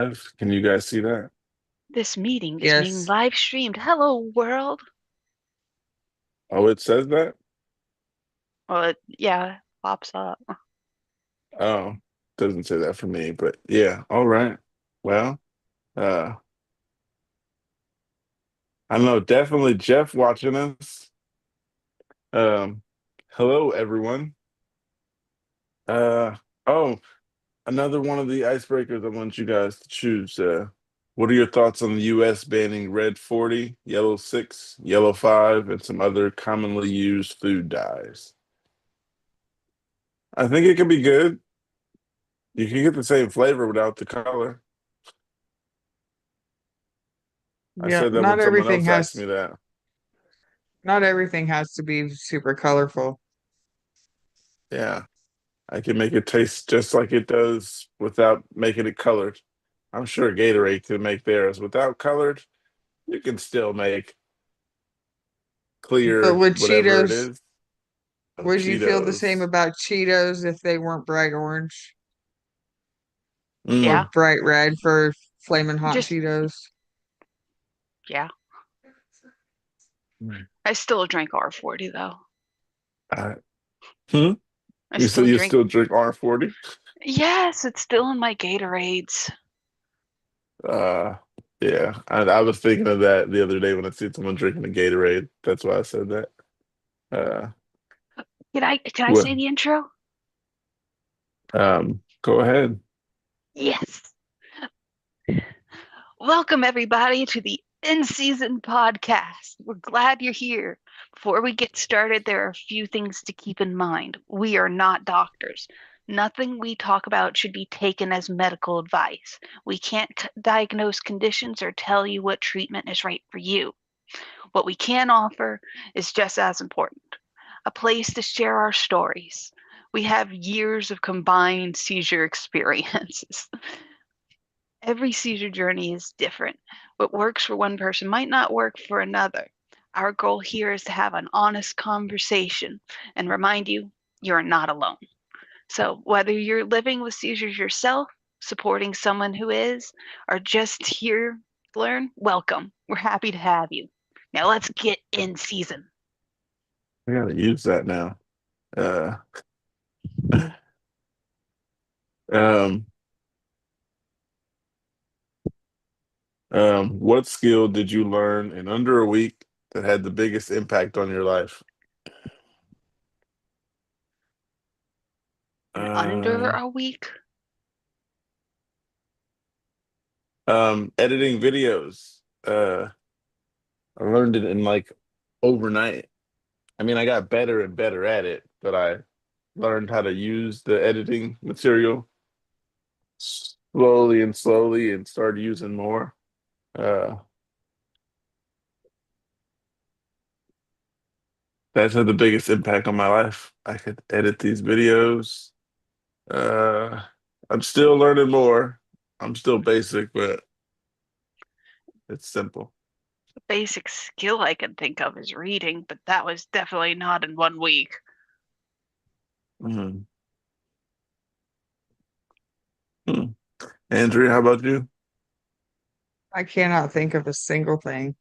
Can you guys see that? This meeting is being Yes. live streamed. Hello, world. Oh, it says that? Well, yeah, pops up. Oh, doesn't say that for me, but yeah. All right. Well, uh, I know definitely Jeff watching us. Um, hello everyone. Uh, oh, another one of the icebreakers I want you guys to choose. What are your thoughts on the US banning red 40, yellow 6, yellow 5, and some other commonly used food dyes? I think it can be good. You can get the same flavor without the color. I Yeah, said that when someone else asked me that. not everything has to be super colorful. Yeah, I can make it taste just like it does without making it colored. I'm sure Gatorade can make theirs without colored. You can still make But clear with whatever it Cheetos, is. Oh, would you feel the same Cheetos. about Cheetos if they weren't bright orange or Yeah, Mm. bright red for Flamin' Hot just Cheetos? yeah. Mm. I still drink R40 though. Uh, hmm? I You still still you drink. still drink R40? Yes, it's still in my Gatorades. Uh, yeah. I was thinking of that the other day when I see someone drinking a Gatorade. That's why I said that. Uh, Can I what? say the intro? Go ahead. Yes. Welcome everybody to the In Seizn Podcast. We're glad you're here. Before we get started, there are a few things to keep in mind. We are not doctors. Nothing we talk about should be taken as medical advice. We can't diagnose conditions or tell you what treatment is right for you. What we can offer is just as important, a place to share our stories. We have years of combined seizure experiences. Every seizure journey is different. What works for one person might not work for another. Our goal here is to have an honest conversation and remind you you're not alone. So, whether you're living with seizures yourself, supporting someone who is, or just here to learn, welcome. We're happy to have you. Now, let's get in season. I gotta use that now. Uh, um, what skill did you learn in under a week that had the biggest impact on your life? In under Uh, a week, Editing videos. I learned it in like overnight. I mean, I got better and better at it, but I learned how to use the editing material slowly and slowly and started using more. Uh, that's had the biggest impact on my life. I could edit these videos. Uh, I'm still learning more. I'm still basic, but it's simple. the basic skill I can think of is reading, but that was definitely not in 1 week. Mhm. Hmm. Andrea, how about you? I cannot think of a single thing.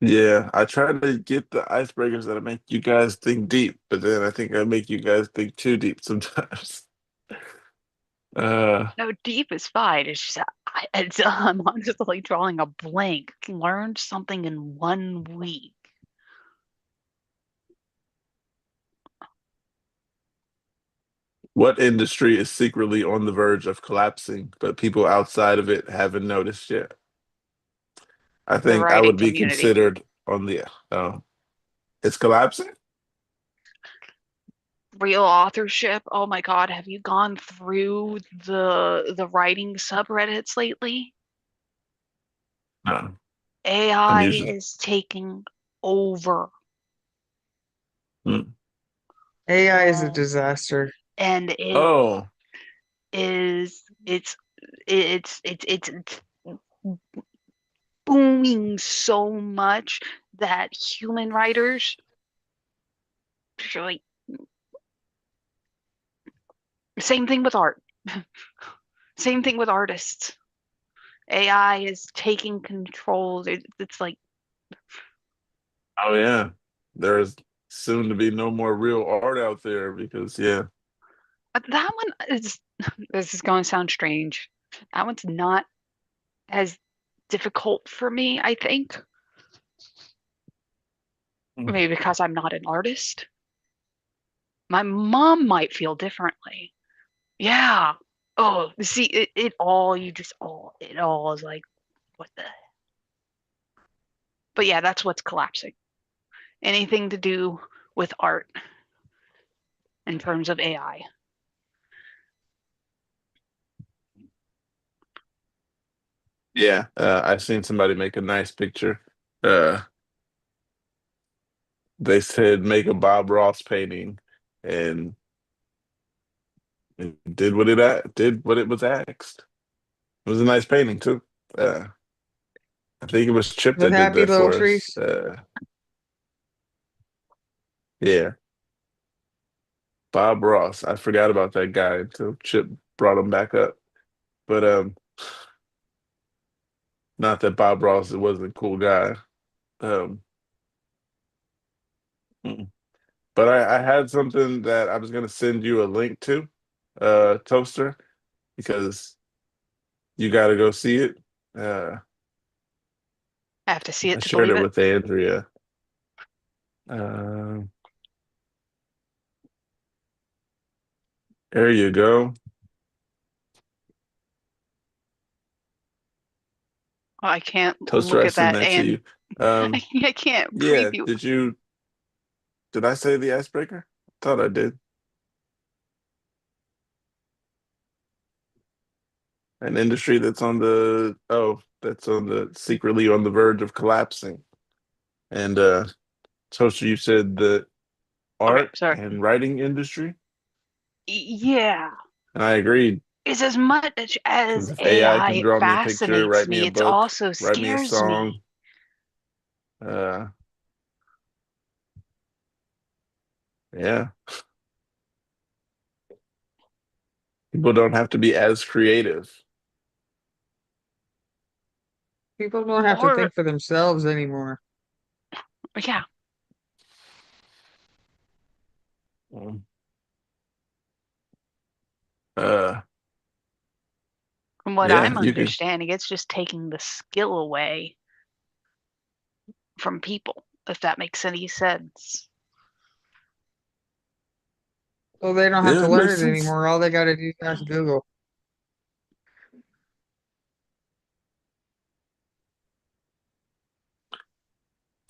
Yeah, I try to get the icebreakers that make you guys think deep, but then I think I make you guys think too deep sometimes. Uh, No, deep is fine. It's just I'm honestly drawing a blank. Learned something in 1 week. what industry is secretly on the verge of collapsing, but people outside of it haven't noticed yet? I The think I writing would be community. considered on the, it's collapsing? Real authorship. Oh my God, have you gone through the writing subreddits lately? No, I'm AI usually, is taking over. hmm. AI is a And disaster. and it Oh, is it's booming so much that human writers like same thing with art. Same thing with artists. AI is taking control. It's like Oh yeah, there's soon to be no more real art out there because yeah. that one is. This is going to sound strange. That one's not as difficult for me, I think. Mm. Maybe because I'm not an artist. My mom might feel differently. Yeah. Oh, see, it all, it all is like, what the? But yeah, that's what's collapsing. Anything to do with art in terms of AI. Yeah, I've seen somebody make a nice picture. Uh, they said make a Bob Ross painting, and it did what it was asked. It was a nice painting too. Uh, I think it was Chip With that did happy that little for us. trees. Yeah, Bob Ross. I forgot about that guy until Chip brought him back up. But not that Bob Ross wasn't a cool guy. Um, mm. but I had something that I was gonna send you a link to, Toaster, because you got to go see it. Uh, I have to see I it to shared believe it it. with Andrea. Uh, there you go. I can't Toaster, look I at send that that to and you. Um, I can't yeah, preview. did I say the icebreaker? Thought I did. An industry that's on the secretly on the verge of collapsing. And Toaster, you said the Okay, art sorry. and writing industry, Yeah. and I agreed It's as much because as if AI can AI draw me a picture, fascinates write me me, a it's book, also write me a scares song, me. uh, yeah, people don't have to be as creative. People don't have to Or think for themselves anymore. yeah, Um, Uh, from what yeah, I'm you can. understanding, it's just taking the skill away from people, if that makes any sense. So they don't have Yeah, to it makes learn it sense. anymore. All they got to do is ask Google.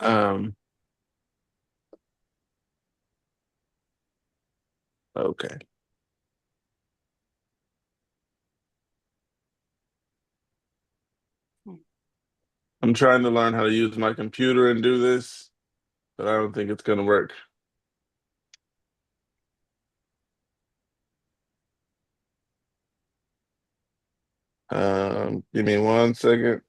Um, okay. Hmm. I'm trying to learn how to use my computer and do this, but I don't think it's gonna work. Give me 1 second.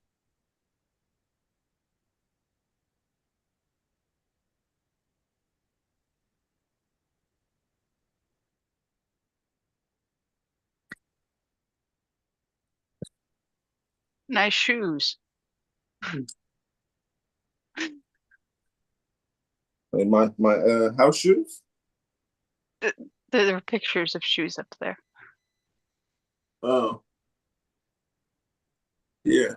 Nice shoes. My house shoes. There are pictures of shoes up there. Oh, yeah.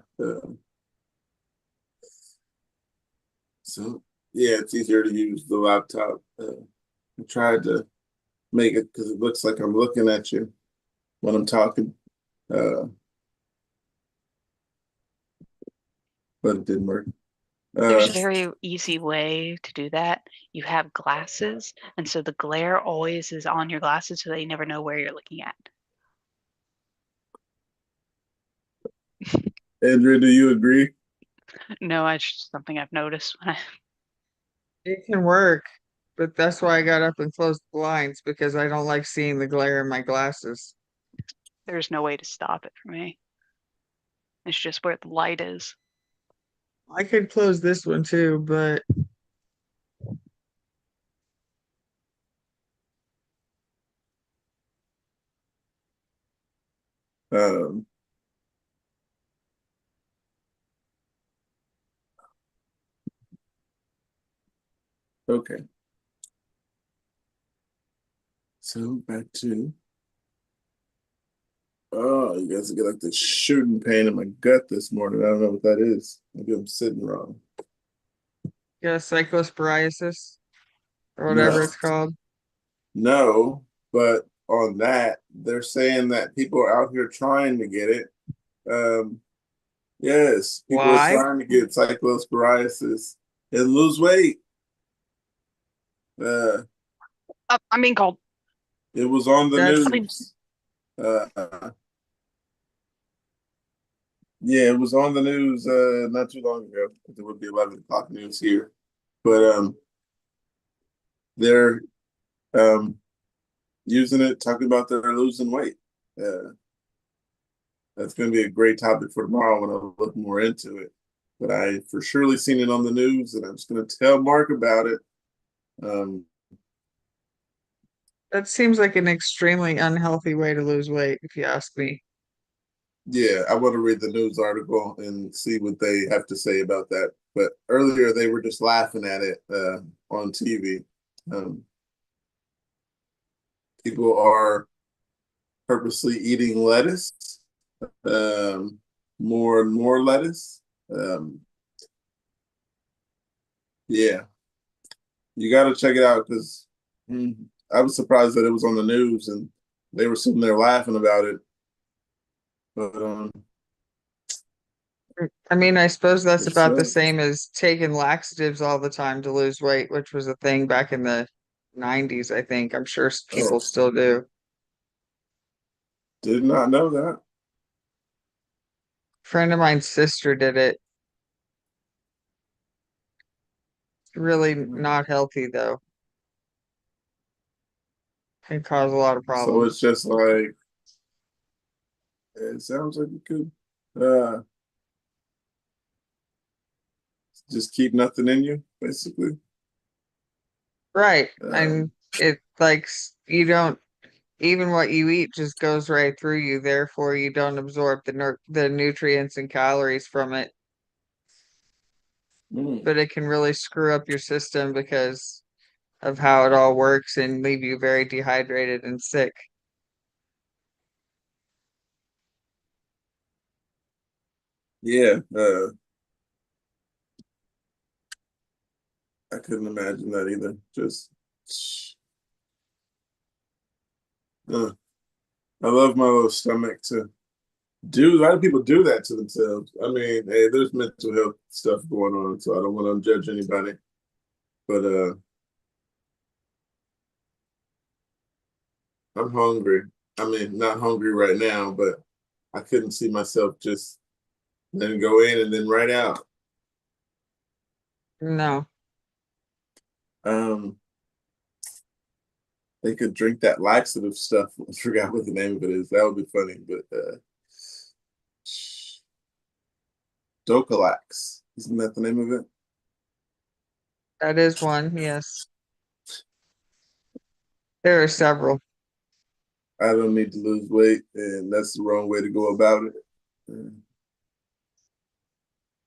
So yeah, it's easier to use the laptop. I tried to make it because it looks like I'm looking at you when I'm talking, uh, but it didn't work. There's Uh, a very easy way to do that. You have glasses, and so the glare always is on your glasses so they never know where you're looking at. Andrea, do you agree? No, it's just something I've noticed when I It can work, but that's why I got up and closed the blinds because I don't like seeing the glare in my glasses. there's no way to stop it for me. It's just where the light is. I could close this one too, but Um, Okay. So back to you guys get like the shooting pain in my gut this morning. I don't know what that is. Maybe I'm sitting wrong. Yeah, cyclosporiasis or No, whatever it's called. no, but on that, they're saying that people are out here trying to get it. Um, yes, people are Why? trying to get cyclosporiasis and lose weight. Uh, I'm being called. it was on the That's news. Uh, yeah, it was on the news not too long ago. It would be 11 o'clock news here. But they're um, using it, talking about they're losing weight. Uh, that's going to be a great topic for tomorrow when I look more into it. But I for surely seen it on the news, and I'm just going to tell Mark about it. Um, that seems like an extremely unhealthy way to lose weight, if you ask me. yeah, I want to read the news article and see what they have to say about that. But earlier they were just laughing at it on TV. Um, people are purposely eating lettuce, more and more lettuce. Um, yeah, you got to check it out because I was surprised that it was on the news and they were sitting there laughing about it. But I mean, I suppose that's it's about the same as taking laxatives all the time to lose weight, which was a thing back in the 90s, I think. I'm sure oh, people still do. did not know that. Friend of mine's sister did it. Really not healthy though. Can cause a lot of So it's problems. just like it sounds like it could uh, just keep nothing in you, basically. Right. And Um, it like you don't even what you eat just goes right through you, therefore you don't absorb the nutrients and calories from it. mm, But it can really screw up your system because of how it all works and leave you very dehydrated and sick. yeah, I couldn't imagine that either. Just uh, I love my little stomach to do. A lot of people do that to themselves. I mean, hey, there's mental health stuff going on, so I don't want to judge anybody. But I'm hungry. I mean, not hungry right now, but I couldn't see myself just then go in and then right out. No. Um, they could drink that laxative stuff. I forgot what the name of it is. That would be funny. But Docalax, isn't that the name of it? That is one, yes. There are several. I don't need to lose weight, and that's the wrong way to go about it.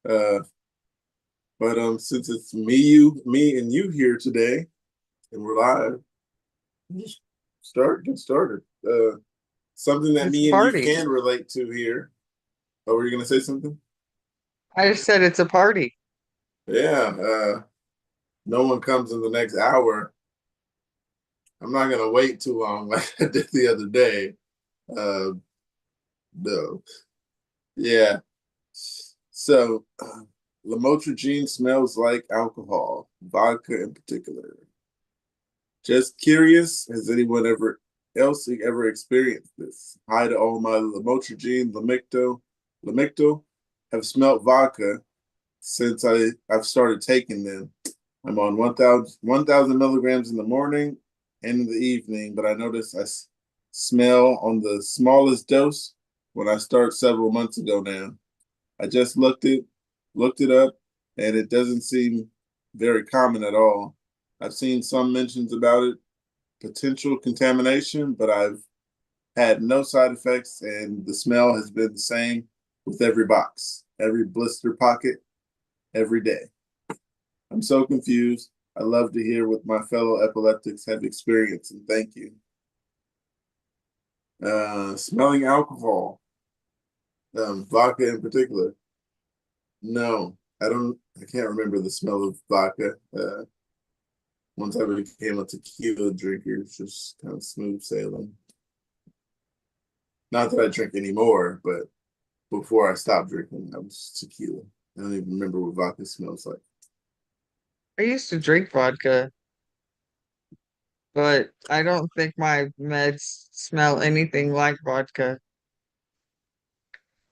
Uh, but since it's me and you here today, and we're live, just get started. Something that It's a me and you party. can relate to here. Oh, were you gonna say something? I just said it's a party. Yeah. No one comes in the next hour. I'm not gonna wait too long like I did the other day. Uh, no. Yeah. So, lamotrigine smells like alcohol, vodka in particular. Just curious, has anyone ever experienced this? Hi to all my lamotrigine, lamictal, have smelt vodka since I've started taking them. I'm on 1,000 milligrams in the morning and in the evening, but I notice smell on the smallest dose when I start several months ago now. I just looked it up, and it doesn't seem very common at all. I've seen some mentions about it, potential contamination, but I've had no side effects, and the smell has been the same with every box, every blister pocket, every day. I'm so confused. I love to hear what my fellow epileptics have experienced, and thank you. Smelling alcohol, vodka in particular. No, I don't. I can't remember the smell of vodka. Once I became a tequila drinker, it's just kind of smooth sailing. Not that I drink anymore, but before I stopped drinking, I was tequila. I don't even remember what vodka smells like. I used to drink vodka, but I don't think my meds smell anything like vodka.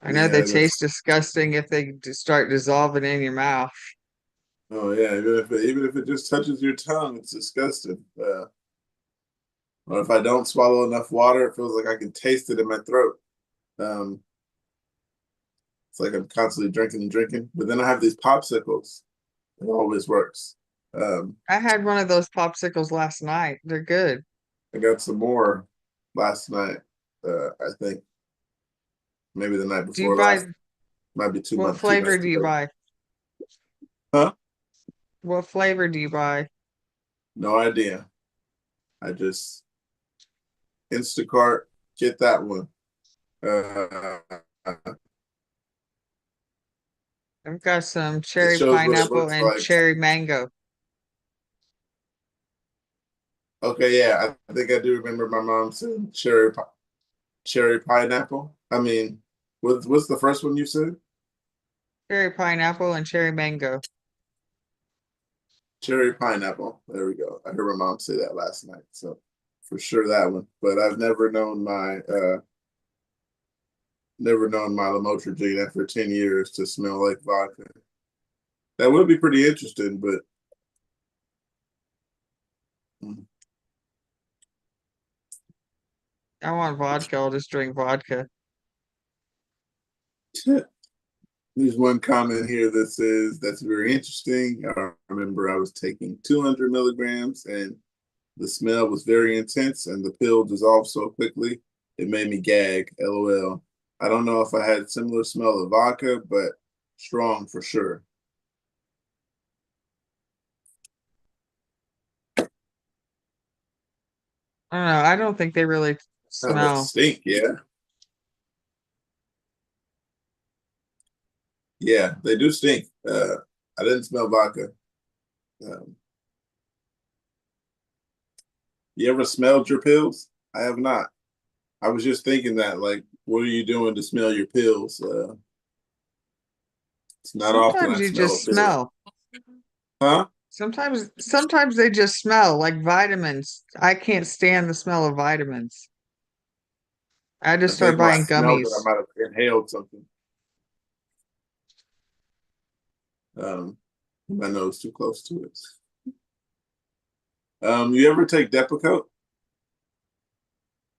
I know they Yeah, that's. taste disgusting if they start dissolving in your mouth. Oh yeah, even if it just touches your tongue, it's disgusting. Or if I don't swallow enough water, it feels like I can taste it in my throat. Um, it's like I'm constantly drinking and drinking. But then I have these popsicles. It always works. Um, I had one of those popsicles last night. They're good. I got some more last night. I think maybe the night Do you before buy, last. Might be what too much flavor to do you go. buy? Huh? What flavor do you buy? No idea. I just Instacart, get that one. Uh, I've got some it cherry shows what it pineapple looks and like. cherry mango. Okay, yeah, I think I do remember my mom saying cherry pineapple. I mean, what's the first one you said? Cherry pineapple and cherry mango. Cherry pineapple. There we go. I heard my mom say that last night, so for sure that one. But I've never known my lamotrigine after 10 years to smell like vodka. That would be pretty interesting, but mm, I want vodka. I'll just drink vodka. there's one comment here that says that's very interesting. I remember I was taking 200 milligrams and the smell was very intense and the pill dissolved so quickly it made me gag. LOL. I don't know if I had similar smell of vodka, but strong for sure. I don't know. I don't think they really Oh, they smell. stink, yeah. Yeah, they do stink. I didn't smell vodka. Um, you ever smelled your pills? I have not. I was just thinking that, like, what are you doing to smell your pills? It's not often Sometimes I you smell a just pill. smell. Huh? Sometimes they just smell like vitamins. I can't stand the smell of vitamins. I I just start think when I buying smelled it, I gummies. might have inhaled something. My nose too close to it. You ever take Depakote?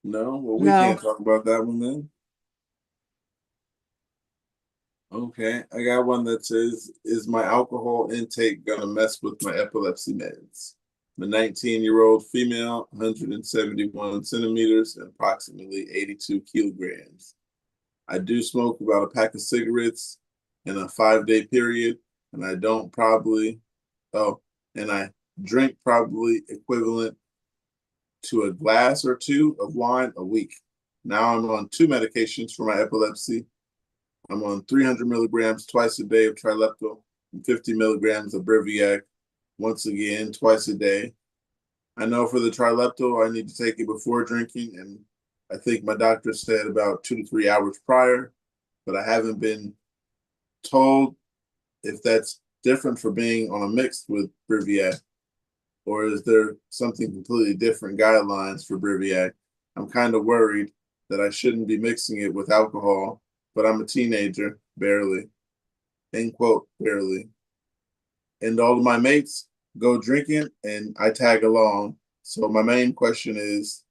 No? Well, we No, can't talk about that one then. Okay, I got one that says, is my alcohol intake gonna mess with my epilepsy meds? I'm a 19-year-old female, 171 centimeters, and approximately 82 kilograms. I do smoke about a pack of cigarettes in a 5-day period, and I don't probably, oh, and I drink probably equivalent to a glass or two of wine a week. Now I'm on 2 medications for my epilepsy. I'm on 300 milligrams twice a day of Trileptal and 50 milligrams of Briviac once again twice a day. I know for the Trileptal, I need to take it before drinking, and I think my doctor said about 2 to 3 hours prior, but I haven't been told if that's different for being on a mix with Briviac, or is there something completely different guidelines for Briviac? I'm kind of worried that I shouldn't be mixing it with alcohol, but I'm a teenager, barely. End quote, barely. And all of my mates go drinking and I tag along. So my main question is,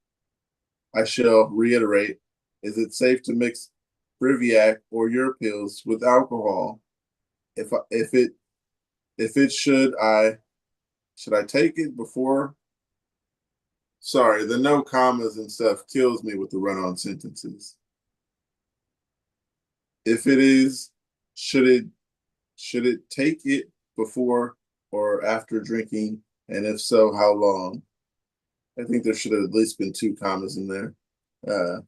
I shall reiterate, is it safe to mix Briviac or your pills with alcohol? If it should I take it before? Sorry, the no commas and stuff kills me with the run-on sentences. If it is, should it take it before or after drinking And if so, how long? I think there should have at least been 2 commas in there. Uh,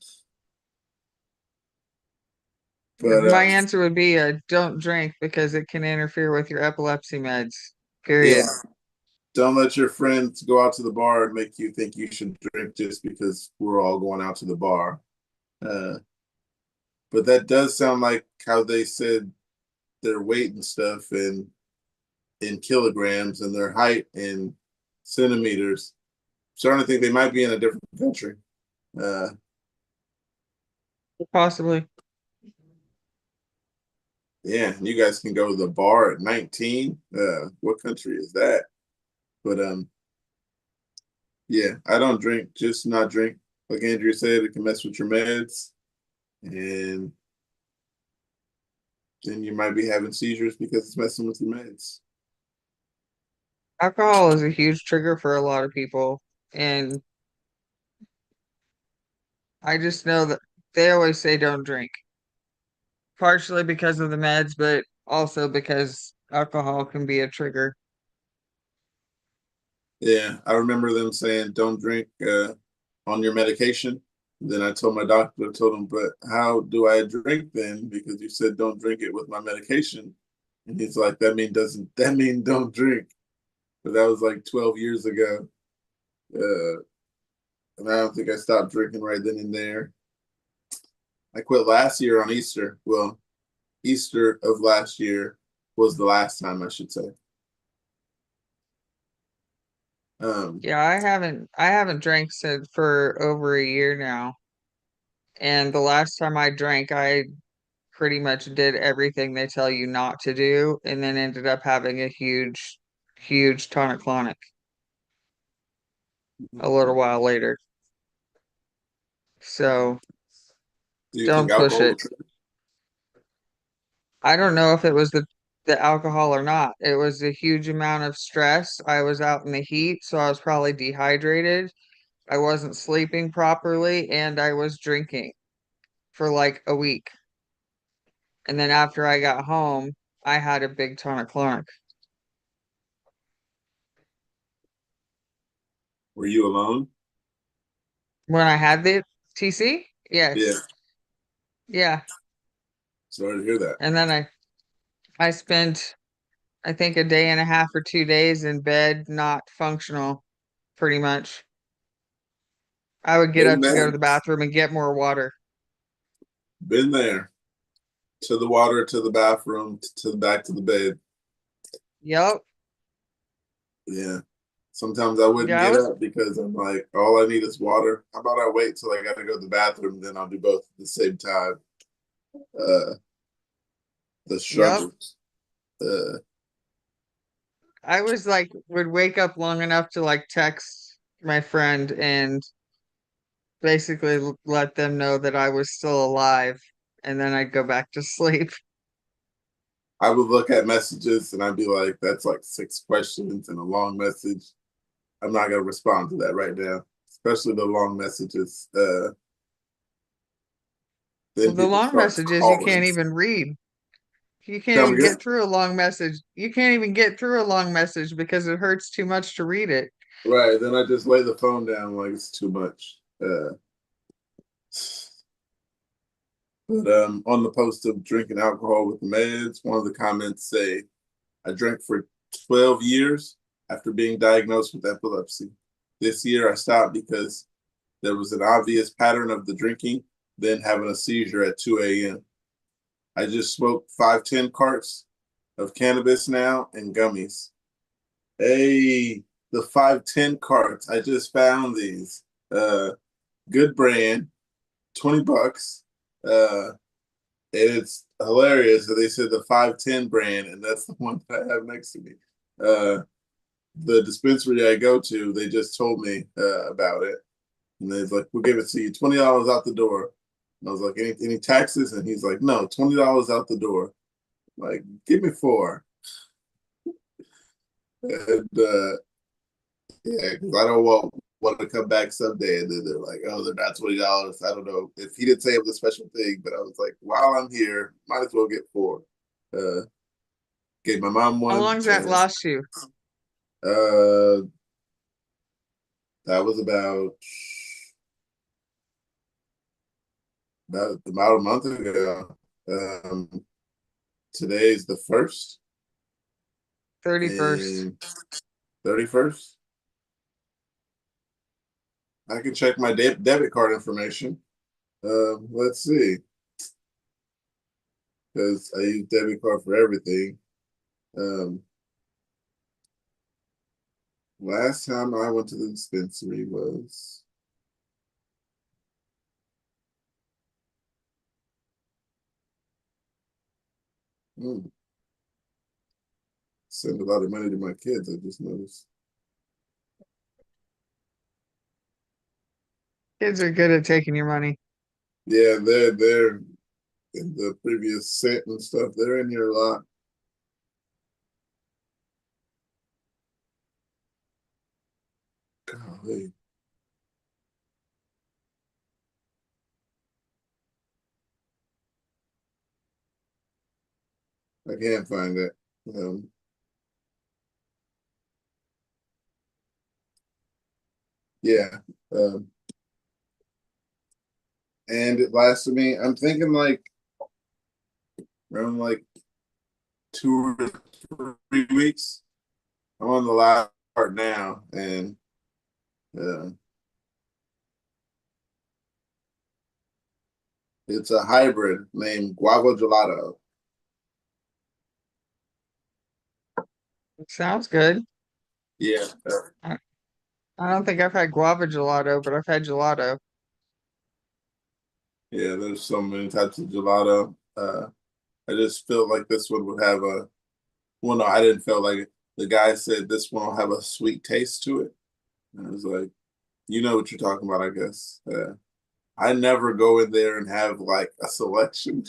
but My answer would be don't drink because it can interfere with your epilepsy meds. Period. yeah, don't let your friends go out to the bar and make you think you should drink just because we're all going out to the bar. Uh, but that does sound like how they said their weight and stuff in kilograms and their height in centimeters. Starting to think they might be in a different country. Uh, Possibly. yeah, you guys can go to the bar at 19. What country is that? But yeah, I don't drink, just not drink. Like Andrea said, it can mess with your meds, and then you might be having seizures because it's messing with your meds. Alcohol is a huge trigger for a lot of people. And I just know that they always say don't drink, partially because of the meds, but also because alcohol can be a trigger. Yeah, I remember them saying don't drink on your medication. Then I told my doctor, I told him, but how do I drink then? Because you said don't drink it with my medication. And he's like, that mean don't drink? But that was like 12 years ago. Uh, and I don't think I stopped drinking right then and there. I quit last year on Easter. Well, Easter of last year was the last time, I should say. Yeah, I haven't drank since for over a year now. And the last time I drank, I pretty much did everything they tell you not to do, and then ended up having a huge, huge tonic-clonic a little do while later. So you think don't push alcohol it. will trigger? I don't know if it was the alcohol or not. It was a huge amount of stress. I was out in the heat, so I was probably dehydrated. I wasn't sleeping properly, and I was drinking for like a week. And then after I got home, I had a big tonic-clonic. Were you alone? When I had the TC? Yeah, Yes. Yeah. sorry to hear that. And then I spent I think a day and a half or 2 days in bed, not functional, pretty much. I would get Been up to go to there, the bathroom and get more water. been there. To the water, to the bathroom, to the back to the bed. Yep. Yeah. Sometimes I wouldn't Yeah, I get was up because I'm like, all I need is water. How about I wait till I got to go to the bathroom, then I'll do both at the same time. Uh, the yep. struggles. Uh, I was like would wake up long enough to like text my friend and basically let them know that I was still alive, and then I'd go back to sleep. I would look at messages and I'd be like, that's like 6 questions and a long message. I'm not gonna respond to that right now, especially the long messages. Well, Then the people long start messages you can't calling. even read. You can't Come even again? get through a long message. You can't even get through a long message because it hurts too much to read it. Right. Then I just lay the phone down like it's too much. But on the post of drinking alcohol with meds, one of the comments say, I drank for 12 years after being diagnosed with epilepsy. This year I stopped because there was an obvious pattern of the drinking, then having a seizure at 2 a.m. I just smoked 510 carts of cannabis now and gummies. Hey, the 510 carts. I just found these. Good brand, 20 bucks. And it's hilarious that they said the 510 brand, and that's the one that I have next to me. Uh, the dispensary I go to, they just told me about it. And they're like, we'll give it to you $20 out the door. And I was like, any taxes? And he's like, no, $20 out the door. Like, give me four. And yeah, because I don't want to come back someday. And then they're like, oh, they're not $20. I don't know. If he didn't say it was a special thing, but I was like, while I'm here, might as well get four. Gave my mom How one, long's that and last you? Uh, that was about a month ago. Today's the 1st 31st. and 31st. I can check my debit card information. Let's see, because I use debit card for everything. Um, last time I went to the dispensary was send a lot of money to my kids. I just noticed. Kids are good at taking your money. Yeah, they're in the previous set and stuff. They're in here a lot. Golly. I can't find it. Yeah. Um, and it lasted me, I'm thinking like around like 2 or 3 weeks. I'm on the last part now, and uh, it's a hybrid named Guava Gelato. It sounds good. Yeah. I I don't think I've had guava gelato, but I've had gelato. Yeah, there's so many types of gelato. I just felt like this one would have a, well, no, I didn't feel like it. The guy said this one will have a sweet taste to it. And I was like, you know what you're talking about, I guess. I never go in there and have like a selection.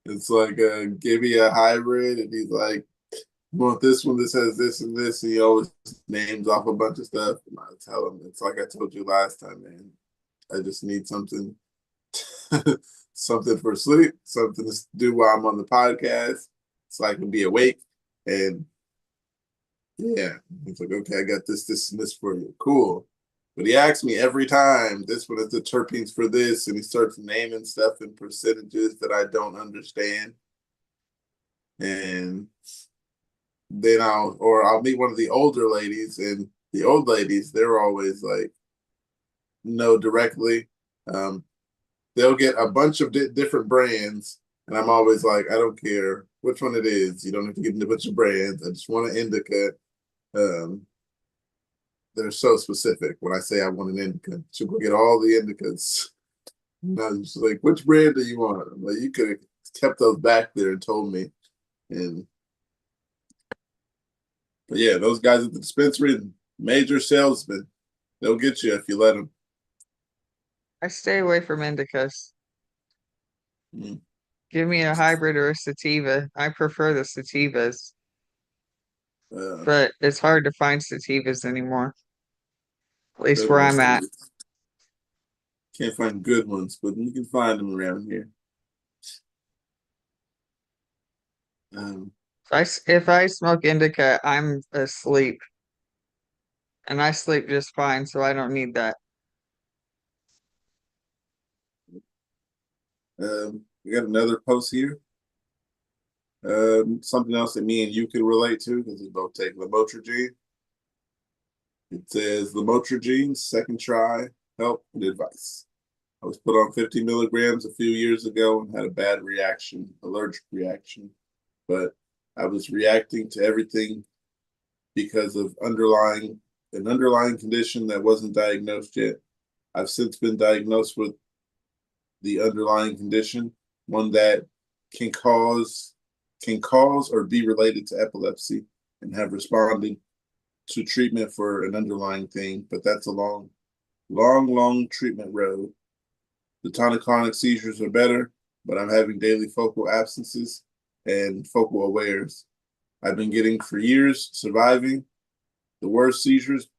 It's like, give me a hybrid, and he's like, "You want this one? This has this and this." And he always names off a bunch of stuff. And I tell him, it's like I told you last time, man. I just need something, something for sleep, something to do while I'm on the podcast, so I can be awake. And yeah, he's like, "Okay, I got this, this, and this for you. Cool." But he asks me every time, this one is the terpenes for this, and he starts naming stuff in percentages that I don't understand. And then I'll meet one of the older ladies, and the old ladies, they're always like, no, directly. Um, they'll get a bunch of different brands, and I'm always like, I don't care which one it is. You don't have to get a bunch of brands. I just want an indica. Um, they're so specific. When I say I want an indica, she'll go get all the indicas. And I was just like, which brand do you want? I'm like, you could have kept those back there and told me. And but yeah, those guys at the dispensary, major salesmen, they'll get you if you let them. I stay away from indicas. Mm. Give me a hybrid or a sativa. I prefer the sativas, but it's hard to find sativas anymore, at least where I'm at. Can't find good ones, but you can find them around here. Um, If I smoke indica, I'm asleep, and I sleep just fine, so I don't need that. we got another post here. Something else that me and you can relate to because we both take lamotrigine. It says lamotrigine, second try, help and advice. I was put on 50 milligrams a few years ago and had a bad reaction, allergic reaction. But I was reacting to everything because of an underlying condition that wasn't diagnosed yet. I've since been diagnosed with the underlying condition, one that can cause or be related to epilepsy, and have responded to treatment for an underlying thing. But that's a long treatment road. The tonic-clonic seizures are better, but I'm having daily focal absences and focal awares. I've been getting for years, surviving the worst seizures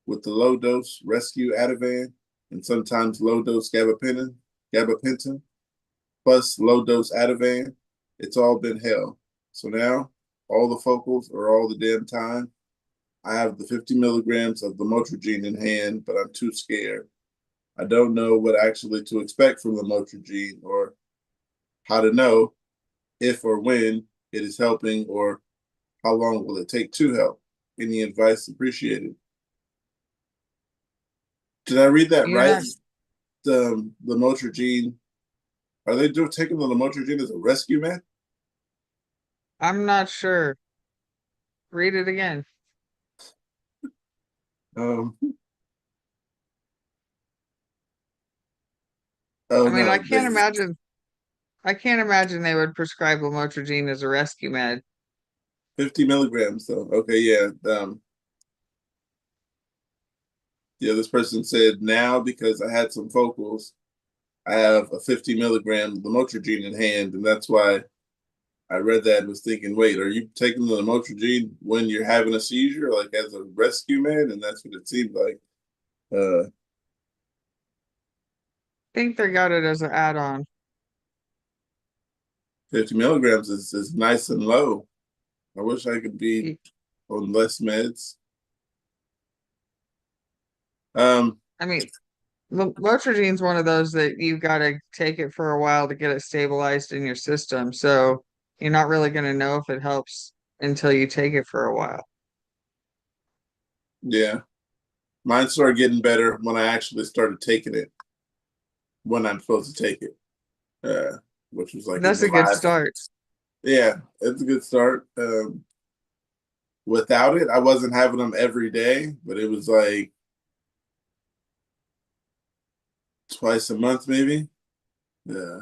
with the low dose rescue Ativan and sometimes low dose gabapentin, plus low dose Ativan. It's all been hell. So now all the focals are all the damn time. I have the 50 milligrams of the Motrigine in hand, but I'm too scared. I don't know what actually to expect from the Motrigine or how to know if or when it is helping or how long will it take to help. Any advice appreciated? Did I read that You're right? not. The Motrigine, are they taking the Motrigine as a rescue man? I'm not sure. Read it again. Um, I oh mean, no, they I can't imagine they would prescribe lamotrigine as a rescue med. 50 milligrams though. Okay, yeah. Yeah, this person said now because I had some focals, I have a 50 milligram lamotrigine in hand, and that's why I read that and was thinking, wait, are you taking the lamotrigine when you're having a seizure, like as a rescue man? And that's what it seemed like. Uh, I think they got it as an add-on. 50 milligrams is nice and low. I wish I could be Y- on less meds. Um, I mean, lamotrigine's one of those that you got to take it for a while to get it stabilized in your system. So you're not really going to know if it helps until you take it for a while. yeah, mine started getting better when I actually started taking it when I'm supposed to take it, which was like in That's the a good last. start. Yeah, it's a good start. Without it, I wasn't having them every day, but it was like twice a month, maybe. Yeah.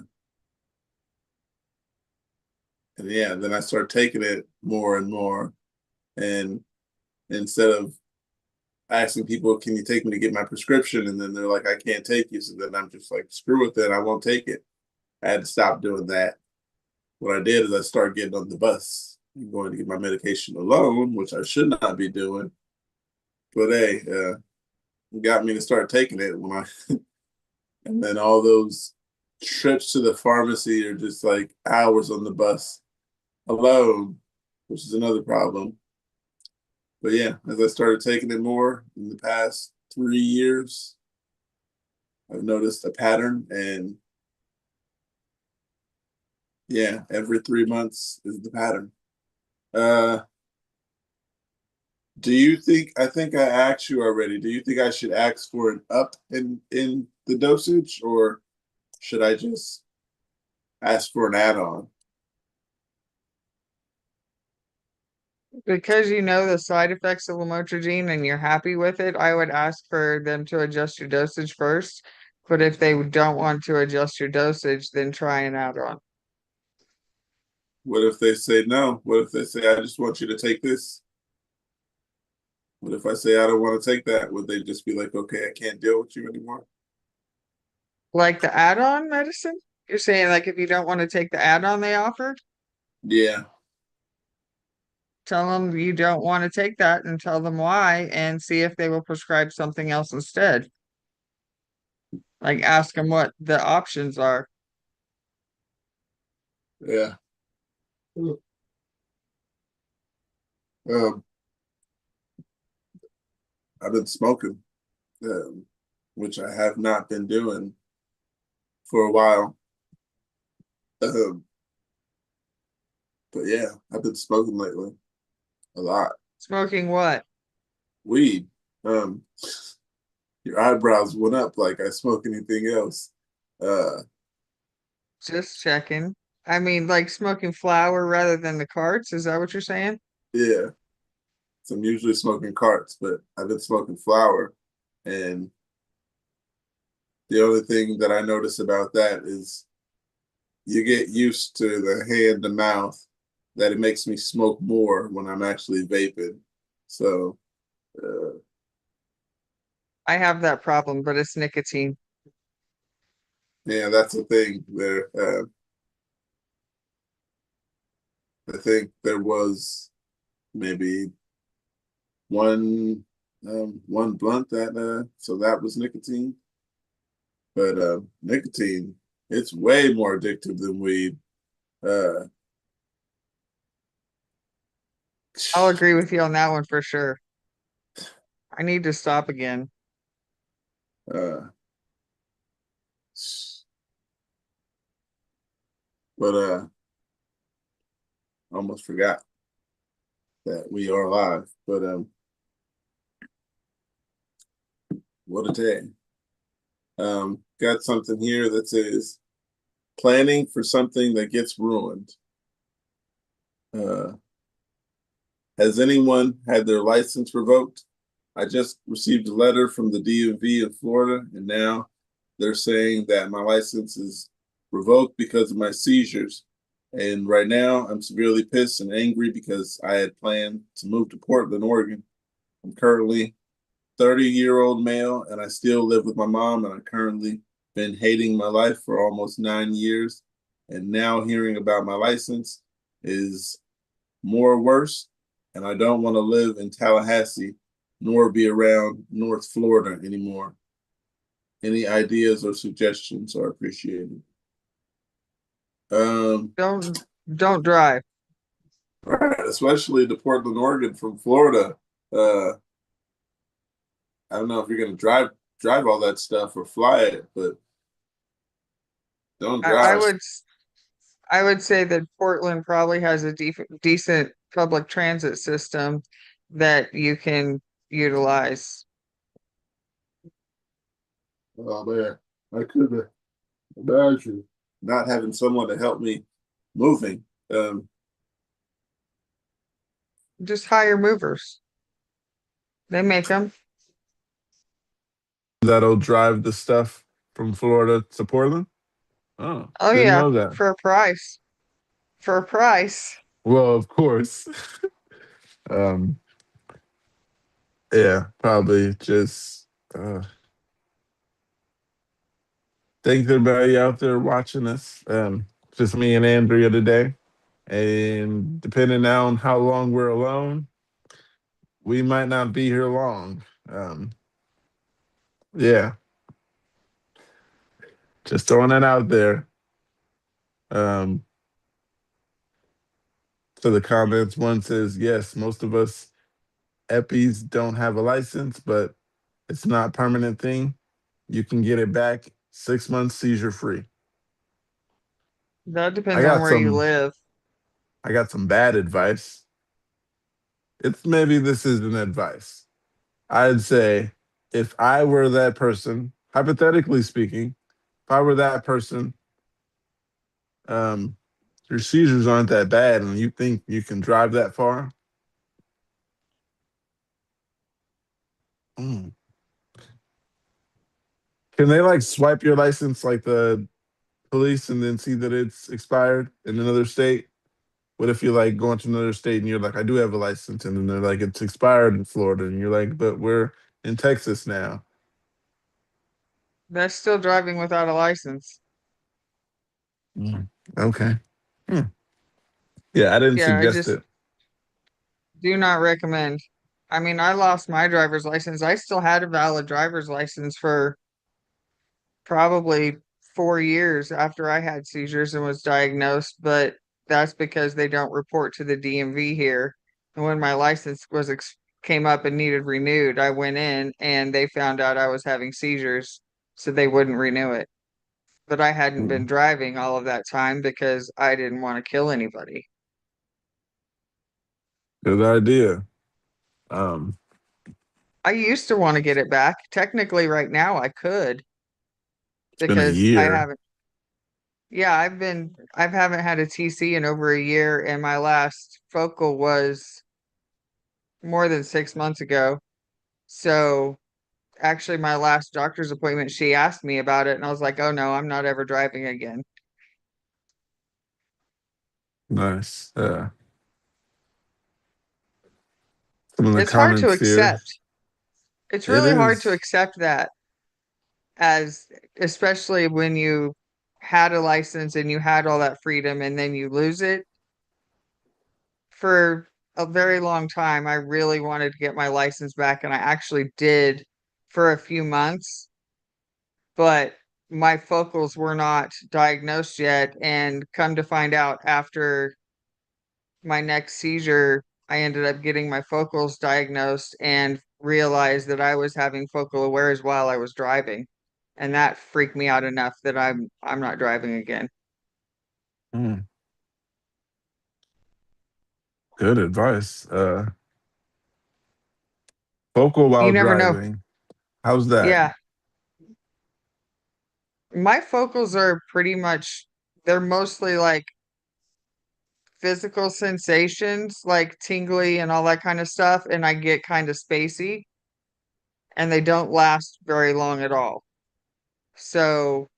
And yeah, then I started taking it more and more. And instead of asking people, can you take me to get my prescription? And then they're like, I can't take you. So then I'm just like, screw it, then I won't take it. I had to stop doing that. What I did is I started getting on the bus and going to get my medication alone, which I should not be doing. But hey, it got me to start taking it when I, and then all those trips to the pharmacy are just like hours on the bus alone, which is another problem. But yeah, as I started taking it more in the past 3 years, I've noticed a pattern. And yeah, every 3 months is the pattern. Uh, do you think, I think I asked you already, do you think I should ask for an up in the dosage, or should I just ask for an add-on? Because you know the side effects of lamotrigine and you're happy with it, I would ask for them to adjust your dosage first. But if they don't want to adjust your dosage, then try an add-on. What if they say no? What if they say, I just want you to take this? What if I say I don't want to take that? Would they just be like, okay, I can't deal with you anymore? Like the add-on medicine? You're saying like if you don't want to take the add-on they offered, Yeah, tell them you don't want to take that and tell them why and see if they will prescribe something else instead. Like ask them what the options are. yeah. Um, I've been smoking, which I have not been doing for a while. Um, but yeah, I've been smoking lately a lot. Smoking what? Weed. Um, your eyebrows went up like I smoke anything else. Uh, Just checking. I mean, like smoking flower rather than the carts. Is that what you're saying? yeah. So I'm usually smoking carts, but I've been smoking flower. And the only thing that I notice about that is you get used to the hand to mouth that it makes me smoke more when I'm actually vaping. So, uh, I have that problem, but it's nicotine. yeah, that's the thing there. I think there was maybe one blunt that so that was nicotine. But nicotine, it's way more addictive than weed. Uh, I'll agree with you on that one for sure. I need to stop again. Uh, but almost forgot that we are live. But what a day. Got something here that says planning for something that gets ruined. Has anyone had their license revoked? I just received a letter from the DMV in Florida, and now they're saying that my license is revoked because of my seizures. And right now, I'm severely pissed and angry because I had planned to move to Portland, Oregon. I'm currently 30-year-old male, and I still live with my mom, and I currently been hating my life for almost 9 years. And now hearing about my license is more worse, and I don't want to live in Tallahassee nor be around North Florida anymore. Any ideas or suggestions are appreciated. Don't drive. Right, especially to Portland, Oregon from Florida. I don't know if you're gonna drive all that stuff or fly it, but don't I, I drive. would I would say that Portland probably has a decent public transit system that you can utilize. Oh man, I could imagine not having someone to help me moving. Just hire movers. They make them. That'll drive the stuff from Florida to Portland. Oh, Oh didn't yeah, know that. for a price. For a price. Well, of course. um, yeah, probably just thinking about you out there watching us. Just me and Andrea today. And depending on how long we're alone, we might not be here long. Yeah, just throwing that out there. Um, so the comments, one says, yes, most of us EPIs don't have a license, but it's not a permanent thing. You can get it back 6 months seizure free. That I depends on got where you some live. I got some bad advice. It's maybe this isn't advice. I'd say if I were that person, hypothetically speaking, if I were that person, um, your seizures aren't that bad and you think you can drive that far. Mm. Can they like swipe your license like the police and then see that it's expired in another state? What if you're like going to another state and you're like, I do have a license, and then they're like, it's expired in Florida, and you're like, but we're in Texas now. That's still driving without a license. Mm. Okay. Hmm. Yeah, I didn't Yeah, I suggest just it. do not recommend. I mean, I lost my driver's license. I still had a valid driver's license for probably 4 years after I had seizures and was diagnosed, but that's because they don't report to the DMV here. And when my license came up and needed renewed, I went in and they found out I was having seizures, so they wouldn't renew it. But I hadn't been Mm. driving all of that time because I didn't want to kill anybody. Good idea. Um, I used to want to get it back. Technically, right now I could it's been a because I year. haven't. Yeah, I haven't had a TC in over a year, and my last focal was more than 6 months ago. So actually, my last doctor's appointment, she asked me about it, and I was like, "Oh no, I'm not ever driving again." Nice. Some of the It's hard to comments here. accept. It's It really hard to is. accept that, as especially when you had a license and you had all that freedom, and then you lose it. For a very long time, I really wanted to get my license back, and I actually did for a few months, but my focals were not diagnosed yet. And come to find out, after my next seizure, I ended up getting my focals diagnosed. And realize that I was having focal awares while I was driving. And that freaked me out enough that I'm not driving again. Mm, good advice. Vocal You while never know. driving. How's that? Yeah. My focals are pretty much, they're mostly like physical sensations, like tingly and all that kind of stuff. And I get kind of spacey and they don't last very long at all. So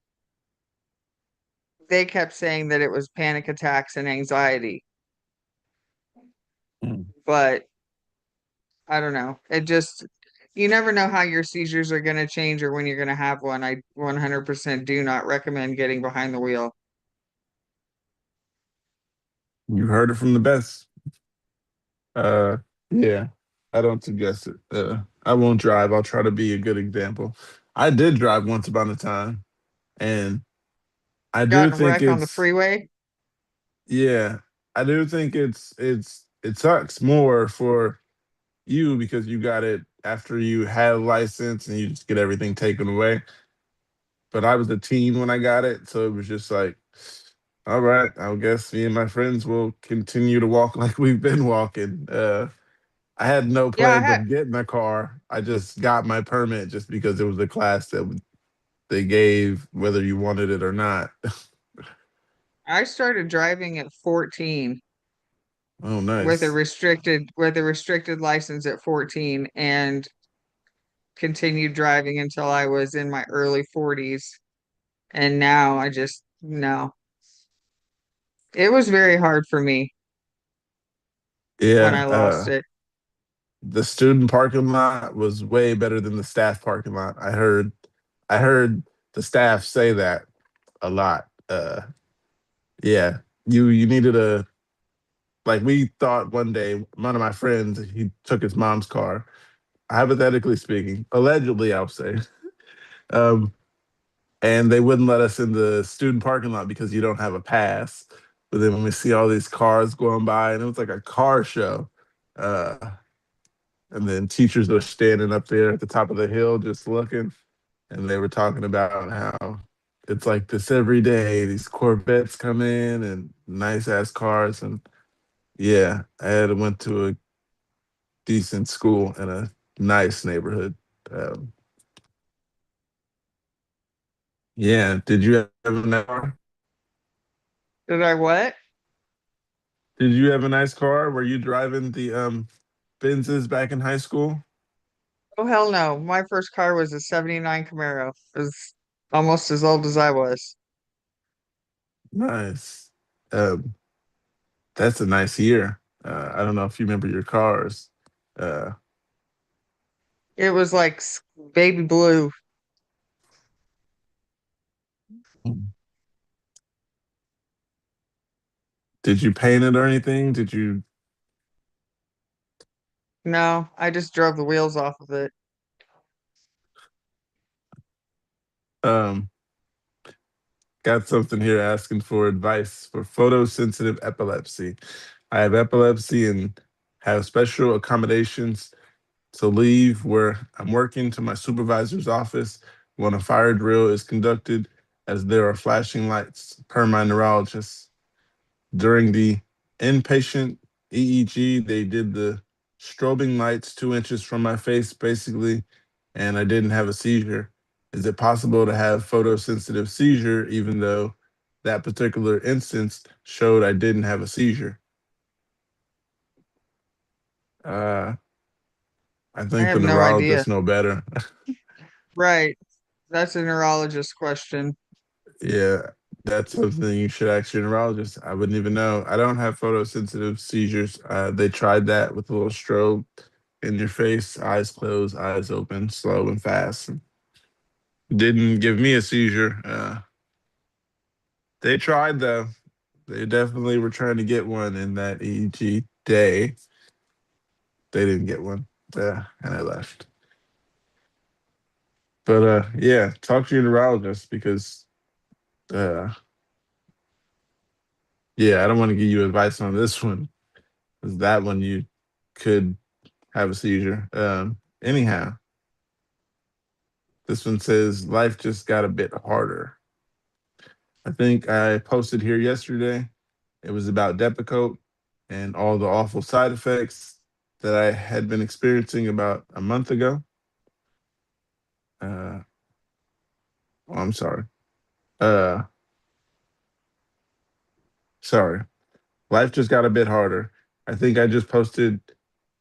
they kept saying that it was panic attacks and anxiety, Mm. but I don't know. It just, you never know how your seizures are going to change or when you're going to have one. I 100% do not recommend getting behind the wheel. You heard it from the best. Uh, yeah, I don't suggest it. I won't drive. I'll try to be a good example. I did drive once upon a time, and I Got do in a think wreck on the it's freeway. yeah, I do think it sucks more for you because you got it after you had a license and you just get everything taken away. But I was a teen when I got it, so it was just like, all right, I guess me and my friends will continue to walk like we've been walking. I had no Yeah, plans of getting a car. I just got my permit just because it was a class that they gave, whether you wanted it or not. I started driving at 14 Oh, with a nice. restricted license at 14 and continued driving until I was in my early 40s. And now I just no. It was very hard for me when Yeah, I lost it. the student parking lot was way better than the staff parking lot. I heard the staff say that a lot. Yeah, you needed a like we thought one day one of my friends he took his mom's car. Hypothetically speaking, allegedly, I'll say, um, and they wouldn't let us in the student parking lot because you don't have a pass. But then when we see all these cars going by, and it was like a car show, uh, and then teachers were standing up there at the top of the hill just looking, and they were talking about how it's like this every day. These Corvettes come in and nice ass cars, and yeah, I had went to a decent school in a nice neighborhood. Um, yeah, did you have a nice car? Did I what? Did you have a nice car? Were you driving the Benzes back in high school? Oh hell no. My first car was a 79 Camaro. It was almost as old as I was. Nice. Um, that's a nice year. I don't know if you remember your cars. Uh, It was like baby blue. did you paint it or anything? Did you No, I just drove the wheels off of it. um, got something here asking for advice for photosensitive epilepsy? I have epilepsy and have special accommodations to leave where I'm working to my supervisor's office when a fire drill is conducted, as there are flashing lights per my neurologist. During the inpatient EEG, they did the strobing lights 2 inches from my face, basically, and I didn't have a seizure. Is it possible to have photosensitive seizure even though that particular instance showed I didn't have a seizure? Uh, I I think the have no idea. neurologists know better. Right. That's a neurologist question. Yeah, that's something you should ask your neurologist. I wouldn't even know. I don't have photosensitive seizures. They tried that with a little strobe in your face, eyes closed, eyes open, slow and fast. Didn't give me a seizure. They tried though. They definitely were trying to get one in that EEG day. They didn't get one. And I left. But yeah, talk to your neurologist because uh, yeah, I don't want to give you advice on this one. 'Cause that one you could have a seizure. Anyhow, this one says life just got a bit harder. I think I posted here yesterday. It was about Depakote and all the awful side effects that I had been experiencing about a month ago. Oh, I'm sorry. Uh, sorry. Life just got a bit harder. I think I just posted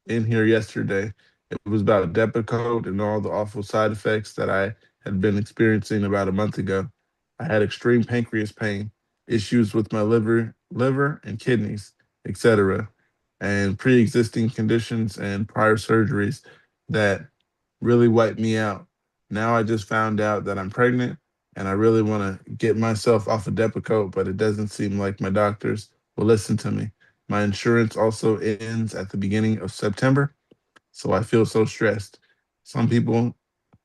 in here yesterday. It was about Depakote and all the awful side effects that I had been experiencing about a month ago. I had extreme pancreas pain, issues with my liver and kidneys, etc., and pre-existing conditions and prior surgeries that really wiped me out. Now I just found out that I'm pregnant and I really want to get myself off of Depakote, but it doesn't seem like my doctors will listen to me. My insurance also ends at the beginning of September, so I feel so stressed. Some people,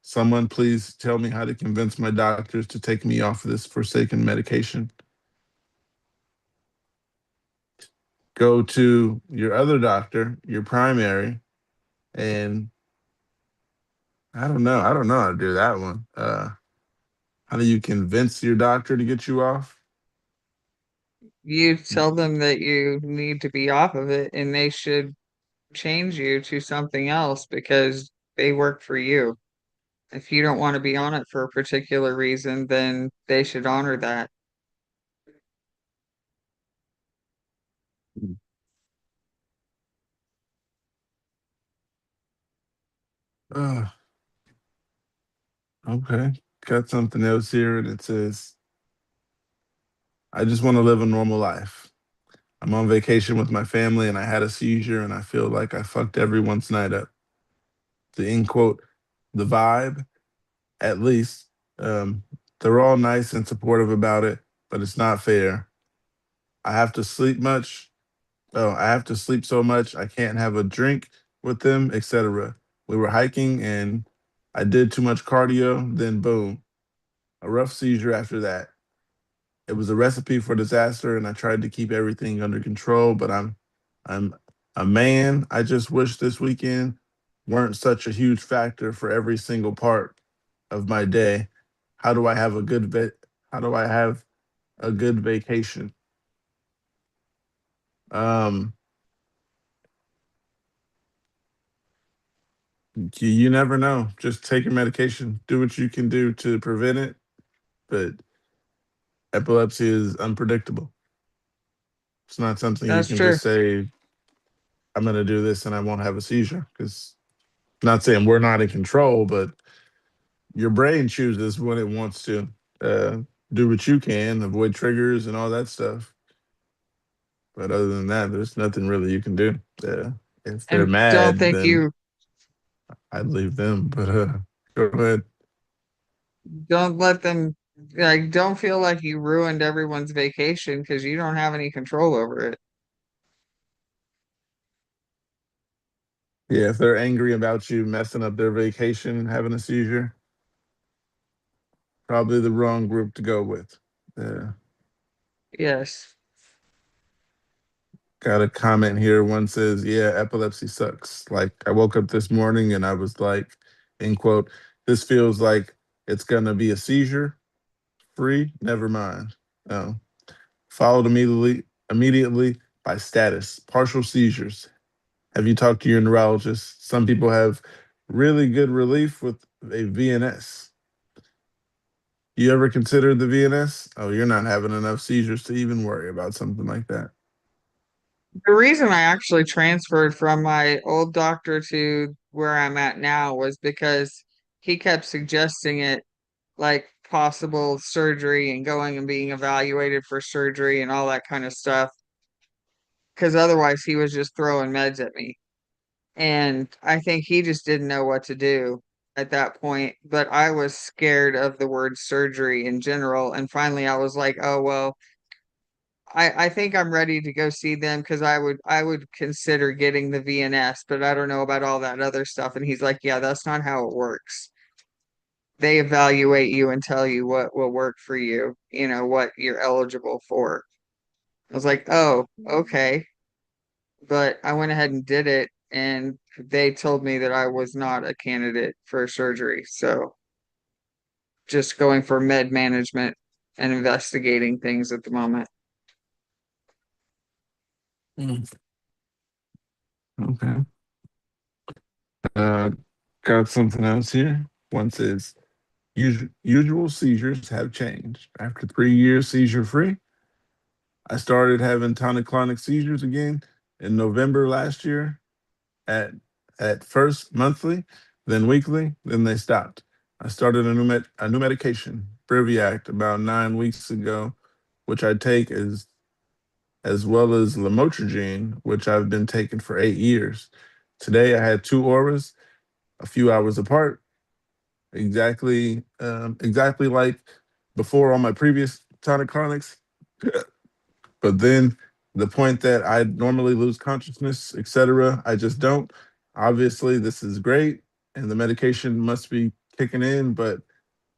someone please tell me how to convince my doctors to take me off of this forsaken medication. Go to your other doctor, your primary, and I don't know. I don't know how to do that one. How do you convince your doctor to get you off? You tell them that you need to be off of it and they should change you to something else because they work for you. If you don't want to be on it for a particular reason, then they should honor that. Uh, okay. Got something else here, and it says, I just want to live a normal life. I'm on vacation with my family, and I had a seizure, and I feel like I fucked everyone's night up. The end quote, the vibe, at least, um, they're all nice and supportive about it, but it's not fair. I have to sleep much. Oh, I have to sleep so much. I can't have a drink with them, etc. We were hiking, and I did too much cardio. Then, boom, a rough seizure after that. It was a recipe for disaster, and I tried to keep everything under control, but I'm a man. I just wish this weekend weren't such a huge factor for every single part of my day. How do I have a good how do I have a good vacation? Um, you never know. Just take your medication. Do what you can do to prevent it, but epilepsy is unpredictable. It's not something you That's can true. just say, I'm going to do this and I won't have a seizure. Because, not saying we're not in control, but your brain chooses when it wants to. Uh, do what you can, avoid triggers and all that stuff. But other than that, there's nothing really you can do. If they're And don't mad, think then you I'd leave them. But go ahead. don't let them like don't feel like you ruined everyone's vacation because you don't have any control over it. Yeah, if they're angry about you messing up their vacation, having a seizure, probably the wrong group to go with. Yeah. Yes. Got a comment here. One says, yeah, epilepsy sucks. Like, I woke up this morning and I was like, end quote, this feels like it's going to be a seizure free. Never mind. Oh. Followed immediately by status, partial seizures. Have you talked to your neurologist? Some people have really good relief with a VNS. You ever considered the VNS? Oh, you're not having enough seizures to even worry about something like that. The reason I actually transferred from my old doctor to where I'm at now was because he kept suggesting it like possible surgery and going and being evaluated for surgery and all that kind of stuff. Because otherwise, he was just throwing meds at me. And I think he just didn't know what to do at that point. But I was scared of the word surgery in general. And finally, I was like, oh, well, I think I'm ready to go see them because I would consider getting the VNS, but I don't know about all that other stuff. And he's like, yeah, that's not how it works. They evaluate you and tell you what will work for you, what you're eligible for. I was like, oh, okay. But I went ahead and did it. and they told me that I was not a candidate for surgery. So just going for med management and investigating things at the moment. Okay. Uh, got something else here. One says, usual seizures have changed. After 3 years seizure free, I started having tonic-clonic seizures again in November last year. At first monthly, then weekly, then they stopped. I started a new medication, Briviact, about 9 weeks ago, which I take as well as lamotrigine, which I've been taking for 8 years. Today I had two auras, a few hours apart, exactly like before on my previous tonic-clonics. But then the point that I normally lose consciousness, etc., I just don't. Obviously, this is great, and the medication must be kicking in, but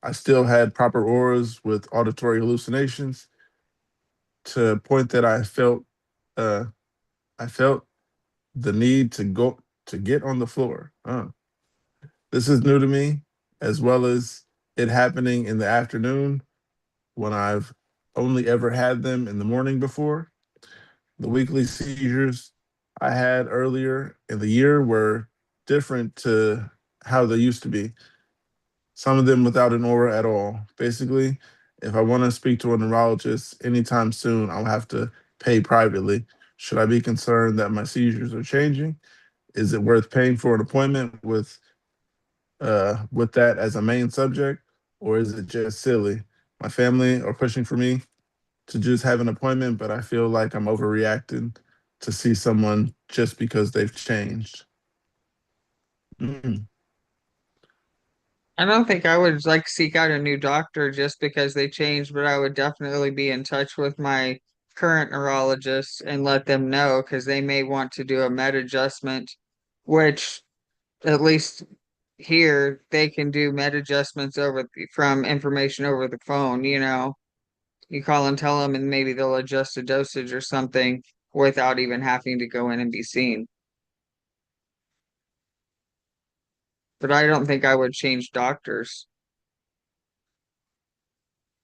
I still had proper auras with auditory hallucinations to a point that uh, I felt the need to get on the floor. This is new to me, as well as it happening in the afternoon when I've only ever had them in the morning before. The weekly seizures I had earlier in the year were different to how they used to be. Some of them without an aura at all. Basically, if I want to speak to a neurologist anytime soon, I'll have to pay privately. Should I be concerned that my seizures are changing? Is it worth paying for an appointment with that as a main subject, or is it just silly? My family are pushing for me to just have an appointment, but I feel like I'm overreacting to see someone just because they've changed. Mm. I don't think I would like seek out a new doctor just because they changed, but I would definitely be in touch with my current neurologist and let them know because they may want to do a med adjustment, which at least here they can do med adjustments from information over the phone, you know. You call and tell them and maybe they'll adjust a dosage or something without even having to go in and be seen. But I don't think I would change doctors.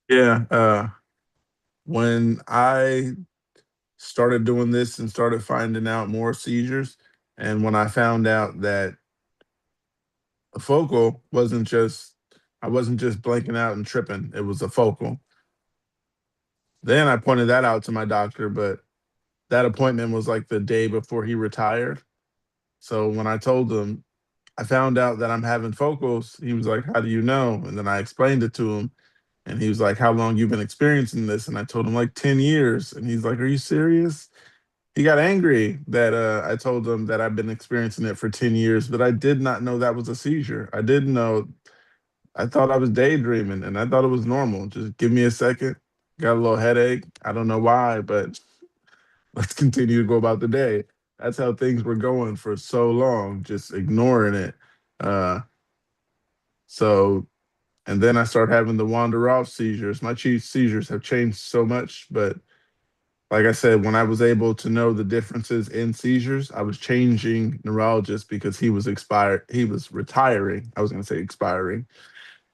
Yeah, when I started doing this and started finding out more seizures, and when I found out that a focal wasn't just, I wasn't just blanking out and tripping, it was a focal. Then I pointed that out to my doctor, but that appointment was like the day before he retired. So when I told him I found out that I'm having focals, he was like, "How do you know?" And then I explained it to him, and he was like, "How long you been experiencing this?" And I told him like 10 years, and he's like, "Are you serious?" He got angry that I told him that I've been experiencing it for 10 years, but I did not know that was a seizure. I didn't know. I thought I was daydreaming, and I thought it was normal. Just give me a second. Got a little headache. I don't know why, but let's continue to go about the day. That's how things were going for so long, just ignoring it. Uh, so, and then I start having the wander off seizures. My chief seizures have changed so much, but like I said, when I was able to know the differences in seizures, I was changing neurologists because he was expired. He was retiring. I was going to say expiring.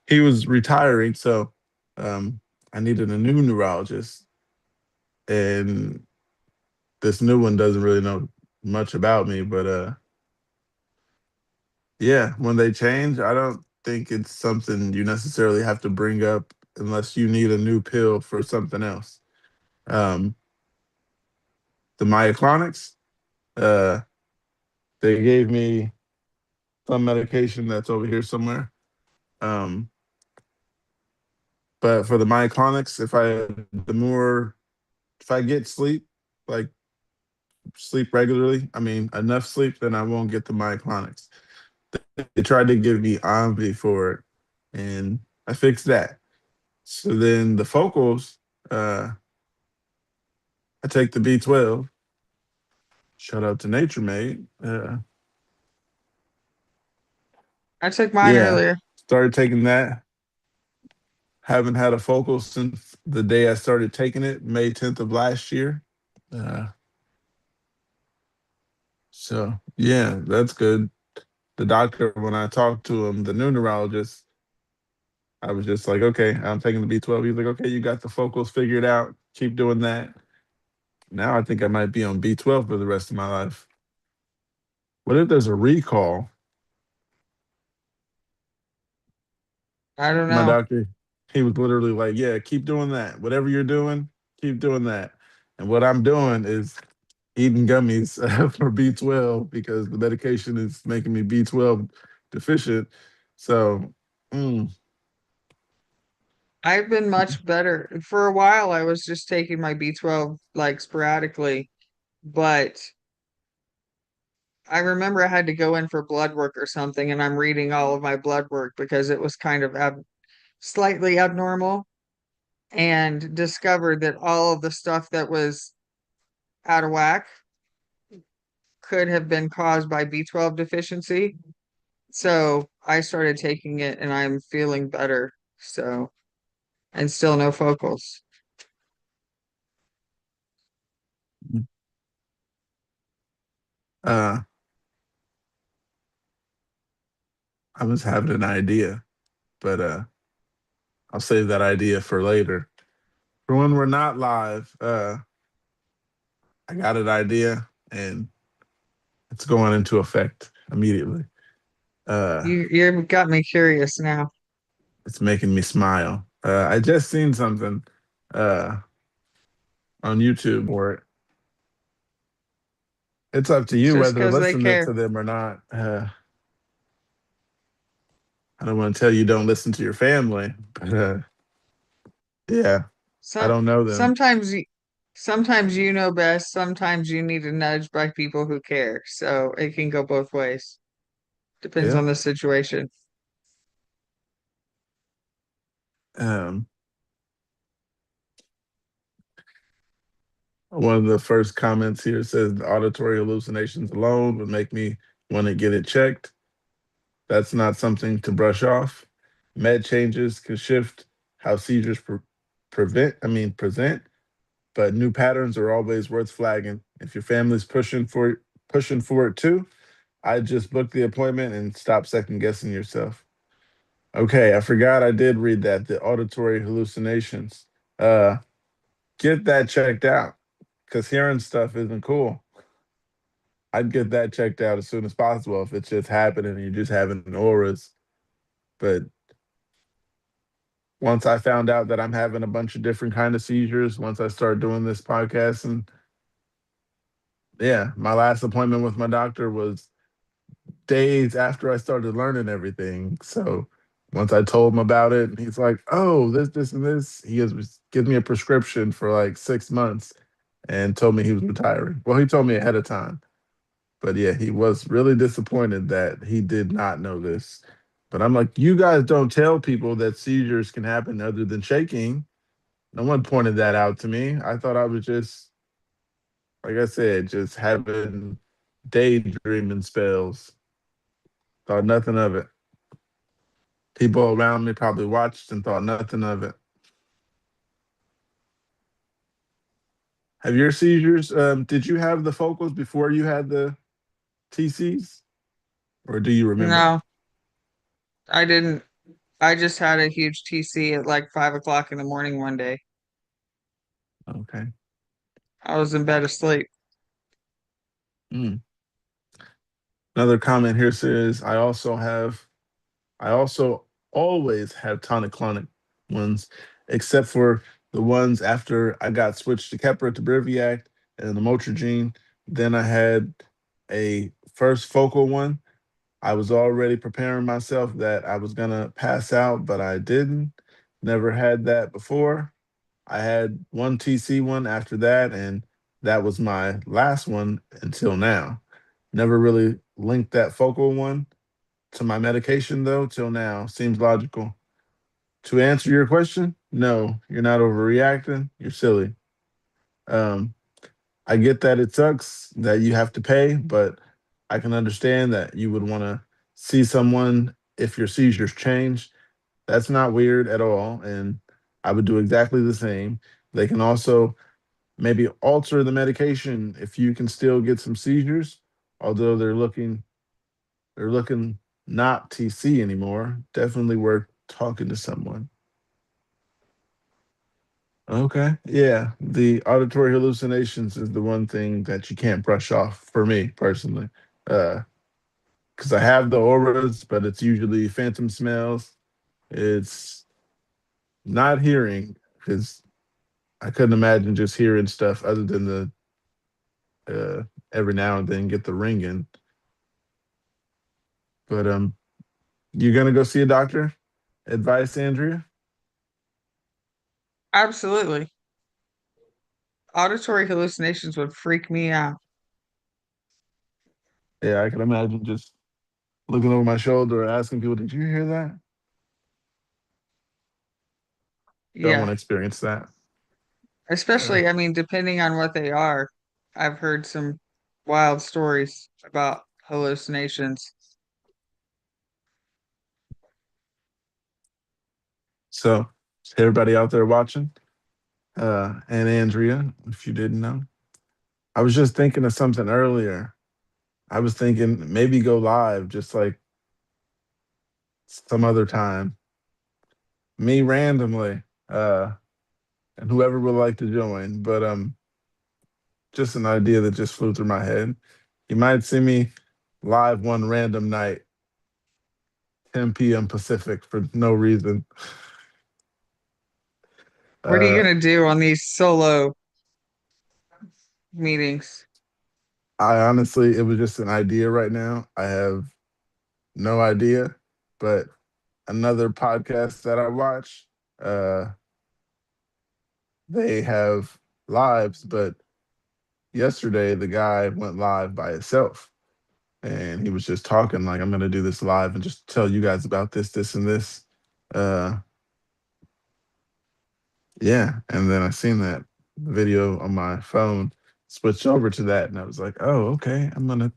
He was retiring, so um, I needed a new neurologist, and this new one doesn't really know much about me, but yeah, when they change, I don't think it's something you necessarily have to bring up unless you need a new pill for something else. Um, the myoclonics, uh, they gave me some medication that's over here somewhere. Um, but for the myoclonics, if I get sleep, like sleep regularly, I mean enough sleep, then I won't get the myoclonics. They tried to give me Omvi for it, and I fixed that. So then the focals, uh, I take the B12. Shout out to Nature Made. I took mine Yeah, earlier. started taking that. Haven't had a focal since the day I started taking it, May 10th of last year. Uh, So yeah, that's good. The doctor, when I talked to him, the new neurologist, I was just like, okay, I'm taking the B12. He's like, okay, you got the focals figured out. Keep doing that. Now I think I might be on B12 for the rest of my life. What if there's a recall? I don't My know. doctor, he was literally like, yeah, keep doing that. Whatever you're doing, keep doing that. And what I'm doing is eating gummies for B12 because the medication is making me B12 deficient. So, mm, I've been much better. For a while, I was just taking my B12 like sporadically, but I remember I had to go in for blood work or something, and I'm reading all of my blood work because it was kind of slightly abnormal, and discovered that all of the stuff that was out of whack could have been caused by B12 deficiency. So I started taking it and I'm feeling better. So, and still no focals. uh, I was having an idea, but I'll save that idea for later. For when we're not live, I got an idea and it's going into effect immediately. Uh, You've got me curious now. it's making me smile. I just seen something uh, on YouTube where it's up to you Just whether to because they listen care. to them or not. I don't want to tell you don't listen to your family, but yeah, I Some don't know them. sometimes you sometimes you know best, sometimes you need a nudge by people who care. So it can go both ways. Depends Yeah. on the situation. Um, One of the first comments here says the auditory hallucinations alone would make me want to get it checked. That's not something to brush off. Med changes can shift how seizures present, but new patterns are always worth flagging. If your family's pushing for it too, I just book the appointment and stop second guessing yourself. Okay, I forgot I did read that the auditory hallucinations. Uh, get that checked out because hearing stuff isn't cool. I'd get that checked out as soon as possible if it's just happening and you're just having auras. But once I found out that I'm having a bunch of different kind of seizures, once I started doing this podcast, and yeah, my last appointment with my doctor was days after I started learning everything. So once I told him about it, he's like, "Oh, this, and this." Gives me a prescription for like 6 months, and told me he was retiring. Well, he told me ahead of time, but yeah, he was really disappointed that he did not know this. But I'm like, you guys don't tell people that seizures can happen other than shaking. No one pointed that out to me. I thought I was just, like I said, just having daydreaming spells. Thought nothing of it. People around me probably watched and thought nothing of it. Have your seizures? Did you have the focals before you had the TCs, or do you remember? No, I didn't. I just had a huge TC at like 5 o'clock in the morning one day. Okay. I was in bed asleep. Mm. Another comment here says, I also always have tonic-clonic ones, except for the ones after I got switched to Keppra to Briviact and the Motrigine. Then I had a first focal one. I was already preparing myself that I was gonna pass out, but I didn't. Never had that before. I had one TC one after that, and that was my last one until now. Never really linked that focal one to my medication though till now. Seems logical. To answer your question, no, you're not overreacting. You're silly. Um, I get that it sucks that you have to pay, but I can understand that you would want to see someone if your seizures change. That's not weird at all, and I would do exactly the same. They can also maybe alter the medication if you can still get some seizures, although they're looking not TC anymore. Definitely worth talking to someone. Okay. Yeah. The auditory hallucinations is the one thing that you can't brush off for me personally. Because I have the auras, but it's usually phantom smells. It's not hearing, because I couldn't imagine just hearing stuff other than the every now and then get the ringing. But you're gonna go see a doctor? Advice, Andrea? Absolutely. Auditory hallucinations would freak me out. Yeah, I can imagine just looking over my shoulder, asking people, "Did you hear that?" Don't want Yeah. to experience that. Uh, Especially, I mean, depending on what they are. I've heard some wild stories about hallucinations. so, everybody out there watching, and Andrea, if you didn't know, I was just thinking of something earlier. I was thinking maybe go live just like some other time, me randomly, uh, and whoever would like to join. But just an idea that just flew through my head. You might see me live one random night, 10 p.m. Pacific for no reason. What are you Uh, going to do on these solo meetings? I honestly, it was just an idea right now. I have no idea, but another podcast that I watch, uh, they have lives, but yesterday the guy went live by himself and he was just talking like, I'm gonna do this live and just tell you guys about this, this, and this. Uh, yeah, and then I seen that video on my phone, switched over to that, and I was like, oh, okay, I'm gonna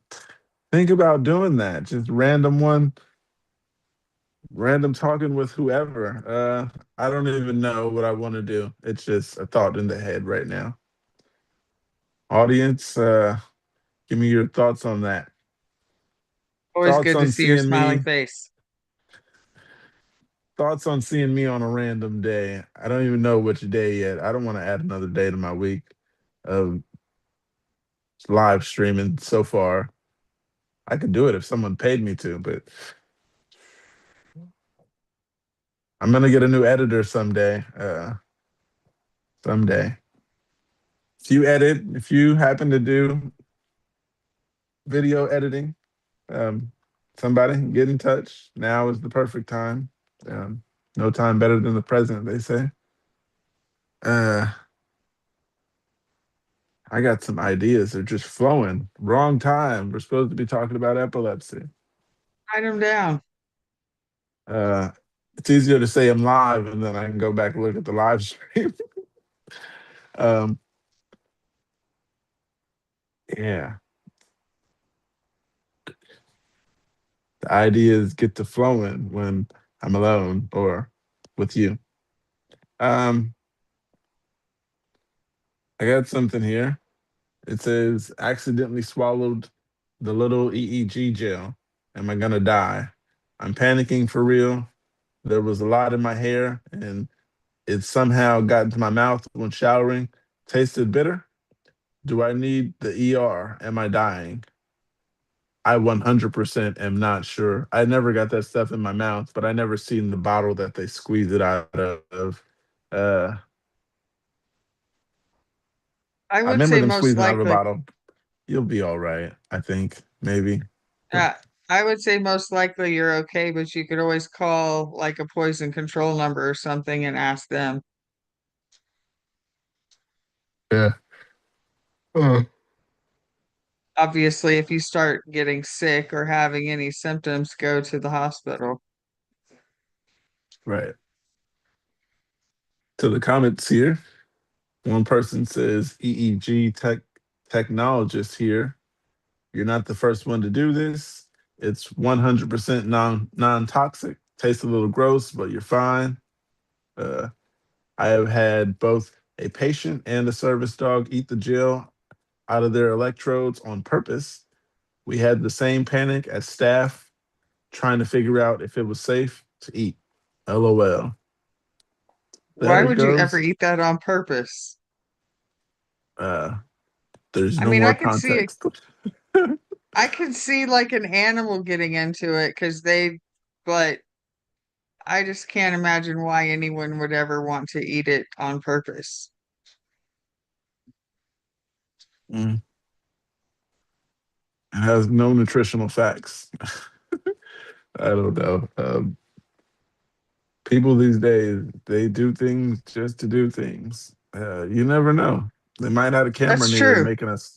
think about doing that. Just random talking with whoever. I don't even know what I want to do. It's just a thought in the head right now. Audience, give me your thoughts on that. Always Thoughts good to on see your seeing smiling me. face. Thoughts on seeing me on a random day. I don't even know which day yet. I don't want to add another day to my week of live streaming so far. I could do it if someone paid me to, but I'm gonna get a new editor someday. Someday. If you happen to do video editing, um, somebody get in touch. Now is the perfect time. Um, no time better than the present, they say. Uh, I got some ideas. They're just flowing. Wrong time. We're supposed to be talking about epilepsy. Write them down. Uh, it's easier to say I'm live and then I can go back and look at the live stream. um, yeah, the ideas get to flowing when I'm alone or with you. Um, I got something here. It says accidentally swallowed the little EEG gel. Am I gonna die? I'm panicking for real. There was a lot in my hair and it somehow got into my mouth when showering. Tasted bitter. Do I need the ER? Am I dying? I 100% am not sure. I never got that stuff in my mouth, but I never seen the bottle that they squeeze it out of. Uh, I I would remember say them most squeezing out of a likely, bottle. You'll be all right, I think, maybe. But uh, I would say most likely you're okay, but you could always call like a poison control number or something and ask them. yeah. Uh, Obviously, if you start getting sick or having any symptoms, go to the hospital. right. To the comments here, one person says EEG technologist here. You're not the first one to do this. It's 100% non-toxic. Tastes a little gross, but you're fine. Uh, I have had both a patient and a service dog eat the gel out of their electrodes on purpose. We had the same panic as staff trying to figure out if it was safe to eat. LOL. Why There it would you ever goes. eat that on purpose? Uh, there's I no mean, more context. I could see like an animal getting into it but I just can't imagine why anyone would ever want to eat it on purpose. Mm. It has no nutritional facts. I don't know. People these days, they do things just to do things. You never know. They might have a camera That's near true.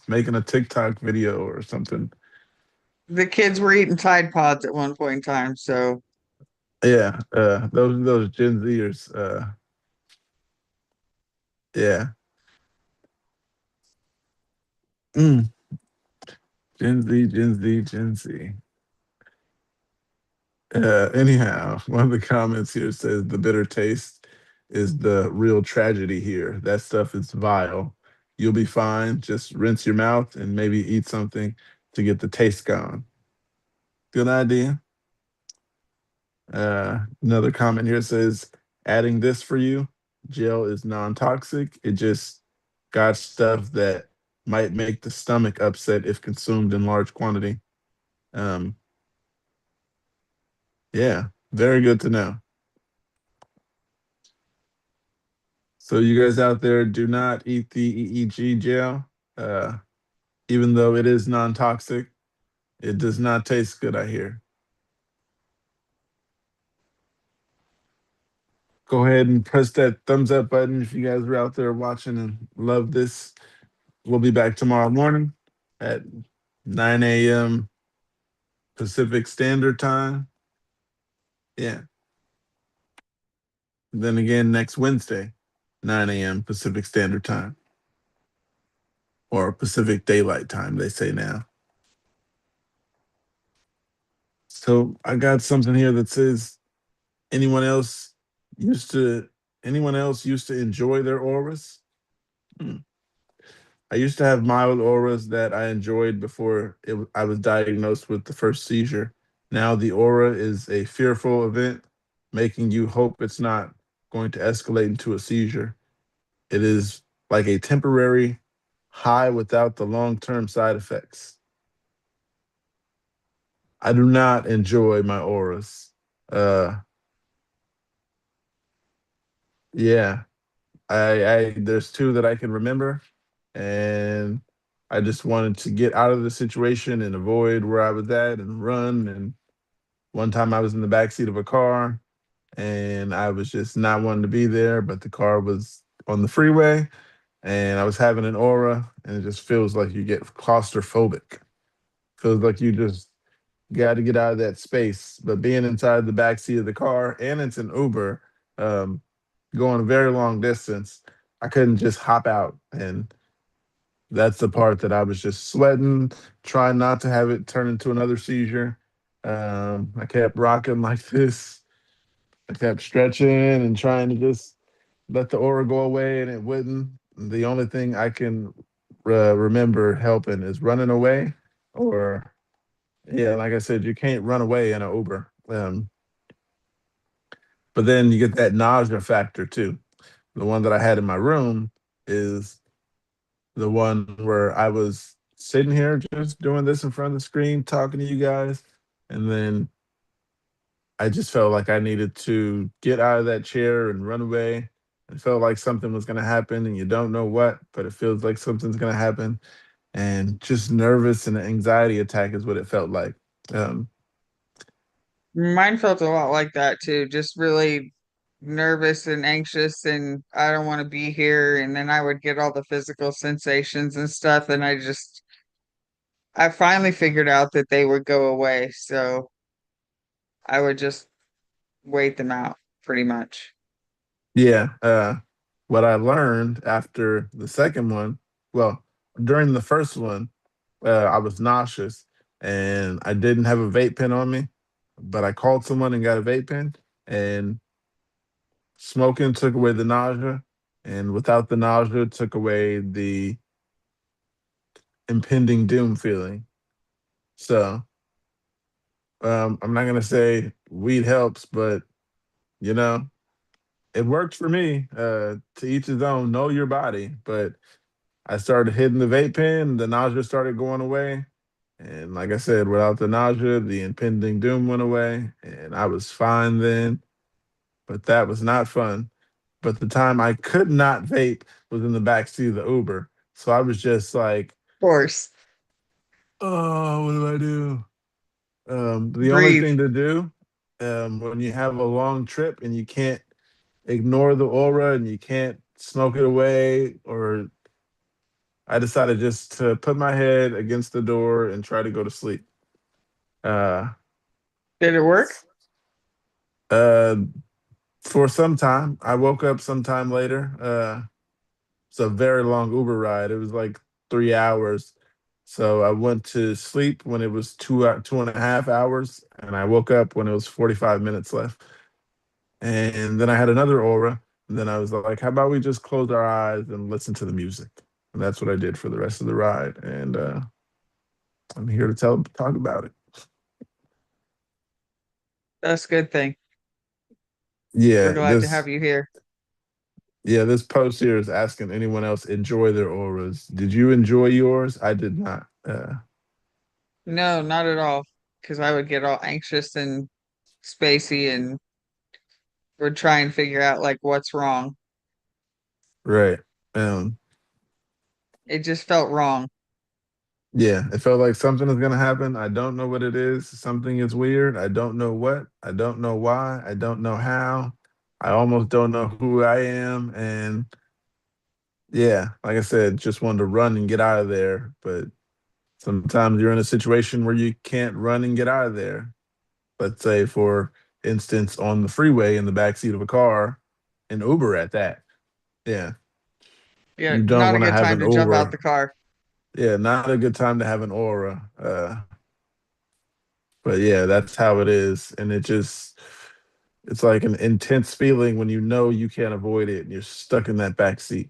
making a TikTok video or something. The kids were eating Tide Pods at one point in time, so Yeah, those Gen Zers. Yeah, mm. Gen Z, Gen Z, Gen Z. Anyhow, one of the comments here says the bitter taste is the real tragedy here. That stuff is vile. You'll be fine. Just rinse your mouth and maybe eat something to get the taste gone. Good idea. Another comment here says adding this for you. Gel is non-toxic. It just got stuff that might make the stomach upset if consumed in large quantity. Um, yeah, very good to know. So you guys out there, do not eat the EEG gel. Uh, even though it is non-toxic, it does not taste good, I hear. Go ahead and press that thumbs up button if you guys are out there watching and love this. We'll be back tomorrow morning at 9 a.m. Pacific Standard Time. Yeah. Then again next Wednesday, 9 a.m. Pacific Standard Time. Or Pacific Daylight Time, they say now. So I got something here that says anyone else used to anyone else used to enjoy their auras? Hmm. I used to have mild auras that I enjoyed before I was diagnosed with the first seizure. Now the aura is a fearful event, making you hope it's not going to escalate into a seizure. It is like a temporary high without the long-term side effects. I do not enjoy my auras. Uh, yeah, I there's two that I can remember, and I just wanted to get out of the situation and avoid where I was at and run. And one time I was in the backseat of a car and I was just not wanting to be there, but the car was on the freeway and I was having an aura, and it just feels like you get claustrophobic. Feels like you just got to get out of that space. But being inside the backseat of the car, and it's an Uber, um, going a very long distance, I couldn't just hop out. And that's the part that I was just sweating, trying not to have it turn into another seizure. I kept rocking like this. I kept stretching and trying to just let the aura go away, and it wouldn't. The only thing I can remember helping is running away, or yeah, like I said, you can't run away in an Uber. But then you get that nausea factor too. The one that I had in my room is the one where I was sitting here just doing this in front of the screen, talking to you guys, and then I just felt like I needed to get out of that chair and run away. It felt like something was going to happen, and you don't know what, but it feels like something's going to happen. And just nervous, and an anxiety attack is what it felt like. Um, mine felt a lot like that too, just really nervous and anxious and I don't want to be here. And then I would get all the physical sensations and stuff. And I finally figured out that they would go away. So I would just wait them out pretty much. yeah. What I learned after the second one, well, during the first one, I was nauseous and I didn't have a vape pen on me, but I called someone and got a vape pen, and smoking took away the nausea, and without the nausea, took away the impending doom feeling. So I'm not gonna say weed helps, but you know, it worked for me. To each his own. Know your body. But I started hitting the vape pen. The nausea started going away, and like I said, without the nausea, the impending doom went away, and I was fine then. But that was not fun. But the time I could not vape was in the back seat of the Uber. So I was just like, Of course. oh, what do I do? The only Breathe. thing to do when you have a long trip and you can't ignore the aura and you can't smoke it away, or I decided just to put my head against the door and try to go to sleep. Uh, Did it work? uh, for some time, I woke up sometime later. It's a very long Uber ride. It was like 3 hours. So I went to sleep when it was 2.5 hours, and I woke up when it was 45 minutes left. And then I had another aura. And then I was like, how about we just close our eyes and listen to the music? And that's what I did for the rest of the ride. And I'm here to talk about it. That's a good thing. We're Yeah, glad to have you here. this post here is asking anyone else enjoy their auras. Did you enjoy yours? I did not. No, not at all. Because I would get all anxious and spacey and would try and figure out like what's wrong. Right. Um, It just felt wrong. yeah, it felt like something is gonna happen. I don't know what it is. Something is weird. I don't know what. I don't know why. I don't know how. I almost don't know who I am. And yeah, like I said, just wanted to run and get out of there. But sometimes you're in a situation where you can't run and get out of there. Let's say, for instance, on the freeway in the backseat of a car, an Uber at that. Yeah, Yeah, you don't not a want to good have time an to jump out aura. the car. Yeah, not a good time to have an aura. But yeah, that's how it is. And it's like an intense feeling when you know you can't avoid it and you're stuck in that back seat.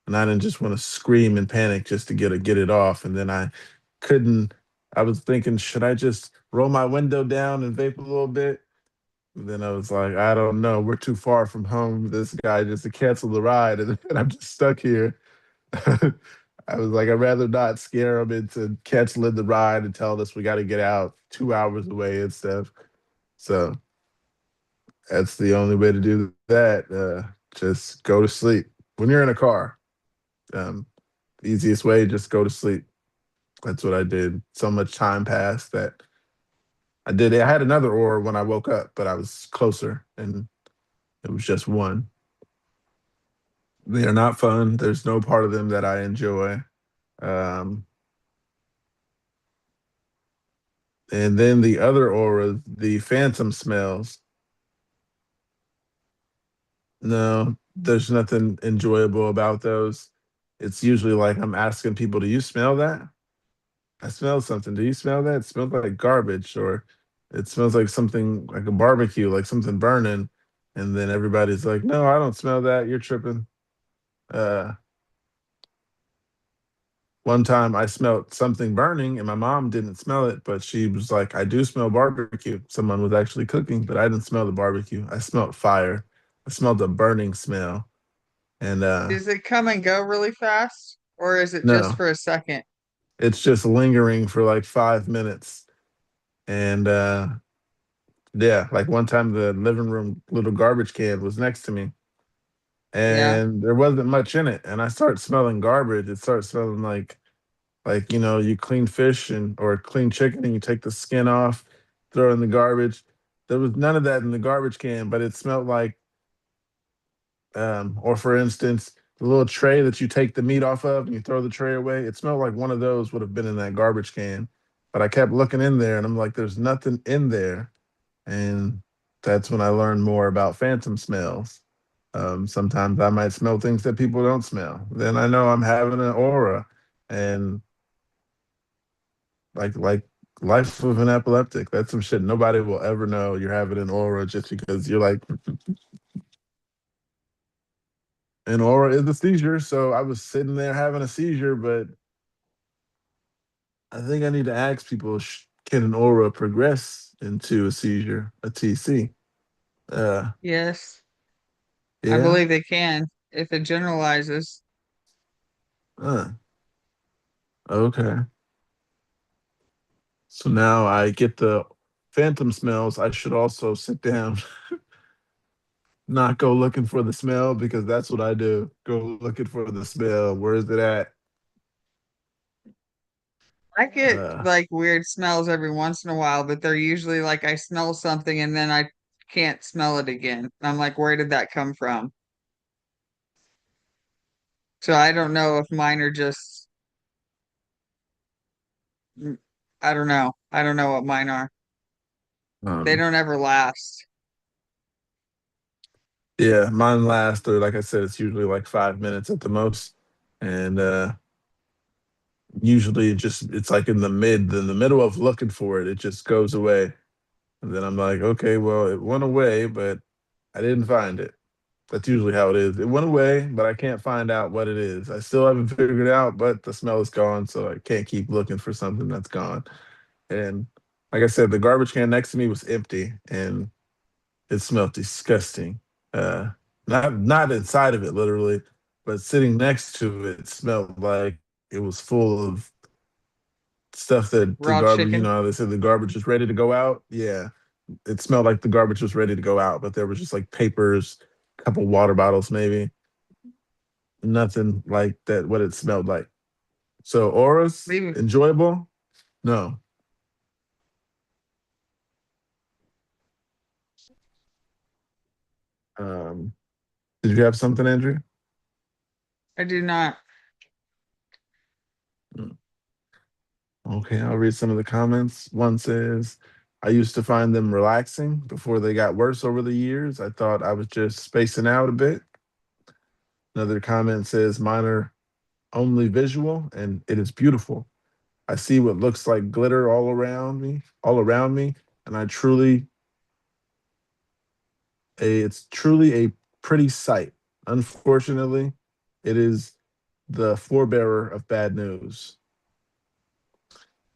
And I didn't just want to scream and panic just to get it off. And then couldn't, I was thinking, should I just roll my window down and vape a little bit? And then I was like, I don't know. We're too far from home. This guy just to cancel the ride, and I'm just stuck here. I was like, I'd rather not scare him into canceling the ride and telling us we got to get out 2 hours away and stuff. So that's the only way to do that. Just go to sleep when you're in a car. Um, easiest way, just go to sleep. That's what I did. So much time passed that I did. I had another aura when I woke up, but I was closer, and it was just one. They are not fun. There's no part of them that I enjoy. Um, and then the other aura, the phantom smells. No, there's nothing enjoyable about those. It's usually like I'm asking people, "Do you smell that? I smell something. Do you smell that? It smells like garbage, or it smells like something like a barbecue, like something burning." And then everybody's like, "No, I don't smell that. You're tripping." Uh, One time I smelled something burning and my mom didn't smell it, but she was like, I do smell barbecue. Someone was actually cooking, but I didn't smell the barbecue. I smelled fire. I smelled a burning smell. And Does it come and go really fast? Or is it just no, for a second? it's just lingering for like 5 minutes. And yeah, like one time the living room little garbage can was next to me Yeah. and there wasn't much in it. And I started smelling garbage. It started smelling like you clean fish and or clean chicken and you take the skin off, throw it in the garbage. There was none of that in the garbage can, but it smelled like or for instance, the little tray that you take the meat off of and you throw the tray away, it smelled like one of those would have been in that garbage can. But I kept looking in there and I'm like, there's nothing in there. And that's when I learned more about phantom smells. Sometimes I might smell things that people don't smell. Then I know I'm having an aura. And like life of an epileptic. That's some shit nobody will ever know you're having an aura just because you're like an aura is a seizure. So I was sitting there having a seizure, but I think I need to ask people: can an aura progress into a seizure, a TC? Uh, Yes, I yeah. believe they can if it generalizes. Uh, okay. So now I get the phantom smells. I should also sit down, not go looking for the smell because that's what I do. Go looking for the smell. Where is it at? I get Uh, like weird smells every once in a while, but they're usually like I smell something and then I can't smell it again. I'm like, where did that come from? So I don't know if mine are just, mm, I don't know. I don't know what mine are. They um, don't ever last. yeah, mine lasts, or like I said, it's usually like 5 minutes at the most, and usually it's like in the middle of looking for it, it just goes away, and then I'm like, okay, well, it went away, but I didn't find it. That's usually how it is. It went away, but I can't find out what it is. I still haven't figured it out, but the smell is gone, so I can't keep looking for something that's gone. And like I said, the garbage can next to me was empty, and it smelled disgusting. Uh, not inside of it literally, but sitting next to it smelled like it was full of stuff that the Raw garbage. You chicken. know, how they said the garbage is ready to go out. Yeah, it smelled like the garbage was ready to go out, but there was just like papers, a couple water bottles, maybe nothing like that. What it smelled like. So auras Leave enjoyable? No. Um, did you have something, Andrew? I do not. Okay, I'll read some of the comments. One says, I used to find them relaxing before they got worse over the years. I thought I was just spacing out a bit. Another comment says, mine are only visual and it is beautiful. I see what looks like glitter all around me, and it's truly a pretty sight. Unfortunately, it is the forebearer of bad news.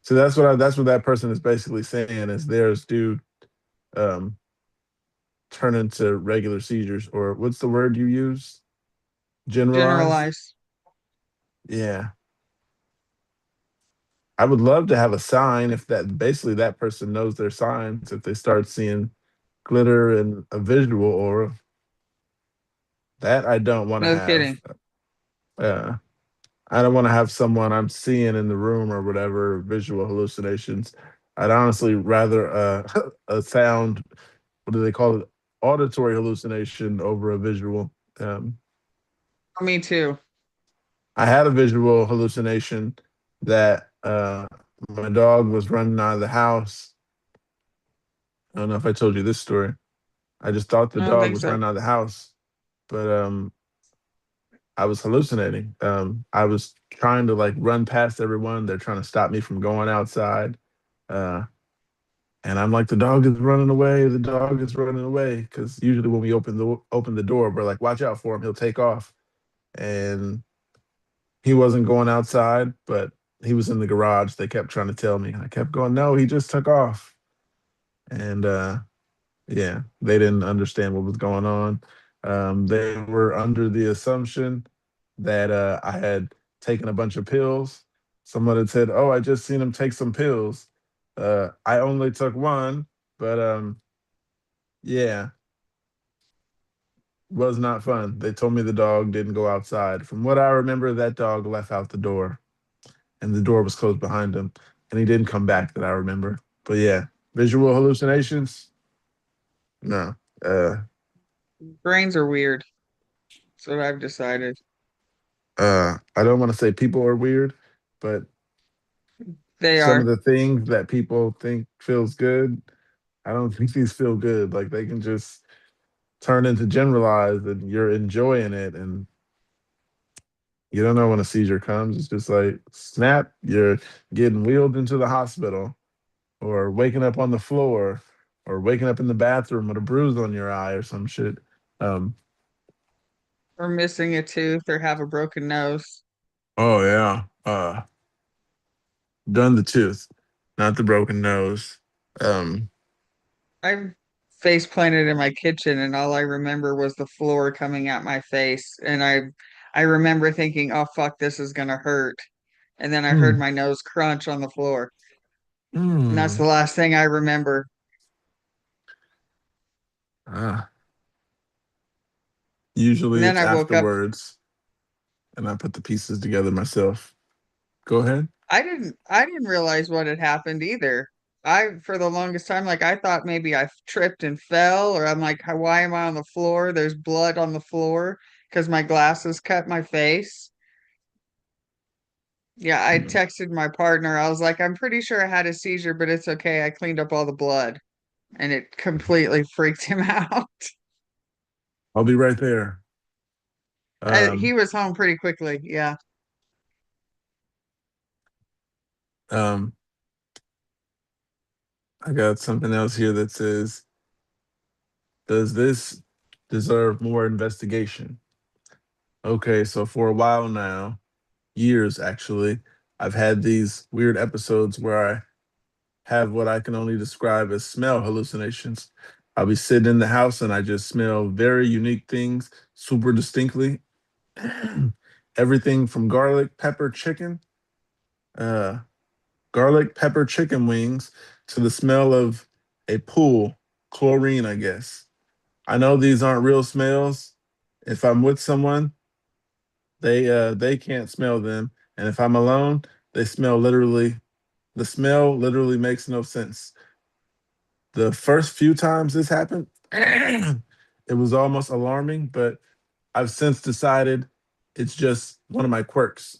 So that's what that person is basically saying is theirs do um turn into regular seizures, or what's the word you use? Generalize? Generalize. Yeah. I would love to have a sign if that basically that person knows their signs if they start seeing glitter and a visual aura. That I don't want to No have. kidding. Uh, I don't want to have someone I'm seeing in the room or whatever visual hallucinations. I'd honestly rather a sound. What do they call it? Auditory hallucination over a visual. Um, Me too. I had a visual hallucination that my dog was running out of the house. I don't know if I told you this story. I just thought the I don't dog think was so. running out of the house, but I was hallucinating. I was trying to like run past everyone. They're trying to stop me from going outside. Uh, and I'm like, the dog is running away. The dog is running away. Because usually when we open the door, we're like, watch out for him. He'll take off. And he wasn't going outside, but he was in the garage. They kept trying to tell me. I kept going, no, he just took off. And yeah, they didn't understand what was going on. They were under the assumption that I had taken a bunch of pills. Someone had said, "Oh, I just seen him take some pills." I only took one, but yeah, was not fun. They told me the dog didn't go outside. From what I remember, that dog left out the door, and the door was closed behind him, and he didn't come back. That I remember. But yeah, visual hallucinations. No. Uh, Brains are weird. That's what I've decided. I don't want to say people are weird, but They some of are. the things that people think feels good, I don't think these feel good. Like they can just turn into generalized and you're enjoying it and you don't know when a seizure comes. It's just like snap, you're getting wheeled into the hospital or waking up on the floor or waking up in the bathroom with a bruise on your eye or some shit. Um, Or missing a tooth or have a broken nose. oh yeah. Done the tooth, not the broken nose. Um, I face planted in my kitchen, and all I remember was the floor coming at my face, and I remember thinking, "Oh fuck, this is gonna hurt," and then I heard mm, my nose crunch on the floor, and that's mm, the last thing I remember. ah, And usually then it's I woke up. afterwards, and I put the pieces together myself. Go ahead. I didn't realize what had happened either. I for the longest time, like I thought maybe I tripped and fell, or I'm like, why am I on the floor? There's blood on the floor because my glasses cut my face. Yeah, I Mm, texted my partner. I was like, I'm pretty sure I had a seizure, but it's okay. I cleaned up all the blood, and it completely freaked him out. I'll be right there. He Um, was home pretty quickly. Yeah. um, I got something else here that says, "Does this deserve more investigation?" Okay, so for a while now, years actually, I've had these weird episodes where I have what I can only describe as smell hallucinations. I'll be sitting in the house and I just smell very unique things super distinctly. Everything from uh, garlic pepper chicken wings to the smell of a pool, chlorine, I guess. I know these aren't real smells. If I'm with someone, they can't smell them, and if I'm alone, they smell literally. The smell literally makes no sense. The first few times this happened, it was almost alarming, but I've since decided it's just one of my quirks.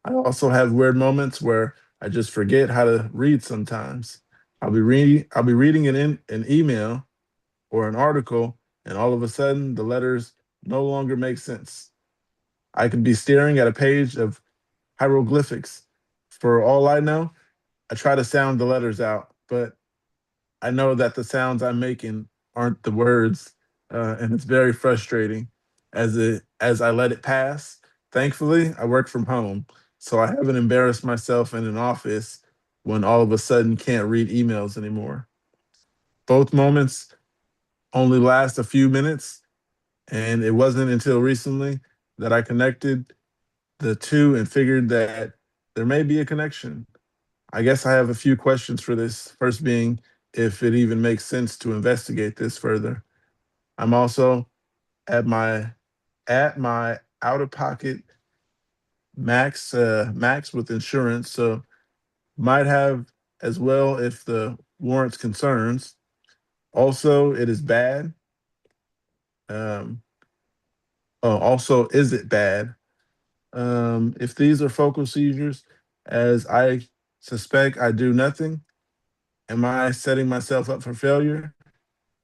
I also have weird moments where I just forget how to read sometimes. I'll be reading an email or an article, and all of a sudden the letters no longer make sense. I could be staring at a page of hieroglyphics. For all I know, I try to sound the letters out, but I know that the sounds I'm making aren't the words, and it's very frustrating as I let it pass. Thankfully, I work from home, so I haven't embarrassed myself in an office when all of a sudden can't read emails anymore. Both moments only last a few minutes, and it wasn't until recently that I connected the two and figured that there may be a connection. I guess I have a few questions for this. First being if it even makes sense to investigate this further. I'm also at my out of pocket max with insurance, so might have as well if the warrants concerns. Also, it is bad. Um, oh, also, is it bad? If these are focal seizures, as I suspect I do nothing, am I setting myself up for failure?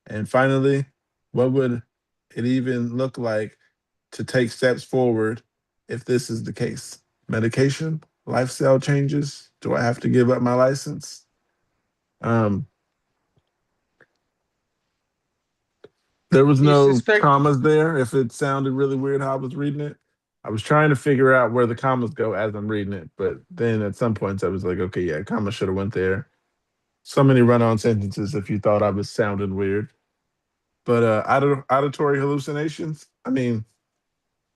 And finally, what would it even look like to take steps forward if this is the case? Medication, lifestyle changes? Do I have to give up my license? Um, there was You no suspect commas there. If it sounded really weird how I was reading it, I was trying to figure out where the commas go as I'm reading it. But then at some points I was like, okay, yeah, comma should have went there. So many run-on sentences if you thought I was sounding weird. But auditory hallucinations, I mean,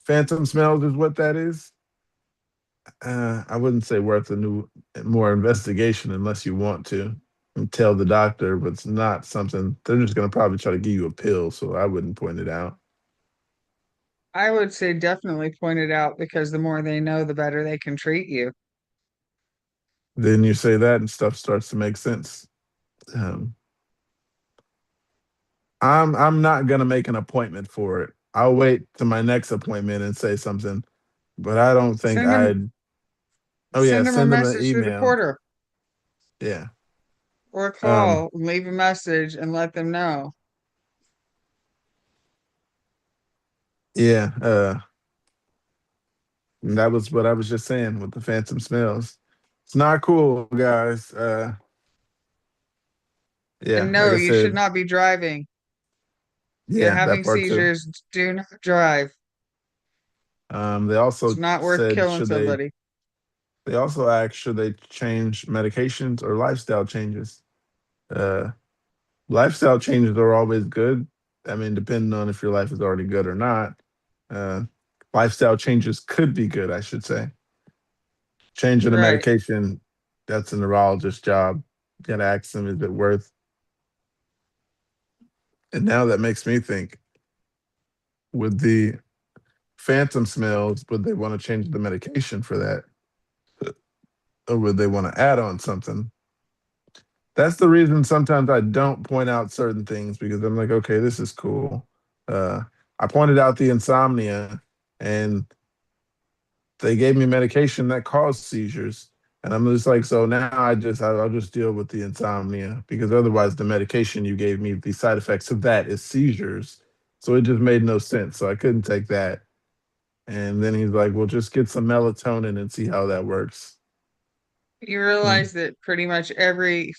phantom smells is what that is. I wouldn't say worth a new more investigation unless you want to and tell the doctor, but it's not something they're just going to probably try to give you a pill, so I wouldn't point it out. I would say definitely point it out because the more they know, the better they can treat you. Then you say that and stuff starts to make sense. Um, I'm not going to make an appointment for it. I'll wait to my next appointment and say something, but I don't think Send them I'd. Oh yeah, send them a send them an message through the email. porter Yeah. or a Um, call, leave a message and let them know. yeah. And that was what I was just saying with the phantom smells. It's not cool, guys. And Yeah, like no, I you should said, not be driving. Yeah, yeah, that having part too. seizures, do not drive. They It's also not worth said, killing should they? somebody. They also ask, should they change medications or lifestyle changes? Uh, Lifestyle changes are always good. I mean, depending on if your life is already good or not. Uh, Lifestyle changes could be good, I should say. Changing the Right. medication, that's a neurologist's job. You gotta ask them, is it worth? And now that makes me think, with the phantom smells, would they want to change the medication for that? Or would they want to add on something? That's the reason sometimes I don't point out certain things because I'm like, okay, this is cool. Uh, I pointed out the insomnia, and they gave me medication that caused seizures, and I'm just like, so now I'll just deal with the insomnia because otherwise the medication you gave me, the side effects of that is seizures. So it just made no sense. So I couldn't take that. And then he's like, well, just get some melatonin and see how that works. You Mm, realize that pretty much every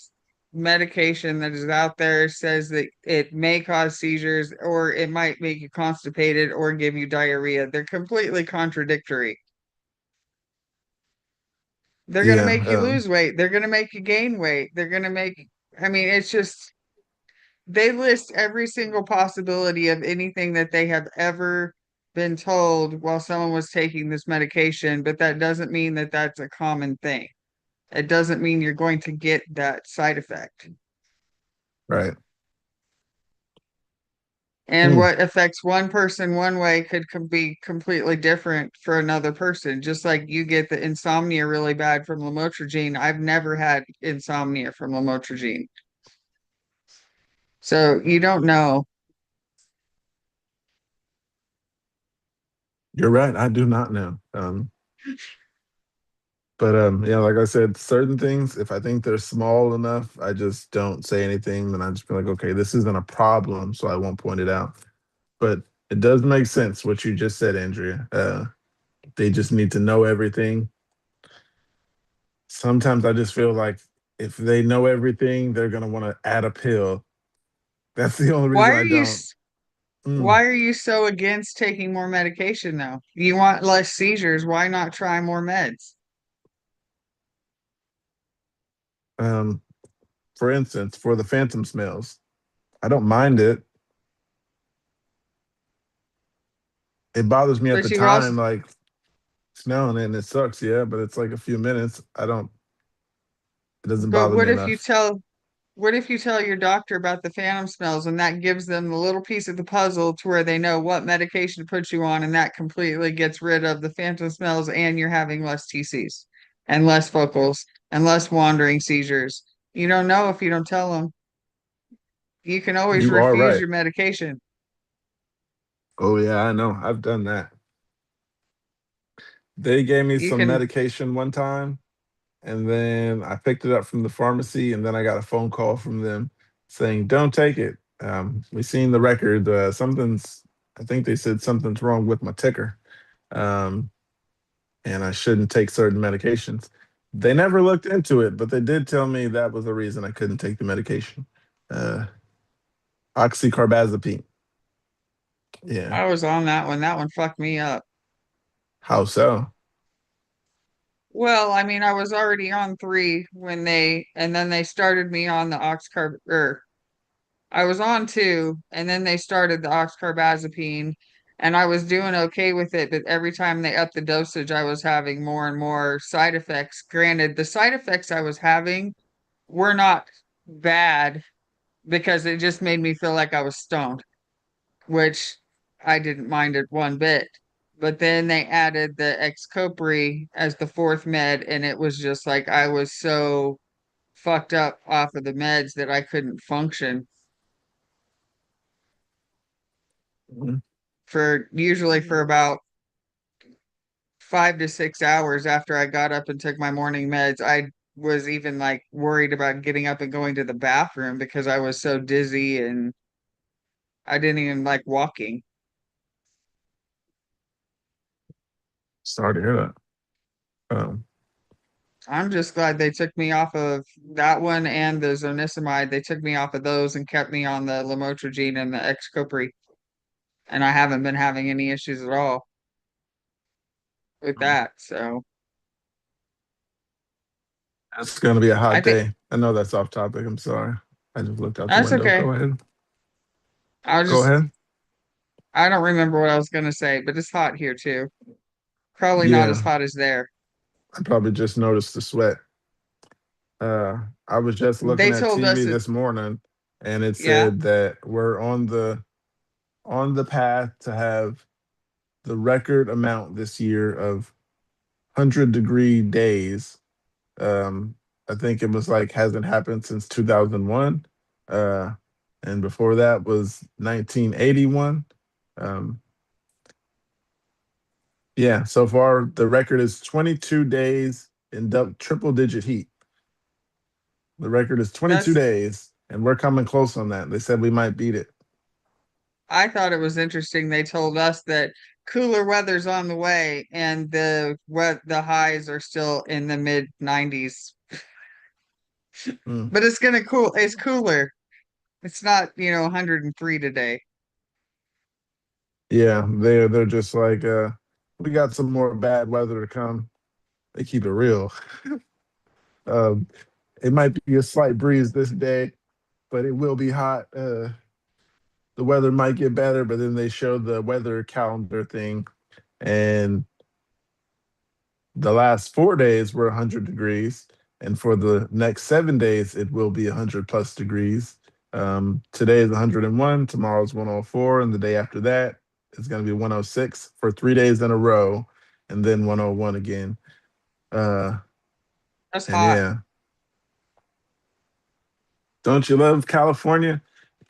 medication that is out there says that it may cause seizures or it might make you constipated or give you diarrhea. They're completely contradictory. They're going to yeah. make you lose weight. They're going to make you gain weight. They're going to make, I mean, it's just, they list every single possibility of anything that they have ever been told while someone was taking this medication, but that doesn't mean that that's a common thing. It doesn't mean you're going to get that side effect. Right. And Mm, what affects one person one way could be completely different for another person. Just like you get the insomnia really bad from lamotrigine. I've never had insomnia from lamotrigine. So you don't know. you're right. I do not know. But yeah, like I said, certain things, if I think they're small enough, I just don't say anything. Then I just be like, okay, this isn't a problem, so I won't point it out. But it does make sense what you just said, Andrea. They just need to know everything. Sometimes I just feel like if they know everything, they're gonna want to add a pill. That's the only Why reason are I you don't. Mm, why are you so against taking more medication though? You want less seizures, why not try more meds? um, for instance, for the phantom smells, I don't mind it. It bothers me at But the you've also time, like smelling it, and it sucks, yeah. But it's like a few minutes. I don't. It doesn't but bother me enough. what if you tell your doctor about the phantom smells and that gives them the little piece of the puzzle to where they know what medication to put you on and that completely gets rid of the phantom smells and you're having less TCs and less focals and less wandering seizures. You don't know if you don't tell them. You can always You are refuse right. your medication. Oh yeah, I know. I've done that. They gave me You some can medication one time, and then I picked it up from the pharmacy, and then I got a phone call from them saying, "Don't take it. We seen the record. Something's. I think they said something's wrong with my ticker, um, and I shouldn't take certain medications." They never looked into it, but they did tell me that was the reason I couldn't take the medication. Uh, Oxycarbazepine. Yeah. I was on that one. That one fucked me up. How so? Well, I mean, I was already on three when and then they started me on the oxcarb, or I was on two, and then they started the oxcarbazepine, and I was doing okay with it, but every time they upped the dosage, I was having more and more side effects. Granted, the side effects I was having were not bad because it just made me feel like I was stoned, which I didn't mind it one bit. But then they added the Xcopri as the fourth med, and it was just like I was so fucked up off of the meds that I couldn't function Mm, for usually for about 5 to 6 hours after I got up and took my morning meds. I was even like worried about getting up and going to the bathroom because I was so dizzy and I didn't even like walking. Sorry to hear that. I'm just glad they took me off of that one and the zonisamide. They took me off of those and kept me on the lamotrigine and the Xcopri, and I haven't been having any issues at all with Mm. that. So It's gonna be a I hot think day. I know that's off topic. I'm sorry. I just looked out the that's window. okay. Go ahead. I was Go just, ahead. I don't remember what I was gonna say, but it's hot here too. Probably not as Yeah, hot as there. I probably just noticed the sweat. I was just looking They at told us TV it, this morning, and it yeah, said that we're on the path to have the record amount this year of 100-degree days. Um, I think it was like hasn't happened since 2001. Uh, and before that was 1981. Um, yeah, so far the record is 22 days in triple digit heat. The record is 22 that's, days, and we're coming close on that. They said we might beat it. I thought it was interesting. They told us that cooler weather's on the way and the highs are still in the mid 90s. Mm. But it's cooler. It's not, 103 today. Yeah, they're just like we got some more bad weather to come. They keep it real. Um, it might be a slight breeze this day, but it will be hot. The weather might get better, but then they showed the weather calendar thing, and the last 4 days were 100 degrees, and for the next 7 days, it will be 100 plus degrees. Today is 101, tomorrow's 104, and the day after that is going to be 106 for 3 days in a row, and then 101 again. Uh, That's and hot. yeah, don't you love California?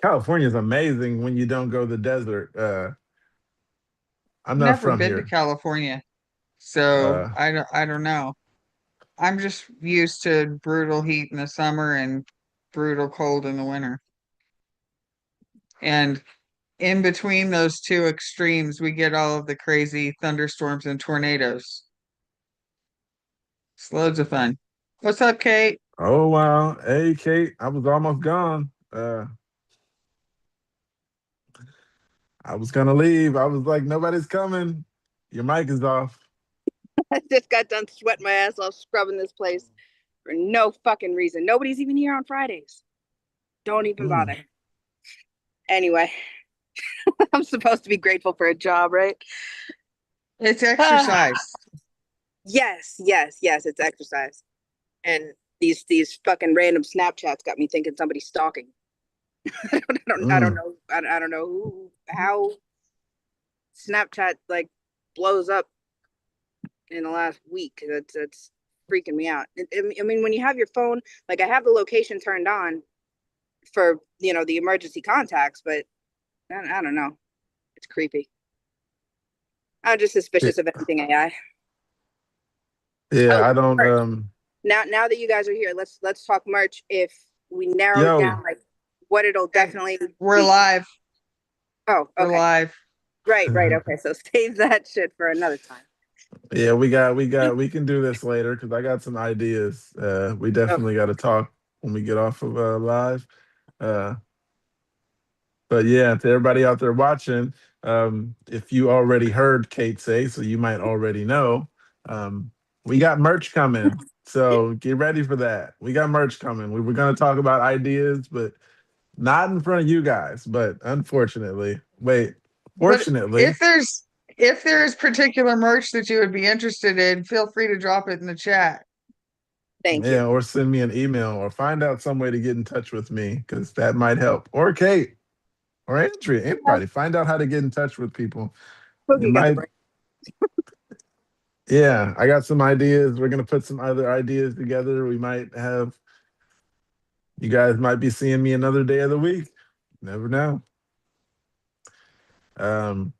California is amazing when you don't go to the desert. I'm not Never from been to here. California, so Uh, I don't know. I'm just used to brutal heat in the summer and brutal cold in the winter. And in between those two extremes, we get all of the crazy thunderstorms and tornadoes. It's loads of fun. What's up, Kate? oh wow, hey Kate, I was almost gone. I was gonna leave. I was like, nobody's coming. Your mic is off. I just got done sweating my ass off scrubbing this place for no fucking reason. Nobody's even here on Fridays. Don't even Mm. bother. Anyway, I'm supposed to be grateful for a job, right? It's Ah, exercise. yes, it's exercise. And these fucking random Snapchats got me thinking somebody's stalking. I don't Mm. know. I don't know how Snapchat like blows up in the last week. That's freaking me out. I mean, when you have your phone, like I have the location turned on for the emergency contacts, but I don't know. It's creepy. I'm just Yeah, suspicious of anything AI. yeah, Oh, I don't. merch. Now that you guys are here, let's talk merch. If we narrow it Yo, down, like what it'll Okay, definitely we're be. live. Oh, We're okay, live. right. Okay, so save that shit for another time. yeah, we can do this later because I got some ideas. We Oh, definitely got to talk when we get off of live. Uh, but yeah, to everybody out there watching, if you already heard Kate say, so you might already know, um, we got merch coming. So get ready for that. We got merch coming. We were going to talk about ideas, but not in front of you guys. But unfortunately, wait, But fortunately, if there is particular merch that you would be interested in, feel free to drop it in the chat. thank you. yeah, or send me an email or find out some way to get in touch with me because that might help. Or Kate or Andrea, anybody, find out how to get in touch with people. You Pookie got the might, break. yeah, I got some ideas. We're gonna put some other ideas together. We might have, you guys might be seeing me another day of the week. Never know. Um,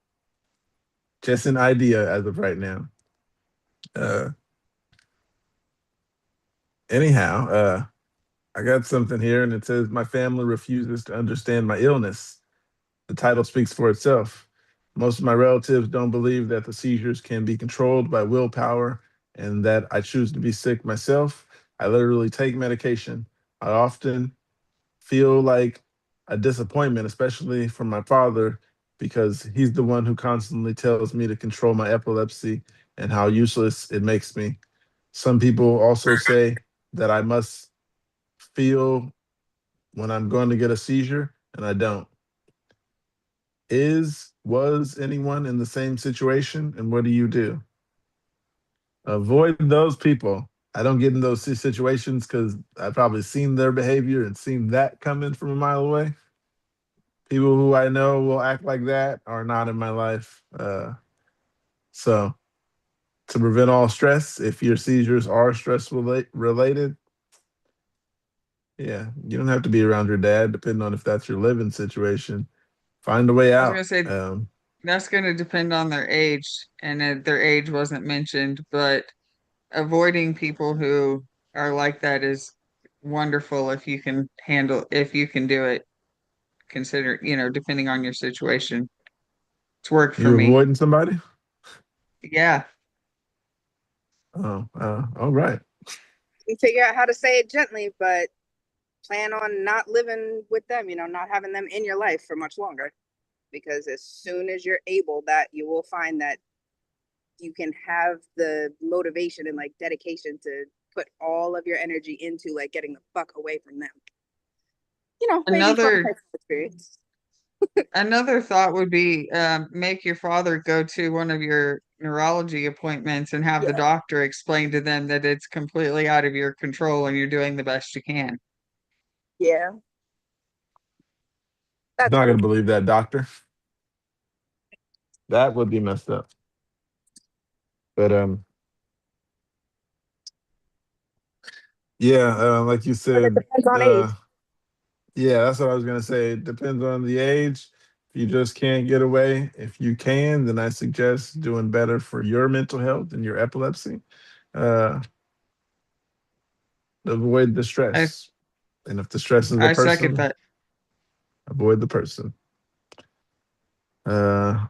just an idea as of right now. Uh, anyhow, I got something here and it says, my family refuses to understand my illness. The title speaks for itself. Most of my relatives don't believe that the seizures can be controlled by willpower and that I choose to be sick myself. I literally take medication. I often feel like a disappointment, especially from my father, because he's the one who constantly tells me to control my epilepsy and how useless it makes me. Some people also say that I must feel when I'm going to get a seizure, and I don't. Was anyone in the same situation, and what do you do? Avoid those people. I don't get in those situations because I've probably seen their behavior and seen that coming from a mile away. People who I know will act like that are not in my life. So to prevent all stress, if your seizures are stress related, yeah, you don't have to be around your dad, depending on if that's your living situation. Find a way I was gonna out. say that's gonna depend on their age, and their age wasn't mentioned, but avoiding people who are like that is wonderful if you can do it. Consider, depending on your situation. It's worked for You me. avoiding somebody? Yeah. Oh, all right. You figure out how to say it gently, but plan on not living with them, not having them in your life for much longer. Because as soon as you're able, that you will find that you can have the motivation and like dedication to put all of your energy into like getting the fuck away from them. Maybe fun Another personal experience. another thought would be make your father go to one of your neurology appointments and have the Yeah, doctor explain to them that it's completely out of your control and you're doing the best you can. yeah, I'm that's not cool. gonna believe that, doctor. That would be messed up. But yeah, like you But it said, depends on age. uh, yeah, that's what I was gonna say. It depends on the age. If you just can't get away, if you can, then I suggest doing better for your mental health and your epilepsy. Uh, avoid the I stress, and if the stress is the I second person, that. avoid the person. Uh,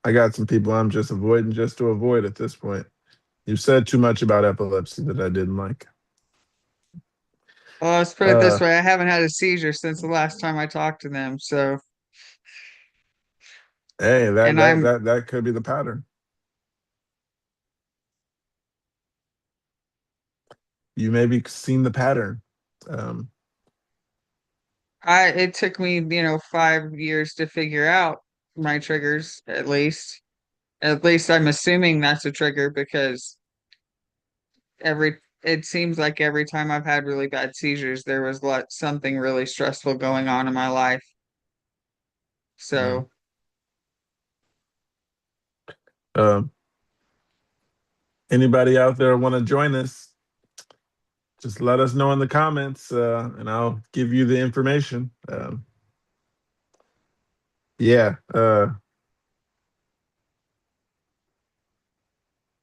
I got some people I'm just avoiding just to avoid at this point. You said too much about epilepsy that I didn't like. Well, let's put it this Uh, way. I haven't had a seizure since the last time I talked to them. So, hey, that and that that that could be the pattern. You maybe seen the pattern. Um, it took me, 5 years to figure out my triggers, at least. At least I'm assuming that's a trigger because it seems like every time I've had really bad seizures, there was something really stressful going on in my life. mm, So, um, anybody out there want to join us? Just let us know in the comments, and I'll give you the information. Yeah,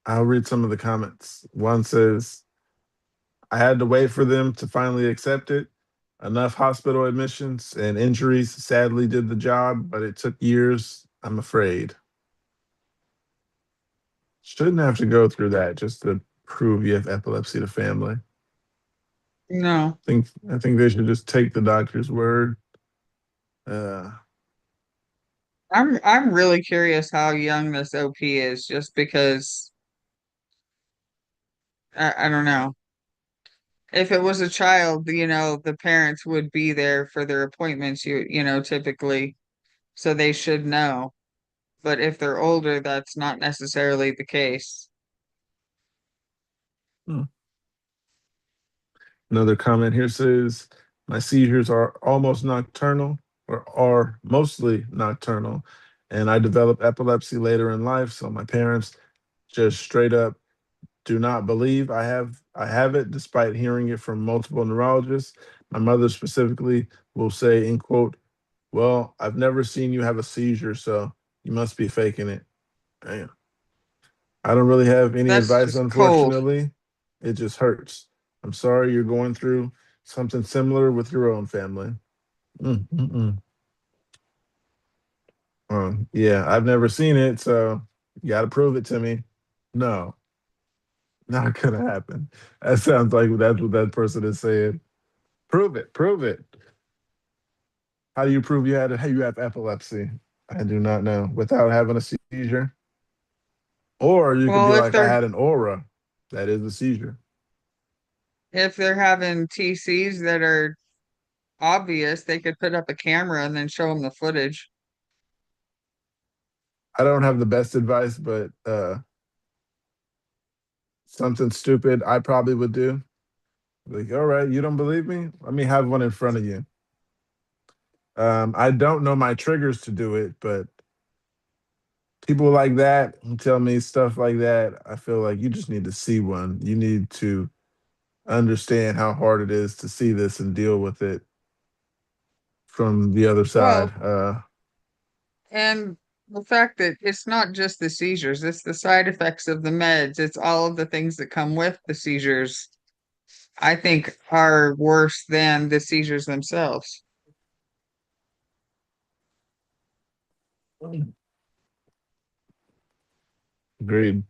I'll read some of the comments. One says, I had to wait for them to finally accept it. Enough hospital admissions and injuries sadly did the job, but it took years, I'm afraid. Shouldn't have to go through that just to prove you have epilepsy to family. no. I think they should just take the doctor's word. Uh, I'm really curious how young this OP is, just because I don't know. If it was a child, the parents would be there for their appointments, typically, so they should know. But if they're older, that's not necessarily the case. hmm. Another comment here says, my seizures are almost nocturnal or are mostly nocturnal, and I developed epilepsy later in life. So my parents just straight up do not believe I have it despite hearing it from multiple neurologists. My mother specifically will say, in quote, well, I've never seen you have a seizure, so you must be faking it. Damn. I don't really have any That's advice, just cold. unfortunately. It just hurts. I'm sorry you're going through something similar with your own family. Mm, mm, mm. Yeah, I've never seen it, so you got to prove it to me. No, not gonna happen. That sounds like that's what that person is saying. Prove it. Prove it. How do you prove you have epilepsy? I do not know. Without having a seizure, or you could be Well, if like, I they're had an aura. That is a seizure. If they're having TCs that are obvious, they could put up a camera and then show them the footage. I don't have the best advice, but something stupid I probably would do. Like, all right, you don't believe me? Let me have one in front of you. I don't know my triggers to do it, but people like that who tell me stuff like that, I feel like you just need to see one. You need to understand how hard it is to see this and deal with it from the other side. Well, and the fact that it's not just the seizures, it's the side effects of the meds, it's all of the things that come with the seizures, I think are worse than the seizures themselves. Agreed.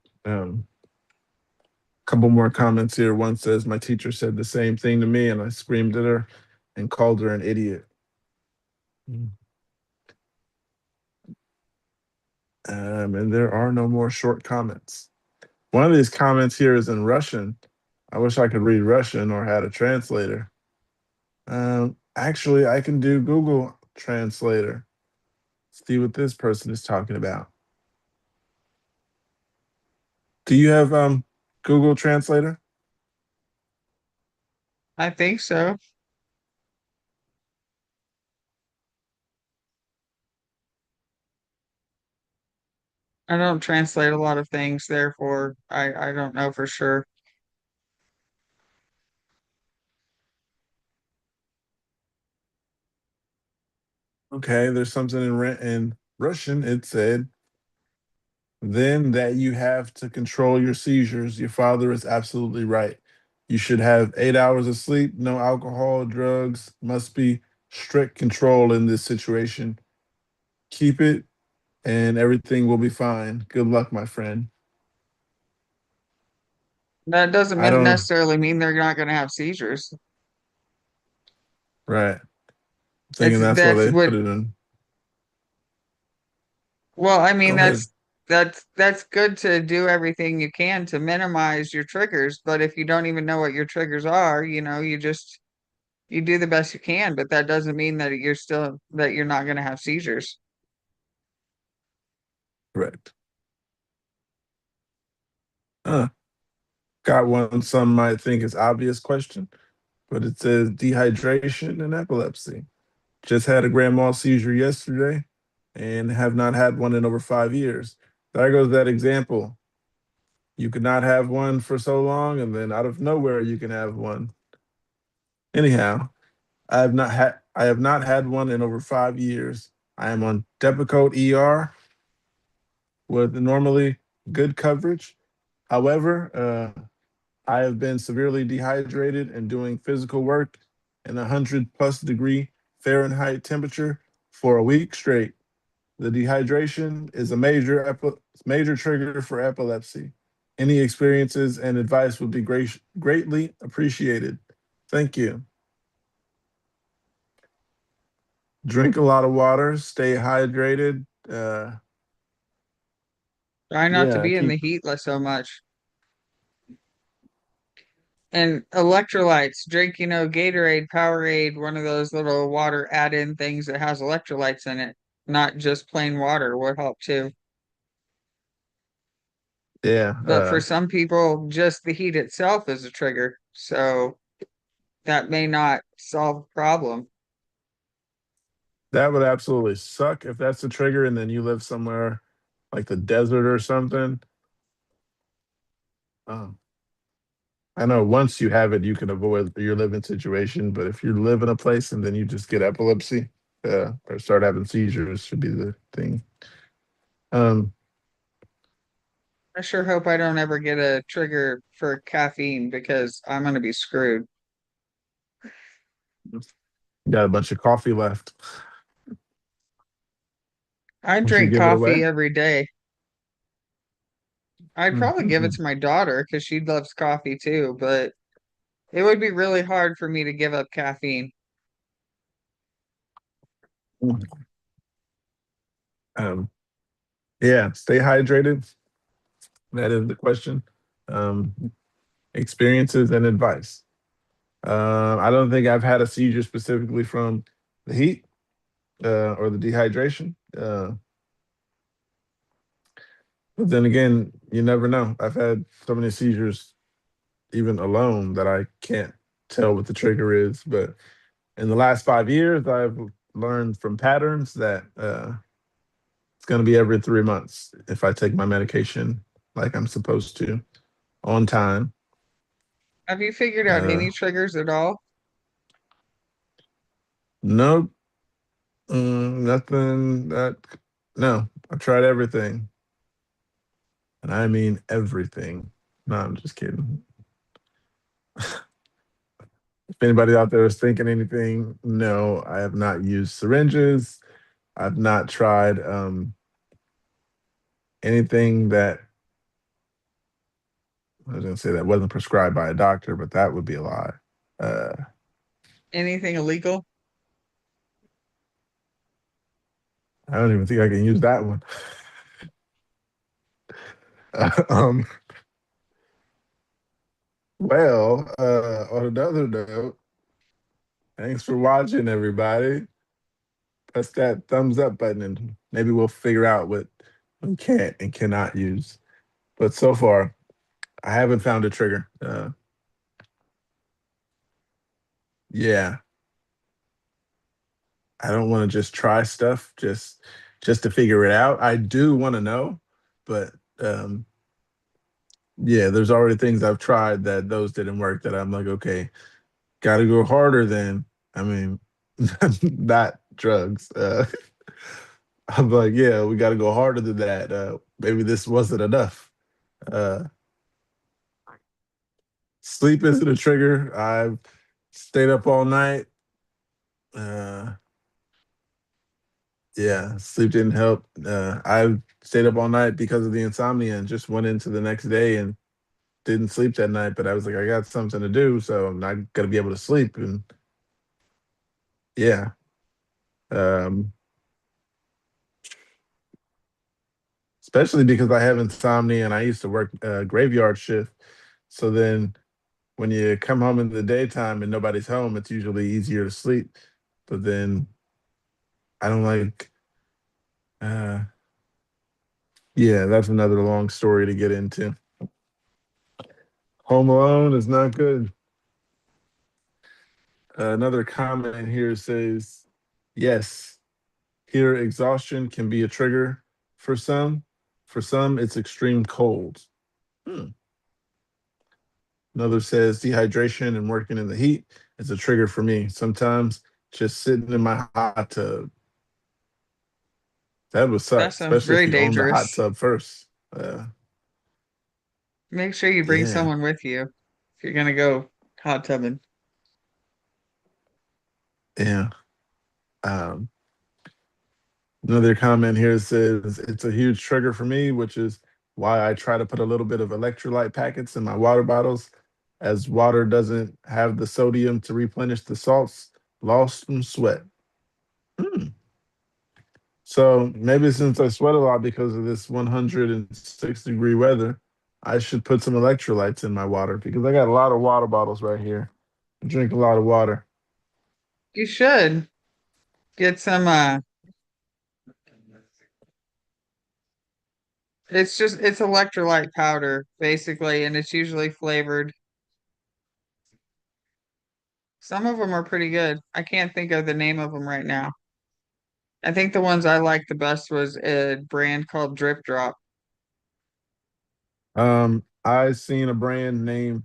Couple more comments here. One says, my teacher said the same thing to me, and I screamed at her and called her an idiot. And there are no more short comments. One of these comments here is in Russian. I wish I could read Russian or had a translator. Actually, I can do Google Translator. See what this person is talking about. Do you have Google Translator? I think so. I don't translate a lot of things, therefore I don't know for sure. Okay, there's something in Russian. It said, then that you have to control your seizures. Your father is absolutely right. You should have 8 hours of sleep, no alcohol, drugs, must be strict control in this situation. Keep it, and everything will be fine. Good luck, my friend. That doesn't I don't, necessarily mean they're not going to have seizures. right. Thinking It's that's why that's they what put it in. Well, I mean Go ahead. that's good to do everything you can to minimize your triggers, but if you don't even know what your triggers are, you do the best you can, but that doesn't mean that you're not going to have seizures. Correct. Uh, got one some might think is obvious question, but it says dehydration and epilepsy. Just had a grand mal seizure yesterday and have not had one in over 5 years. There goes that example. You could not have one for so long, and then out of nowhere you can have one. Anyhow, I have not had one in over 5 years. I am on Depakote ER with normally good coverage. However, I have been severely dehydrated and doing physical work in 100+ degree Fahrenheit temperature for a week straight. The dehydration is a major trigger for epilepsy. Any experiences and advice would be greatly appreciated. Thank you. Drink a lot of water, stay hydrated. Try not to Yeah, be in the keep. heat so much. And electrolytes, drink, Gatorade, Powerade, one of those little water add-in things that has electrolytes in it, not just plain water will help too. Yeah, But for some people, just the heat itself is a trigger. So that may not solve the problem. that would absolutely suck if that's the trigger, and then you live somewhere like the desert or something. Um, I know once you have it, you can avoid your living situation. But if you live in a place and then you just get epilepsy or start having seizures, should be the thing. Um, I sure hope I don't ever get a trigger for caffeine because I'm going to be screwed. got a bunch of coffee left. I Once you drink give it coffee away. every day. I'd probably give it Mhm. to my daughter because she loves coffee too, but it would be really hard for me to give up caffeine. Um, yeah, stay hydrated. That is the question. Um, experiences and advice. I don't think I've had a seizure specifically from the heat or the dehydration. But then again, you never know. I've had so many seizures, even alone, that I can't tell what the trigger is. But in the last 5 years, I've learned from patterns that it's going to be every 3 months if I take my medication like I'm supposed to on time. Have you figured out Uh, any triggers at all? no, nothing that, no, I've tried everything. And I mean everything. No, I'm just kidding. If anybody out there is thinking anything, no, I have not used syringes. I've not tried anything that I was going to say that wasn't prescribed by a doctor, but that would be a lie. Uh, Anything illegal? I don't even think I can use that one. um, well, on another note, thanks for watching, everybody. Press that thumbs up button, and maybe we'll figure out what we can't and cannot use. But so far, I haven't found a trigger. Yeah, I don't want to just try stuff just to figure it out. I do want to know, but yeah, there's already things I've tried that those didn't work. That I'm like, okay, got to go harder. Then I mean, not drugs. I'm like, yeah, we got to go harder than that. Maybe this wasn't enough. Uh, Sleep isn't a trigger. I've stayed up all night. Uh, yeah, sleep didn't help. I stayed up all night because of the insomnia and just went into the next day and didn't sleep that night. But I was like, I got something to do, so I'm not gonna be able to sleep. And yeah, um, especially because I have insomnia and I used to work graveyard shift. So then when you come home in the daytime and nobody's home, it's usually easier to sleep. But then I don't like. Uh, yeah, that's another long story to get into. Home Alone is not good. Another comment here says, yes, here exhaustion can be a trigger for some. For some, it's extreme cold. Hmm. Another says dehydration and working in the heat is a trigger for me. Sometimes just sitting in my hot tub. That would That suck, sounds especially if very you own the hot dangerous. tub first. Uh, Make sure you bring yeah, someone with you if you're gonna go hot tubbing. yeah. Um, Another comment here says it's a huge trigger for me, which is why I try to put a little bit of electrolyte packets in my water bottles, as water doesn't have the sodium to replenish the salts lost from sweat. Hmm. So maybe since I sweat a lot because of this 106-degree weather, I should put some electrolytes in my water because I got a lot of water bottles right here. I drink a lot of water. You should get some it's electrolyte powder basically, and it's usually flavored. Some of them are pretty good. I can't think of the name of them right now. I think the ones I liked the best was a brand called Drip Drop. I seen a brand named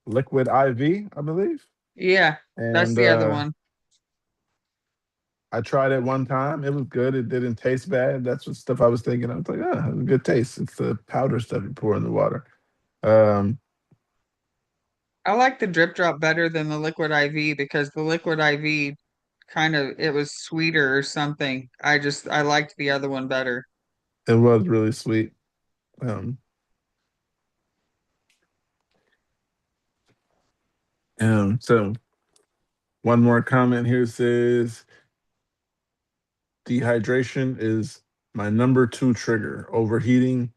Liquid IV, I believe, Yeah, that's and the other one. I tried it one time. It was good. It didn't taste bad. That's what stuff I was thinking. I was like, ah, it's a good taste. It's the powder stuff you pour in the water. Um, I like the Drip Drop better than the Liquid IV because the Liquid IV kind of it was sweeter or something. I liked the other one better. it was really sweet. Um, so one more comment here says dehydration is my number two trigger. Overheating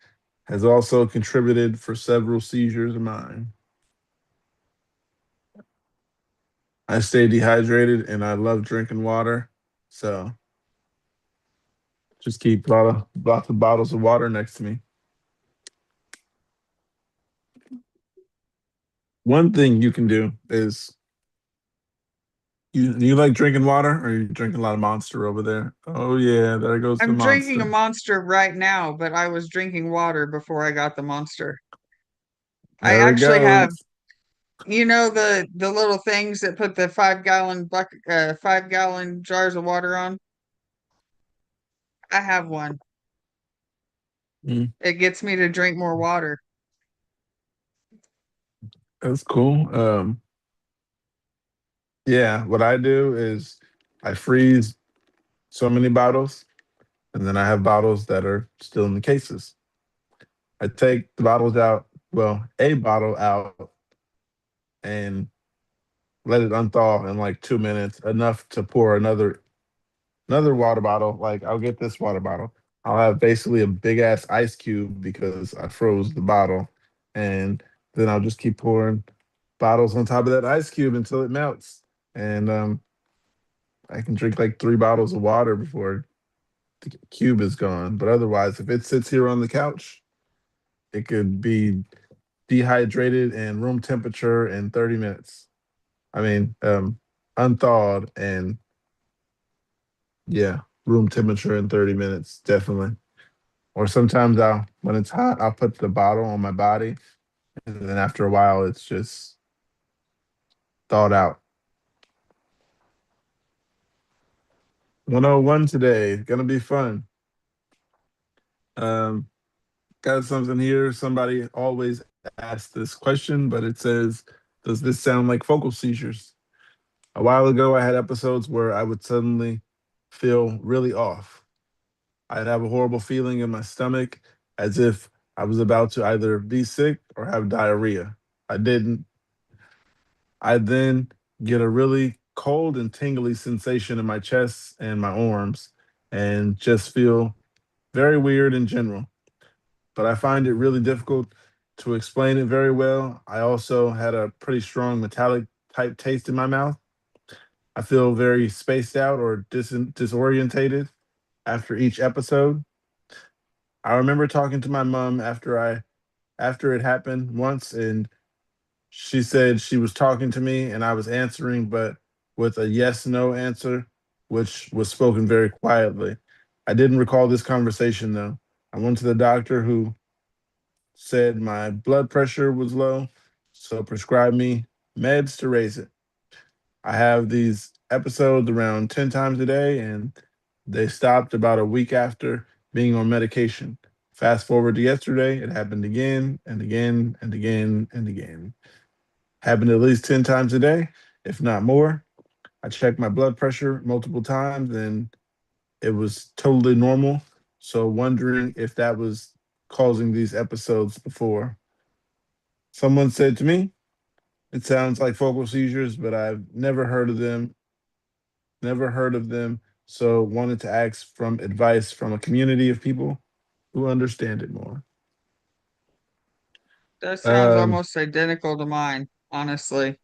has also contributed for several seizures of mine. I stay dehydrated and I love drinking water. So just keep lots of bottles of water next to me. One thing you can do is you like drinking water, or are you drinking a lot of Monster over there? Oh yeah, there goes the I'm drinking a Monster. Monster right now, but I was drinking water before I got the Monster. I There it actually have, goes. the little things that put the 5 gallon bucket 5 gallon jars of water on. I have one. Mm, It gets me to drink more water. that's cool. Yeah, what I do is I freeze so many bottles, and then I have bottles that are still in the cases. I take the bottles out, well, a bottle out, and let it unthaw in like 2 minutes, enough to pour another water bottle. Like I'll get this water bottle. I'll have basically a big ass ice cube because I froze the bottle, and then I'll just keep pouring bottles on top of that ice cube until it melts, and I can drink like 3 bottles of water before the cube is gone. But otherwise, if it sits here on the couch, it could be dehydrated and room temperature in 30 minutes. I mean, unthawed and yeah, room temperature in 30 minutes, definitely. Or sometimes when it's hot, I'll put the bottle on my body, and then after a while, it's just thawed out. 101 today, gonna be fun. Um, got something here. Somebody always asks this question, but it says, "Does this sound like focal seizures?" A while ago, I had episodes where I would suddenly feel really off. I'd have a horrible feeling in my stomach, as if I was about to either be sick or have diarrhea. I didn't. I'd then get a really cold and tingly sensation in my chest and my arms, and just feel very weird in general. But I find it really difficult to explain it very well. I also had a pretty strong metallic type taste in my mouth. I feel very spaced out or disorientated after each episode. I remember talking to my mom after it happened once, and she said she was talking to me and I was answering, but with a yes no answer, which was spoken very quietly. I didn't recall this conversation though. I went to the doctor, who said my blood pressure was low, so prescribed me meds to raise it. I have these episodes around 10 times a day, and they stopped about a week after being on medication. Fast forward to yesterday, it happened again and again and again and again. Happened at least 10 times a day, if not more. I checked my blood pressure multiple times and it was totally normal. So, wondering if that was causing these episodes before. Someone said to me, it sounds like focal seizures, but I've never heard of them. So, wanted to ask from advice from a community of people who understand it more. That sounds Um, almost identical to mine, honestly.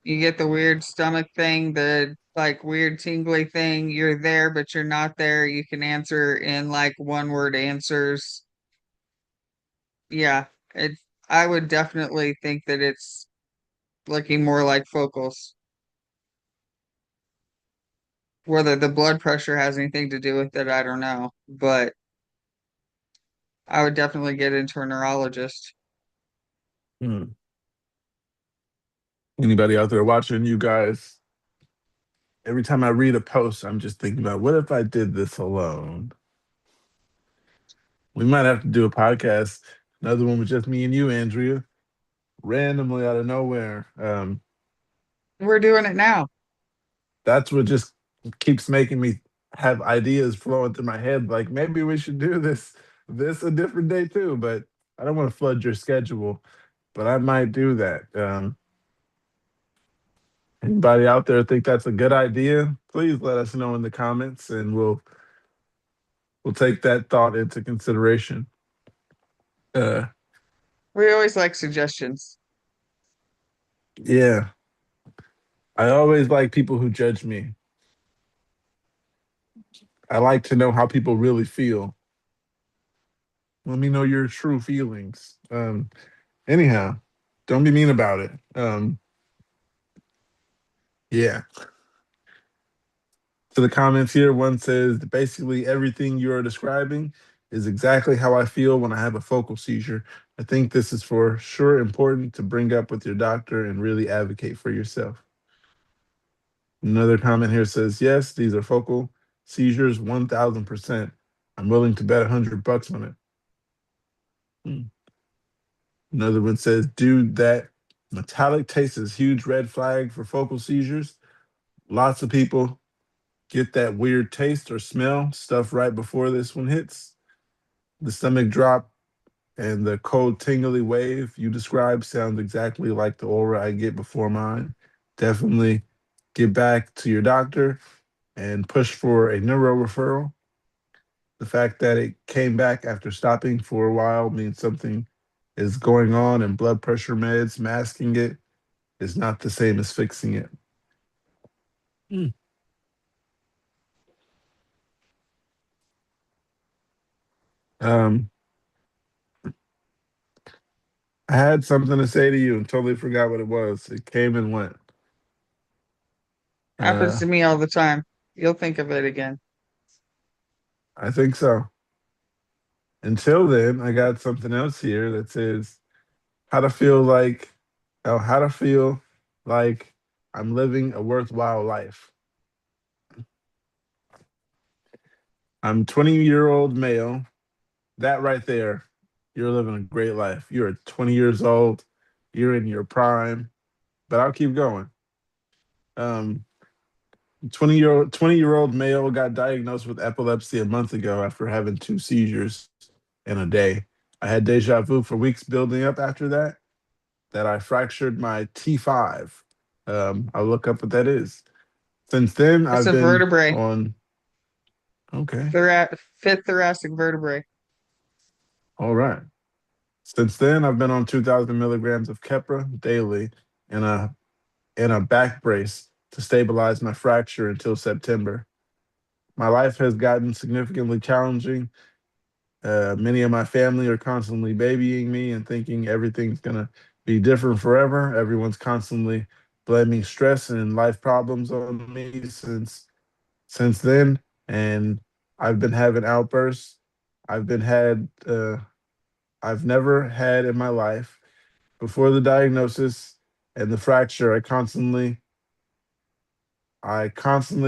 You get the weird stomach thing, the like weird tingly thing. You're there, but you're not there. You can answer in like one word answers. Yeah, it. I would definitely think that it's looking more like focals. Whether the blood pressure has anything to do with it, I don't know. But I would definitely get into a neurologist. hmm. Anybody out there watching, you guys, every time I read a post, I'm just thinking about, what if I did this alone? We might have to do a podcast, another one with just me and you, Andrea, randomly out of nowhere. We're doing it now. That's what just keeps making me have ideas flowing through my head. Like maybe we should do this a different day too. But I don't want to flood your schedule. But I might do that. Anybody out there think that's a good idea? Please let us know in the comments, and we'll take that thought into consideration. Uh, We always like suggestions. yeah. I always like people who judge me. I like to know how people really feel. Let me know your true feelings. Anyhow, don't be mean about it. Yeah. To the comments here, one says basically everything you are describing is exactly how I feel when I have a focal seizure. I think this is for sure important to bring up with your doctor and really advocate for yourself. Another comment here says, yes, these are focal seizures, 1000%. I'm willing to bet $100 on it. Hmm. Another one says, dude, that metallic taste is a huge red flag for focal seizures. Lots of people get that weird taste or smell stuff right before this one hits. The stomach drop and the cold tingly wave you described sounds exactly like the aura I get before mine. Definitely get back to your doctor and push for a neuro referral. The fact that it came back after stopping for a while means something is going on, and blood pressure meds masking it is not the same as fixing it. Hmm. Um, I had something to say to you and totally forgot what it was. It came and went. Happens Uh, to me all the time. You'll think of it again. I think so. Until then, I got something else here that says how to feel like, oh, how to feel like I'm living a worthwhile life. I'm 20-year-old male. That right there, you're living a great life. You're 20 years old. You're in your prime. But I'll keep going. 20-year-old male got diagnosed with epilepsy a month ago after having 2 seizures in a day. I had deja vu for weeks building up after that I fractured my T5. I'll look up what that is. Since then, It's I've a been vertebrae, on. Okay. fifth thoracic vertebrae. All right. Since then, I've been on 2,000 milligrams of Keppra daily and a back brace to stabilize my fracture until September. My life has gotten significantly challenging. Many of my family are constantly babying me and thinking everything's gonna be different forever. Everyone's constantly blaming stress and life problems on me since then, and I've been having outbursts. I've been had I've never had in my life before the diagnosis and the fracture. I constantly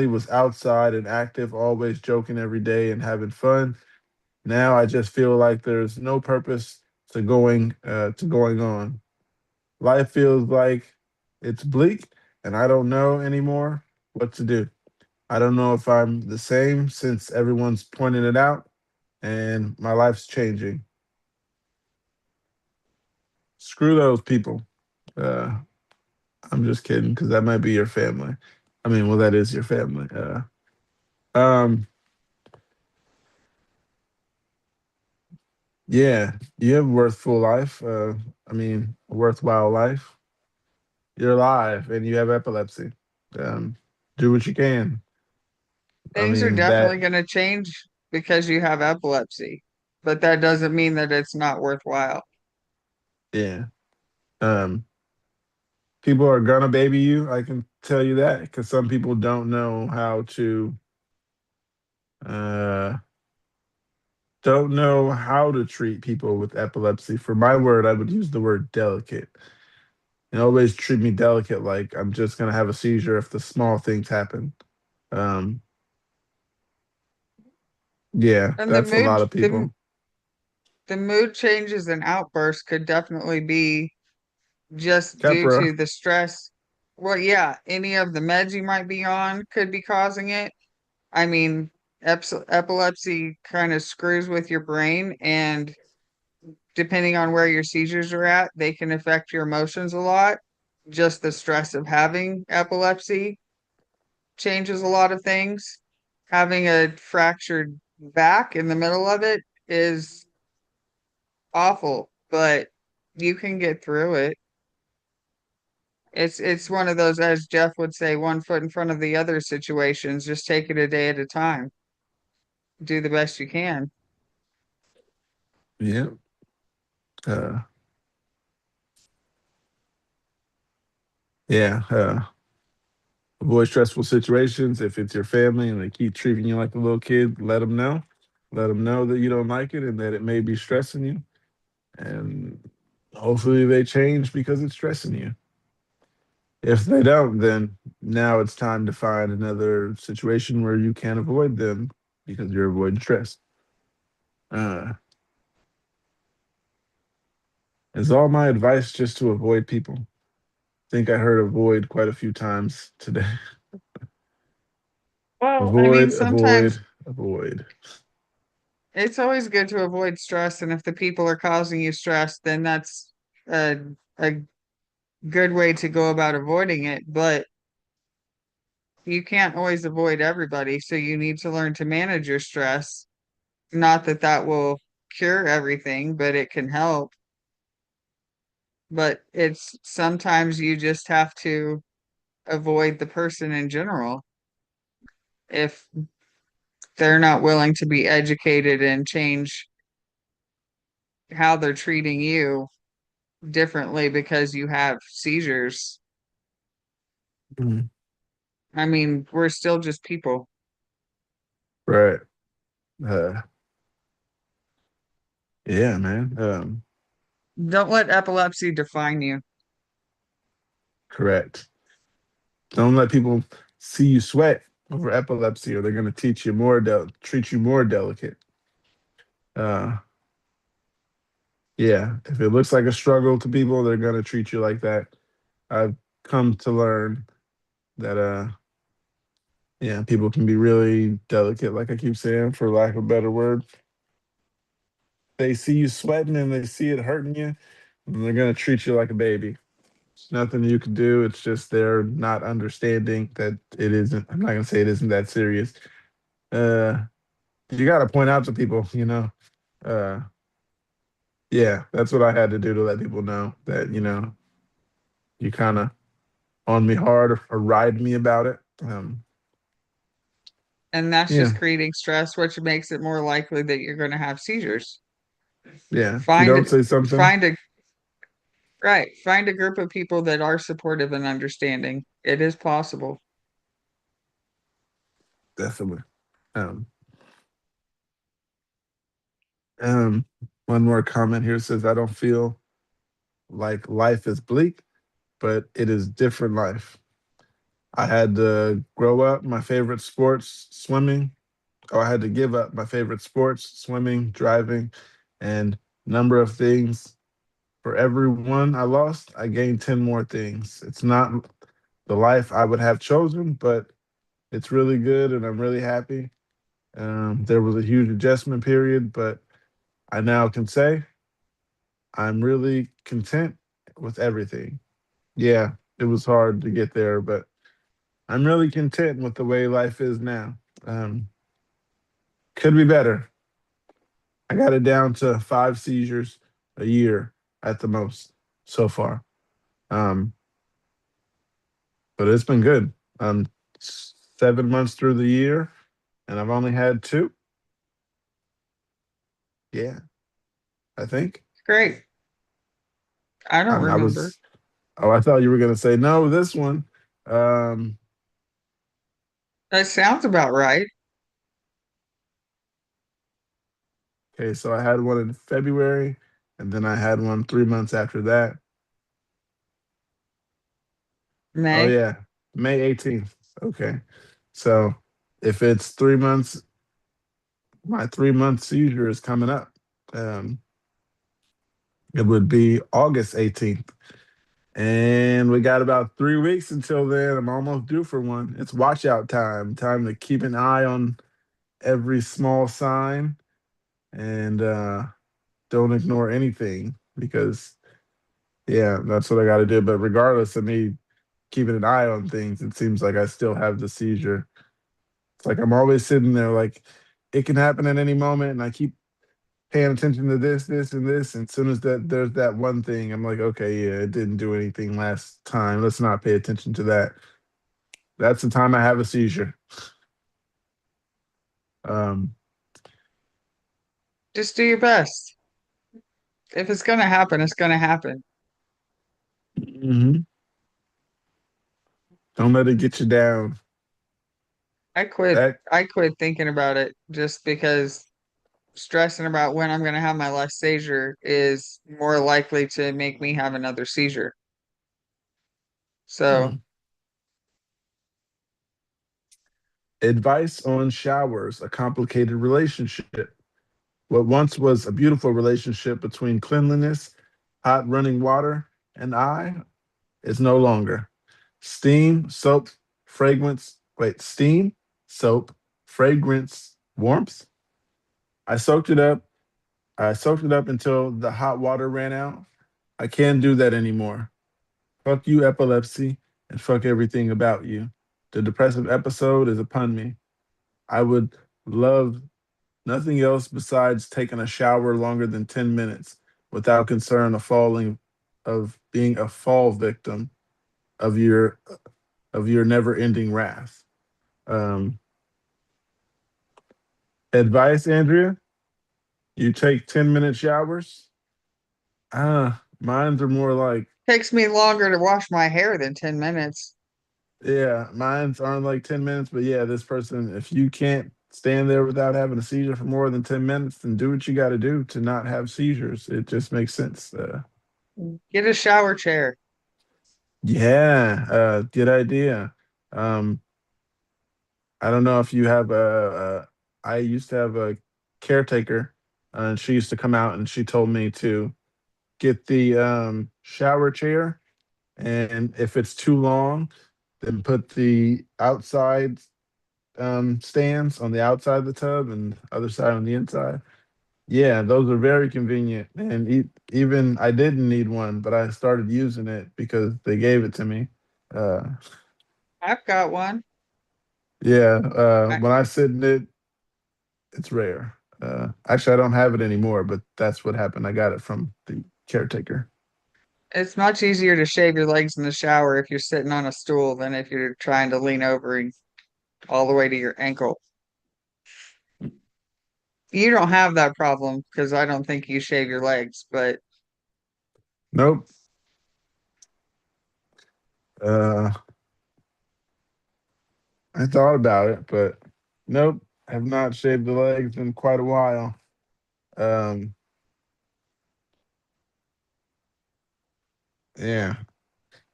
was outside and active, always joking every day and having fun. Now I just feel like there's no purpose to going on. Life feels like it's bleak, and I don't know anymore what to do. I don't know if I'm the same since everyone's pointing it out, and my life's changing. Screw those people. Uh, I'm just kidding because that might be your family. I mean, well, that is your family. Um, yeah, you have a worthful life. I mean, a worthwhile life. You're alive and you have epilepsy. Um, do what you can. I Things are mean, that, definitely going to change because you have epilepsy, but that doesn't mean that it's not worthwhile. yeah. Um, People are gonna baby you. I can tell you that because some people uh, don't know how to treat people with epilepsy. For my word, I would use the word delicate. And always treat me delicate, like I'm just gonna have a seizure if the small things happen. Um, yeah, And that's a lot of the people. the mood changes and outbursts could definitely be just due Kepra, to the stress. Well, yeah, any of the meds you might be on could be causing it. I mean, epilepsy kind of screws with your brain, and depending on where your seizures are at, they can affect your emotions a lot. Just the stress of having epilepsy changes a lot of things. Having a fractured back in the middle of it is awful, but you can get through it. It's one of those, as Jeff would say, one foot in front of the other situations. Just take it a day at a time. Do the best you can. Yeah. Uh, yeah. Avoid stressful situations. If it's your family and they keep treating you like a little kid, let them know. Let them know that you don't like it and that it may be stressing you. And hopefully they change because it's stressing you. If they don't, then now it's time to find another situation where you can avoid them because you're avoiding stress. Uh, is all my advice just to avoid people? I think I heard avoid quite a few times today. Well, I mean, Avoid, sometimes avoid, avoid. it's always good to avoid stress, and if the people are causing you stress, then that's a good way to go about avoiding it. But you can't always avoid everybody, so you need to learn to manage your stress. Not that that will cure everything, but it can help. But it's sometimes you just have to avoid the person in general if they're not willing to be educated and change how they're treating you differently because you have seizures. Mhm. I mean, we're still just people. Right. Uh, yeah, man. Don't let epilepsy define you. Correct. Don't let people see you sweat over epilepsy, or they're going to treat you more delicate. Uh, yeah, if it looks like a struggle to people, they're going to treat you like that. I've come to learn that, yeah, people can be really delicate, like I keep saying, for lack of a better word. They see you sweating and they see it hurting you, and they're going to treat you like a baby. Nothing you can do. It's just they're not understanding that it isn't. I'm not gonna say it isn't that serious. Uh, you got to point out to people, Uh, yeah, that's what I had to do to let people know that you kind of on me hard or ride me about it. And that's Yeah, just creating stress, which makes it more likely that you're going to have seizures. yeah. If you Find don't say something, find a right, find a group of people that are supportive and understanding. It is possible. definitely. Um, um, one more comment here says I don't feel like life is bleak, but it is different life. I had to grow up. My favorite sports, swimming. Oh, I had to give up my favorite sports, swimming, driving, and number of things. For every one I lost, I gained 10 more things. It's not the life I would have chosen, but it's really good and I'm really happy. There was a huge adjustment period, but I now can say I'm really content with everything. Yeah, it was hard to get there, but I'm really content with the way life is now. Um, could be better. I got it down to 5 seizures a year at the most so far. Um, but it's been good. 7 months through the year, and I've only had two. Yeah, I think. Great. I don't I remember. was. Oh, I thought you were gonna say no. This one. Um, That sounds about right. okay, so I had one in February, and then I had one 3 months after that. Oh May. yeah, May 18th. Okay, so if it's 3 months, my 3 month seizure is coming up. Um, it would be August 18th. And we got about 3 weeks until then. I'm almost due for one. It's watch out time. Time to keep an eye on every small sign and don't ignore anything because, yeah, that's what I got to do. But regardless of me keeping an eye on things, it seems like I still have the seizure. It's like I'm always sitting there like it can happen at any moment. And I keep paying attention to this, and this. And as soon as there's that one thing, I'm like, okay, yeah, it didn't do anything last time. Let's not pay attention to that. That's the time I have a seizure. Um, Just do your best. If it's gonna happen, it's gonna happen. mhm. Don't let it get you down. I quit. That I quit thinking about it just because stressing about when I'm gonna have my last seizure is more likely to make me have another seizure. So mm. Advice on showers, a complicated relationship. What once was a beautiful relationship between cleanliness, hot running water, and I is no longer. Steam, soap, steam, soap, fragrance, warmth. I soaked it up. I soaked it up until the hot water ran out. I can't do that anymore. Fuck you, epilepsy, and fuck everything about you. The depressive episode is upon me. I would love nothing else besides taking a shower longer than 10 minutes without concern of being a fall victim of your never-ending wrath. Um, Advice, Andrea? You take 10-minute showers? Mines are more like, takes me longer to wash my hair than 10 minutes. yeah, mines aren't like 10 minutes, but yeah, this person, if you can't stand there without having a seizure for more than 10 minutes, then do what you got to do to not have seizures. It just makes sense. Get a shower chair. Yeah, good idea. Um, I don't know if you have I used to have a caretaker, and she used to come out and she told me to get the shower chair, and if it's too long, then put the outside stands on the outside of the tub and the other side on the inside. Yeah, those are very convenient. And even I didn't need one, but I started using it because they gave it to me. Uh, I've got one. yeah, I, when I sit in it, it's rare. Actually, I don't have it anymore, but that's what happened. I got it from the caretaker. it's much easier to shave your legs in the shower if you're sitting on a stool than if you're trying to lean over and all the way to your ankle. You don't have that problem because I don't think you shave your legs, but Nope. Uh, I thought about it, but nope. Have not shaved the legs in quite a while. Um, yeah.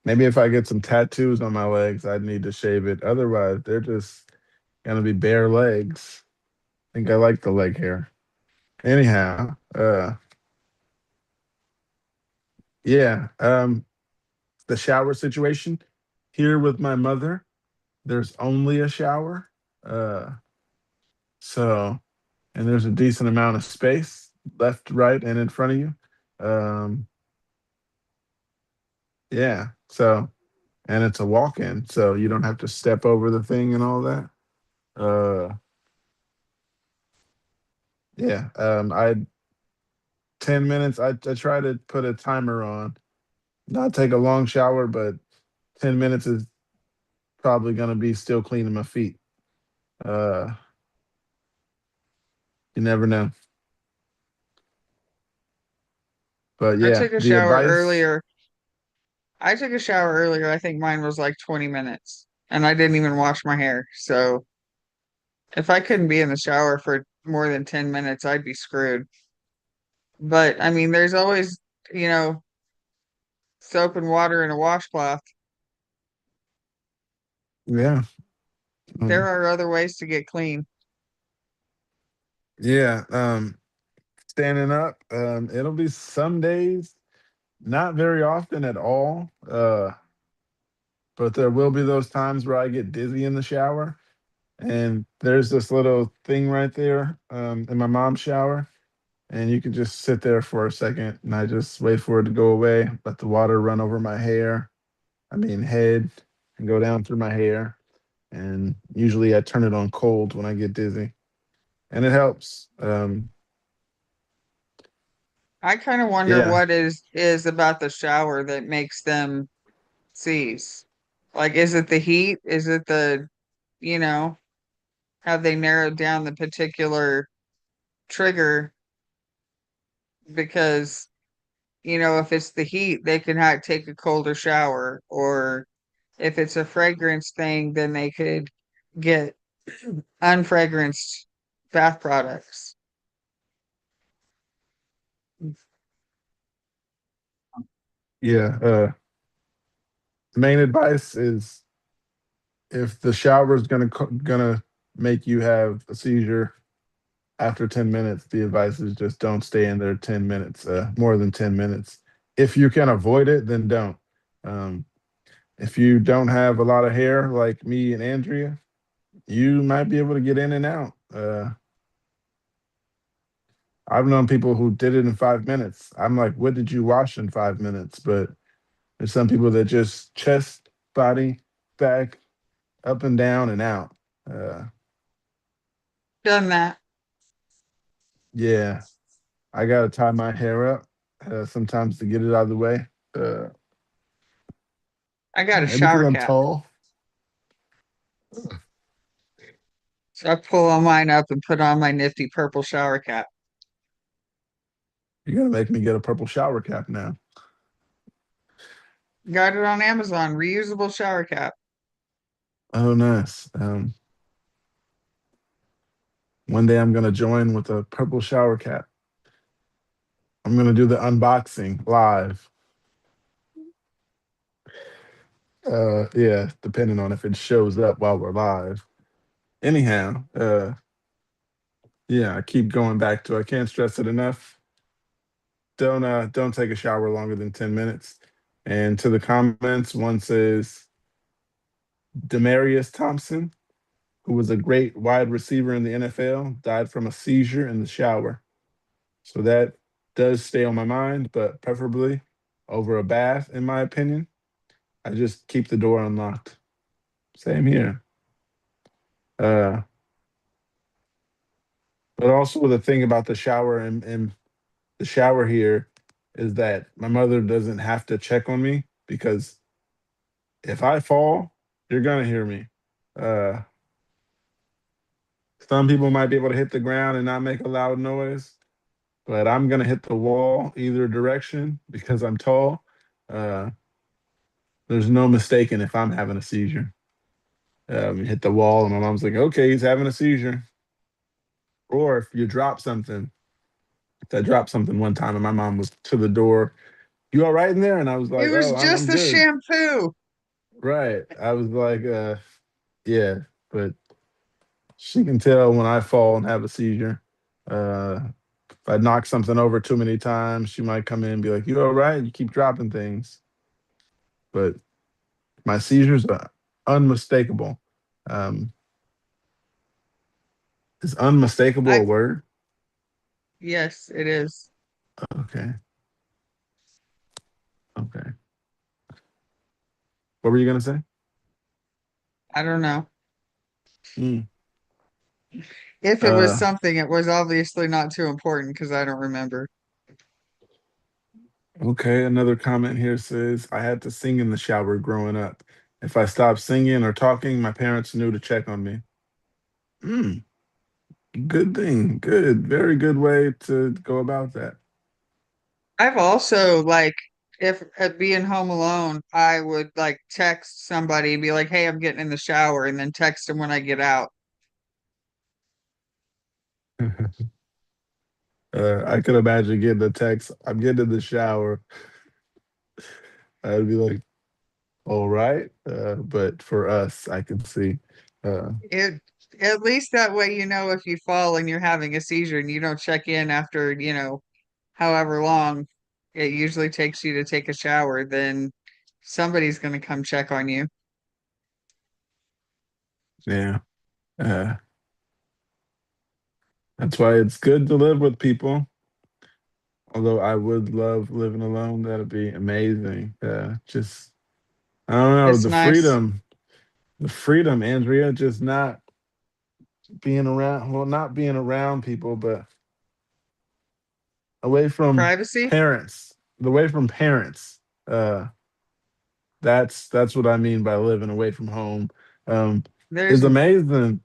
Maybe if I get some tattoos on my legs, I'd need to shave it. Otherwise, they're just gonna be bare legs. I think I like the leg hair. Anyhow, yeah. The shower situation here with my mother. There's only a shower. Uh, so and there's a decent amount of space left, right, and in front of you. Um, yeah. So and it's a walk-in, so you don't have to step over the thing and all that. Uh, yeah. I 10 minutes. I try to put a timer on. Not take a long shower, but 10 minutes is probably gonna be still cleaning my feet. Uh, you never know. But I yeah, took a the shower advice. earlier. I took a shower earlier. I think mine was like 20 minutes and I didn't even wash my hair. So if I couldn't be in the shower for more than 10 minutes, I'd be screwed. But I mean, there's always, you know, soap and water and a washcloth. Yeah. There um, are other ways to get clean. yeah. Standing up. It'll be some days, not very often at all. But there will be those times where I get dizzy in the shower. And there's this little thing right there in my mom's shower. And you can just sit there for a second and I just wait for it to go away, let the water run over my hair, I mean, head, and go down through my hair. And usually I turn it on cold when I get dizzy. And it helps. I kind of wonder Yeah. what is about the shower that makes them seize. Like, is it the heat? Is it the, you know, have they narrowed down the particular trigger? Because, if it's the heat, they can take a colder shower, or if it's a fragrance thing, then they could get unfragranced bath products. Yeah. Main advice is if the shower is gonna make you have a seizure after 10 minutes, the advice is just don't stay in there 10 minutes, more than 10 minutes. If you can avoid it, then don't. Um, if you don't have a lot of hair like me and Andrea, you might be able to get in and out. I've known people who did it in 5 minutes. I'm like, what did you wash in 5 minutes? But there's some people that just chest, body, back, up and down and out. Uh, Done that. yeah, I gotta tie my hair up sometimes to get it out of the way. Uh, I got a Maybe because shower I'm cap. tall. So I pull on mine up and put on my nifty purple shower cap. You're gonna make me get a purple shower cap now. Got it on Amazon, reusable shower cap. Oh, nice. One day I'm gonna join with a purple shower cap. I'm gonna do the unboxing live. Yeah, depending on if it shows up while we're live. Anyhow, yeah, I keep going back to I can't stress it enough. Don't take a shower longer than 10 minutes. And to the comments, one says Demarius Thompson, who was a great wide receiver in the NFL, died from a seizure in the shower. So that does stay on my mind, but preferably over a bath, in my opinion. I just keep the door unlocked. Same here. Uh, but also the thing about the shower and the shower here is that my mother doesn't have to check on me because if I fall, you're gonna hear me. Uh, some people might be able to hit the ground and not make a loud noise, but I'm gonna hit the wall either direction because I'm tall. Uh, there's no mistaking if I'm having a seizure. Hit the wall, and my mom's like, "Okay, he's having a seizure." Or if you drop something, I dropped something one time, and my mom was to the door. You all right in there? And I was It like, was "Oh, just I'm a good." shampoo. Right. I was like, yeah, but she can tell when I fall and have a seizure. Uh, if I knock something over too many times, she might come in and be like, "You all right? You keep dropping things." But my seizures are unmistakable. Um, is unmistakable I a word? Yes, it is. Okay. Okay. What were you gonna say? I don't know. Mm. If it was Uh, something, it was obviously not too important because I don't remember. okay. Another comment here says, I had to sing in the shower growing up. If I stopped singing or talking, my parents knew to check on me. Mm, good thing. Good. Very good way to go about that. I've also if at being home alone, I would text somebody and be like, "Hey, I'm getting in the shower," and then text them when I get out. I could imagine getting a text. I'm getting in the shower. I'd be like, all right. But for us, I can see. Uh, It At least that way if you fall and you're having a seizure and you don't check in after, however long it usually takes you to take a shower, then somebody's going to come check on you. yeah. Uh, that's why it's good to live with people. Although I would love living alone. That'd be amazing. Just I don't know, It's nice. the freedom, Andrea, just not being around, well, not being around people, but away from Privacy? parents, away from parents. Uh, that's what I mean by living away from home. Um, There's it's amazing.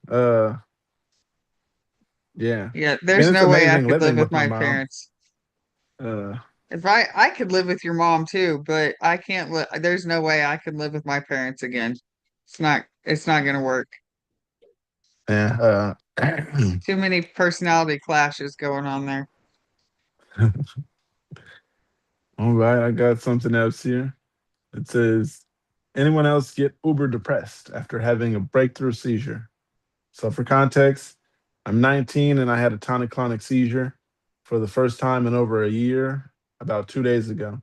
Yeah, yeah, I mean there's it's no way I amazing could live living with with my my mom. parents. Uh, If I could live with your mom too, but I can't there's no way I could live with my parents again. It's not gonna work. yeah. Too many personality clashes going on there. All right, I got something else here. It says, anyone else get uber depressed after having a breakthrough seizure? So, for context, I'm 19 and I had a tonic-clonic seizure for the first time in over a year about 2 days ago.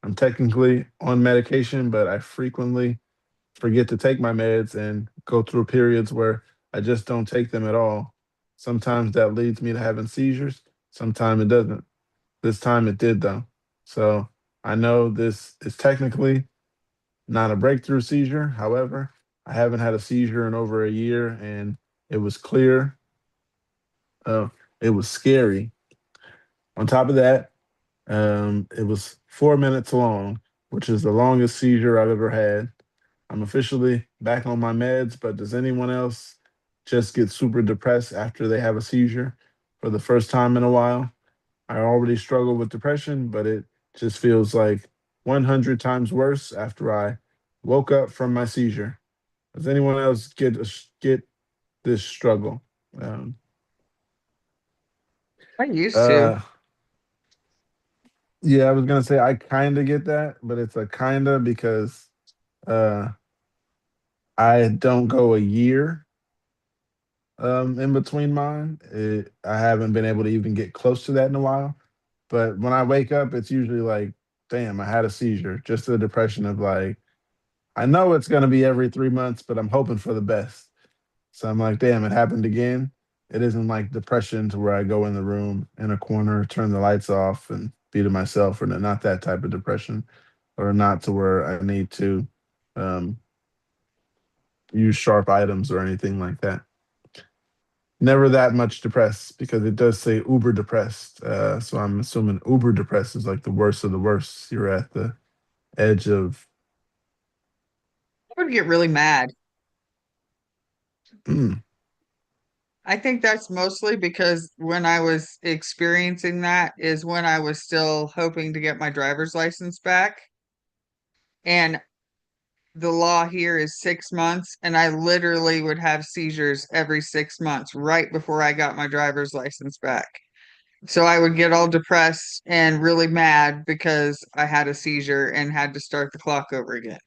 I'm technically on medication, but I frequently forget to take my meds and go through periods where I just don't take them at all. Sometimes that leads me to having seizures, sometimes it doesn't. This time it did, though. So I know this is technically not a breakthrough seizure. However, I haven't had a seizure in over a year, and it was clear. Uh, it was scary. On top of that, it was 4 minutes long, which is the longest seizure I've ever had. I'm officially back on my meds, but does anyone else just get super depressed after they have a seizure for the first time in a while? I already struggle with depression, but it just feels like 100 times worse after I woke up from my seizure. Does anyone else get this struggle? Um, I used to. uh, yeah, I was gonna say I kind of get that, but it's a kinda because uh, I don't go a year in between mine. I haven't been able to even get close to that in a while. But when I wake up, it's usually like, damn, I had a seizure. Just a depression of like, I know it's going to be every 3 months, but I'm hoping for the best. So I'm like, damn, it happened again. It isn't like depression to where I go in the room in a corner, turn the lights off, and be to myself, or not that type of depression, or not to where I need to um, use sharp items or anything like that. Never that much depressed because it does say uber depressed. So I'm assuming uber depressed is like the worst of the worst. You're at the edge of. I would get really mad. Mm, I think that's mostly because when I was experiencing that is when I was still hoping to get my driver's license back. And the law here is 6 months, and I literally would have seizures every 6 months right before I got my driver's license back. So I would get all depressed and really mad because I had a seizure and had to start the clock over again.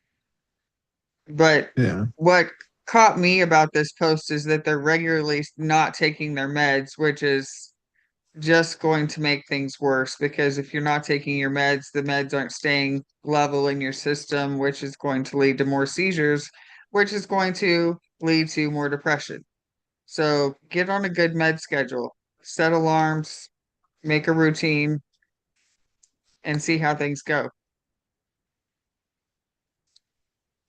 But yeah, what caught me about this post is that they're regularly not taking their meds, which is just going to make things worse because if you're not taking your meds, the meds aren't staying level in your system, which is going to lead to more seizures, which is going to lead to more depression. So get on a good med schedule, set alarms, make a routine, and see how things go.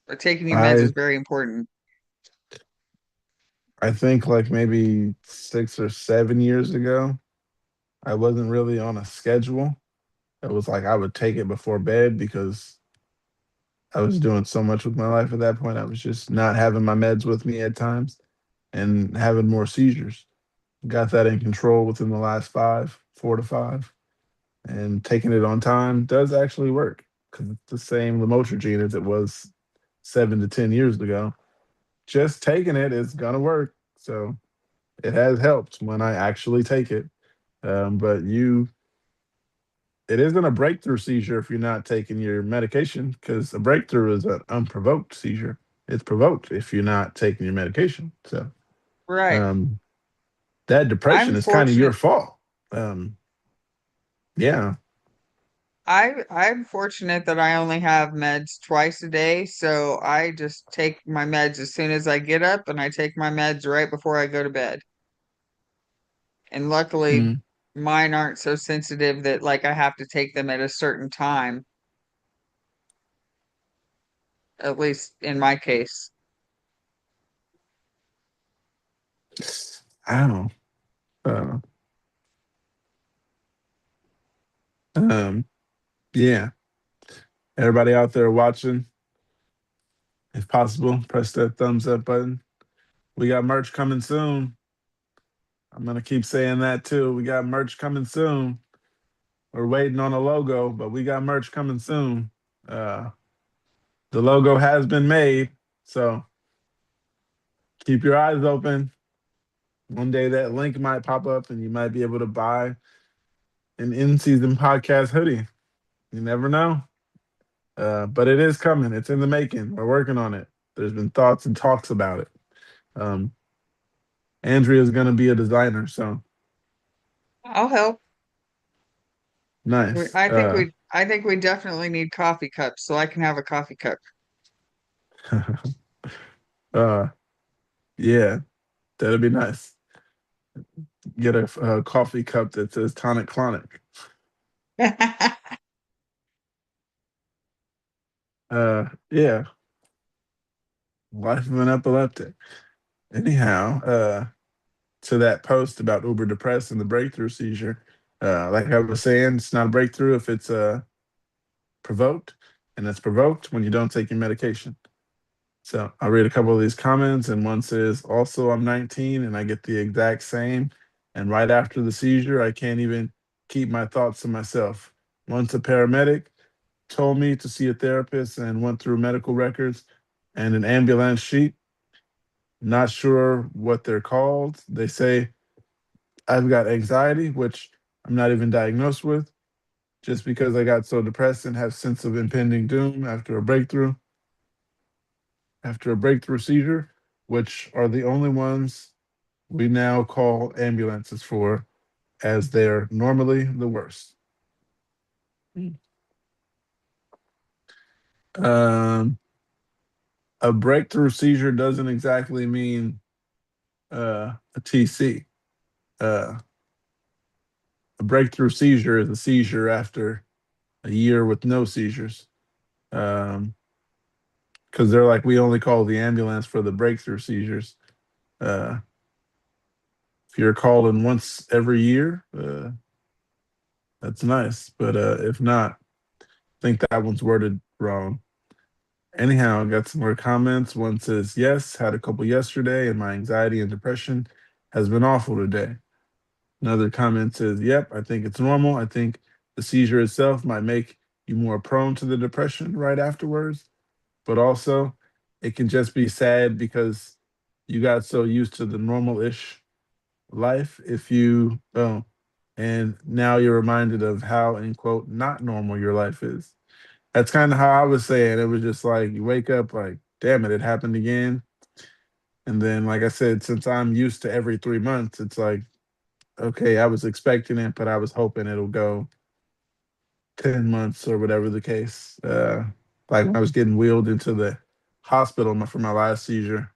But taking your meds is I very important. I think like maybe 6 or 7 years ago, I wasn't really on a schedule. It was like I would take it before bed because I was doing so much with my life at that point. I was just not having my meds with me at times and having more seizures. Got that in control within the last 4 to 5. And taking it on time does actually work because it's the same lamotrigine as it was 7 to 10 years ago. Just taking it is gonna work. So it has helped when I actually take it. But it isn't a breakthrough seizure if you're not taking your medication because a breakthrough is an unprovoked seizure. It's provoked if you're not taking your medication. So Right. um, that depression I'm is kind of your fortunate. fault. Um, yeah, I'm fortunate that I only have meds twice a day, so I just take my meds as soon as I get up and I take my meds right before I go to bed. And luckily mm, mine aren't so sensitive that like I have to take them at a certain time, at least in my case. I don't know. Yeah, everybody out there watching, if possible, press that thumbs up button. We got merch coming soon. I'm gonna keep saying that too. We got merch coming soon. We're waiting on a logo, but we got merch coming soon. Uh, the logo has been made, so keep your eyes open. One day that link might pop up, and you might be able to buy an In Seizn Podcast hoodie. You never know. But it is coming. It's in the making. We're working on it. There's been thoughts and talks about it. Um, Andrea is going to be a designer, so I'll help. nice. I think we definitely need coffee cups, so I can have a coffee cup. uh, yeah, that'd be nice. Get a coffee cup that says tonic clonic. Yeah, life of an epileptic. Anyhow, to that post about uber depressed and the breakthrough seizure, like I was saying, it's not a breakthrough if it's provoked, and it's provoked when you don't take your medication. So I'll read a couple of these comments, and one says, also, I'm 19 and I get the exact same. And right after the seizure, I can't even keep my thoughts to myself. Once a paramedic told me to see a therapist and went through medical records and an ambulance sheet. Not sure what they're called. They say I've got anxiety, which I'm not even diagnosed with, just because I got so depressed and have sense of impending doom after a breakthrough seizure, which are the only ones we now call ambulances for, as they're normally the worst. Um, a breakthrough seizure doesn't exactly mean a TC. Uh, a breakthrough seizure is a seizure after a year with no seizures. Because they're like, we only call the ambulance for the breakthrough seizures. Uh, if you're calling once every year, that's nice. But if not, I think that one's worded wrong. Anyhow, I got some more comments. One says, yes, had a couple yesterday, and my anxiety and depression has been awful today. Another comment says, yep, I think it's normal. I think the seizure itself might make you more prone to the depression right afterwards, but also it can just be sad because you got so used to the normal-ish life if you and now you're reminded of how, in quote, not normal your life is. That's kind of how I was saying. It was just like you wake up like, damn it, it happened again. And then, like I said, since I'm used to every 3 months, it's like, okay, I was expecting it, but I was hoping it'll go 10 months or whatever the case. Like when I was getting wheeled into the hospital for my last seizure,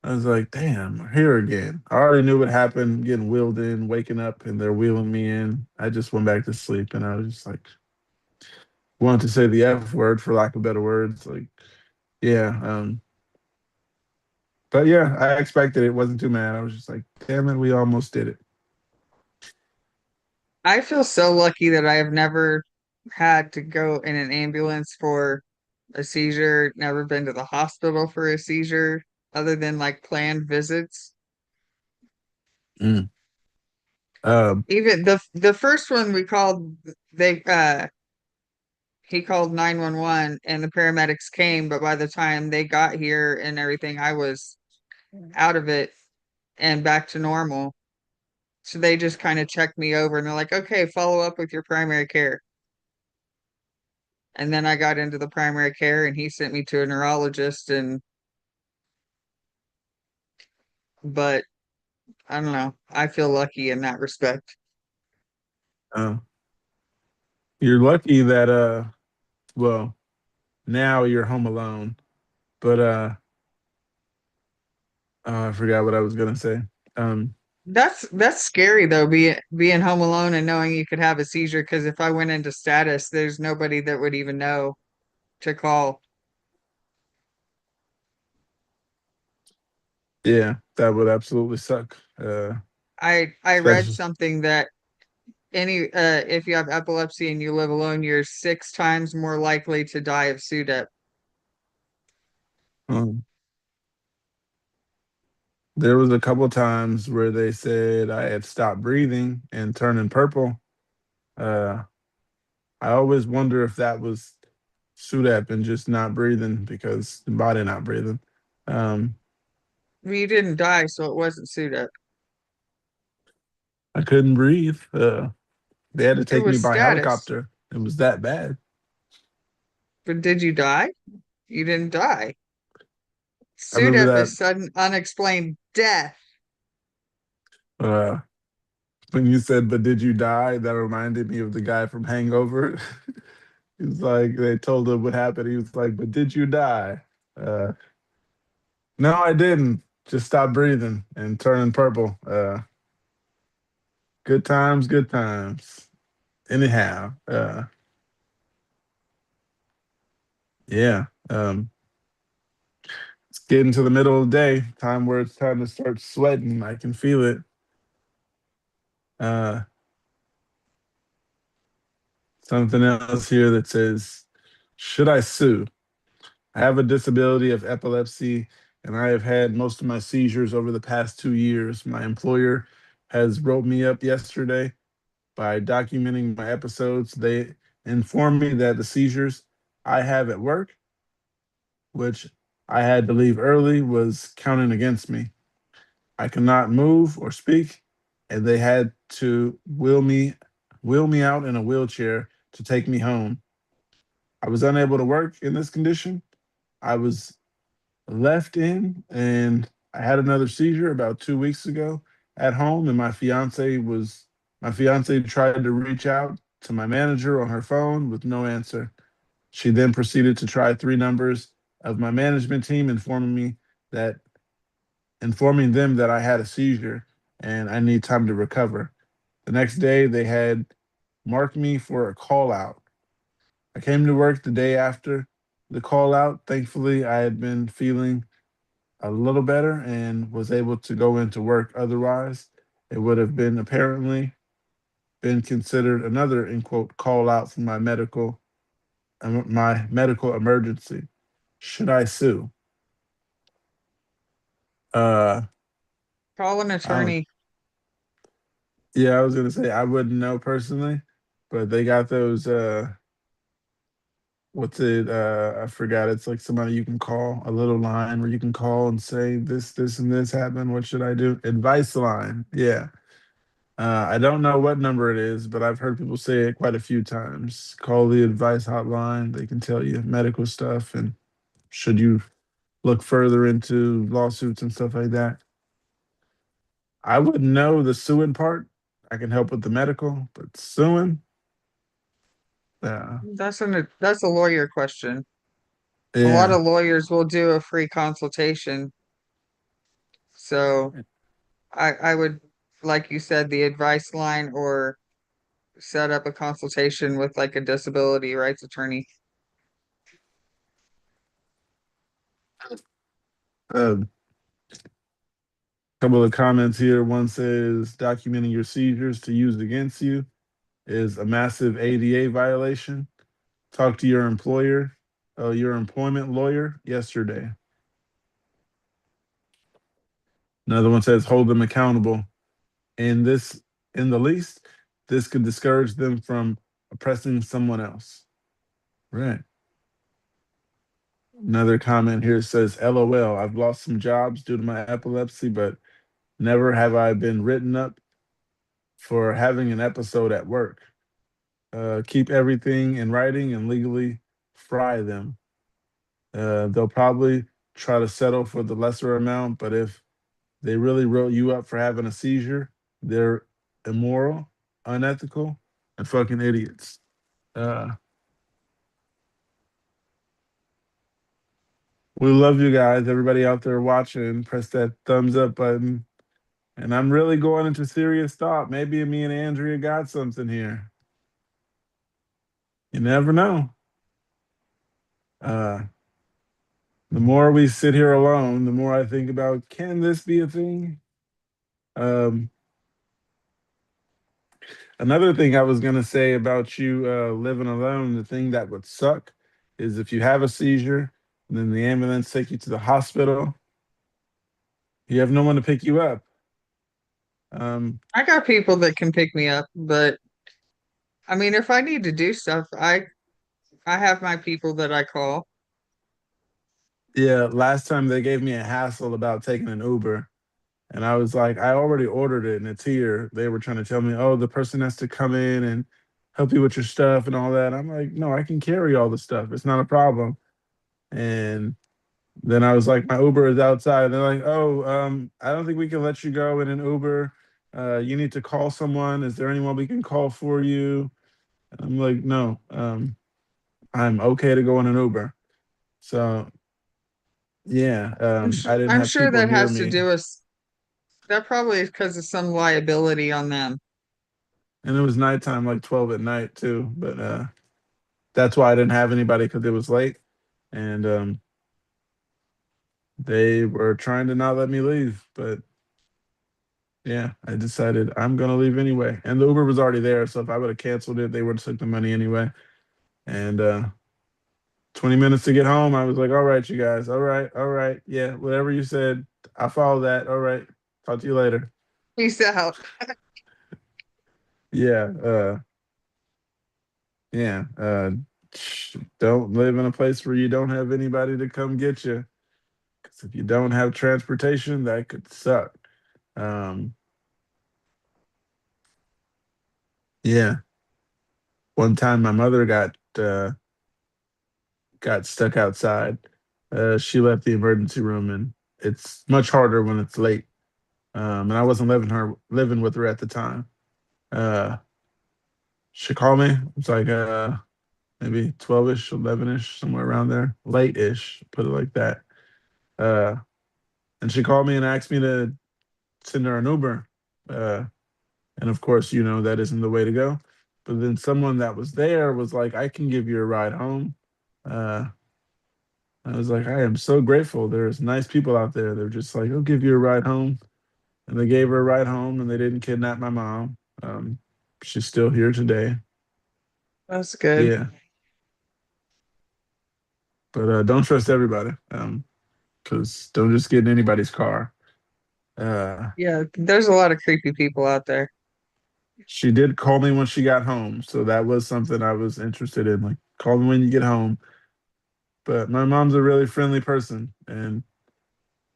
I was like, damn, we're here again. I already knew what happened, getting wheeled in, waking up, and they're wheeling me in. I just went back to sleep, and I was just like, wanted to say the F word for lack of better words. Like, yeah. But yeah, I expected it. Wasn't too mad. I was just like, damn it, we almost did it. I feel so lucky that I have never had to go in an ambulance for a seizure, never been to the hospital for a seizure, other than like planned visits. Mm. Um, Even the first one we called, they he called 911 and the paramedics came, but by the time they got here and everything, I was out of it and back to normal. So they just kind of checked me over and they're like, okay, follow up with your primary care. And then I got into the primary care and he sent me to a neurologist and but I don't know. I feel lucky in that respect. uh, you're lucky that well, now you're home alone. But oh, I forgot what I was gonna say. Um, That's scary though, being home alone and knowing you could have a seizure because if I went into status, there's nobody that would even know to call. yeah, that would absolutely suck. I read Especially, something that if you have epilepsy and you live alone, you're 6 times more likely to die of SUDEP. There was a couple times where they said I had stopped breathing and turning purple. Uh, I always wonder if that was SUDEP and just not breathing because the body not breathing. Um, You didn't die, so it wasn't SUDEP. I couldn't breathe. They had to It take me was by status. helicopter. It was that bad. But did you die? You didn't die. I remember SUDEP that is sudden unexplained death. uh, when you said, "But did you die?" That reminded me of the guy from Hangover. He was like, they told him what happened. He was like, "But did you die?" Uh, no, I didn't. Just stop breathing and turning purple. Good times, good times. Anyhow, yeah. It's getting to the middle of the day, time where it's time to start sweating. I can feel it. Uh, Something else here that says, should I sue? I have a disability of epilepsy, and I have had most of my seizures over the past 2 years. My employer has wrote me up yesterday by documenting my episodes. They informed me that the seizures I have at work, which I had to leave early, was counting against me. I cannot move or speak, and they had to wheel me out in a wheelchair to take me home. I was unable to work in this condition. I was left in, and I had another seizure about 2 weeks ago at home, and my fiance tried to reach out to my manager on her phone with no answer. She then proceeded to try 3 numbers of my management team, that informing them that I had a seizure and I need time to recover. The next day, they had marked me for a call out. I came to work the day after the call out. Thankfully, I had been feeling a little better and was able to go into work. Otherwise, it would have been apparently been considered another in quote call out for my medical emergency. Should I sue? Uh, Call an I don't. attorney. Yeah, I was gonna say I wouldn't know personally, but they got those. What's it? I forgot. It's like somebody you can call, a little line where you can call and say this, this, and this happened. What should I do? Advice line. Yeah. I don't know what number it is, but I've heard people say it quite a few times. Call the advice hotline. They can tell you medical stuff and should you look further into lawsuits and stuff like that. I wouldn't know the suing part. I can help with the medical, but suing, uh, That's a lawyer question. A lot yeah. of lawyers will do a free consultation. So I would, like you said, the advice line or set up a consultation with like a disability rights attorney. A couple of comments here. One says documenting your seizures to use against you is a massive ADA violation. Talk to your employment lawyer yesterday. Another one says hold them accountable. In this, in the least, this could discourage them from oppressing someone else. Right. Another comment here says, LOL, I've lost some jobs due to my epilepsy, but never have I been written up for having an episode at work. Keep everything in writing and legally fry them. They'll probably try to settle for the lesser amount, but if they really wrote you up for having a seizure, they're immoral, unethical, and fucking idiots. Uh, we love you guys. Everybody out there watching, press that thumbs up button. And I'm really going into serious thought. Maybe me and Andrea got something here. You never know. Uh, the more we sit here alone, the more I think about, can this be a thing? Um, Another thing I was gonna say about you living alone, the thing that would suck is if you have a seizure, and then the ambulance take you to the hospital, you have no one to pick you up. Um, I got people that can pick me up, but I mean, if I need to do stuff, I have my people that I call. yeah, last time they gave me a hassle about taking an Uber, and I was like, I already ordered it and it's here. They were trying to tell me, oh, the person has to come in and help you with your stuff and all that. I'm like, no, I can carry all the stuff. It's not a problem. And then I was like, my Uber is outside. They're like, oh, I don't think we can let you go in an Uber. You need to call someone. Is there anyone we can call for you? And I'm like, no, I'm okay to go in an Uber. So yeah, I didn't I'm have sure people that near has to me, do with that probably is because of some liability on them. and it was nighttime, like 12 at night too. But that's why I didn't have anybody because it was late, and they were trying to not let me leave. But yeah, I decided I'm gonna leave anyway. And the Uber was already there, so if I would have canceled it, they would have took the money anyway. And 20 minutes to get home, I was like, all right, you guys, all right, yeah, whatever you said, I follow that. All right, talk to you later. Peace out. Yeah, yeah. Don't live in a place where you don't have anybody to come get you. Because if you don't have transportation, that could suck. Um, yeah. One time, my mother got stuck outside. She left the emergency room, and it's much harder when it's late. And I wasn't living with her at the time. Uh, she called me. It's like maybe 12ish, 11ish, somewhere around there, late-ish, put it like that. Uh, and she called me and asked me to send her an Uber. Uh, and of course, that isn't the way to go. But then someone that was there was like, "I can give you a ride home." Uh, I was like, I am so grateful. There's nice people out there. They're just like, "I'll give you a ride home." And they gave her a ride home and they didn't kidnap my mom. She's still here today. That's good. Yeah. But don't trust everybody. Because don't just get in anybody's car. Uh, Yeah, there's a lot of creepy people out there. she did call me when she got home. So that was something I was interested in. Like, call me when you get home. But my mom's a really friendly person. And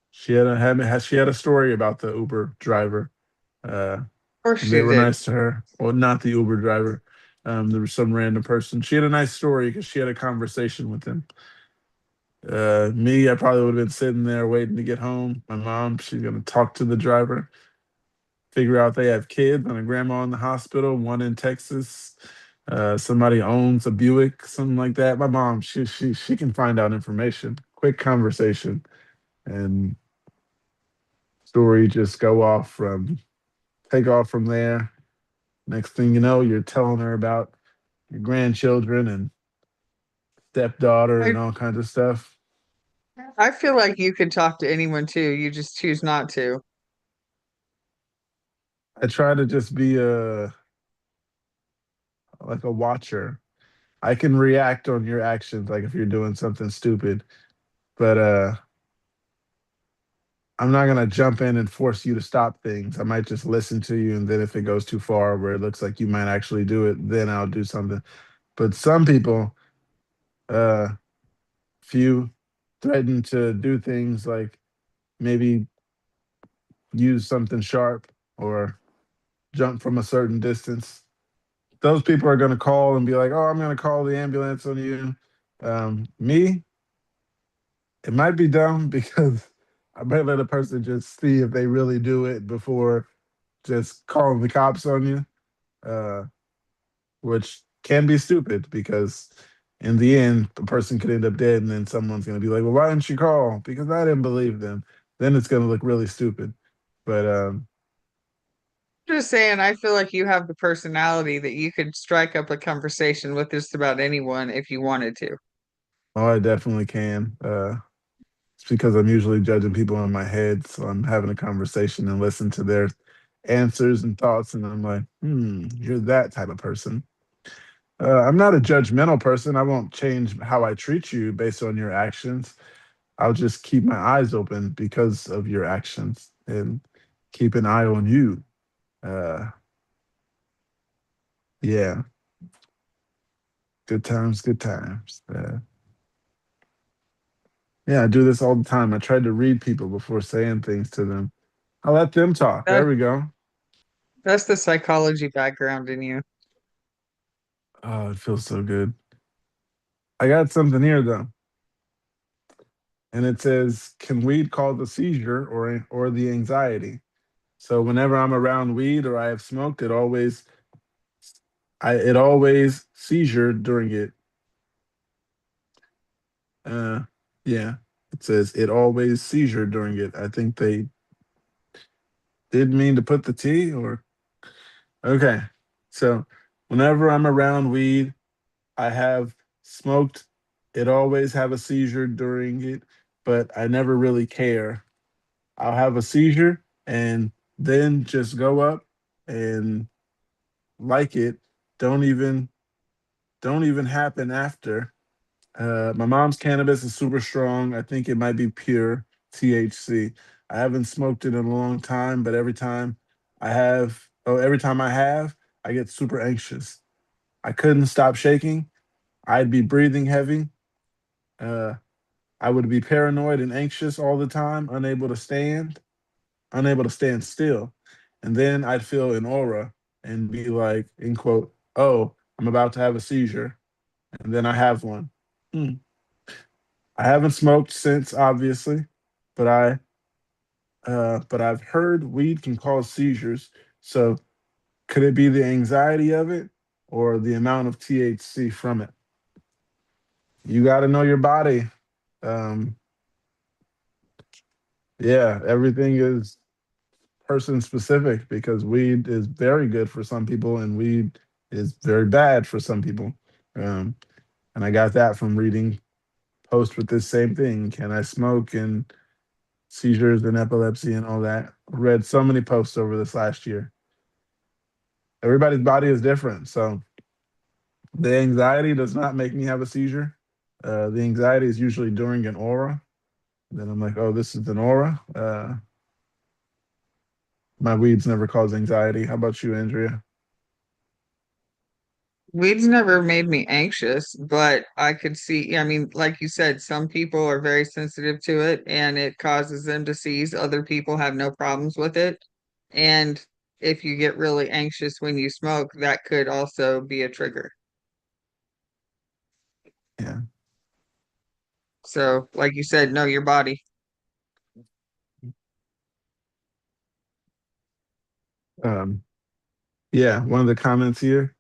she had a story about the Uber driver. Uh, Of course They she were did. nice to her. Well, not the Uber driver. There was some random person. She had a nice story because she had a conversation with him. Me, I probably would have been sitting there waiting to get home. My mom, she's gonna talk to the driver, figure out they have kids and a grandma in the hospital, one in Texas. Somebody owns a Buick, something like that. My mom, she can find out information. Quick conversation and story just take off from there. Next thing you know, you're telling her about your grandchildren and stepdaughter and I all kinds of stuff. I feel like you could talk to anyone too. You just choose not to. I try to just be like a watcher. I can react on your actions, like if you're doing something stupid, but I'm not gonna jump in and force you to stop things. I might just listen to you, and then if it goes too far where it looks like you might actually do it, then I'll do something. But some people, uh, if you threaten to do things like maybe use something sharp or jump from a certain distance, those people are going to call and be like, "Oh, I'm going to call the ambulance on you." Me, it might be dumb because I might let a person just see if they really do it before just calling the cops on you, uh, which can be stupid because in the end, the person could end up dead, and then someone's going to be like, "Well, why didn't you call?" Because I didn't believe them. Then it's going to look really stupid. But Just saying, I feel like you have the personality that you could strike up a conversation with just about anyone if you wanted to. oh, I definitely can. It's because I'm usually judging people in my head, so I'm having a conversation and listen to their answers and thoughts, and I'm like, you're that type of person. I'm not a judgmental person. I won't change how I treat you based on your actions. I'll just keep my eyes open because of your actions and keep an eye on you. Uh, yeah, good times, good times. Yeah, I do this all the time. I try to read people before saying things to them. I let them talk. There That we go. that's the psychology background in you. Oh, it feels so good. I got something here though, and it says, "Can weed cause a seizure or the anxiety?" So whenever I'm around weed or I have smoked, it always seizure during it. Uh, yeah, it says it always seizure during it. I think they did mean to put the T or okay. So whenever I'm around weed, I have smoked. It always have a seizure during it, but I never really care. I'll have a seizure and then just go up and like it. Don't even don't even happen after. My mom's cannabis is super strong. I think it might be pure THC. I haven't smoked it in a long time, but every time I have, I get super anxious. I couldn't stop shaking. I'd be breathing heavy. Uh, I would be paranoid and anxious all the time, unable to stand still. And then I'd feel an aura and be like, in quote, "Oh, I'm about to have a seizure." And then I have one. Hmm. I haven't smoked since, obviously, but I've heard weed can cause seizures. So could it be the anxiety of it or the amount of THC from it? You got to know your body. Um, yeah, everything is person specific because weed is very good for some people and weed is very bad for some people. Um, and I got that from reading posts with this same thing. Can I smoke and seizures and epilepsy and all that? Read so many posts over this last year. Everybody's body is different. So the anxiety does not make me have a seizure. The anxiety is usually during an aura. Then I'm like, oh, this is an aura. My weeds never cause anxiety. How about you, Andrea? Weed's never made me anxious, but I could see, I mean, like you said, some people are very sensitive to it and it causes them to seize. Other people have no problems with it. And if you get really anxious when you smoke, that could also be a trigger. Yeah. So, like you said, know your body. Um, yeah. One of the comments here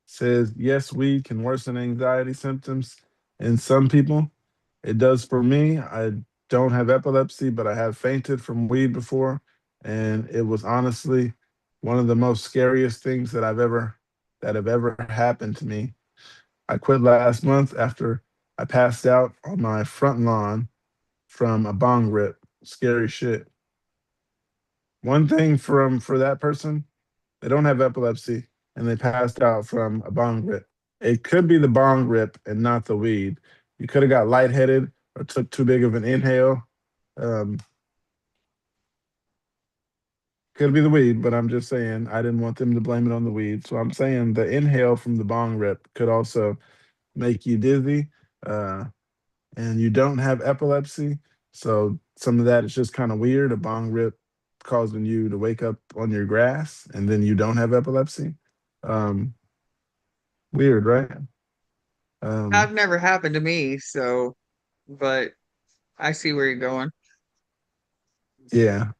says, yes, weed can worsen anxiety symptoms in some people. It does for me. I don't have epilepsy, but I have fainted from weed before. And it was honestly one of the most scariest things that have ever happened to me. I quit last month after I passed out on my front lawn from a bong rip. Scary shit. One thing for that person, they don't have epilepsy and they passed out from a bong rip. It could be the bong rip and not the weed. You could have got lightheaded or took too big of an inhale. Um, could be the weed, but I'm just saying I didn't want them to blame it on the weed. So I'm saying the inhale from the bong rip could also make you dizzy. Uh, and you don't have epilepsy. So some of that is just kind of weird. A bong rip causing you to wake up on your grass and then you don't have epilepsy. Um, weird, right? Um, That never happened to me, so, but I see where you're going. yeah.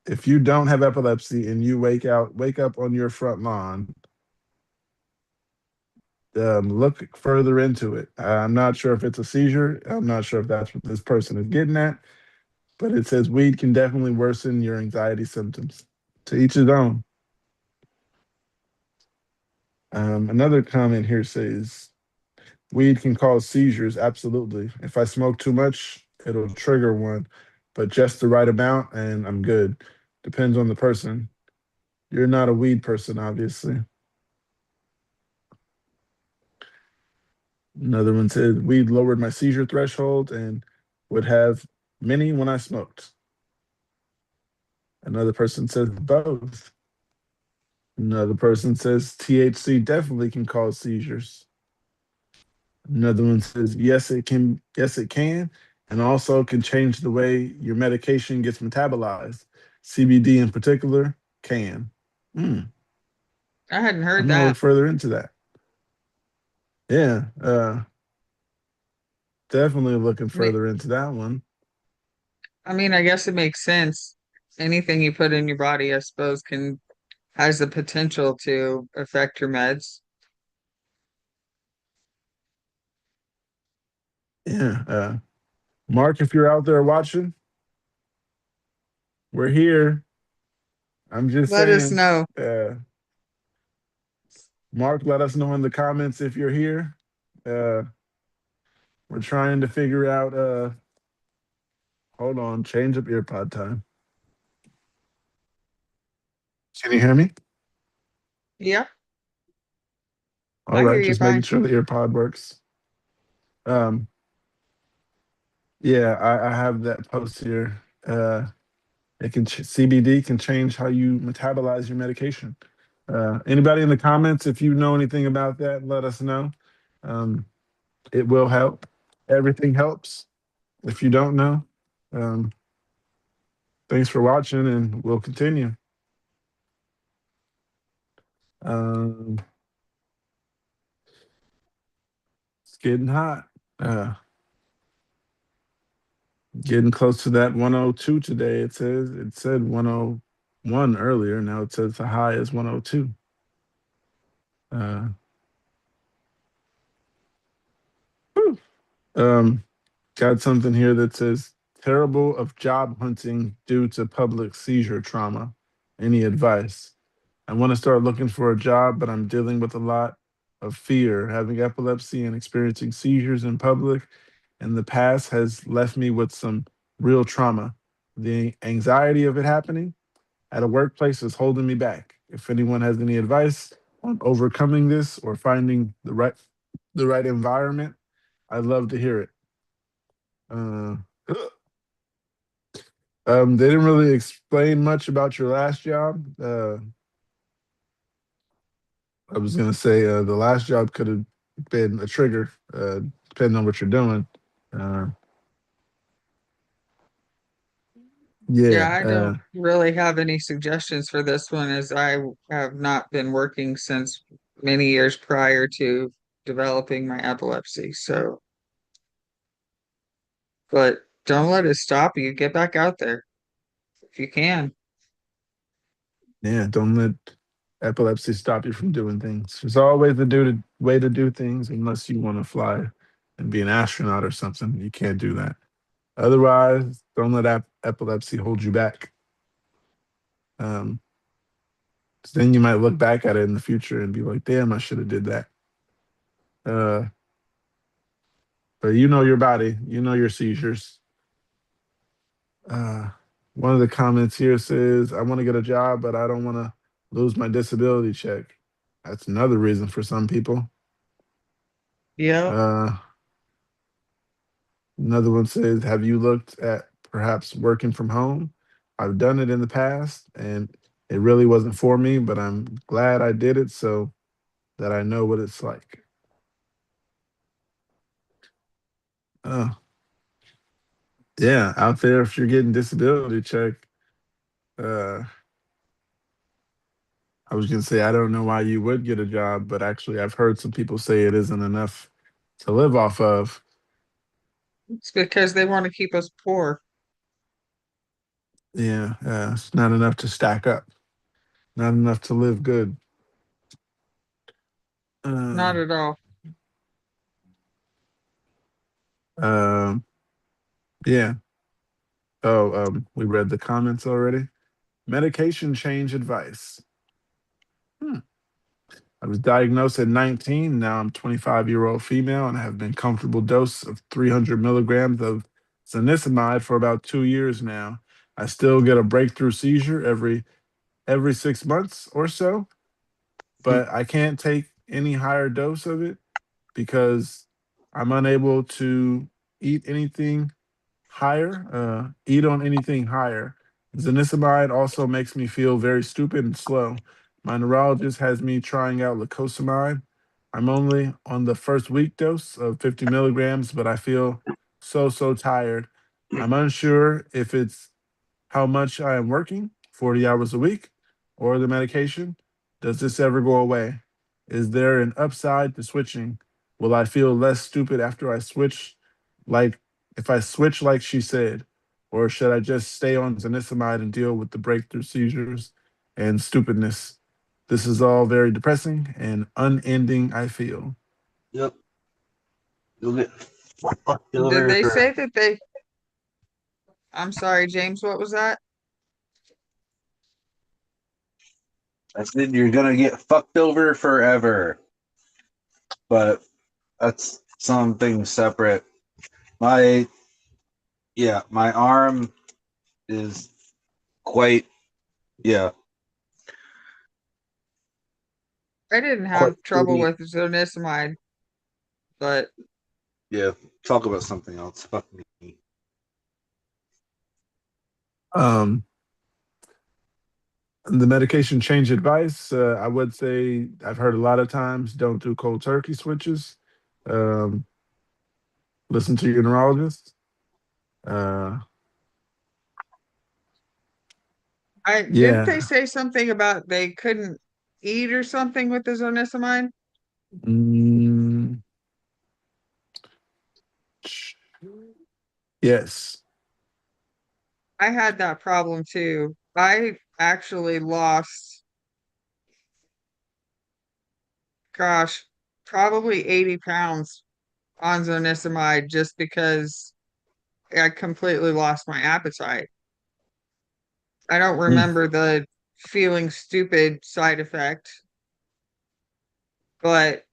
If you don't have epilepsy and you wake up on your front lawn, look further into it. I'm not sure if it's a seizure. I'm not sure if that's what this person is getting at, but it says weed can definitely worsen your anxiety symptoms. To each his own. Another comment here says weed can cause seizures. Absolutely. If I smoke too much, it'll trigger one, but just the right amount and I'm good. Depends on the person. You're not a weed person, obviously. Another one said weed lowered my seizure threshold and would have many when I smoked. Another person says both. Another person says THC definitely can cause seizures. Another one says yes, it can. Yes, it can, and also can change the way your medication gets metabolized. CBD in particular can. Hmm. I hadn't I'm heard gonna look that. further into that. Yeah, definitely looking I mean, further into that one. I guess it makes sense. Anything you put in your body, I suppose, can has the potential to affect your meds. Yeah, Mark, if you're out there watching, we're here. I'm just Let us saying. know. Mark, let us know in the comments if you're here. Uh, we're trying to figure out. Hold on, change up earpod time. Can you hear me? Yeah, All I hear right, you just making fine. sure the earpod works. Um, yeah, I have that post here. CBD can change how you metabolize your medication. Anybody in the comments, if you know anything about that, let us know. Um, it will help. Everything helps. If you don't know, um, thanks for watching, and we'll continue. Um, it's getting hot. Getting close to that 102 today. It said 101 earlier. Now it says the high is 102. Uh, whew. um, got something here that says terrible of job hunting due to public seizure trauma. Any advice? I want to start looking for a job, but I'm dealing with a lot of fear. Having epilepsy and experiencing seizures in public in the past has left me with some real trauma. The anxiety of it happening at a workplace is holding me back. If anyone has any advice on overcoming this or finding the right environment, I'd love to hear it. Uh, they didn't really explain much about your last job. I was gonna say the last job could have been a trigger, depending on what you're doing. Uh, Yeah, yeah, I don't really have any suggestions for this one as I have not been working since many years prior to developing my epilepsy. So, but don't let it stop you. Get back out there if you can. yeah. Don't let epilepsy stop you from doing things. There's always way to do things, unless you want to fly and be an astronaut or something. You can't do that. Otherwise, don't let epilepsy hold you back. 'Cause then you might look back at it in the future and be like, "Damn, I should have did that." Uh, but you know your body, you know your seizures. Uh, one of the comments here says, "I want to get a job, but I don't want to lose my disability check." That's another reason for some people. Yep. Uh, Another one says, "Have you looked at perhaps working from home? I've done it in the past, and it really wasn't for me, but I'm glad I did it so that I know what it's like." Uh, yeah, out there, if you're getting disability check, uh, I was gonna say I don't know why you would get a job, but actually I've heard some people say it isn't enough to live off of. It's because they want to keep us poor. Yeah, it's not enough to stack up, not enough to live good. Uh, Not at all. um, yeah. Oh, we read the comments already. Medication change advice. Hmm. I was diagnosed at 19. Now I'm 25-year-old female and have been comfortable dose of 300 milligrams of zanisamide for about 2 years now. I still get a breakthrough seizure every 6 months or so, but I can't take any higher dose of it because I'm unable to eat anything eat on anything higher. Zanisamide also makes me feel very stupid and slow. My neurologist has me trying out lacosamide. I'm only on the first week dose of 50 milligrams, but I feel so tired. I'm unsure if it's how much I am working, 40 hours a week, or the medication. Does this ever go away? Is there an upside to switching? Will I feel less stupid after I switch? Like if I switch like she said, or should I just stay on zanisamide and deal with the breakthrough seizures and stupidness? This is all very depressing and unending, I feel. Yep. You'll get fucked Did they over. say that they? I'm sorry, James. What was that? I said you're gonna get fucked over forever. But that's something separate. My arm is quite I didn't quite have trouble with zonisamide, but talk about something else. Fuck me. Um, the medication change advice, I would say I've heard a lot of times don't do cold turkey switches. Um, listen to your neurologist. Uh, didn't they yeah. say something about they couldn't eat or something with the zonisamide? Mm, yes. I had that problem too. I actually lost, gosh, probably 80 pounds on zonisamide just because I completely lost my appetite. I don't Mm, remember the feeling stupid side effect, but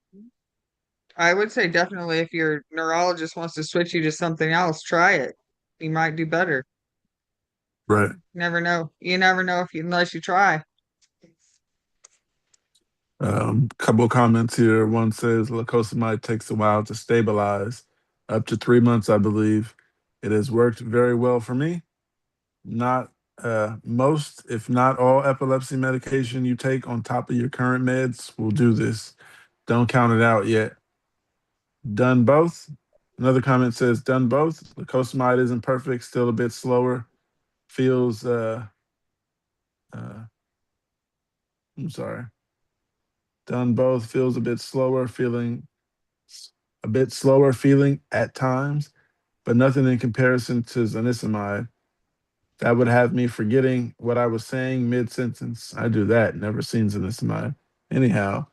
I would say definitely if your neurologist wants to switch you to something else, try it. You might do better. right. Never know. You never know unless you try. Couple of comments here. One says lacosamide takes a while to stabilize, up to 3 months, I believe. It has worked very well for me. Not most, if not all, epilepsy medication you take on top of your current meds will do this. Don't count it out yet. Done both. Another comment says done both. Lacosamide isn't perfect, still a bit slower. Feels uh I'm sorry. Done both feels a bit slower feeling at times, but nothing in comparison to zonisamide. That would have me forgetting what I was saying mid sentence. I do that. Never seen zonisamide. Anyhow,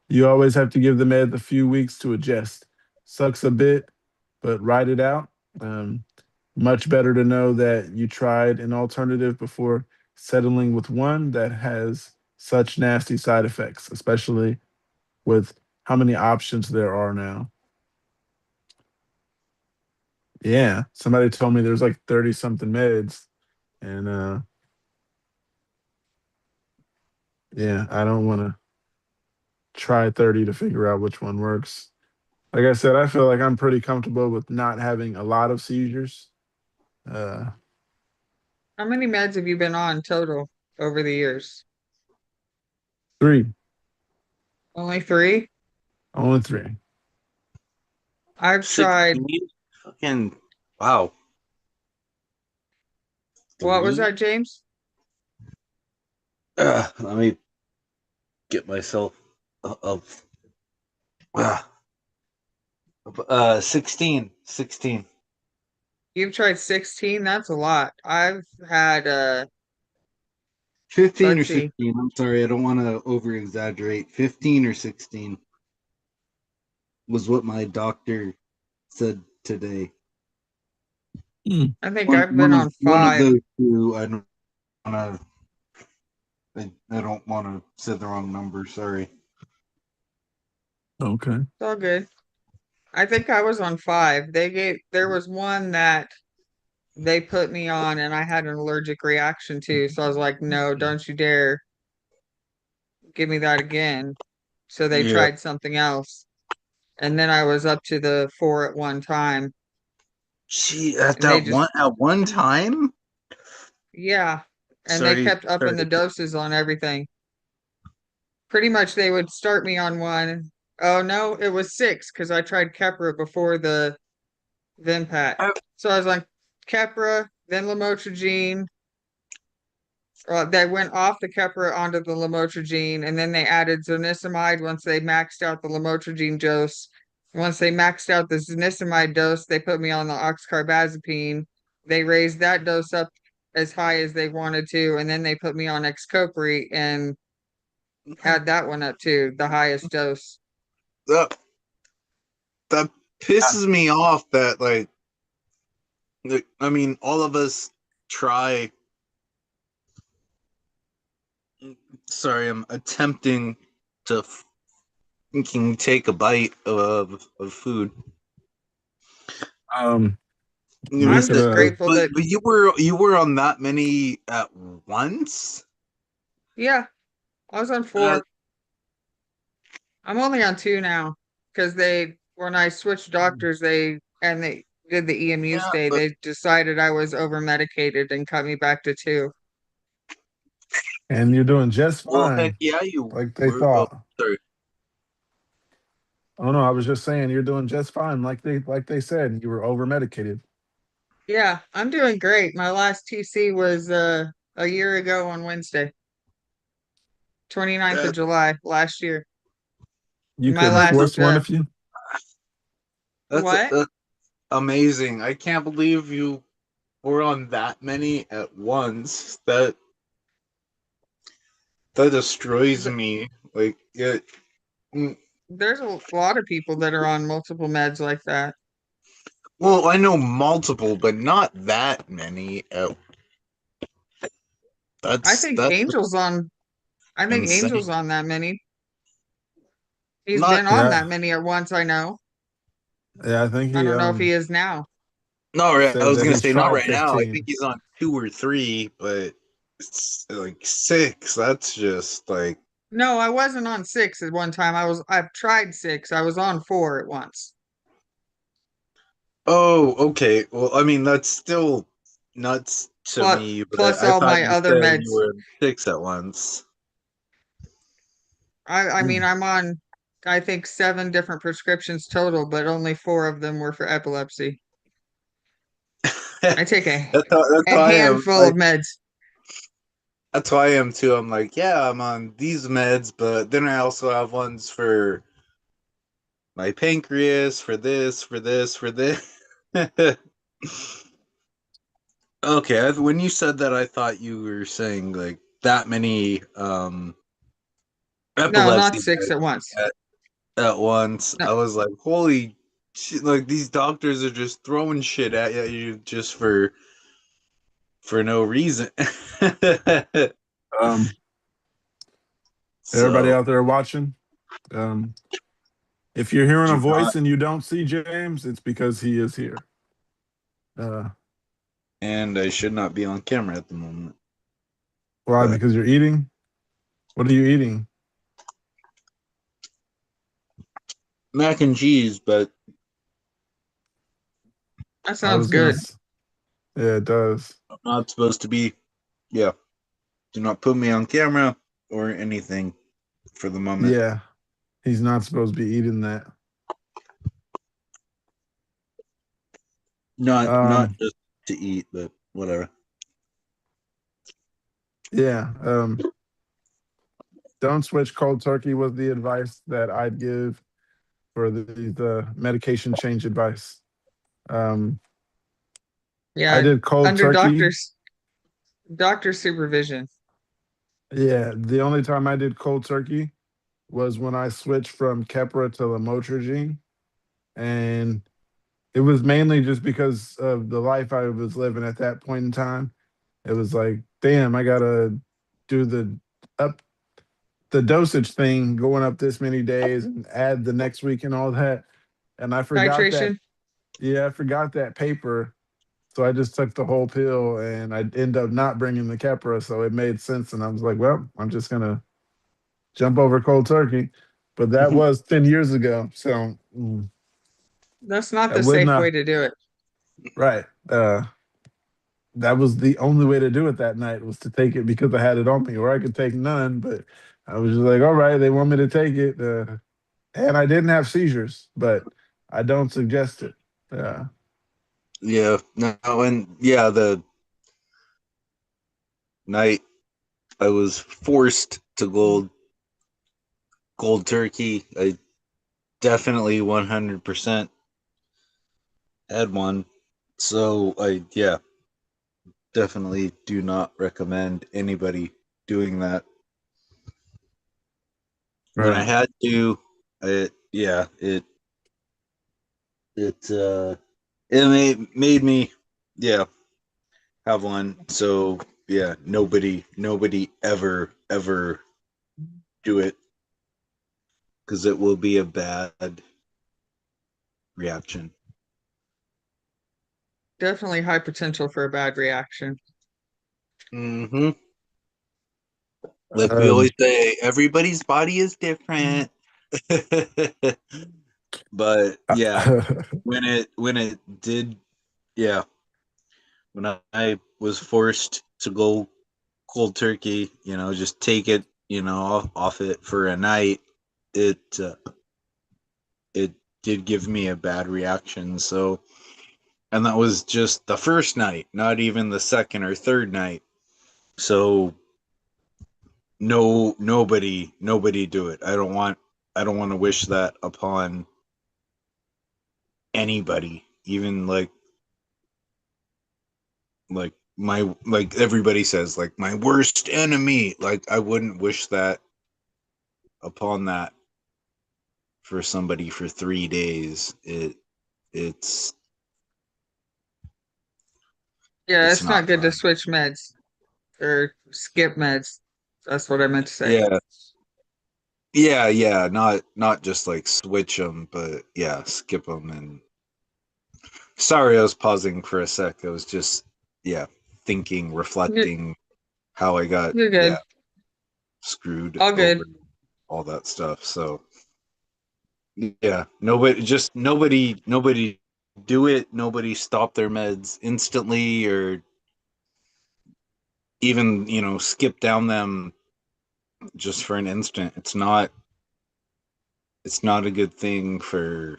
you always have to give the med a few weeks to adjust. Sucks a bit, but ride it out. Um, much better to know that you tried an alternative before settling with one that has such nasty side effects, especially with how many options there are now. Yeah, somebody told me there's like 30 something meds, and yeah, I don't want to try 30 to figure out which one works. Like I said, I feel like I'm pretty comfortable with not having a lot of seizures. Uh, How many meds have you been on total over the years? three, Only three? only three. I've tried, 16? Fucking wow. what was 3? that, James? Let me get myself up. 16. 16. You've tried 16? That's a lot. I've had 15 or let's see. 16. I'm sorry, I don't want to over exaggerate. 15 or 16 was what my doctor said today. Mm, I think One I've been one of on one of 5. those two. Wanna I don't want to say the wrong number. Sorry. okay. It's all good. I think I was on 5. There was one that they put me on, and I had an allergic reaction too. So I was like, no, don't you dare give me that again. So they Yeah. tried something else. And then I was up to the 4 at one time. Gee, at And they that just, one time? yeah. And they Sorry, kept upping sorry. the doses on everything. Pretty much they would start me on one. Oh no, it was 6 because I tried Keppra before the Vimpat. I- So I was like Keppra, then Lamotrigine. They went off the Keppra onto the Lamotrigine, and then they added zonisamide once they maxed out the Lamotrigine dose. Once they maxed out the zonisamide dose, they put me on the oxcarbazepine. They raised that dose up as high as they wanted to, and then they put me on Xcopri and had that one up to the highest dose. That pisses me off that I mean, all of us try. Sorry, I'm attempting to fucking take a bite of food. You I'm could just grateful that, But you were on that many at once? yeah, I was on 4. I'm only on 2 now because when I switched doctors, they did the EMU Yeah, stay. but They decided I was over medicated and cut me back to 2. and you're doing just well, heck fine, yeah, you like they were. Oh, thought. sorry. Oh no, I was just saying you're doing just fine, like they said. You were over medicated. Yeah, I'm doing great. My last TC was a year ago on Wednesday, 29th of That, July last year. You My couldn't last force one if you. what? that's amazing. I can't believe you were on that many at once. That destroys Th- me. Like it. mm, There's a lot of people that are on multiple meds like that. Well, I know multiple, but not that many. I That's think that's Angel's on. I think Angel's insane. on that many. He's Not been on Yeah, that many at once. I know. yeah. I think I he don't know if he is now. not right. I said was that gonna he's say not tried right now. I think 15. he's on 2 or 3, but it's like 6. That's just like No, I wasn't on 6 at one time. I've tried 6. I was on 4 at once. oh, okay. Well, I mean that's still nuts to Plus me, but plus I all thought my you other said you meds. were 6 at once. I mean I'm on I think 7 different prescriptions total, but only 4 of them were for epilepsy. I take That's a how I am. handful of Like meds. that's how I am too. I'm like, yeah, I'm on these meds, but then I also have ones for my pancreas, for this, for this, for this. Okay, when you said that, I thought you were saying like that many No, not epilepsy 6 at meds once. at once. No, I was like, holy shit! Like these doctors are just throwing shit at you just for no reason. Um, everybody So, out there watching, if you're hearing a do not, voice and you don't see James, it's because he is here. Uh, and I should not be on camera at the moment. why? But Because you're eating. What are you eating? mac and cheese, but that I sounds was gonna. good. Yeah, it does. I'm not supposed to be. Yeah, do not put me on camera or anything for the moment. Yeah, he's not supposed to be eating that. Not Um, just to eat, but whatever. yeah. Don't switch cold turkey was the advice that I'd give for the medication change advice. Um, I Yeah, did cold under turkey. doctor supervision. Yeah, the only time I did cold turkey was when I switched from Keppra to Lamotrigine, and it was mainly just because of the life I was living at that point in time. It was like, damn, I gotta do up the dosage thing, going up this many days and add the next week and all that. And I forgot that. Titration. Yeah, I forgot that paper. So I just took the whole pill, and I ended up not bringing the Keppra, so it made sense. And I was like, well, I'm just gonna jump over cold turkey. But that was 10 years ago, so That's not I the would safe way not. to do it. Right. That was the only way to do it that night, was to take it because I had it on me, or I could take none. But I was just like, all right, they want me to take it, and I didn't have seizures, but I don't suggest it. Yeah, no, and yeah, the night I was forced to cold turkey, I definitely 100% had one. So I definitely do not recommend anybody doing that. When I Right. had to, it made me have one. So yeah, nobody ever do it, because it will be a bad reaction. Definitely high potential for a bad reaction. Mm-hmm. Like we always Um, say, everybody's body is different. But yeah, when it did, yeah, when I was forced to go cold turkey, just take it, off it for a night, it it did give me a bad reaction. So, and that was just the first night, not even the second or third night. So no, nobody do it. I don't want to wish that upon anybody, even like everybody says, like my worst enemy. Like I wouldn't wish that upon that for somebody for 3 days. It's Yeah, it's it's not not good to fun. switch meds or skip meds. That's what I meant to say. Yeah, yeah. Not just like switch them, but yeah, skip them. And sorry, I was pausing for a sec. I was just thinking, You're, reflecting how I got you're good. screwed All over good. all that stuff. So yeah, nobody do it. Nobody stop their meds instantly, or even skip down them just for an instant. It's not a good thing for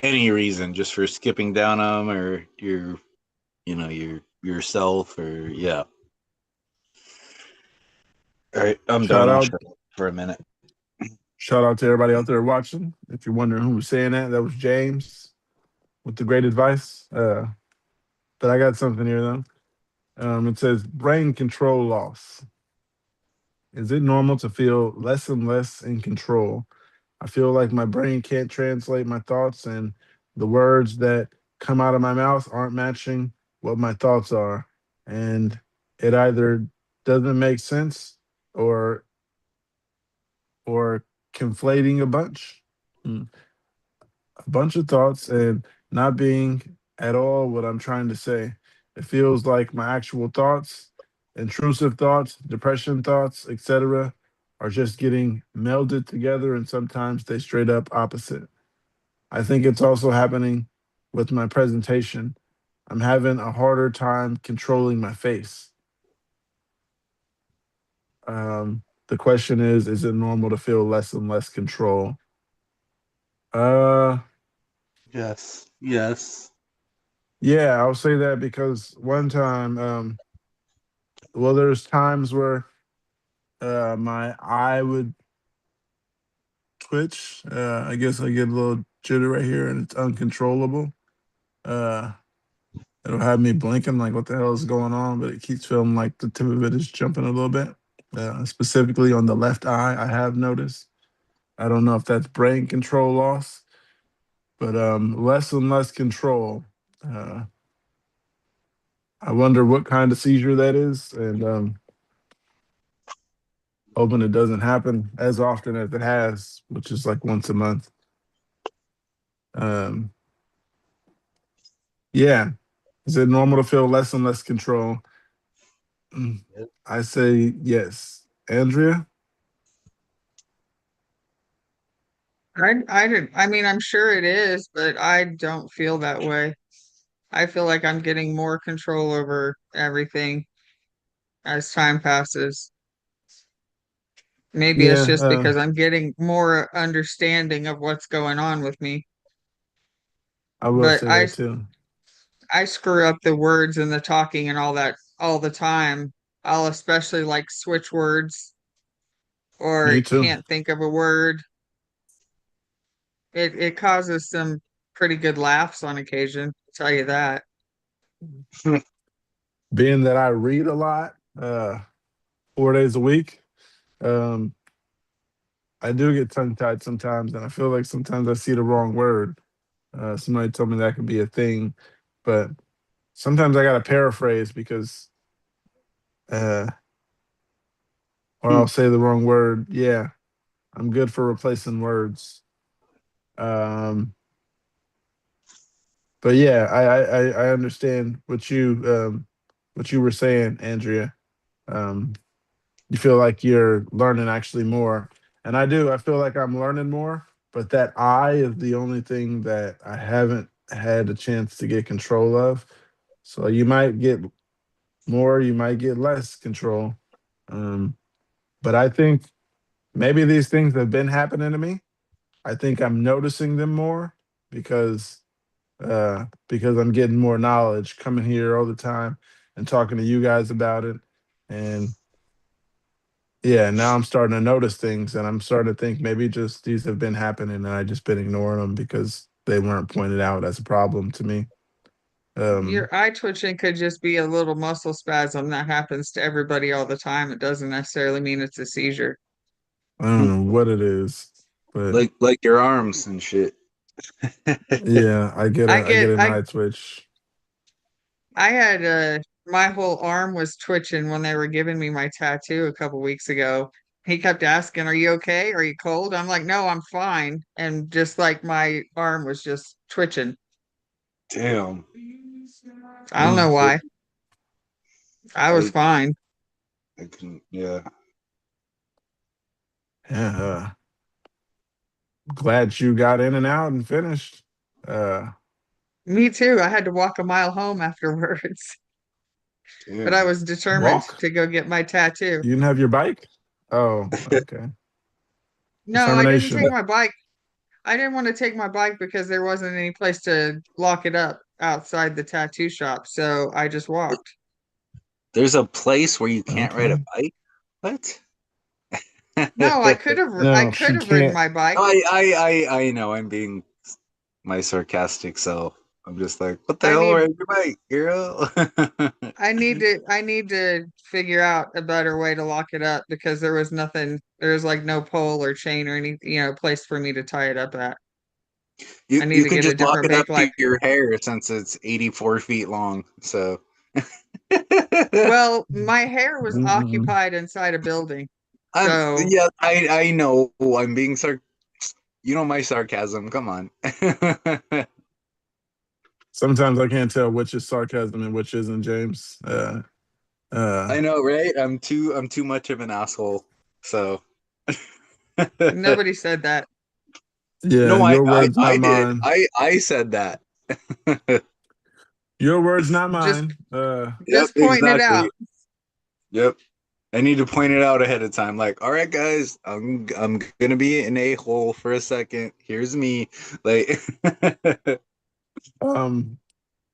any reason, just for skipping down them, or yourself, or yeah. All right, I'm shout done. I'll out, shut up for a minute. shout out to everybody out there watching. If you're wondering who was saying that, that was James with the great advice. But I got something here though. It says brain control loss. Is it normal to feel less and less in control? I feel like my brain can't translate my thoughts, and the words that come out of my mouth aren't matching what my thoughts are. And it either doesn't make sense, or or conflating a bunch of thoughts and not being at all what I'm trying to say. It feels like my actual thoughts, intrusive thoughts, depression thoughts, etc., are just getting melded together, and sometimes they straight up opposite. I think it's also happening with my presentation. I'm having a harder time controlling my face. The question is it normal to feel less and less control? Uh, Yes. yeah, I'll say that because one time, well, there's times where my eye would twitch. I guess I get a little jitter right here, and it's uncontrollable. Uh, it'll have me blinking like, what the hell is going on? But it keeps feeling like the tip of it is jumping a little bit. Specifically on the left eye, I have noticed. I don't know if that's brain control loss, but less and less control. Uh, I wonder what kind of seizure that is, and hoping it doesn't happen as often as it has, which is like once a month. Um, Yeah. Is it normal to feel less and less control? Yep. I say yes. Andrea? I mean, I'm sure it is, but I don't feel that way. I feel like I'm getting more control over everything as time passes. Maybe it's Yeah, just because I'm getting more understanding of what's going on with me. I will But say that too. I screw up the words and the talking and all that all the time. I'll especially like switch words or Me too. can't think of a word. It causes some pretty good laughs on occasion, I'll tell you that. Being that I read a lot, 4 days a week, um, I do get tongue tied sometimes, and I feel like sometimes I see the wrong word. Somebody told me that could be a thing, but sometimes I gotta paraphrase because, uh, or I'll say the wrong word. Yeah, I'm good for replacing words. Um, but yeah, I understand what you were saying, Andrea. Um, you feel like you're learning actually more, and I do. I feel like I'm learning more, but that I is the only thing that I haven't had a chance to get control of. So you might get more, you might get less control. Um, but I think maybe these things have been happening to me. I think I'm noticing them more because because I'm getting more knowledge coming here all the time and talking to you guys about it. And yeah, now I'm starting to notice things and I'm starting to think maybe just these have been happening and I just been ignoring them because they weren't pointed out as a problem to me. Um, Your eye twitching could just be a little muscle spasm that happens to everybody all the time. It doesn't necessarily mean it's a seizure. I don't know what it is, but Like your arms and shit. yeah, I I get get an I eye twitch. I had my whole arm was twitching when they were giving me my tattoo a couple weeks ago. He kept asking, "Are you okay? Are you cold?" I'm like, "No, I'm fine." And just like my arm was just twitching. Damn. I don't know Mm, why. I was I fine. I can, yeah. yeah, glad you got in and out and finished. Uh, Me too. I had to walk a mile home afterwards, but I Damn. was determined walk. to go get my tattoo. You didn't have your bike? Oh, okay. No, I didn't take Determination. my bike. I didn't want to take my bike because there wasn't any place to lock it up outside the tattoo shop, so I just walked. There's a place where you can't ride a Okay. bike? What? No, I No, could she have ridden can't. my bike. I know I'm being my sarcastic self. I'm just like, what the I hell, need ride your bike, girl? I need to figure out a better way to lock it up because there was like no pole or chain or any, place for me to tie it up at. you I need you to could get a just lock different it up bake to like, your hair since it's 84 feet long. So well, my hair was Mm-mm. occupied inside a building. I'm So, yeah, I know I'm being you know my sarcasm. Come on. Sometimes I can't tell which is sarcasm and which isn't, James. I know, right? I'm too much of an asshole. So nobody said that. yeah, no, I, your I words, not I did. mine. I said that. Your words, not Just mine. Yep, just pointing it out. exactly. Yep. I need to point it out ahead of time. Like, all right, guys, I'm gonna be an a-hole for a second. Here's me. Like um,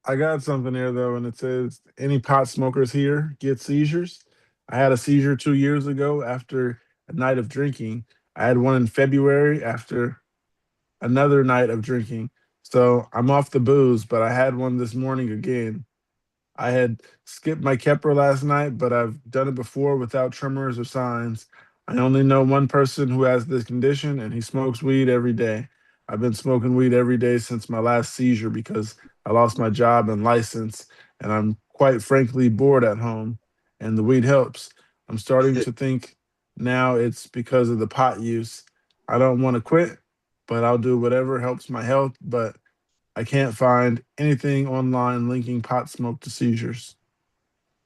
I got something here though, and it says any pot smokers here get seizures. I had a seizure 2 years ago after a night of drinking. I had one in February after another night of drinking. So I'm off the booze, but I had one this morning again. I had skipped my Kepper last night, but I've done it before without tremors or signs. I only know one person who has this condition, and he smokes weed every day. I've been smoking weed every day since my last seizure because I lost my job and license, and I'm quite frankly bored at home, and the weed helps. I'm starting to think now it's because of the pot use. I don't want to quit, but I'll do whatever helps my health. But I can't find anything online linking pot smoke to seizures.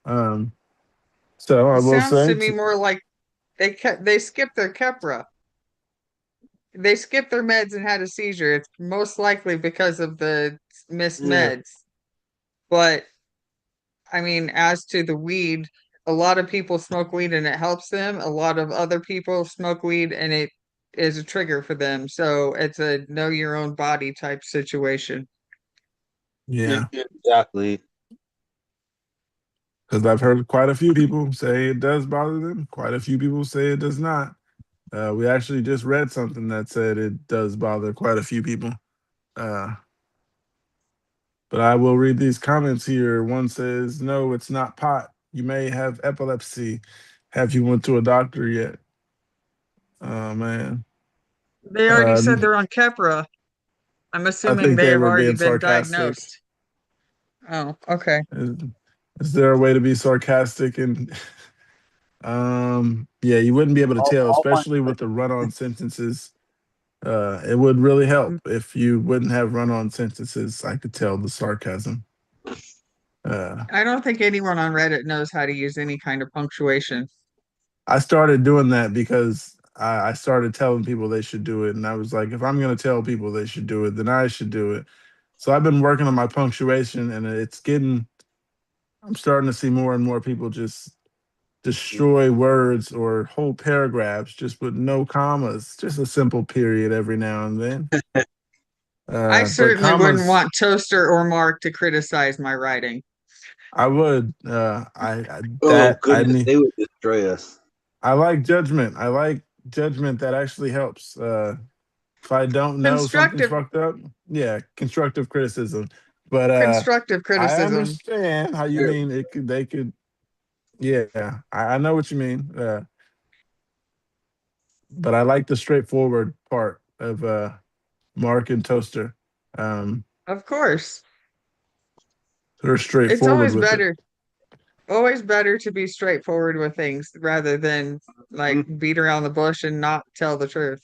So I It will sounds to say, me more like they skipped their Keppra. They skipped their meds and had a seizure. It's most likely because of the missed yeah, meds. But I mean, as to the weed, a lot of people smoke weed and it helps them. A lot of other people smoke weed and it is a trigger for them. So it's a know your own body type situation. yeah, Exactly. because I've heard quite a few people say it does bother them. Quite a few people say it does not. We actually just read something that said it does bother quite a few people. Uh, but I will read these comments here. One says, "No, it's not pot. You may have epilepsy. Have you went to a doctor yet?" Oh man. They already Uh, said they're on Keppra. I'm I assuming think they they have were already being been sarcastic. diagnosed. Oh, okay. Is, is there a way to be sarcastic and yeah, you wouldn't be able to tell, I'll find especially with the run-on sentences. It would really help Mm, if you wouldn't have run-on sentences. I could tell the sarcasm. Uh, I don't think anyone on Reddit knows how to use any kind of punctuation. I started doing that because I started telling people they should do it, and I was like, if I'm going to tell people they should do it, then I should do it. So I've been working on my punctuation, and it's getting. I'm starting to see more and more people just destroy words or whole paragraphs just with no commas, just a simple period every now and then. I But certainly wouldn't commas, want Toaster or Mark to criticize my writing. I would. Oh That I goodness, need. they would destroy us. I like judgment. I like judgment that actually helps. If I don't know something's Constructive fucked up, yeah, constructive criticism. But constructive I criticism. understand how you Sure. mean it could. They could. Yeah, I know what you mean. But I like the straightforward part of Mark and Toaster. Um, Of course. they're It's straightforward with it, always better to be straightforward with things rather than like Mhm. beat around the bush and not tell the truth.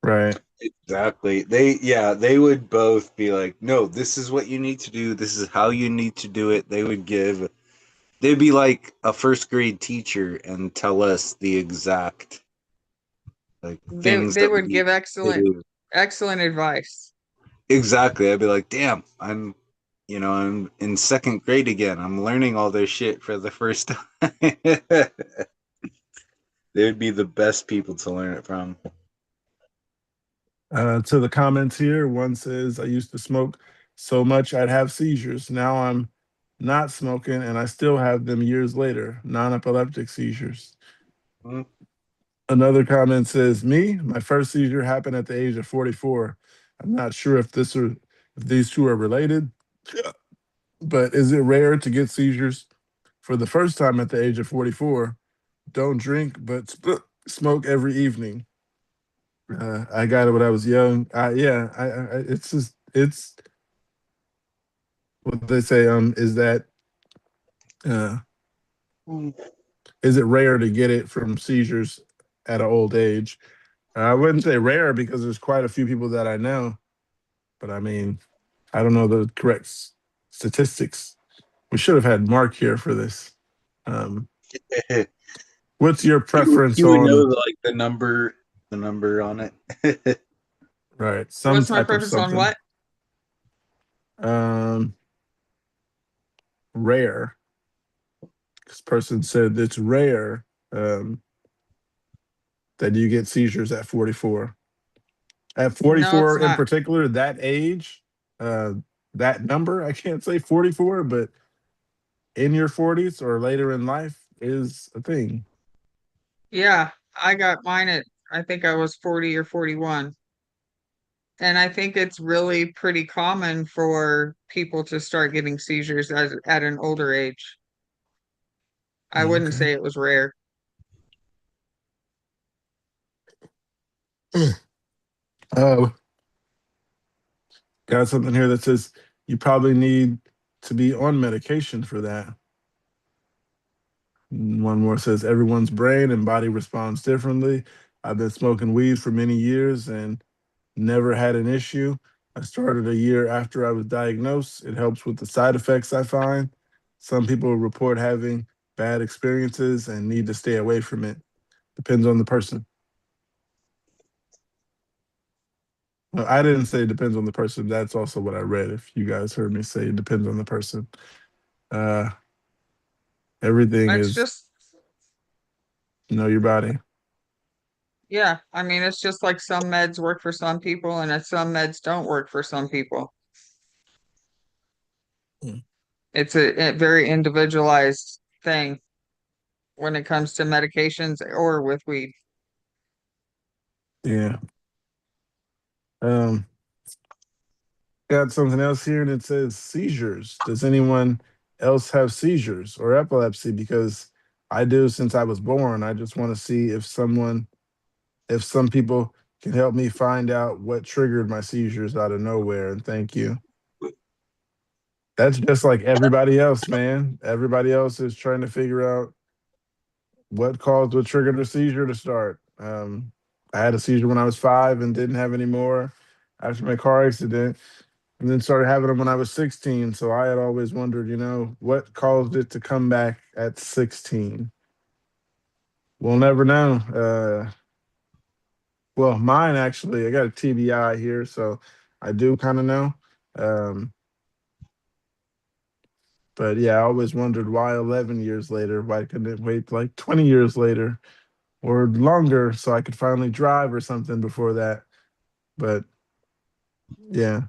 right? Exactly. They would both be like, no, this is what you need to do. This is how you need to do it. They'd be like a first grade teacher and tell us the exact like things They that we would need give to do. excellent advice. Exactly. I'd be like, damn, I'm in second grade again. I'm learning all this shit for the first time. They would be the best people to learn it from. To the comments here, one says, I used to smoke so much I'd have seizures. Now I'm not smoking and I still have them years later, non epileptic seizures. Mhm. Another comment says, me, my first seizure happened at the age of 44. I'm not sure if these two are related, but is it rare to get seizures for the first time at the age of 44? Don't drink, but smoke every evening. I got it when I was young. Yeah, it's just it's what they say. Uh, is it rare to get it from seizures at an old age? I wouldn't say rare because there's quite a few people that I know, but I mean, I don't know the correct statistics. We should have had Mark here for this. Um, what's your preference You would know on like the number on it. right some What's my type of preference on something? what? Um, rare. This person said it's rare that you get seizures at 44. At No, it's 44 in not. particular, that age, uh, that number, I can't say 44, but in your 40s or later in life is a thing. Yeah, I got mine at I think I was 40 or 41. And I think it's really pretty common for people to start getting seizures at an older age. I wouldn't Okay. say it was rare. Oh, got something here that says you probably need to be on medication for that. One more says everyone's brain and body responds differently. I've been smoking weed for many years and never had an issue. I started a year after I was diagnosed. It helps with the side effects I find. Some people report having bad experiences and need to stay away from it. Depends on the person. Well, I didn't say it depends on the person. That's also what I read. If you guys heard me say it depends on the person. Uh, everything It's is just, know your body. yeah, I mean, it's just like some meds work for some people and some meds don't work for some people. Mm. It's a very individualized thing when it comes to medications or with weed. Yeah. Um, got something else here and it says seizures. Does anyone else have seizures or epilepsy? Because I do since I was born. I just want to see if some people can help me find out what triggered my seizures out of nowhere. And thank you. That's just like everybody else, man. Everybody else is trying to figure out what triggered a seizure to start. I had a seizure when I was 5 and didn't have any more after my car accident, and then started having them when I was 16. So I had always wondered, what caused it to come back at 16. We'll never know. Well, mine actually, I got a TBI here, so I do kind of know. Um, but yeah, I always wondered why 11 years later, why couldn't it wait like 20 years later or longer so I could finally drive or something before that? But yeah,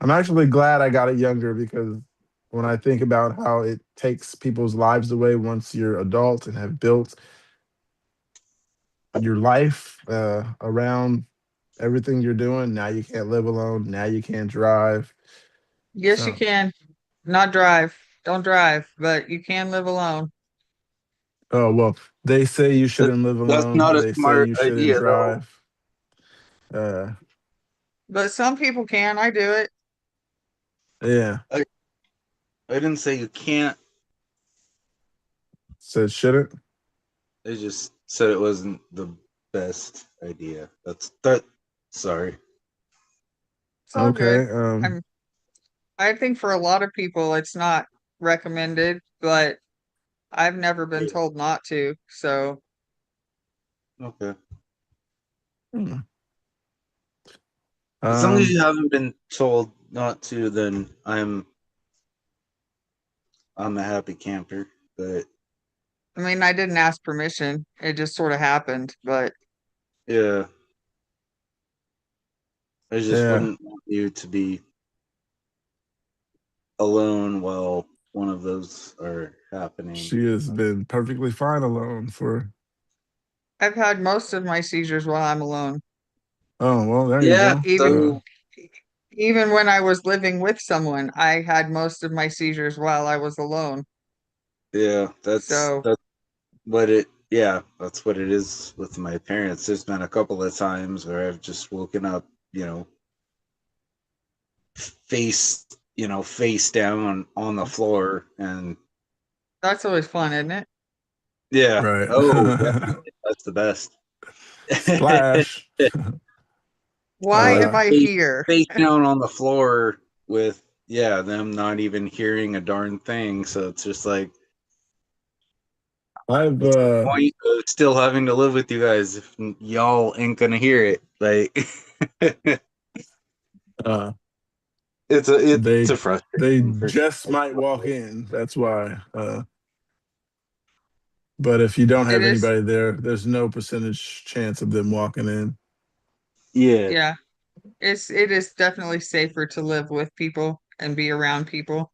I'm actually glad I got it younger because when I think about how it takes people's lives away once you're adult and have built your life around everything you're doing, now you can't live alone. Now you can't drive. Yes, you So, can. Not drive. Don't drive, but you can live alone. oh, well, they say you That, shouldn't live that's alone. not a They say smart you shouldn't idea, though. drive. Uh, But some people can. I do it. yeah, I, I didn't say you can't. said shouldn't. I just said it wasn't the best idea. That's that. Sorry. It's all good. Okay. I'm I think for a lot of people it's not recommended, but I've never been Yeah. told not to. So Okay. Hmm. As long as Um, you haven't been told not to, then I'm a happy camper. But I mean, I didn't ask permission. It just sort of happened, but yeah, I just yeah, wouldn't want you to be alone while one of those are happening. she has been perfectly fine alone for. I've had most of my seizures while I'm alone. Oh well, there you Yeah. go. Even So even when I was living with someone, I had most of my seizures while I was alone. yeah, So that's what it. Yeah, that's what it is with my parents. There's been a couple of times where I've just woken up, you know, face face down on the floor, and that's always fun, isn't it? yeah, Right. oh definitely, that's the best. Splash. Why Like am Uh, I face, here? face down on the floor with them not even hearing a darn thing, so it's just like, I've what's the point of still having to live with you guys if y'all ain't gonna hear it? Like uh it's they a they frustration for just might walk in. That's why. But if you don't It have is, anybody there, there's no percentage chance of them walking in. yeah. yeah. It is definitely safer to live with people and be around people.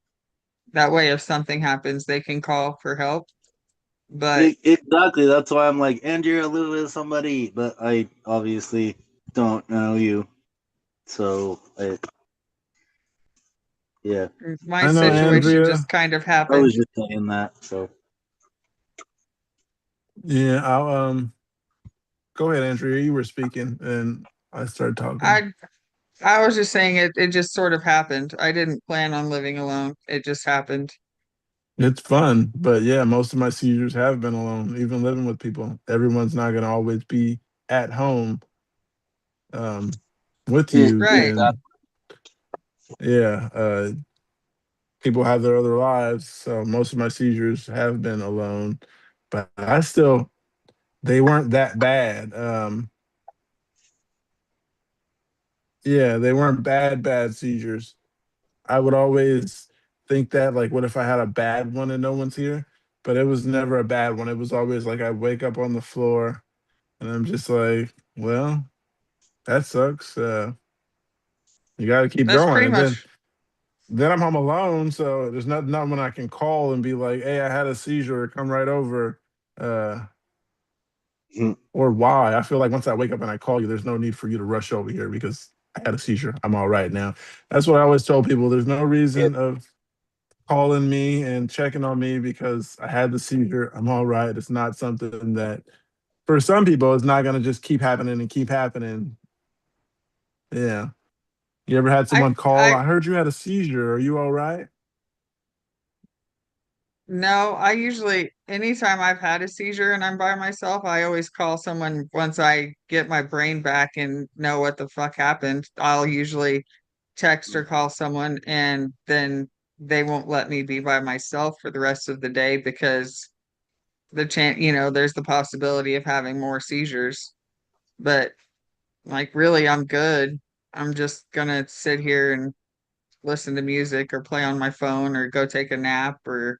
That way, if something happens, they can call for help. But Exactly. That's why I'm like, Andrea, live with somebody, but I obviously don't know you. So, yeah, my I know situation Andrea. just kind of I was happened. just saying that. So, Yeah, I'll go ahead, Andrea. You were speaking and I started talking. I I was just saying it just sort of happened. I didn't plan on living alone. It just happened. It's fun, but yeah, most of my seizures have been alone, even living with people. Everyone's not going to always be at home um, with it, you, Right. exactly. and yeah, people have their other lives, so most of my seizures have been alone. But they weren't that bad. Yeah, they weren't bad seizures. I would always think that, like, what if I had a bad one and no one's here? But it was never a bad one. It was always like I wake up on the floor and I'm just like, well, that sucks. You got to keep That's going. pretty And much then I'm home alone, so there's not one I can call and be like, hey, I had a seizure, come right over. Uh, Mm. or why? I feel like once I wake up and I call you, there's no need for you to rush over here because I had a seizure. I'm all right now. That's what I always tell people. There's no Yeah. reason of calling me and checking on me because I had the seizure. I'm all right. It's not something that for some people it's not gonna just keep happening and keep happening. Yeah. You ever had I someone call? I I heard you had a seizure. Are you all right? no, I usually anytime I've had a seizure and I'm by myself, I always call someone once I get my brain back and know what the fuck happened. I'll usually text or call someone and then they won't let me be by myself for the rest of the day because there's the possibility of having more seizures. But like really I'm good. I'm just gonna sit here and listen to music or play on my phone or go take a nap or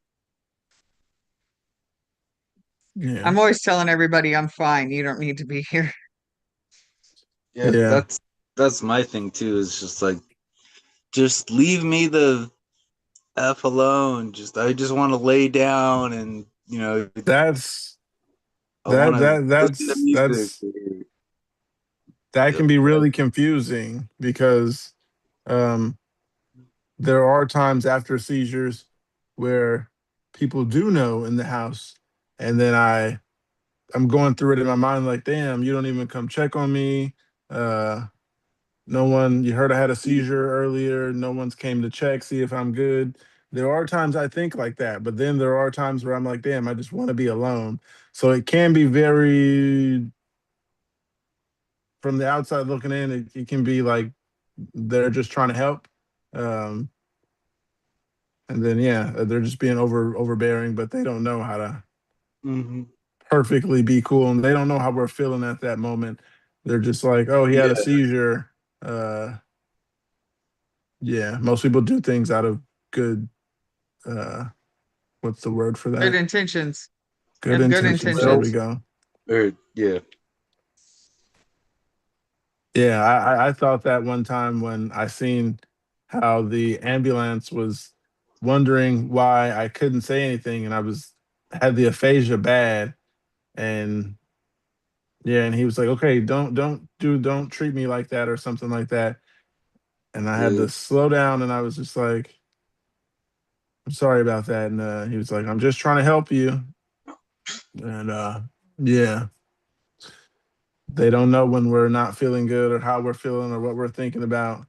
Yeah. I'm always telling everybody I'm fine. You don't need to be here. Yeah, Yeah. that's my thing too. Is just like, just leave me the f alone. I just want to lay down and That's I want to listen to music. that's that Yep. can be really confusing because um there are times after seizures where people do know in the house and then I'm going through it in my mind like, damn, you don't even come check on me. Uh, no one, you heard I had a seizure earlier. No one's came to check, see if I'm good. There are times I think like that, but then there are times where I'm like, damn, I just want to be alone. So it can be very, from the outside looking in, it can be like they're just trying to help. Um, and then, yeah, they're just being overbearing, but they don't know how to Hmm. perfectly be cool and they don't know how we're feeling at that moment. They're just like, oh, he had a Yeah. seizure. Yeah, most people do things out of good uh what's the word for Good that? intentions. Good And good intentions. There Well, we intentions. go. or yeah. Yeah, I thought that one time when I seen how the ambulance was wondering why I couldn't say anything and I was had the aphasia bad and yeah, and he was like, okay, don't treat me like that or something like that. And I had Yeah. to slow down and I was just like, I'm sorry about that. And he was like, I'm just trying to help you. And yeah, they don't know when we're not feeling good or how we're feeling or what we're thinking about.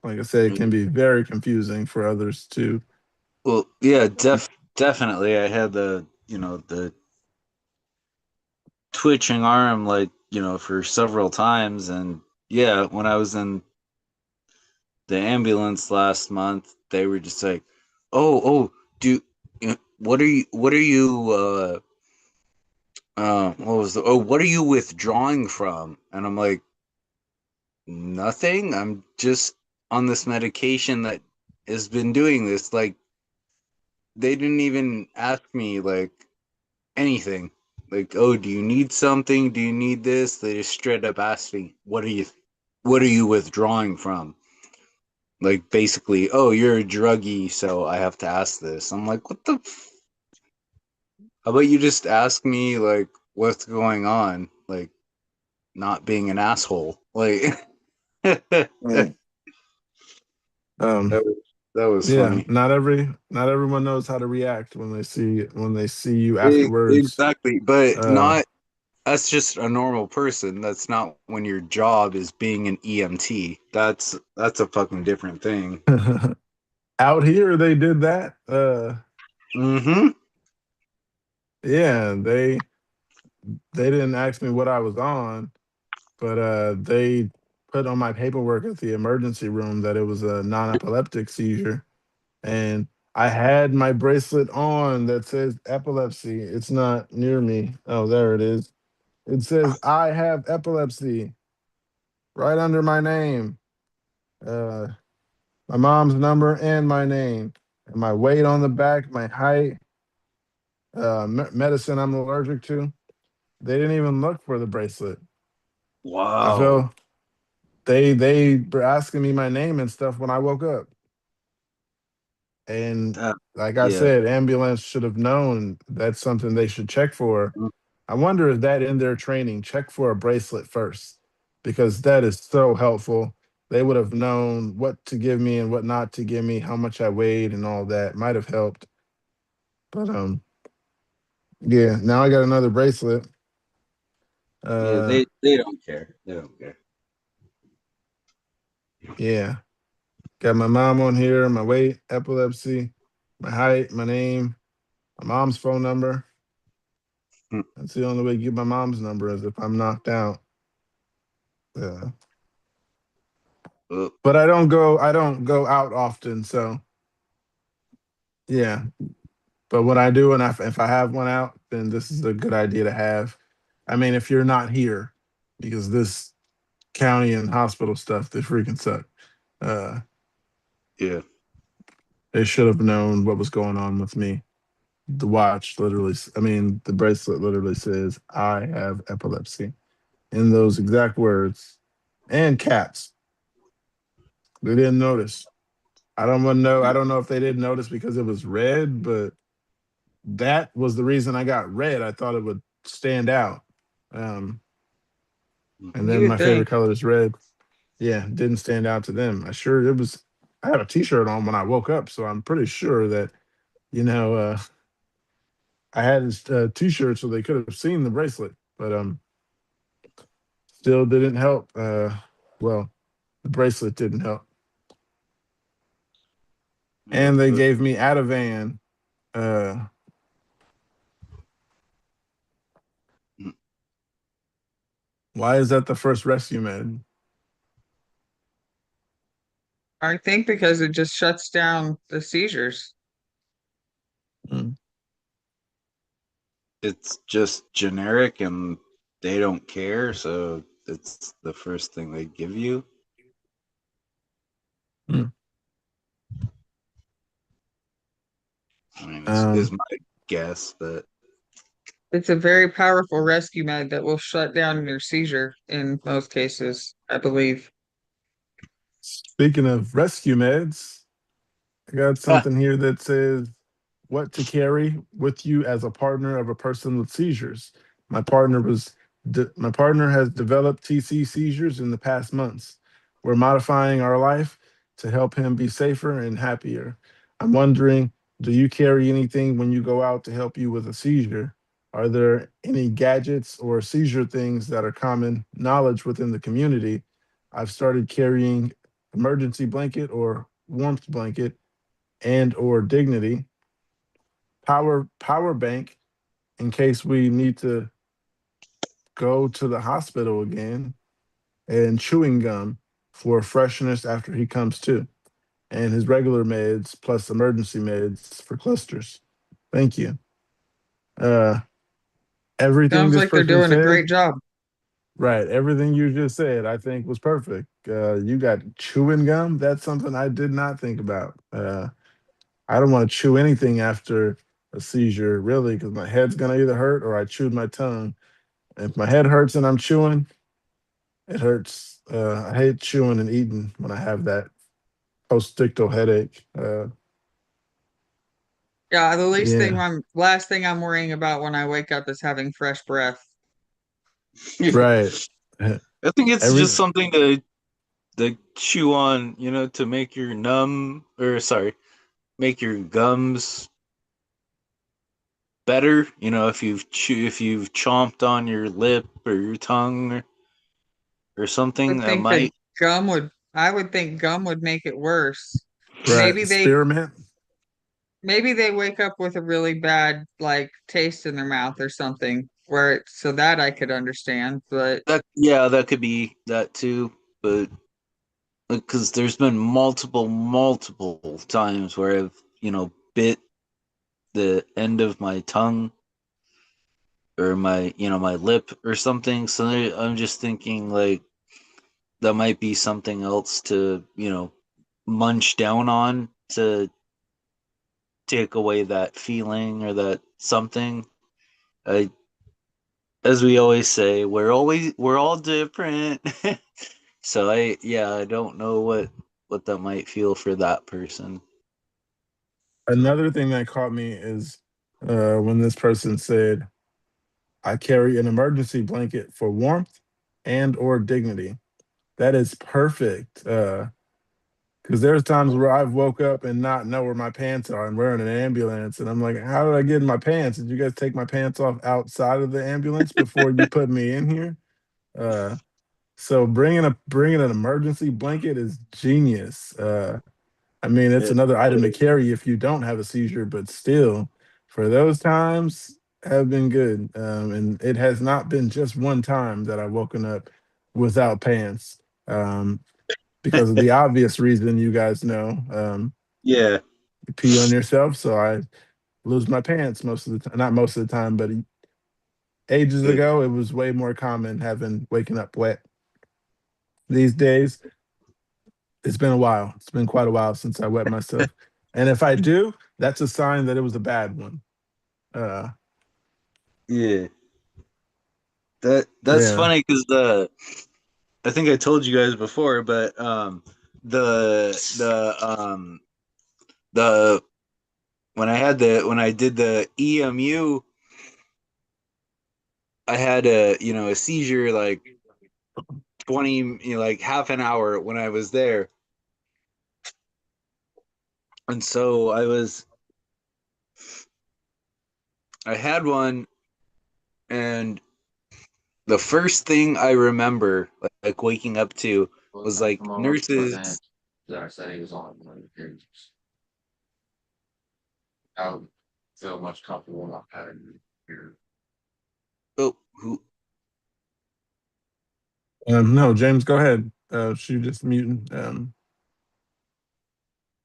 Like I said, it can be very confusing for others too. Well, yeah, definitely. I had the twitching arm like for several times, and yeah, when I was in the ambulance last month, they were just like, "Oh, do what was the what are you withdrawing from?" And I'm like, "Nothing. I'm just on this medication that has been doing this." Like, they didn't even ask me like anything. Like, "Oh, do you need something? Do you need this?" They just straight up asked me, what are you withdrawing from?" Like, basically, "Oh, you're a druggie, so I have to ask this." I'm like, "What the how about you just ask me like what's going on?" Like, not being an asshole. Like, that Right. Um, was that was yeah, funny. not everyone knows how to react when they see you afterwards. Exactly, but Uh, not that's just a normal person. That's not when your job is being an EMT. That's a fucking different thing. out here they did that. Mm-hmm. Yeah, they didn't ask me what I was on, but they put on my paperwork at the emergency room that it was a non-epileptic seizure, and I had my bracelet on that says epilepsy. It's not near me. Oh, there it is. It says I have epilepsy right under my name. Uh, my mom's number and my name, and my weight on the back, my height, medicine I'm allergic to. They didn't even look for the bracelet. I Wow. feel they were asking me my name and stuff when I woke up. And That, like I yeah. said, ambulance should have known that's something they should check for. I wonder if that in their training, check for a bracelet first, because that is so helpful. They would have known what to give me and what not to give me, how much I weighed and all that. Might have helped. But yeah, now I got another bracelet. Yeah, Uh they don't care. They don't care. yeah. Got my mom on here, my weight, epilepsy, my height, my name, my mom's phone number. Mm. That's the only way to get my mom's number is if I'm knocked out. Uh, Uh, but I don't go out often, so yeah. But when I do, and if I have one out, then this is a good idea to have. I mean, if you're not here, because this county and hospital stuff, they freaking suck. Uh, yeah. they should have known what was going on with me. The watch literally, I mean, the bracelet literally says, I have epilepsy in those exact words and caps. They didn't notice. I don't want to know. I don't know if they didn't notice because it was red, but that was the reason I got red. I thought it would stand out. Um, and You then would my favorite think. color is red. Yeah, didn't stand out to them. I sure it was. I had a T-shirt on when I woke up, so I'm pretty sure that you know I had this T-shirt so they could have seen the bracelet, but still didn't help. Well, the bracelet didn't help, Yeah, and they but gave me Ativan. Uh, mm, why is that the first rescue med? I think because it just shuts down the seizures. Mm. it's just generic and they don't care, so it's the first thing they give you. Mm. I mean, is Um, my guess that It's a very powerful rescue med that will shut down your seizure in most cases, I believe. Speaking of rescue meds, I got something here that says what to carry with you as a partner of a person with seizures. My partner has developed TC seizures in the past months. We're modifying our life to help him be safer and happier. I'm wondering, do you carry anything when you go out to help you with a seizure? Are there any gadgets or seizure things that are common knowledge within the community? I've started carrying emergency blanket or warmth blanket and or dignity, power bank in case we need to go to the hospital again, and chewing gum for freshness after he comes to, and his regular meds plus emergency meds for clusters. Thank you. Uh, everything Sounds this like they're person doing a said, great job. right? Everything you just said, I think was perfect. You got chewing gum. That's something I did not think about. I don't want to chew anything after a seizure, really, because my head's gonna either hurt or I chewed my tongue. If my head hurts and I'm chewing, it hurts. I hate chewing and eating when I have that post-ictal headache. Yeah, the Yeah, last thing I'm worrying about when I wake up is having fresh breath. right. I think it's Every just something to chew on, to make your make your gums better. If you've chomped on your lip or your tongue or something, Would that think that might. I would think gum would make it worse. right Maybe they spearmint. maybe they wake up with a really bad like taste in their mouth or something so that I could understand, but That could be that too. but because there's been multiple times where I've bit the end of my tongue or my lip or something. So I'm just thinking like that might be something else to munch down on to take away that feeling or that something. I As we always say, we're all different. So I don't know what that might feel for that person. Another thing that caught me is when this person said, "I carry an emergency blanket for warmth and or dignity." That is perfect. Because there's times where I've woke up and not know where my pants are. I'm wearing an ambulance, and I'm like, "How did I get in my pants? Did you guys take my pants off outside of the ambulance before you put me in here?" Uh, so bringing an emergency blanket is genius. I mean, it's Yeah. another item to carry if you don't have a seizure, but still, for those times have been good. And it has not been just one time that I've woken up without pants. Because of the obvious reason you guys know. Yeah. You pee on yourself, so I lose my pants most of the time. Not most of the time, but ages Good. ago, it was way more common having waking up wet. These days, it's been a while. It's been quite a while since I wet myself. And if I do, that's a sign that it was a bad one. Uh, Yeah. That's yeah. funny because I think I told you guys before, but the the when I did the EMU, I had a seizure like 20, like half an hour when I was there. And so I had one, and the first thing I remember like waking up to was like nurses. Oh, who? No, James, go ahead. She just muting.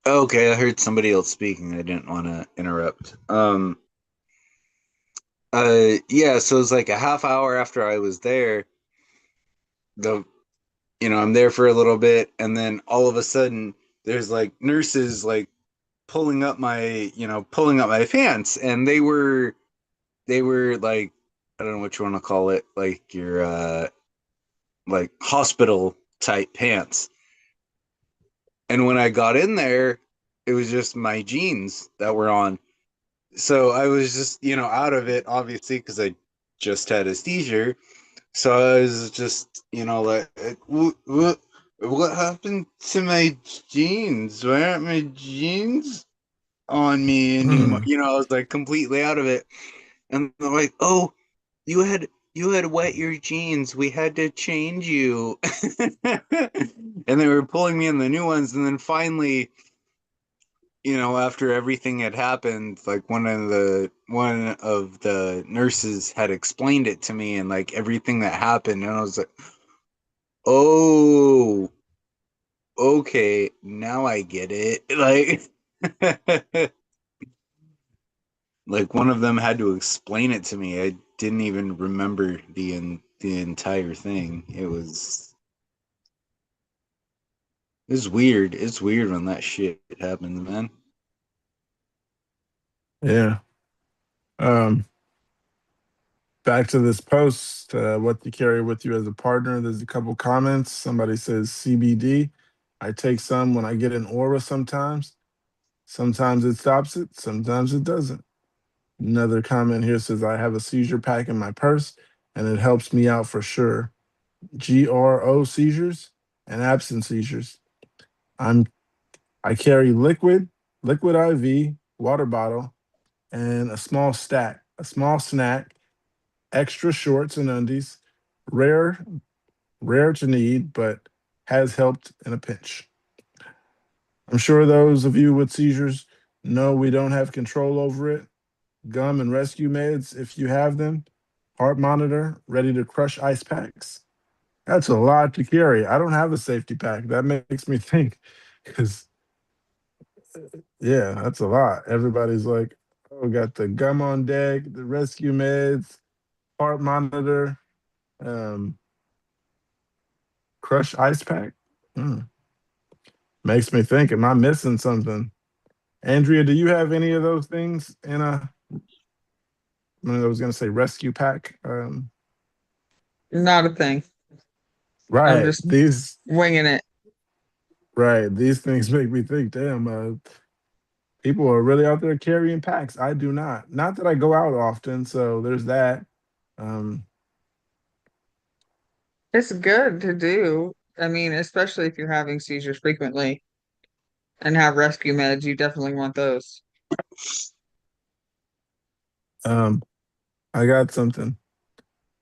Okay, I heard somebody else speaking. I didn't want to interrupt. Yeah, so it was like a half hour after I was there. The I'm there for a little bit, and then all of a sudden there's like nurses like pulling up my pants, and they were like, I don't know what you want to call it, like your like hospital type pants. And when I got in there, it was just my jeans that were on. So I was just, out of it, obviously, because I just had a seizure. So I was just, like, what happened to my jeans? Why aren't my jeans on me anymore? Mm. I was like completely out of it. And they're like, "Oh, you had wet your jeans. We had to change you." And they were pulling me in the new ones, and then finally, after everything had happened, like one of the nurses had explained it to me and like everything that happened, and I was like, "Oh, okay, now I get it." Like like one of them had to explain it to me. I didn't even remember the entire thing. It's weird. It's weird when that shit happens, man. Yeah. Um, Back to this post, what you carry with you as a partner. There's a couple comments. Somebody says CBD. I take some when I get an aura sometimes. Sometimes it stops it, sometimes it doesn't. Another comment here says I have a seizure pack in my purse and it helps me out for sure. GRO seizures and absent seizures. I'm I carry liquid IV, water bottle, and a small snack, extra shorts and undies. Rare, rare to need, but has helped in a pinch. I'm sure those of you with seizures know we don't have control over it. Gum and rescue meds if you have them. Heart monitor, ready to crush ice packs. That's a lot to carry. I don't have a safety pack. That makes me think, because yeah, that's a lot. Everybody's like, oh, got the gum on deck, the rescue meds, heart monitor, um, crush ice pack. Mm. Makes me think, am I missing something? Andrea, do you have any of those things in a? I was going to say rescue pack. Not a thing. I'm Right. just These winging it. right. These things make me think, damn, people are really out there carrying packs. I do not. Not that I go out often, so there's that. Um, It's good to do. I mean, especially if you're having seizures frequently and have rescue meds, you definitely want those. um, I got something.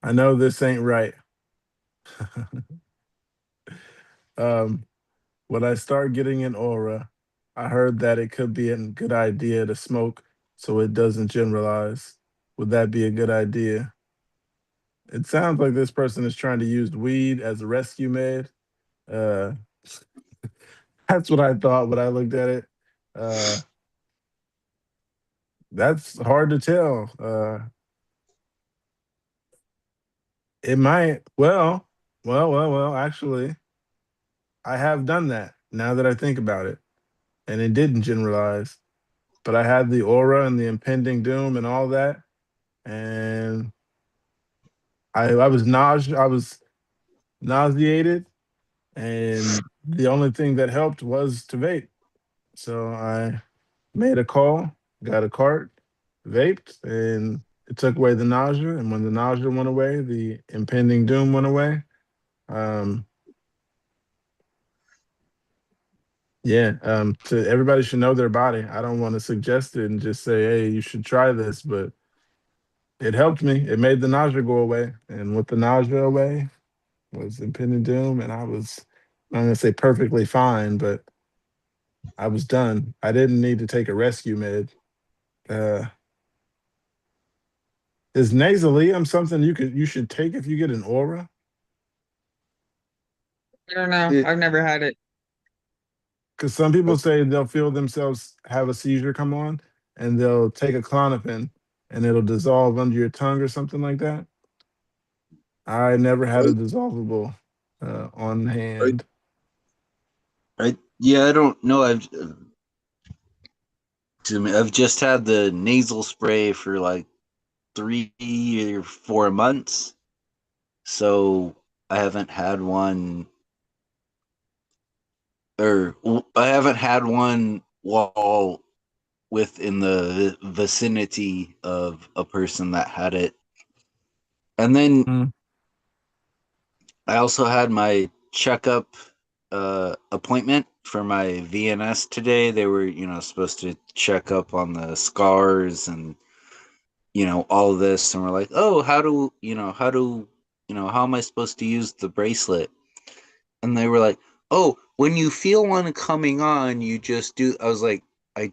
I know this ain't right. um, when I start getting an aura, I heard that it could be a good idea to smoke so it doesn't generalize. Would that be a good idea? It sounds like this person is trying to use weed as a rescue med. Uh, that's what I thought when I looked at it. Uh, that's hard to tell. It might. Well. Actually, I have done that now that I think about it, and it didn't generalize. But I had the aura and the impending doom and all that, and I was nauseated, and the only thing that helped was to vape. So I made a call, got a cart, vaped, and it took away the nausea. And when the nausea went away, the impending doom went away. Um, yeah, to everybody should know their body. I don't want to suggest it and just say, "Hey, you should try this," but it helped me. It made the nausea go away, and with the nausea away was impending doom, and I was, I'm gonna say perfectly fine, but I was done. I didn't need to take a rescue med. Uh, is nasalium something you should take if you get an aura? I don't know. It, I've never had it. Because some people say they'll feel themselves have a seizure come on, and they'll take a Klonopin, and it'll dissolve under your tongue or something like that. I never had a dissolvable on I, hand. yeah, I don't know. I've just had the nasal spray for like 3 or 4 months, so I haven't had one, or I haven't had one while within the vicinity of a person that had it. And then Mm. I also had my checkup appointment for my VNS today. They were, supposed to check up on the scars and, all of this. And we're like, oh, how am I supposed to use the bracelet? And they were like, oh, when you feel one coming on, you just do. I was like, I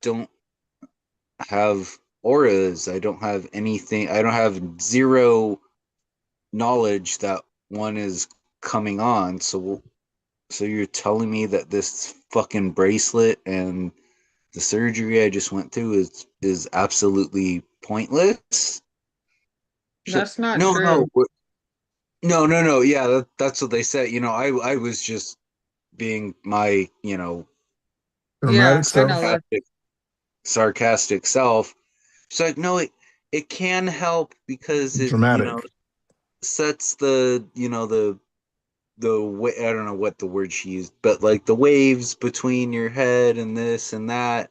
don't have auras. I don't have anything. I don't have zero knowledge that one is coming on. So you're telling me that this fucking bracelet and the surgery I just went through is absolutely pointless? She's like, That's not no, no, true. no. Yeah, that's what they said. I was just being my Yeah, Dramatic I know self. that. sarcastic self. She's like, no, it can help because it Dramatic. sets the way, I don't know what the word she used, but like the waves between your head and this and that.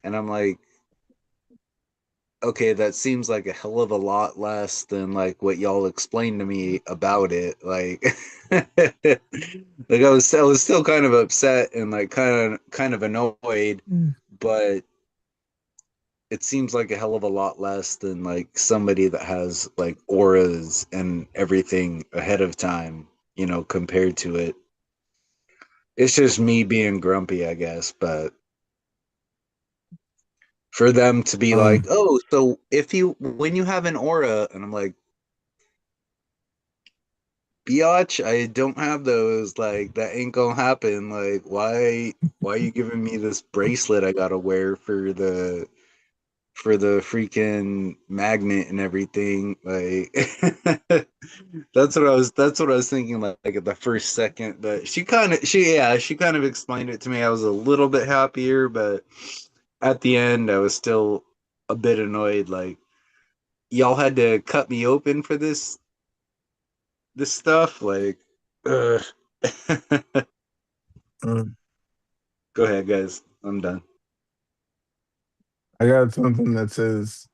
And I'm like, okay, that seems like a hell of a lot less than like what y'all explained to me about it. Like, like I was still kind of upset and like kind of annoyed, Mm. but it seems like a hell of a lot less than like somebody that has like auras and everything ahead of time, compared to it. It's just me being grumpy, I guess, but for them to be like, Um, "Oh, so when you have an aura," and I'm like, biatch, I don't have those. Like, that ain't gonna happen. Like, why are you giving me this bracelet I gotta wear for the freaking magnet and everything? Like, that's what I was thinking, like at the first second. But she kind of explained it to me. I was a little bit happier, but at the end I was still a bit annoyed. Like, y'all had to cut me open for this stuff. Like, ugh. Mm. Go ahead, guys. I'm done. I got something that says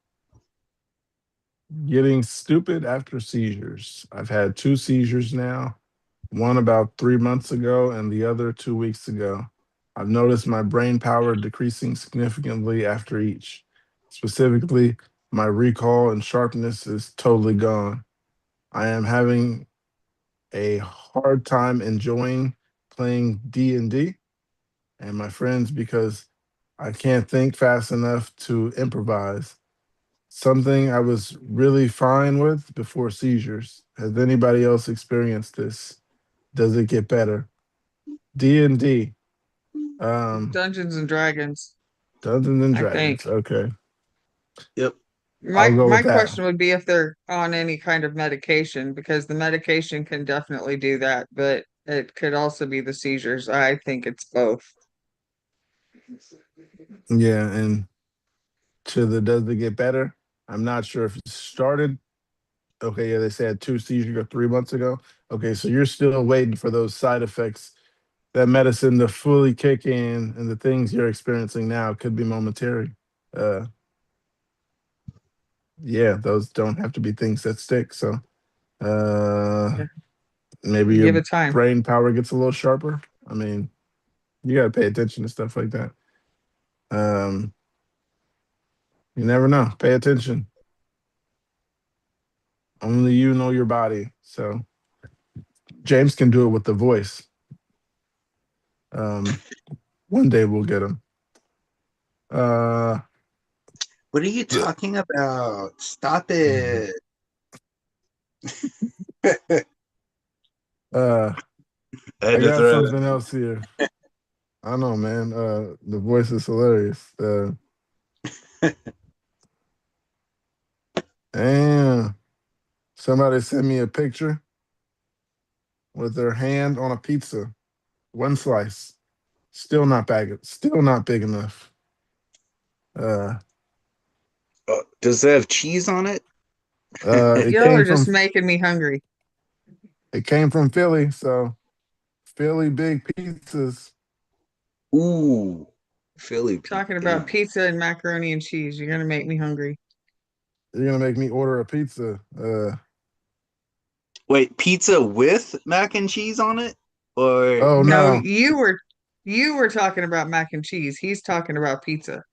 getting stupid after seizures. I've had 2 seizures now, one about 3 months ago and the other 2 weeks ago. I've noticed my brain power decreasing significantly after each. Specifically, my recall and sharpness is totally gone. I am having a hard time enjoying playing D&D and my friends because I can't think fast enough to improvise. Something I was really fine with before seizures. Has anybody else experienced this? Does it get better? D&D. Dungeons and Dragons, Dungeons and I think. Dragons. Okay. Yep. I'll My go my with that. question would be if they're on any kind of medication, because the medication can definitely do that, but it could also be the seizures. I think it's both. Yeah, and to the does it get better? I'm not sure if it started. Okay, yeah, they said 2 seizures 3 months ago. Okay, so you're still waiting for those side effects, that medicine to fully kick in, and the things you're experiencing now could be momentary. Uh, yeah, those don't have to be things that stick. So uh, Yeah. maybe Give your it time. brain power gets a little sharper. I mean, you got to pay attention to stuff like that. Um, you never know. Pay attention. Only you know your body. So James can do it with the voice. Um, one day we'll get him. Uh, What are you the, talking about? Stop it. I uh, had I to got throw something else here. I know, man. The voice is hilarious. And somebody sent me a picture with their hand on a pizza, one slice, still not big enough. Uh, Does it have cheese on it? it Y'all came are just from making me hungry. Philly, so Philly big pizzas. Ooh, Philly pizza. Talking about Damn. pizza and macaroni and cheese. You're gonna make me hungry. You're gonna make me order a pizza. Wait, pizza with mac and cheese on it? Or Oh No, no, you were talking about mac and cheese. He's talking about pizza.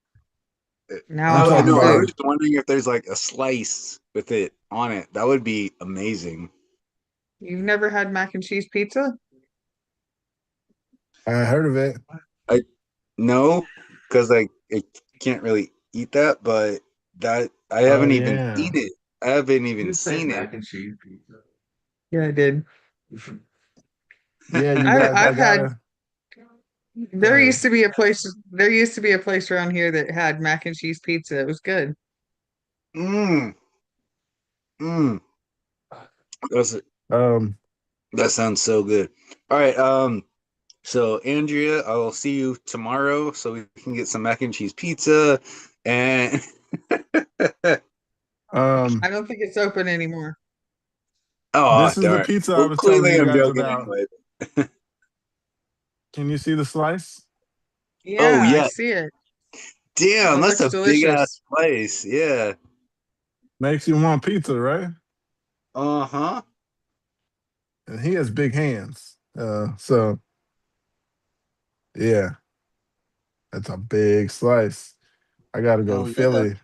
Now I'm I'm I talking wanting know, I about was food. just wondering if there's like a slice with it on it. That would be amazing. You've never had mac and cheese pizza? I heard of it. I No, because I can't really eat that, but that I Oh haven't even seen yeah, it. I haven't even You said seen it. mac and cheese pizza. Yeah, I did. yeah. You I, guys, I I've had gotta go there ahead. used to be a place around here that had mac and cheese pizza. It was good. Mm, mm. That's Um, That sounds so good. All right. So Andrea, I'll see you tomorrow so we can get some mac and cheese pizza. And I um, don't think it's open anymore. oh this is the darn. pizza I Well, was telling clearly you I'm guys joking about. anyway. Can you see the slice? Oh Yeah, I yeah. see it. Oh, Damn, it that's looks a big ass delicious. place. Yeah. Makes you want pizza, right? Uh-huh. And he has big hands. So yeah, that's a big slice. I gotta go to Oh yeah. Philly.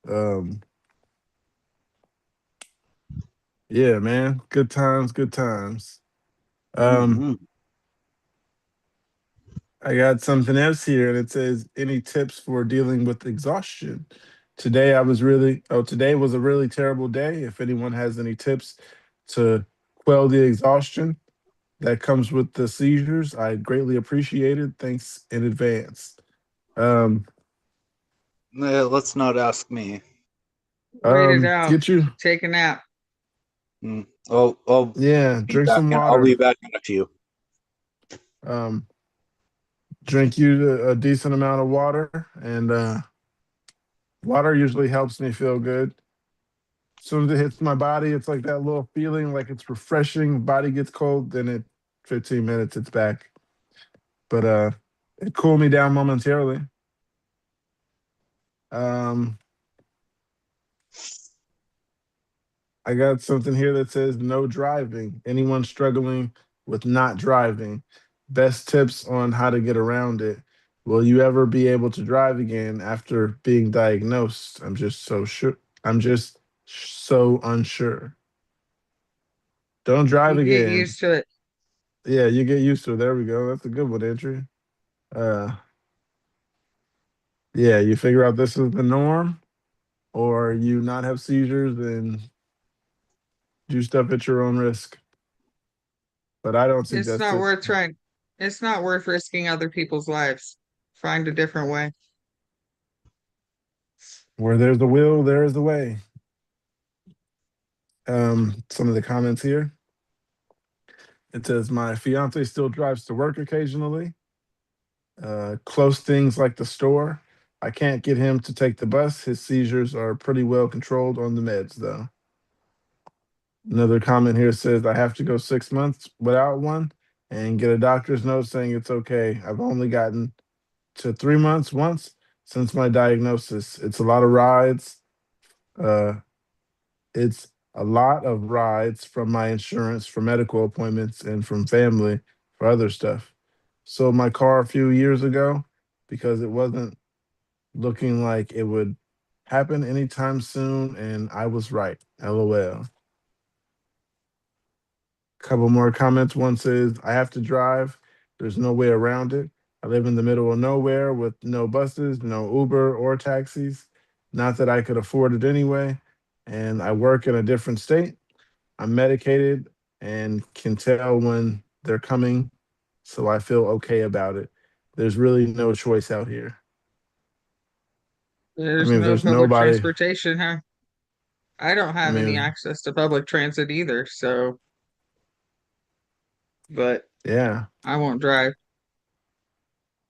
Um, yeah, man. Good times, good times. Um, Mm-hmm. I got something else here, and it says, "Any tips for dealing with exhaustion?" Today was a really terrible day. If anyone has any tips to quell the exhaustion that comes with the seizures. I greatly appreciate it. Thanks in advance. Um, Let's not ask me. Wait it out. get you, Take a nap. I'll yeah, be drink back. some I'll be water. back in a few. Um, drink you a decent amount of water, and water usually helps me feel good. As soon as it hits my body, it's like that little feeling like it's refreshing. Body gets cold, then it 15 minutes it's back. But it cooled me down momentarily. Um, I got something here that says no driving. Anyone struggling with not driving, best tips on how to get around it. Will you ever be able to drive again after being diagnosed? I'm just so sure. I'm just so unsure. Don't drive You get again. used to it. Yeah, you get used to it. There we go. That's a good one, Andrea. Uh, yeah, you figure out this is the norm, or you not have seizures and do stuff at your own risk. But I don't It's suggest not it. worth trying. It's not worth risking other people's lives. Find a different way. Where there's a will, there is a way. Some of the comments here. It says my fiance still drives to work occasionally. Close things like the store. I can't get him to take the bus. His seizures are pretty well controlled on the meds, though. Another comment here says I have to go 6 months without one and get a doctor's note saying it's okay. I've only gotten to 3 months once since my diagnosis. It's a lot of rides. Uh, it's a lot of rides from my insurance for medical appointments and from family for other stuff. Sold my car a few years ago because it wasn't looking like it would happen anytime soon, and I was right. LOL. Couple more comments. One says, I have to drive. There's no way around it. I live in the middle of nowhere with no buses, no Uber or taxis. Not that I could afford it anyway. And I work in a different state. I'm medicated and can tell when they're coming. So I feel okay about it. There's really no choice out here. I There's mean, if no there's public nobody, transportation, huh? I don't I have any mean, access to public transit either, so but yeah, I won't drive.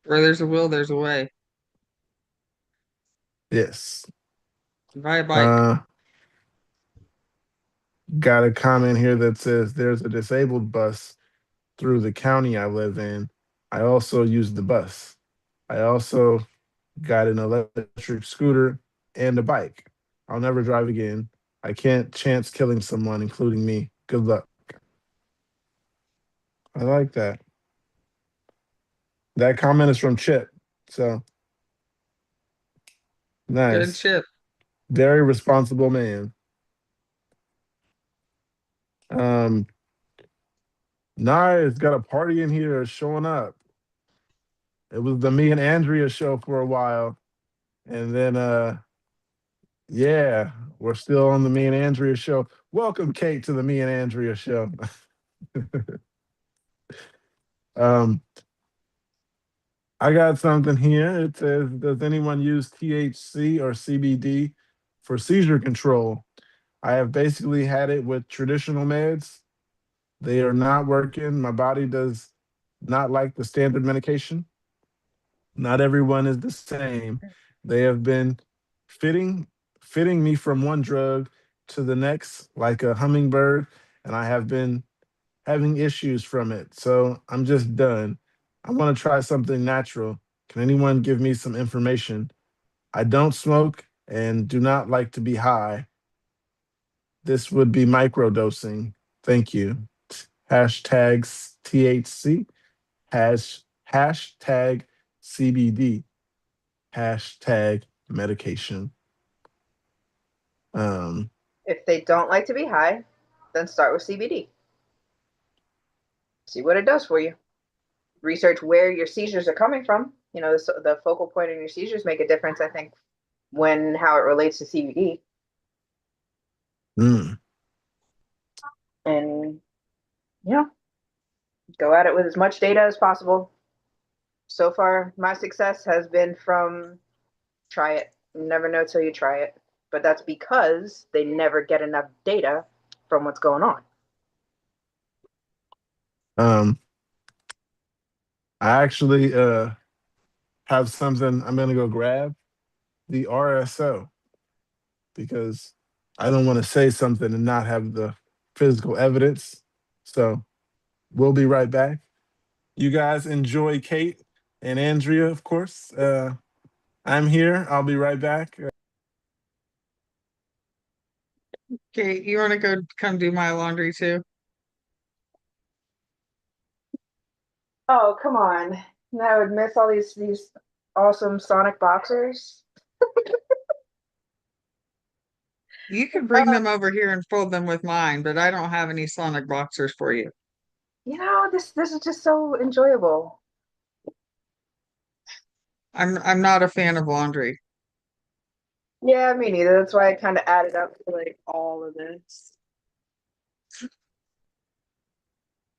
Where there's a will, there's a way. yes. Buy a bike. Uh, got a comment here that says there's a disabled bus through the county I live in. I also use the bus. I also got an electric scooter and a bike. I'll never drive again. I can't chance killing someone, including me. Good luck. I like that. That comment is from Chip. So Good nice. ship. Very responsible man. Um, Nice. Got a party in here showing up. It was the me and Andrea show for a while. And then yeah, we're still on the me and Andrea show. Welcome, Kate, to the me and Andrea show. um, I got something here. It says, does anyone use THC or CBD for seizure control? I have basically had it with traditional meds. They are not working. My body does not like the standard medication. Not everyone is the same. They have been fitting fitting me from one drug to the next like a hummingbird, and I have been having issues from it. So I'm just done. I want to try something natural. Can anyone give me some information? I don't smoke and do not like to be high. This would be microdosing. Thank you. Hashtags THC, hashtag CBD, hashtag medication. Um, If they don't like to be high, then start with CBD. See what it does for you. Research where your seizures are coming from. You know, the focal point in your seizures make a difference, I think, when how it relates to CBD. mm, And Go at it with as much data as possible. So far, my success has been from try it. You never know till you try it. But that's because they never get enough data from what's going on. Um, I actually have something I'm gonna go grab, the RSO, because I don't want to say something and not have the physical evidence. So we'll be right back. You guys enjoy Kate and Andrea, of course. I'm here. I'll be right back. Okay, you want to go come do my laundry too? Oh, come on. I would miss all these awesome Sonic boxers. You can bring them over here and fold them with mine, but I don't have any Sonic boxers for you. This is just so enjoyable. I'm not a fan of laundry. Yeah, me neither. That's why I kind of added up to like all of this.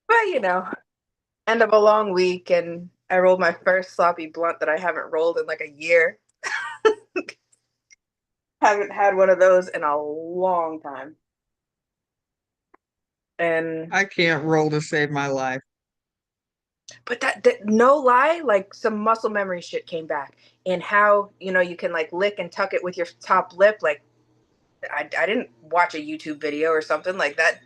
But end of a long week, and I rolled my first sloppy blunt that I haven't rolled in like a year. Haven't had one of those in a long time. And I can't roll to save my life. but that no lie, like some muscle memory shit came back. And how, you can like lick and tuck it with your top lip. Like I didn't watch a YouTube video or something like that.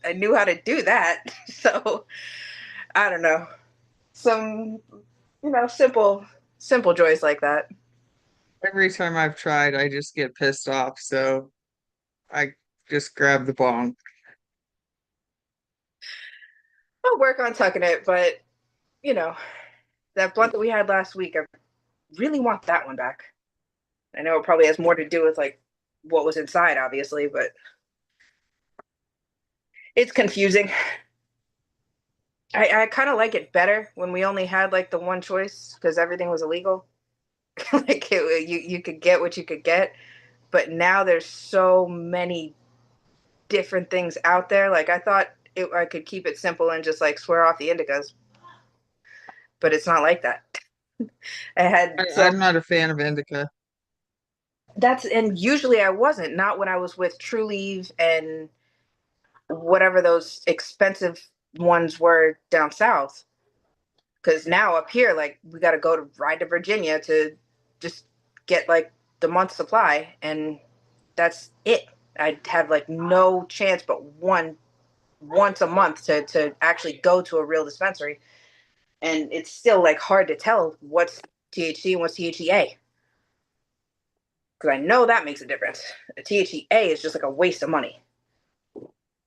I knew how to do that. So I don't know. Some, simple joys like that. Every time I've tried, I just get pissed off. So I just grab the bong. I'll work on tucking it, but you know, that blunt that we had last week, I really want that one back. I know it probably has more to do with like what was inside, obviously, but it's confusing. I kind of like it better when we only had like the one choice because everything was illegal. Like you could get what you could get, but now there's so many different things out there. Like I thought I could keep it simple and just like swear off the indicas, but it's not like that. I had so I'm not a fan of indica. and usually I wasn't, not when I was with True Leave and whatever those expensive ones were down south. Because now up here, like we got to go to ride to Virginia to just get like the month supply, and that's it. I'd have like no chance but once a month to actually go to a real dispensary, and it's still like hard to tell what's THC and what's THCA because I know that makes a difference. A THCA is just like a waste of money,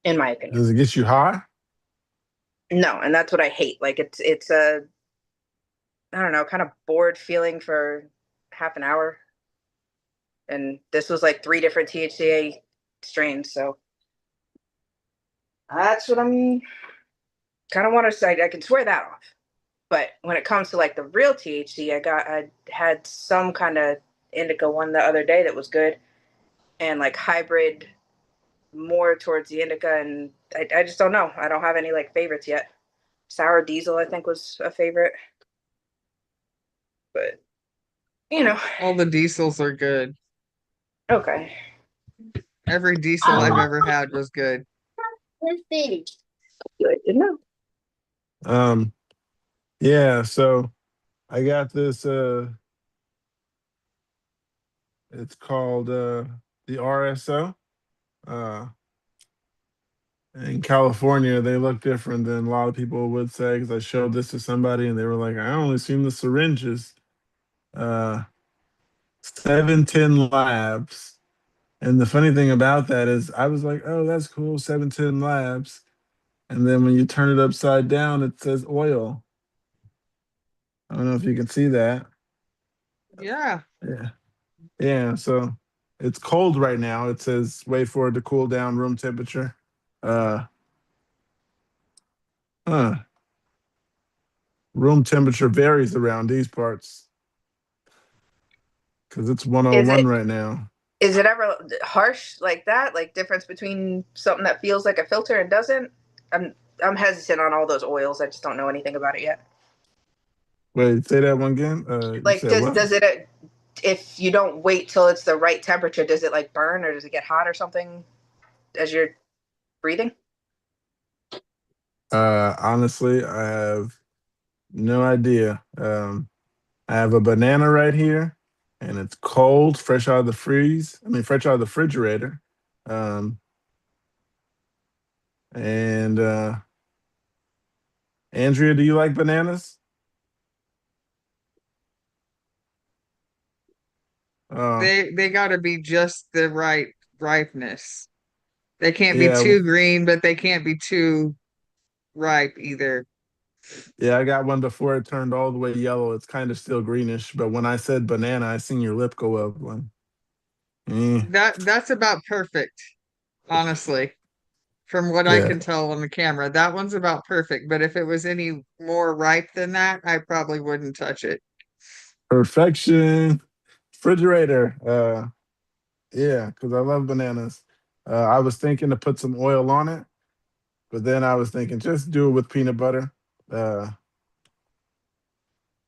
in my opinion. Does it get you high? No, and that's what I hate. Like it's a I don't know, kind of bored feeling for half an hour. And this was like 3 different THCA strains, so that's what I'm kind of want to say. I can swear that off. But when it comes to like the real THC, I had some kind of indica one the other day that was good, and like hybrid more towards the indica, and I just don't know. I don't have any like favorites yet. Sour diesel, I think, was a favorite, but you know, All the diesels are good. okay. Every diesel I've ever had was good. Good to know. Um, yeah, so I got this it's called the RSO. Uh in California, they look different than a lot of people would say because I showed this to somebody and they were like, I only seen the syringes. 710 labs. And the funny thing about that is I was like, oh, that's cool, 710 labs. And then when you turn it upside down, it says oil. I don't know if you can see that. Yeah. Yeah. Yeah. So it's cold right now. It says wait for it to cool down room temperature. Uh huh. Room temperature varies around these parts because it's Is 101 it right now. is it ever harsh like that? Like difference between something that feels like a filter and doesn't? I'm hesitant on all those oils. I just don't know anything about it yet. Wait, say that one again. You Like, said what? does it, if you don't wait till it's the right temperature, does it like burn or does it get hot or something as you're breathing? Honestly, I have no idea. I have a banana right here, and it's cold, fresh out of the freeze. I mean, fresh out of the refrigerator. Um, and Andrea, do you like bananas? Oh, They got to be just the right ripeness. They can't be yeah, too green, but they can't be too ripe either. yeah. I got one before it turned all the way yellow. It's kind of still greenish, but when I said banana, I seen your lip go up. Like, eh, That's about perfect, honestly, from what I yeah, can tell on the camera. That one's about perfect, but if it was any more ripe than that, I probably wouldn't touch it. perfection. Refrigerator. Yeah, because I love bananas. I was thinking to put some oil on it, but then I was thinking just do it with peanut butter. Uh,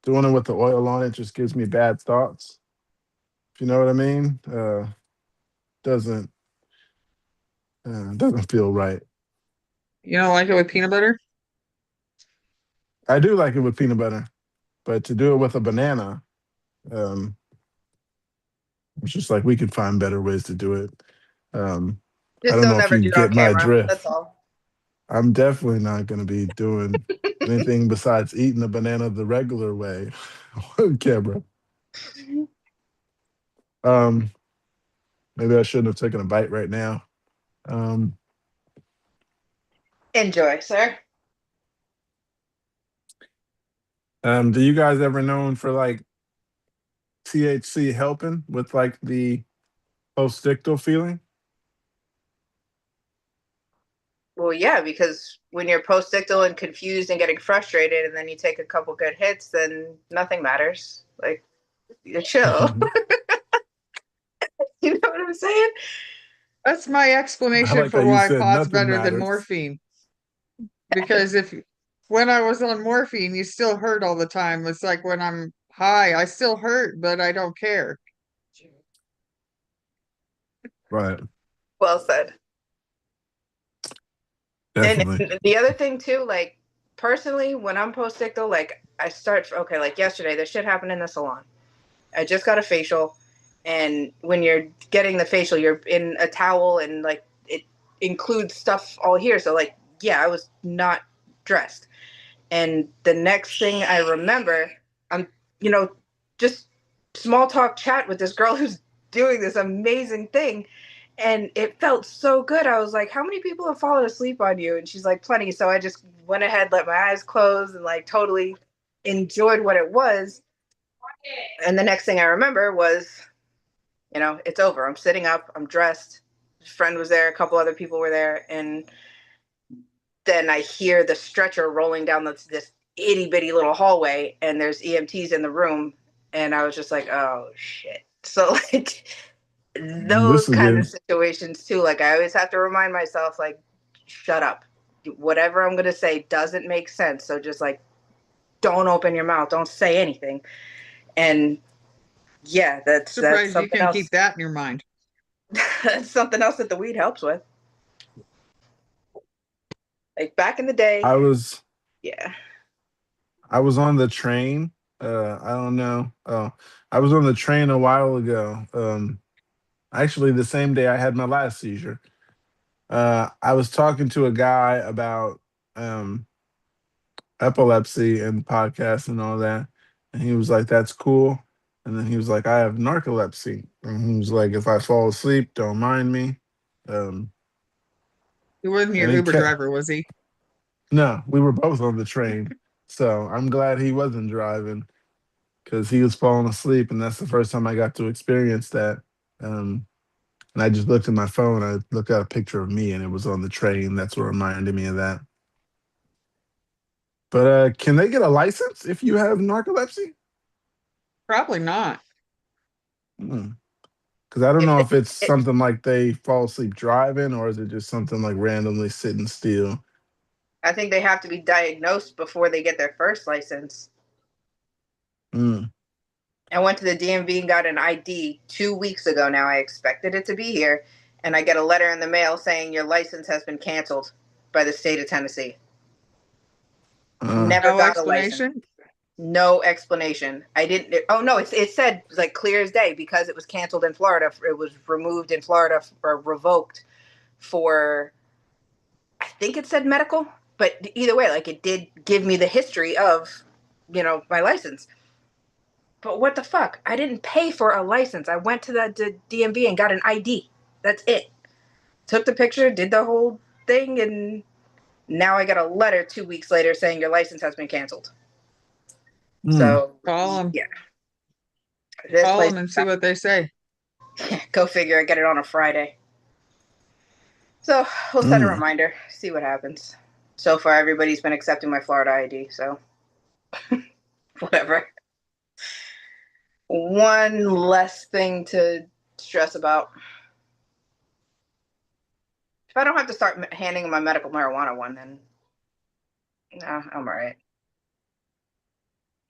Doing it with the oil on it just gives me bad thoughts. If you know what I mean. Doesn't doesn't feel right. You don't like it with peanut butter? I do like it with peanut butter, but to do it with a banana, um, it's just like we could find better ways to do it. I Just don't don't know if never you do it on get my camera. That's drift. all. I'm definitely not going to be doing anything besides eating a banana the regular way on camera. Um, Maybe I shouldn't have taken a bite right now. Um, Enjoy, sir. do you guys ever known for like THC helping with like the postictal feeling? Well, yeah, because when you're postictal and confused and getting frustrated, and then you take a couple good hits, then nothing matters. Like, you're chill. You know what I'm saying? That's my I explanation like how for you why said pot's nothing better than matters. morphine. Because if when I was on morphine, you still hurt all the time. It's like when I'm high, I still hurt, but I don't care. Right. Well said. And Definitely. the other thing too, like personally, when I'm postictal, like I start okay, like yesterday, this shit happened in the salon. I just got a facial, and when you're getting the facial, you're in a towel and like it includes stuff all here. So like, yeah, I was not dressed. And the next thing I remember, I'm, you know, just small talk chat with this girl who's doing this amazing thing. And it felt so good. I was like, how many people have fallen asleep on you? And she's like, plenty. So I just went ahead, let my eyes close, and like totally enjoyed what it was. And the next thing I remember was, it's over. I'm sitting up, I'm dressed. A friend was there, a couple other people were there. And then I hear the stretcher rolling down this itty bitty little hallway, and there's EMTs in the room. And I was just like, oh shit. So, like, This those is kind of getting situations too. Like, I always have to remind myself, like, shut up. Whatever I'm going to say doesn't make sense. So just like, don't open your mouth, don't say anything. And yeah, that's Surprised you something can keep else. that in your mind. That's something else that the weed helps with. Like back in the day, I was yeah. I was on the train. I don't know. Oh, I was on the train a while ago. Actually the same day I had my last seizure. I was talking to a guy about um epilepsy and podcasts and all that. And he was like, that's cool. And then he was like, I have narcolepsy. And he was like, if I fall asleep, don't mind me. Um, He wasn't your and he Uber kept, driver, was he? no, we were both on the train. So I'm glad he wasn't driving because he was falling asleep. And that's the first time I got to experience that. Um, and I just looked at my phone. I looked at a picture of me and it was on the train. That's what reminded me of that. But can they get a license if you have narcolepsy? Probably not. Hmm. Because I don't If know they, if it's it, something like they fall asleep driving or is it just something like randomly sitting still. I think they have to be diagnosed before they get their first license. Mm. I went to the DMV and got an ID 2 weeks ago now. I expected it to be here. And I get a letter in the mail saying your license has been canceled by the state of Tennessee. Never No got a license. explanation? No explanation. I didn't. Oh no, it said like clear as day because it was canceled in Florida. It was removed in Florida or revoked for. I think it said medical, but either way, like it did give me the history of, my license. But what the fuck? I didn't pay for a license. I went to the DMV and got an ID. That's it. Took the picture, did the whole thing, and now I got a letter 2 weeks later saying your license has been canceled. So Call them. yeah, this Call place. them and see what they say. Go figure. I get it on a Friday. So we'll set a reminder. See what happens. So far, everybody's been accepting my Florida ID. So whatever. One less thing to stress about. If I don't have to start handing my medical marijuana one, then no, I'm all right.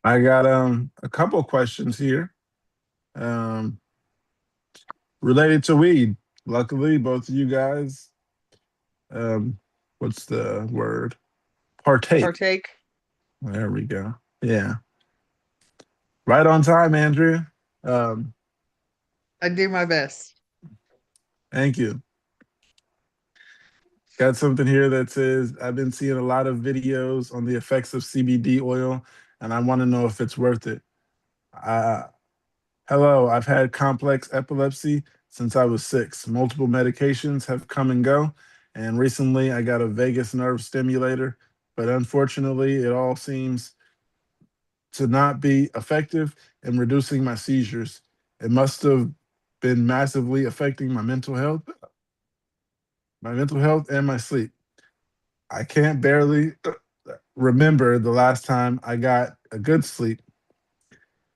I got a couple questions here related to weed. Luckily, both of you guys, what's the word? Partake. There we go. Yeah. Right on time, Andrea. I do my best. Thank you. Got something here that says, I've been seeing a lot of videos on the effects of CBD oil, and I want to know if it's worth it. Hello, I've had complex epilepsy since I was 6. Multiple medications have come and go, and recently I got a vagus nerve stimulator, but unfortunately it all seems to not be effective in reducing my seizures. It must have been massively affecting my mental health and my sleep. I can't barely remember the last time I got a good sleep.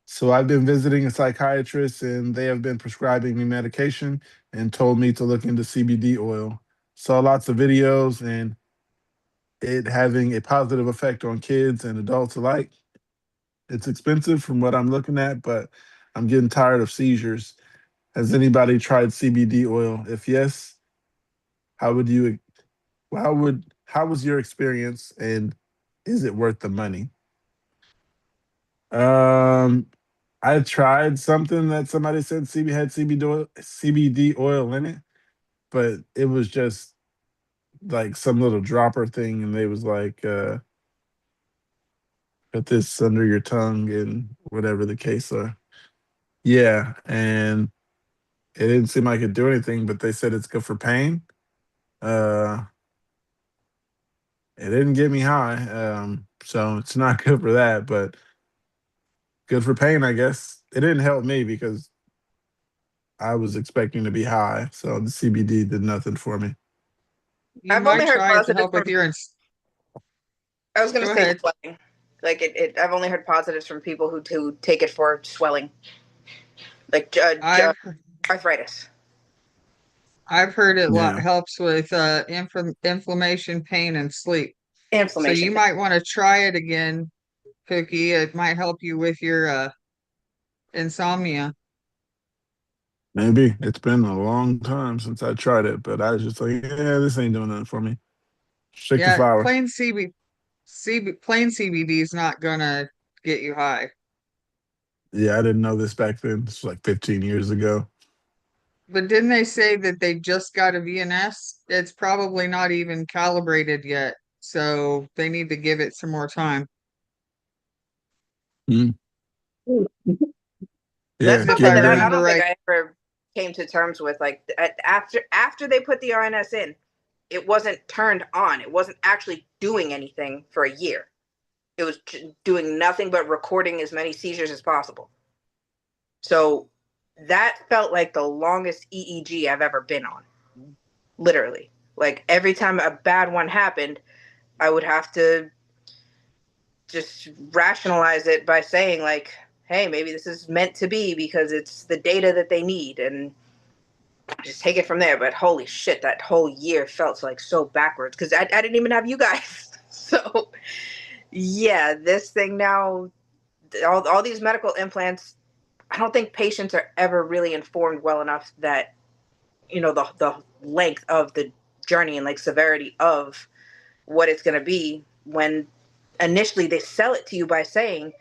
So I've been visiting a psychiatrist and they have been prescribing me medication and told me to look into CBD oil. Saw lots of videos and it having a positive effect on kids and adults alike. It's expensive from what I'm looking at, but I'm getting tired of seizures. Has anybody tried CBD oil? If yes, how would you how was your experience and is it worth the money? I tried something that somebody said had CBD oil in it, but it was just like some little dropper thing, and they was like, put this under your tongue and whatever the case are. Yeah, and it didn't seem like it do anything, but they said it's good for pain. Uh, it didn't get me high, so it's not good for that, but good for pain, I guess. It didn't help me because I was expecting to be high, so the CBD did nothing for me. You I've might only heard try it to positive help with from. your. I was going Go to say ahead. swelling. Like I've only heard positives from people who take it for swelling, like arthritis. I've heard it Yeah. helps with inflammation, pain, and sleep. So Inflammation. you might want to try it again, Pookie. It might help you with your insomnia. Maybe. It's been a long time since I tried it, but I was just like, yeah, this ain't doing nothing for me. Stick to Yeah, flower. plain CBD is not gonna get you high. Yeah, I didn't know this back then. It's like 15 years ago. But didn't they say that they just got a VNS? It's probably not even calibrated yet, so they need to give it some more time. Mm. That's Yeah, If something I that I remember don't think right. I ever came to terms with. Like after they put the RNS in, it wasn't turned on. It wasn't actually doing anything for a year. It was doing nothing but recording as many seizures as possible. So that felt like the longest EEG I've ever been on. Literally. Like every time a bad one happened, I would have to just rationalize it by saying like, hey, maybe this is meant to be because it's the data that they need and just take it from there. But holy shit, that whole year felt like so backwards because I didn't even have you guys. So yeah, this thing now, all these medical implants, I don't think patients are ever really informed well enough that, the length of the journey and like severity of what it's going to be when initially they sell it to you by saying,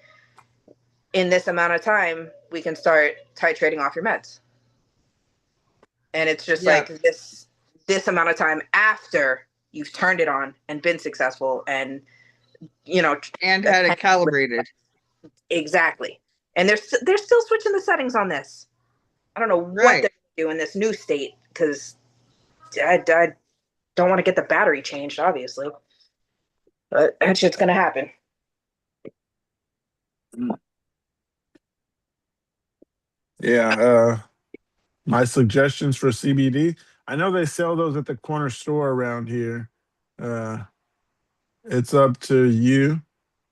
in this amount of time we can start titrating off your meds, and it's just Yeah, like this amount of time after you've turned it on and been successful, and you know and had it calibrated. exactly. And they're still switching the settings on this. I don't know what Right. they're doing in this new state, because I don't want to get the battery changed, obviously, but that shit's gonna happen. Yeah. My suggestions for CBD. I know they sell those at the corner store around here. Uh, it's up to you.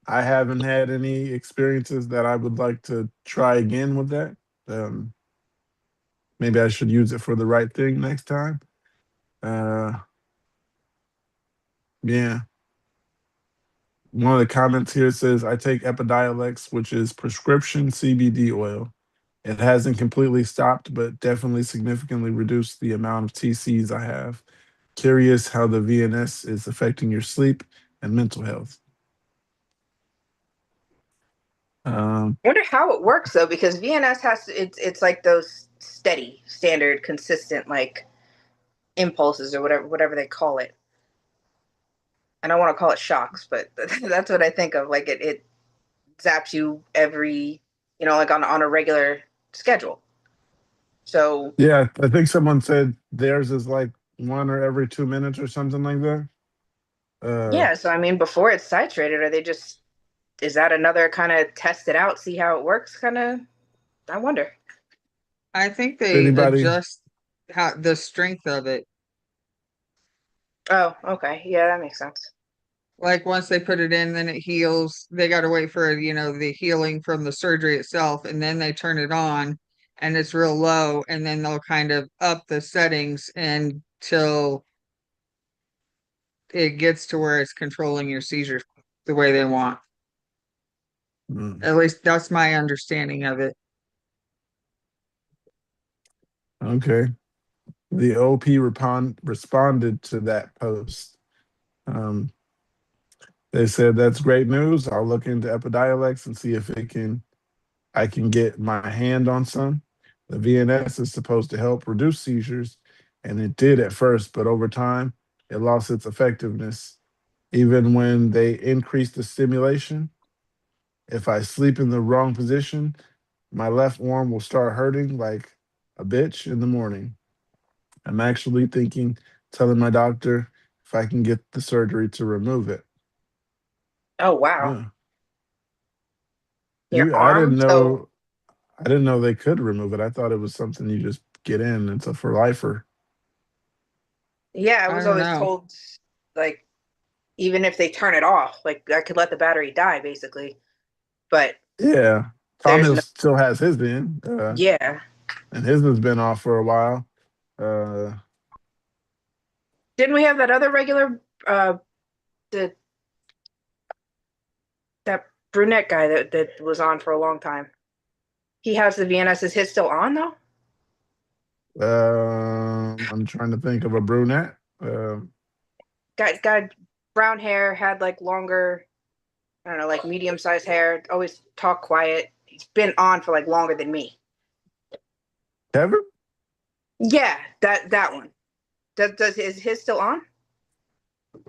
I haven't had any experiences that I would like to try again with that. Um, Maybe I should use it for the right thing next time. Uh, yeah. One of the comments here says, I take Epidiolex, which is prescription CBD oil. It hasn't completely stopped, but definitely significantly reduced the amount of TCs I have. Curious how the VNS is affecting your sleep and mental health. I wonder how it works though, because VNS has to, it's like those steady, standard, consistent like impulses or whatever they call it. I don't want to call it shocks, but that's what I think of. Like it zaps you every, like on a regular schedule. So Yeah, I think someone said theirs is like 1 or every 2 minutes or something like that. Uh, yeah, so I mean, before it's saturated, are they just, is that another kind of test it out, see how it works kind of? I wonder. I think they anybody? adjust the strength of it. Oh, okay. Yeah, that makes sense. Like once they put it in, then it heals. They got to wait for, the healing from the surgery itself, and then they turn it on and it's real low, and then they'll kind of up the settings until it gets to where it's controlling your seizures the way they want. Mm, At least that's my understanding of it. okay. The OP responded to that post. Um, they said that's great news. I'll look into Epidiolex and see if I can get my hand on some. The VNS is supposed to help reduce seizures, and it did at first, but over time it lost its effectiveness. Even when they increased the stimulation, if I sleep in the wrong position, my left arm will start hurting like a bitch in the morning. I'm actually telling my doctor if I can get the surgery to remove it. Oh, wow. Yeah. Your I arm? didn't So, know. I didn't know they could remove it. I thought it was something you just get in. It's a for lifer. yeah, I I was don't always know. told, like, even if they turn it off, like, I could let the battery die, basically. But Yeah. Tom there's Hill no, still has his in, yeah. and his has been off for a while. Uh, Didn't we have that other regular, the that brunette guy that was on for a long time? He has the VNS. Is his still on, though? I'm trying to think of a brunette. Got brown hair, had, like, longer, I don't know, like, medium-sized hair, always talk quiet. He's been on for, like, longer than me. Kevin? Yeah, that one. Is his still on?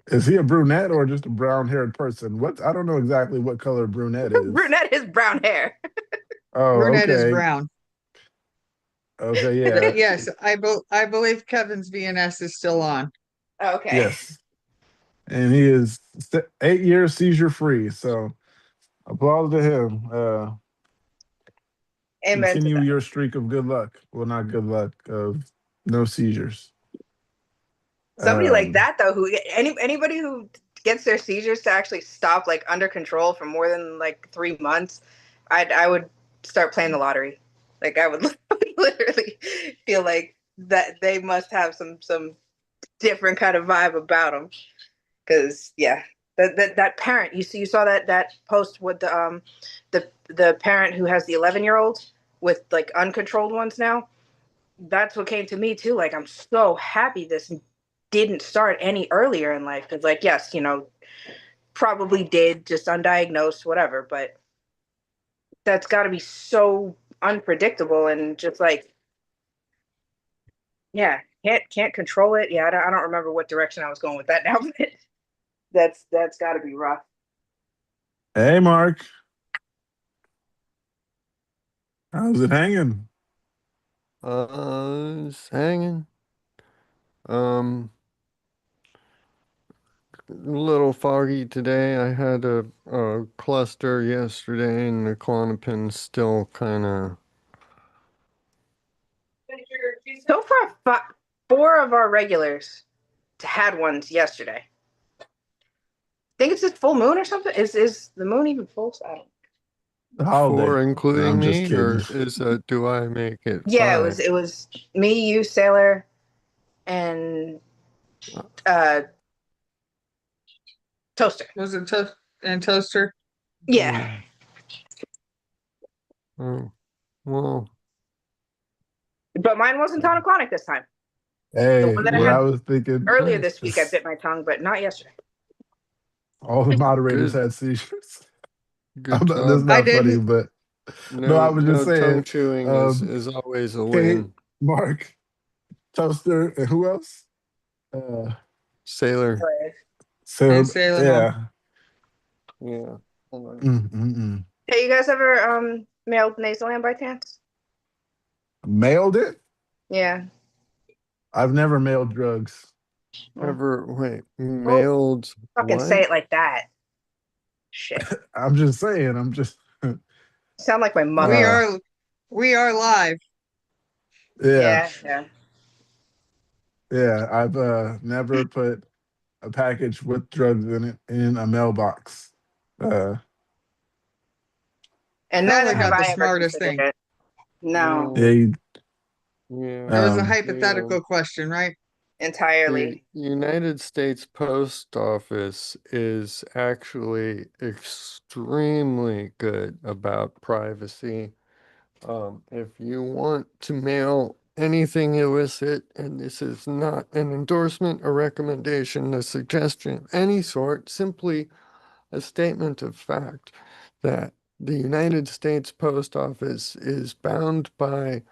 Is he a brunette or just a brown haired person? What I don't know exactly what color brunette is. Brunette is brown hair. Oh, Brunette is okay. brown. Okay, But yeah. yes, I believe Kevin's VNS is still on. Okay. Yes. And he is 8 years seizure free. So applause to him. Amen to Continue that. your streak of good luck. Well, not good luck, of no seizures. Somebody like Um, that though, who anybody who gets their seizures to actually stop like under control for more than like 3 months, I would start playing the lottery. Like I would literally feel like that they must have some different kind of vibe about them. Because yeah, That parent, you saw that post with the parent who has the 11-year-old with like uncontrolled ones now. That's what came to me too. Like, I'm so happy this didn't start any earlier in life, because like, yes, probably did, just undiagnosed, whatever, but that's got to be so unpredictable and just like, yeah, can't control it. Yeah, I don't remember what direction I was going with that now, but that's got to be rough. Hey, Mark. How's it hanging? It's hanging. A little foggy today. I had a cluster yesterday, and the Klonopin's still kind of. So far, 4 of our regulars had ones yesterday. I think it's just full moon or something. Is the moon even full? I don't. Holiday. Four, No, including I'm just me, or kidding. do I make it Yeah, five? it was me, you, Sailor, and Toaster. Was it and Toaster? Yeah. Oh, well, But mine wasn't tonic-clonic this time. The Hey, one that I what I had was thinking earlier this week, I is bit my tongue, but not yesterday. all the moderators good, had seizures. good That's job. I not funny, didn't. but no, I No, was just no tongue saying. chewing Um, is always a Kate, win. Mark, Toaster, and who else? Uh, Sailor. so And Sailor Mom. yeah. Yeah. Hold on. Mm-mm-mm. Hey, you guys ever mailed Nasolam by chance? Mailed it? Yeah. I've never mailed drugs. Wait, Well, mailed fucking say what? it like that. Shit. I'm just saying. I'm just. Sound like my We mother. Uh, are we are live. yeah, Yeah. yeah. I've never put a package with drugs in it in a mailbox. Uh, And neither Probably have not the I ever smartest considered thing. it. No, yeah, Yeah. That was a um, hypothetical question, right? The entirely. United States Post Office is actually extremely good about privacy. If you want to mail anything illicit, and this is not an endorsement, a recommendation, a suggestion of any sort, simply a statement of fact that the United States Post Office is bound by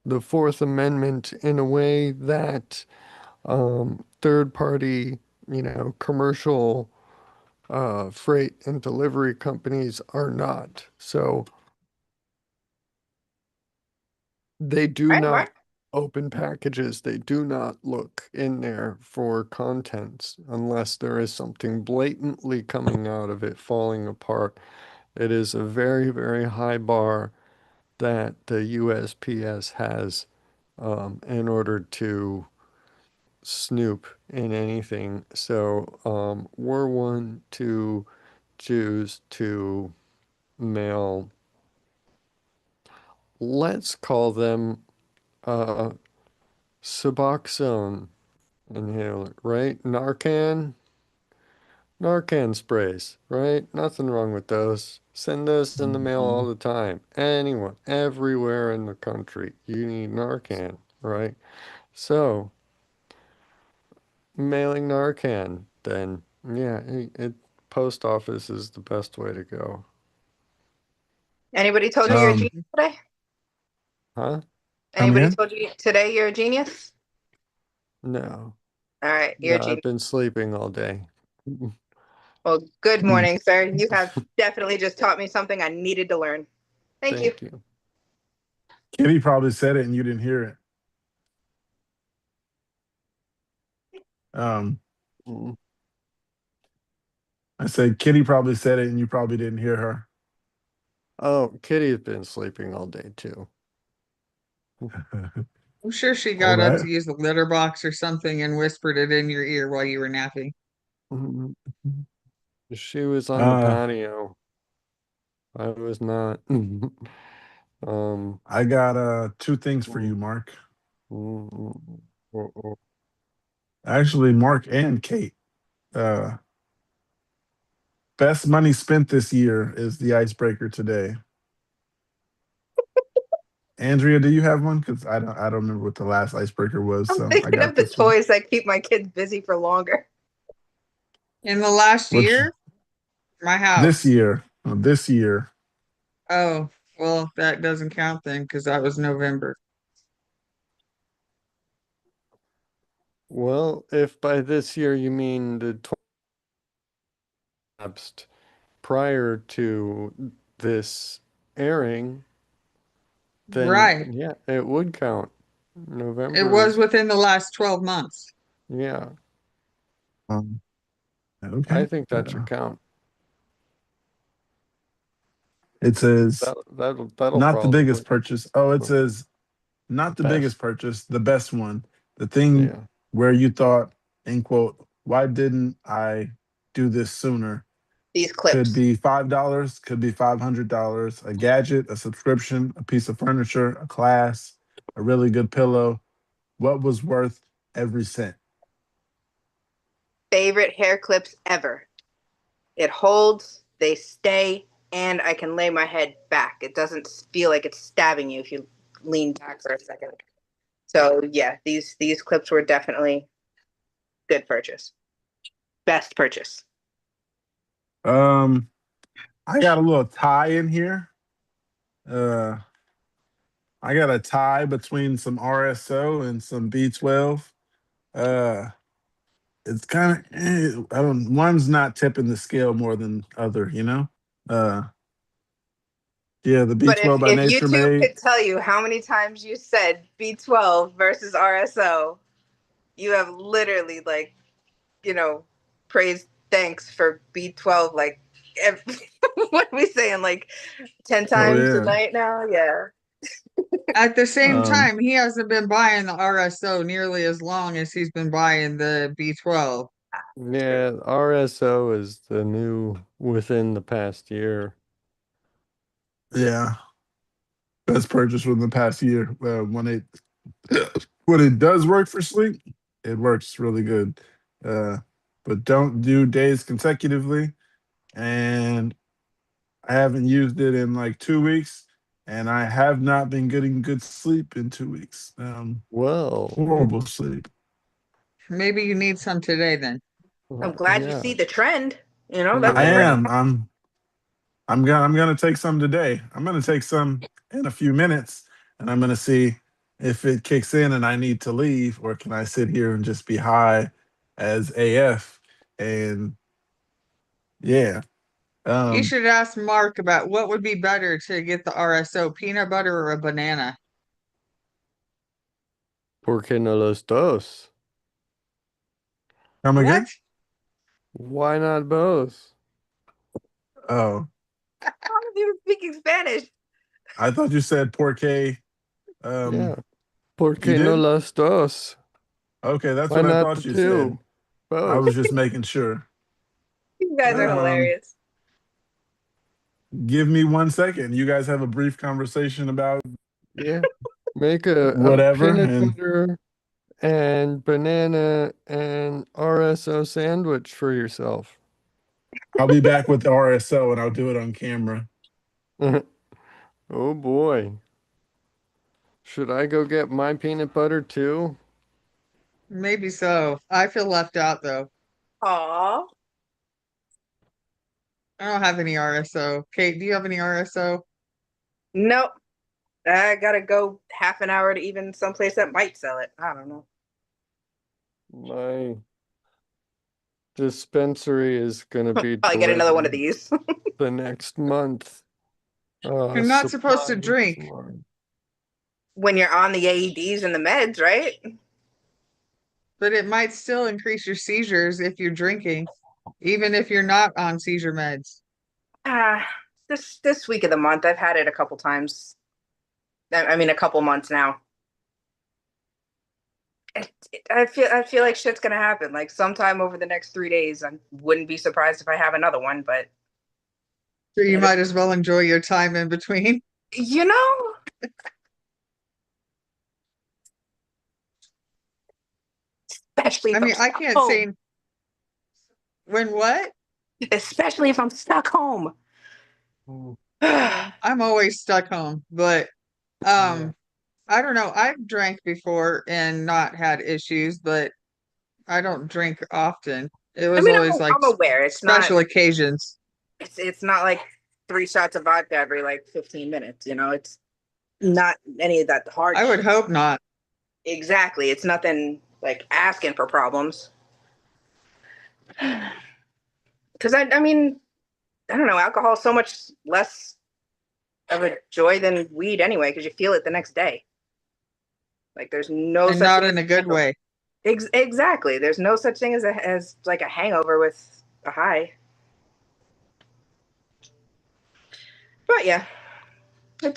the Fourth Amendment in a way that third party, commercial freight and delivery companies are not. So they do All right, not Mark. open packages. They do not look in there for contents unless there is something blatantly coming out of it falling apart. It is a very, very high bar that the USPS has in order to snoop in anything. So we're one to choose to mail, let's call them Suboxone inhaler, right? Narcan sprays, right? Nothing wrong with those. Send those in the mail all the time. Anyone, everywhere in the country, you need Narcan, right? So, mailing Narcan, then, yeah, post office is the best way to go. Anybody told you you're a Just genius today? Huh? come Anybody again? told you today you're a genius? No. All right, you're No, a I've genius. been sleeping all day. Well, good Mm. morning, sir. You have definitely just taught me something I needed to learn. Thank you. Thank you. Kitty probably said it and you didn't hear it. Um, Mm. I said Kitty probably said it and you probably didn't hear her. Oh, Kitty's been sleeping all day too. I'm sure she All got up right. to use the litter box or something and whispered it in your ear while you were napping. Mhm. She was on the Uh, patio. I was not. Um, I got 2 things for you, mm, Mark. mm, mm, oh, oh. Actually, Mark and Kate. Uh, Best money spent this year is the icebreaker today. Andrea, do you have one? Because I don't remember what the last icebreaker was, I'm so I thinking got of the this one. toys that keep my kids busy for longer. In the last Which year, my this house. year, this year. Oh, well, that doesn't count then because that was November. Well, if by this year you mean the lapsed prior to this airing, then Right. yeah, it would count. It November was is, within the last 12 months. yeah, Um, I okay. think that should count. It says That'll not the probably biggest purchase. Oh, it says not the biggest best. purchase, the best one. The thing Yeah. where you thought, end quote, why didn't I do this sooner? These Could clips. be $5, could be $500, a gadget, a subscription, a piece of furniture, a class, a really good pillow. What was worth every cent? Favorite hair clips ever. It holds, they stay, and I can lay my head back. It doesn't feel like it's stabbing you if you lean back for a second. So yeah, these clips were definitely good purchase. Best purchase. Um, I got a little tie in here. Uh, I got a tie between some RSO and some B12. Uh, it's kind of I don't. One's not tipping the scale more than other. Uh, yeah, the But if, B12 by if Nature YouTube Made. could tell you how many times you said B12 versus RSO, you have literally praised thanks for B12 what are we saying, like 10 Oh times a yeah. night now? Yeah. At the same Um, time, he hasn't been buying the RSO nearly as long as he's been buying the B12. Yeah, RSO is the new within the past year. yeah, best purchase from the past year. When it does work for sleep, it works really good. Uh, but don't do days consecutively. And I haven't used it in like 2 weeks, and I have not been getting good sleep in 2 weeks. Well, Horrible sleep. Maybe you need some today then. I'm glad you yeah, see the trend. That's I the first. yeah. am. I'm gonna take some today. I'm gonna take some in a few minutes, and I'm gonna see if it kicks in and I need to leave, or can I sit here and just be high as AF? And yeah, You um, should ask Mark about what would be better to get the RSO, peanut butter or a banana. ¿Por qué no los dos? come What? again? Why not both? Oh, How are you speaking Spanish? I thought you said porque. Yeah. Um, ¿Por you qué no did? los dos? Okay, that's Why what I not the thought you said. two? I was Both. just making sure. You guys are Um, hilarious. give me 1 second. You guys have a brief conversation about Yeah. Make a whatever, peanut and butter and banana and RSO sandwich for yourself. I'll be back with the RSO and I'll do it on camera. Oh boy. Should I go get my peanut butter too? Maybe so. I feel left out though. Aw. I don't have any RSO. Kate, do you have any RSO? Nope. I gotta go half an hour to even someplace that might sell it. I don't know. My dispensary is gonna be Probably get another one of delivered these. the next month. You're not supposed to Supply drink, for When you're on the AEDs and the meds, right? but it might still increase your seizures if you're drinking, even if you're not on seizure meds. Ah, this week of the month, I've had it a couple times. I mean, a couple months now. I feel like shit's gonna happen. Like sometime over the next 3 days, I wouldn't be surprised if I have another one. But So you might as well enjoy your time in between. you know, especially I if I'm mean, I stuck can't say home. when what? especially if I'm stuck home. I'm always stuck home, but Yeah. I don't know. I've drank before and not had issues, but I don't drink often. It I was mean, always like I'm aware it's not special occasions. it's not like 3 shots of vodka every like 15 minutes, it's not any of that hard I would shit. hope not. Exactly. It's nothing like asking for problems. Because I mean, I don't know, alcohol is so much less of a joy than weed anyway, because you feel it the next day. Like there's no And such not thing in as a good way. Exactly. There's no such thing as like a hangover with a high. But yeah, it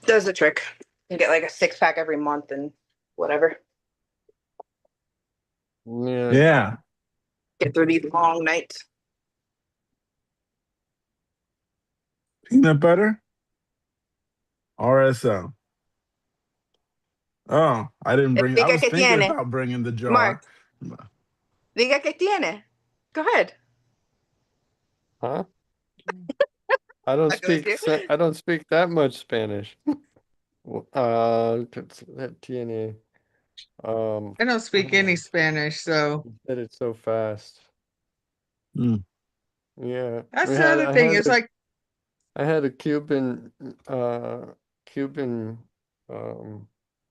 does the trick. You get like a 6-pack every month and whatever. Yeah. Yeah. Get through these long nights. Peanut butter? RSO. Oh, I didn't bring. I Diga was que thinking tiene. about bringing the jar. Mark, diga que tiene. Go ahead. Huh? I don't Not going speak to. I don't speak that much Spanish. Tiene. I don't speak any Oh, Spanish, so you said it so fast. Mm. Yeah. that's the other thing. It's like I had a Cuban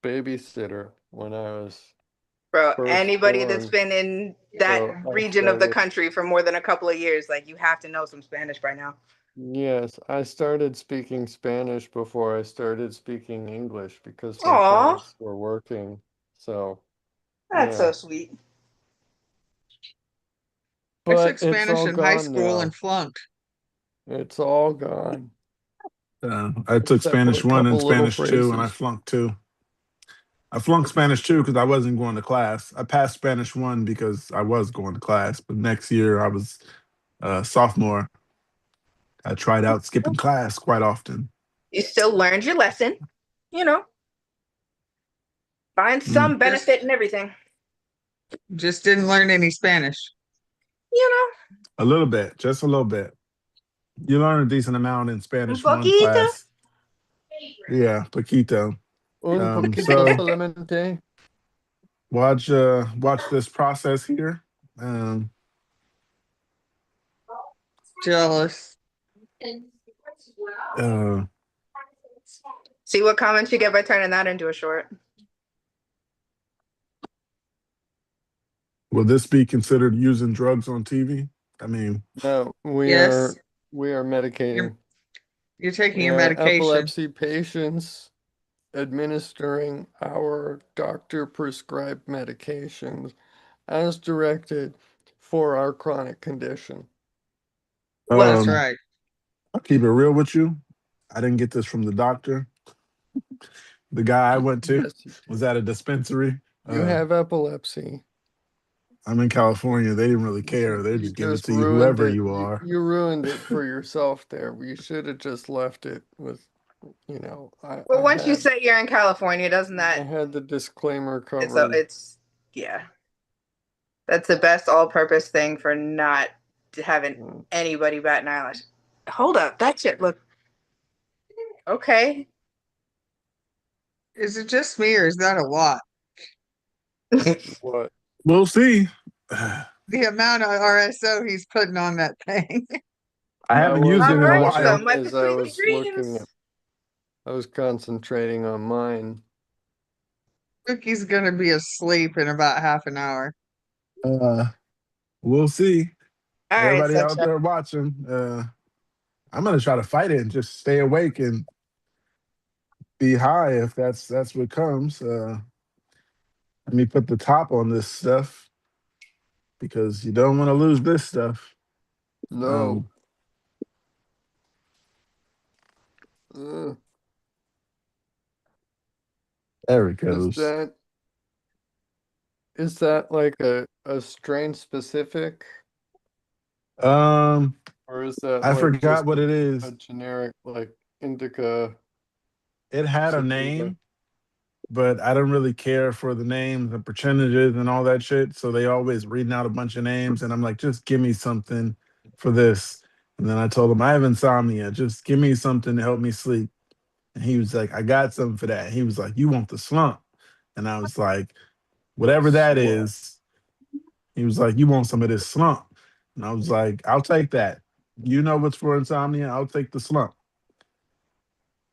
babysitter when I was Bro, first anybody that's born. been in that So I region of the started, country for more than a couple of years, like you have to know some Spanish by now. yes, I started speaking Spanish before I started speaking English because my Aw, parents were working. So, that's yeah. so sweet. I took But it's Spanish all in high gone school and now. flunked. It's all gone. I took Except for Spanish a 1 and couple little Spanish 2, and I phrases. flunked 2. I flunked Spanish 2 because I wasn't going to class. I passed Spanish 1 because I was going to class. But next year, I was sophomore. I tried out skipping class quite often. You still learned your lesson, you know. Find Mm. some benefit in everything, Just didn't learn any Spanish. you A little bit, just a little bit. You learn a decent amount in know. Un Spanish 1 poquito. class. Yeah, poquito. Un poquito So solamente. watch this process here. Jealous. Uh, See what comments you get by turning that into a short. will this be considered using drugs on TV? I mean, No, Yes, we are medicating. you're taking We your are medication. epilepsy patients administering our doctor prescribed medications as directed for our chronic condition. That's um, right. I'll keep it real with you. I didn't get this from the doctor. The guy I went to Yes, you was do. at a dispensary. You have epilepsy. I'm in California. They didn't really care. They You just give it just to you, ruined whoever it. you are. You ruined it for yourself there. You should have just left it with, Well, once you say you're in California, doesn't I that had the disclaimer it's covered. yeah. That's the best all-purpose thing for not having anybody bat an eyelash. Hold up, that shit look okay. Is it just me or is that a lot? What? We'll see. The amount of RSO he's putting on that thing. I haven't used it All in a right, so while. my as I Pookie was looking dreams. at, I was concentrating on mine. Cookie's gonna be asleep in about half an hour. We'll see. All right, Everybody out sunshine. there watching, I'm gonna try to fight it and just stay awake and be high if that's what comes. Let me put the top on this stuff because you don't want to lose this stuff. No. Uh, There it is goes. that like a strain specific, Um, or is that I like forgot just what it a is. generic like indica It had a sativa? name, but I don't really care for the names and percentages and all that shit. So they always reading out a bunch of names, and I'm like, just give me something for this. And then I told him, I have insomnia. Just give me something to help me sleep. And he was like, I got something for that. He was like, you want the slump? And I was like, whatever that Slump. is. He was like, you want some of this slump? And I was like, I'll take that. You know what's for insomnia? I'll take the slump.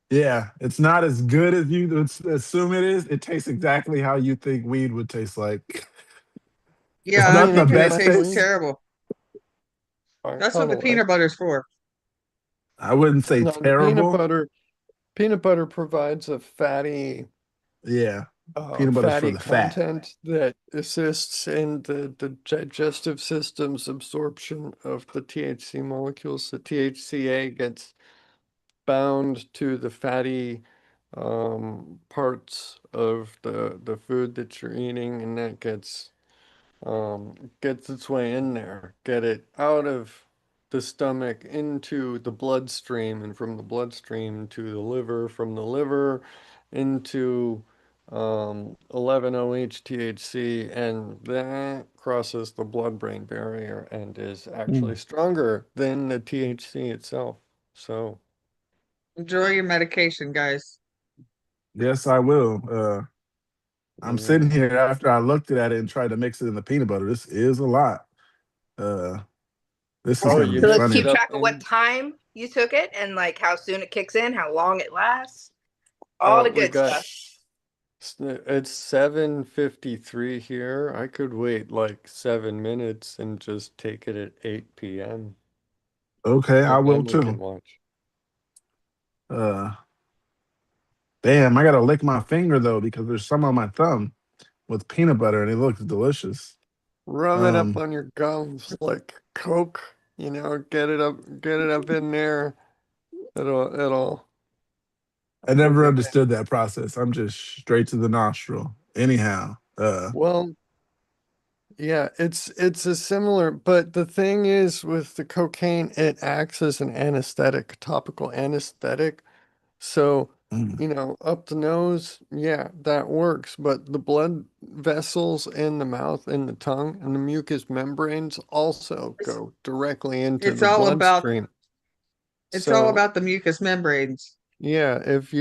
Yeah, it's not as good as you assume it is. It tastes exactly how you think weed would taste like. It's Yeah, I I'm not mean, the if thinking you it best like tastes weed, taste. terrible. I That's what kind the of like. peanut butter's for. I wouldn't say No, the peanut terrible. butter. Peanut butter provides a Yeah, peanut butter's for fatty the fat. content that assists in the digestive system's absorption of the THC molecules. The THCA gets bound to the fatty parts of the food that you're eating, and that gets its way in there, get it out of the stomach into the bloodstream, and from the bloodstream to the liver, from the liver into 11-OH-THC, and that crosses the blood-brain barrier and is actually Mm. stronger than the THC itself. So, Enjoy your medication, guys. Yes, I will. I'm sitting yeah. here after I looked at it and tried to mix it in the peanut butter. This is a lot. Uh, this is Oh, gonna you be So let's mix keep it funny. up track of what in. time you took it and like how soon it kicks in, how long it lasts, all the We good got stuff. It's 7:53 here. I could wait like 7 minutes and just take it at 8 p.m. Okay, I and will then we can too. watch. Uh, Damn, I gotta lick my finger though because there's some on my thumb with peanut butter and it looks delicious. Rub it up Um, on your gums like Coke, get it up in there. It'll I you'll never get it. understood that process. I'm just straight to the nostril. Anyhow, Well, yeah, it's a similar, but the thing is with the cocaine, it acts as an anesthetic, topical anesthetic. So, mm, up the nose, yeah, that works. But the blood vessels in the mouth and the tongue and the mucous membranes also It's, go directly into it's the all about bloodstream. it's all So, about the mucous membranes. yeah, if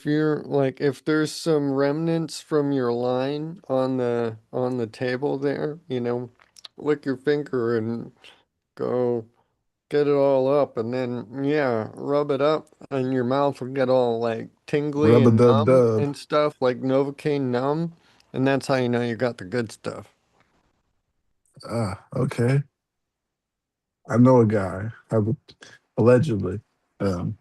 you're like if there's some remnants from your line on the table there, lick your finger and go get it all up, and then yeah, rub it up and your mouth will get all like tingly rub a and dub numb dub. and stuff like Novocaine numb, and that's how you know you got the good stuff. Okay. I know a guy. Allegedly. Um,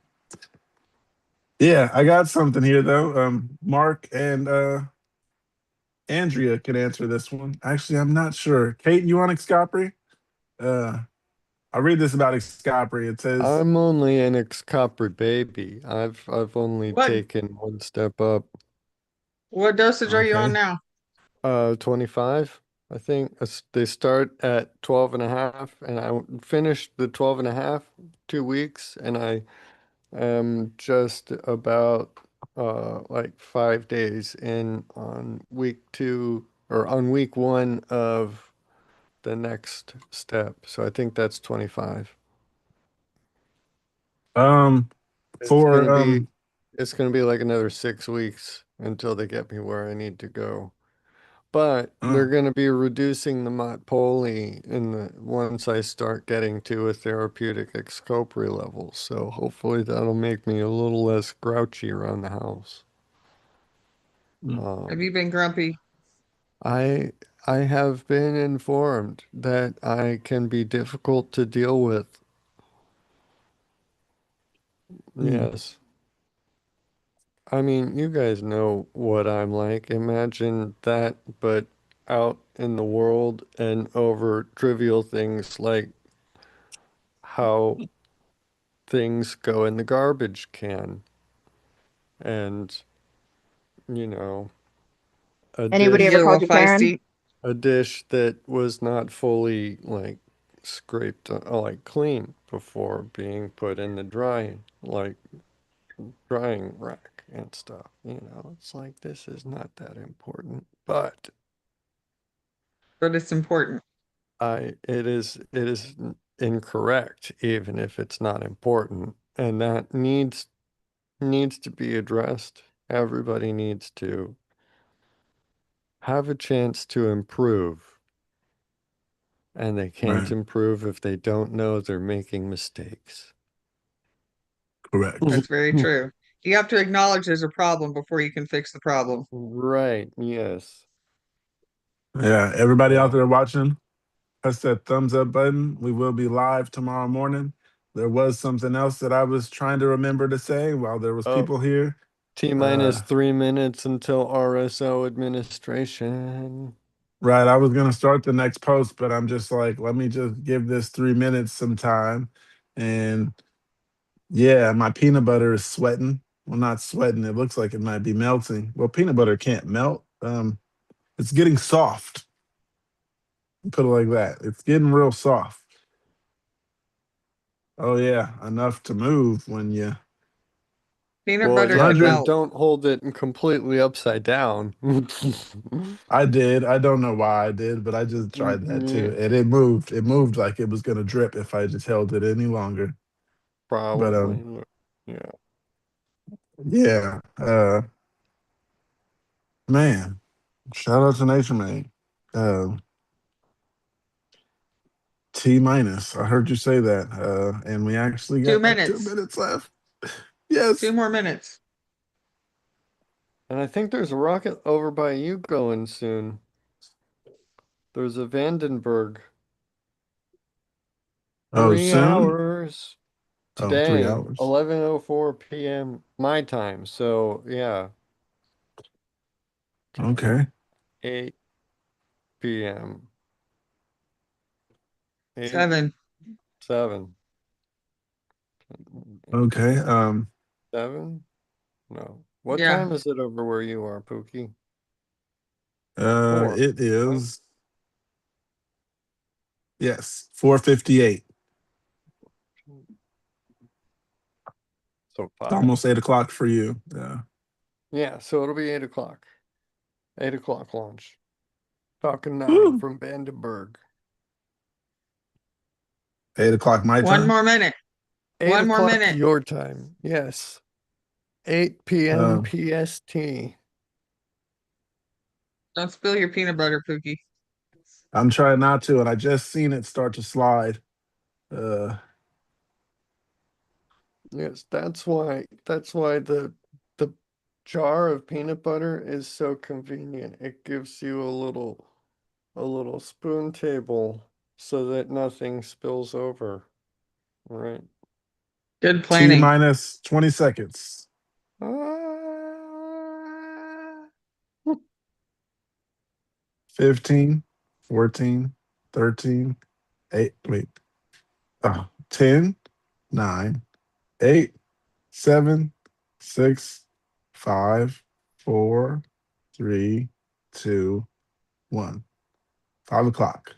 yeah, I got something here though. Mark and Andrea can answer this one. Actually, I'm not sure. Kate, you on Xcopri? Uh, I read this about Xcopri. It says, I'm only an ex-copper baby. I've only What taken one step up. what dosage are you on okay. now? 25, I think. They start at 12 and a half, and I finished the 12 and a half 2 weeks, and I am just about like 5 days in on week two or on week one of the next step. So I think that's 25. Um, It's for gonna be it's gonna be like another 6 weeks until they get me where I need to go. But uh, they're going to be reducing the Mont Poli once I start getting to a therapeutic excopery level. So hopefully that'll make me a little less grouchy around the house. mm, Have Um, you been grumpy? I I have been informed that I can be difficult to deal with. mm. Yes. I mean, you guys know what I'm like. Imagine that, but out in the world and over trivial things like how things go in the garbage can and you know a You Anybody ever get a dish called little you Karen? feisty. a dish that was not fully like scraped like clean before being put in the drying rack and stuff. It's like this is not that important, but But it's important. it is incorrect, even if it's not important, and that needs to be addressed. Everybody needs to have a chance to improve, and they can't Right. improve if they don't know they're making mistakes. Correct. That's very true. You have to acknowledge there's a problem before you can fix the problem. Right, yes. Yeah. Everybody out Yeah. there watching, press that thumbs up button. We will be live tomorrow morning. There was something else that I was trying to remember to say while there was Oh, people here. T minus 3 minutes until RSO administration. Right. I was gonna start the next post, but I'm just like, let me just give this 3 minutes some time. And yeah, my peanut butter is sweating. Well, not sweating. It looks like it might be melting. Well, peanut butter can't melt. It's getting soft. Put it like that. It's getting real soft. Oh yeah, enough to move when you Peanut Well, butter yeah, can hundred. melt. don't hold it completely upside down. I did. I don't know why I did, but I just tried that Yeah, too, and it moved. It moved like it was gonna drip if I just held it any longer. But probably. Yeah. yeah. Man, shout out to Nature Man. Uh, T minus. I heard you say that. And we actually Two got 2 minutes. minutes left. 2 Yes. more minutes. And I think there's a rocket over by you going soon. There's a Vandenberg. Oh, Three soon? hours Oh, three today, hours. 11:04 p.m. my time. So yeah, Okay. 8 p.m. 8, 7. 7, Okay. 7? No. What Yeah. time is it over where you are, Pookie? 4, It right? is, yes, 4:58. So It's 5. almost 8 o'clock for you. Yeah. Yeah, so it'll be 8 o'clock. 8 o'clock launch. Falcon 9 Woo. from Vandenberg. 8 o'clock my 1 time. more minute. 8 1 more o'clock minute. your time. Yes. 8 p.m. Um, PST. Don't spill your peanut butter, Pookie. I'm trying not to, and I just seen it start to slide. Uh, Yes, that's why the jar of peanut butter is so convenient. It gives you a little spoon table so that nothing spills over. Right. Good T planning. minus 20 seconds. Ah. 15, 14, 13, 8. Wait. 10, 9, 8, 7, 6, 5, 4, 3, 2, 1. 5 o'clock.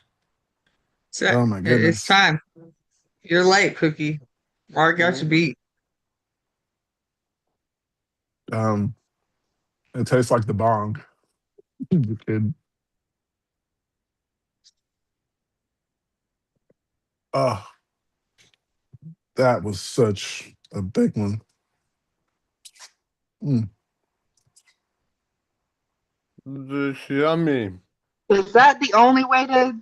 So Oh my it's goodness. time. You're late, Pookie. Mark got you beat. Um, it tastes like the bong. The kid. Oh, that was such a big one. Mm. This yummy. Is that the only way to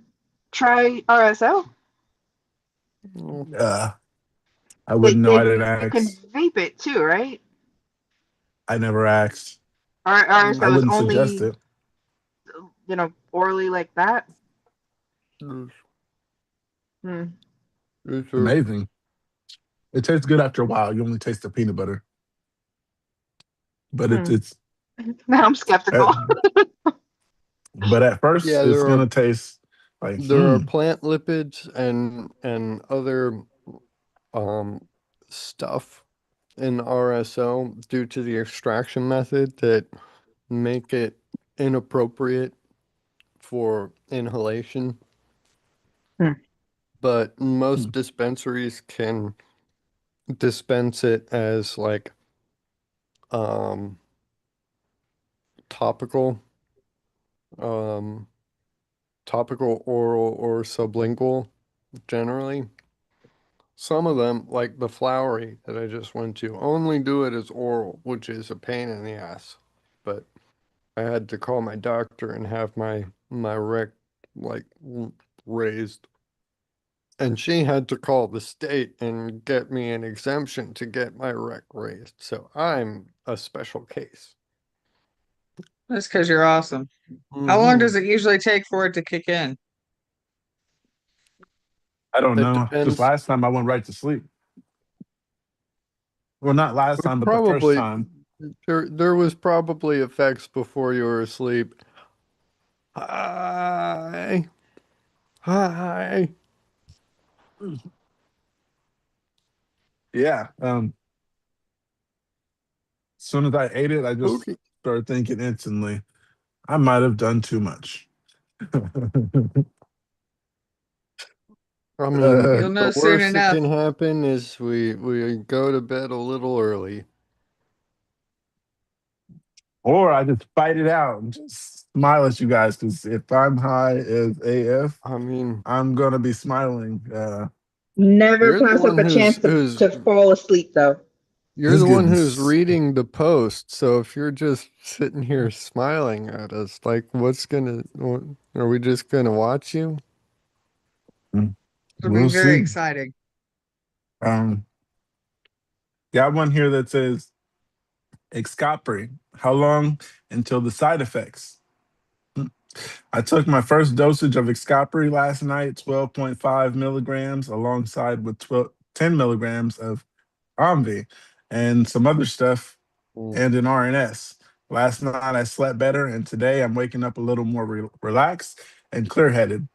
try RSO? Oh, Uh, I wouldn't know. I didn't You can ask. vape it too, right? I never asked. I RSO is wouldn't suggest only, it. orally like that. Yes, Hmm. yes, sir. Amazing. It tastes good after a while. You only taste the peanut butter, but Hmm. it's Now I'm uh, skeptical. but at first Yeah, it's there are gonna taste like there are plant lipids and other um stuff in RSO due to the extraction method that make it inappropriate for inhalation, Hmm. but most mm, dispensaries can dispense it as like um topical um topical, oral, or sublingual generally. Some of them, like the flowery that I just went to, only do it as oral, which is a pain in the ass. But I had to call my doctor and have my rec like raised. And she had to call the state and get me an exemption to get my rec raised. So I'm a special case. That's because you're awesome. How long does it usually take for it to kick in? I don't It know. Just depends. last time I went right to sleep. Well, not last time, but the first Probably time. there was probably effects before you were asleep. Hi. Hi. Yeah. As soon as I ate it, I just Pookie. started thinking instantly, I might have done too much. I mean, You'll know the soon worst that enough. can happen is we go to bed a little early. Or I just fight it out and just smile at you guys, because if I'm high as AF, I mean, I'm gonna be smiling. Never you're the pass up one a chance who's to fall asleep, though. you're It's the one getting who's reading the post. So if you're just sitting here smiling at us, like are we just gonna watch you? It'll be we'll very see. exciting. Um, got one here that says Excopri. How long until the side effects? I took my first dosage of Excopri last night, 12.5 milligrams, alongside with 10 milligrams of Omvi and some other stuff Mm. and an RNS. Last night I slept better, and today I'm waking up a little more relaxed and clear headed.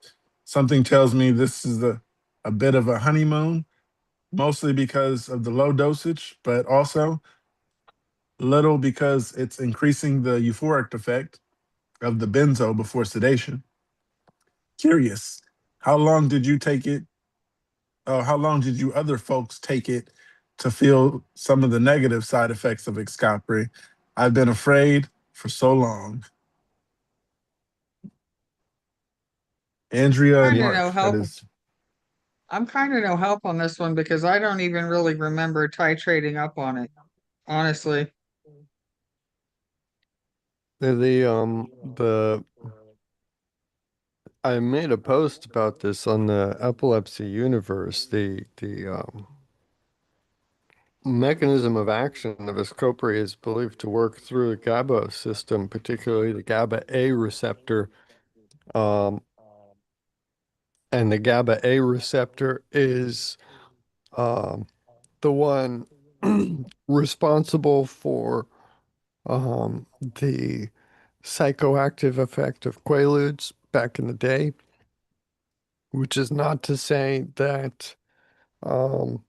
Something tells me this is a bit of a honeymoon, mostly because of the low dosage, but also little because it's increasing the euphoric effect of the benzo before sedation. Curious, how long did you take it? How long did you other folks take it to feel some of the negative side effects of Excopri? I've been afraid for so long. Andrea and Kind Yeah. of no Mark, that help. is. I'm kind of no help on this one because I don't even really remember titrating up on it, honestly. The I made a post about this on the epilepsy universe. The mechanism of action of Escopri is believed to work through the GABA system, particularly the GABA A receptor. Um, and the GABA A receptor is the one responsible for the psychoactive effect of Quaaludes back in the day, which is not to say that um,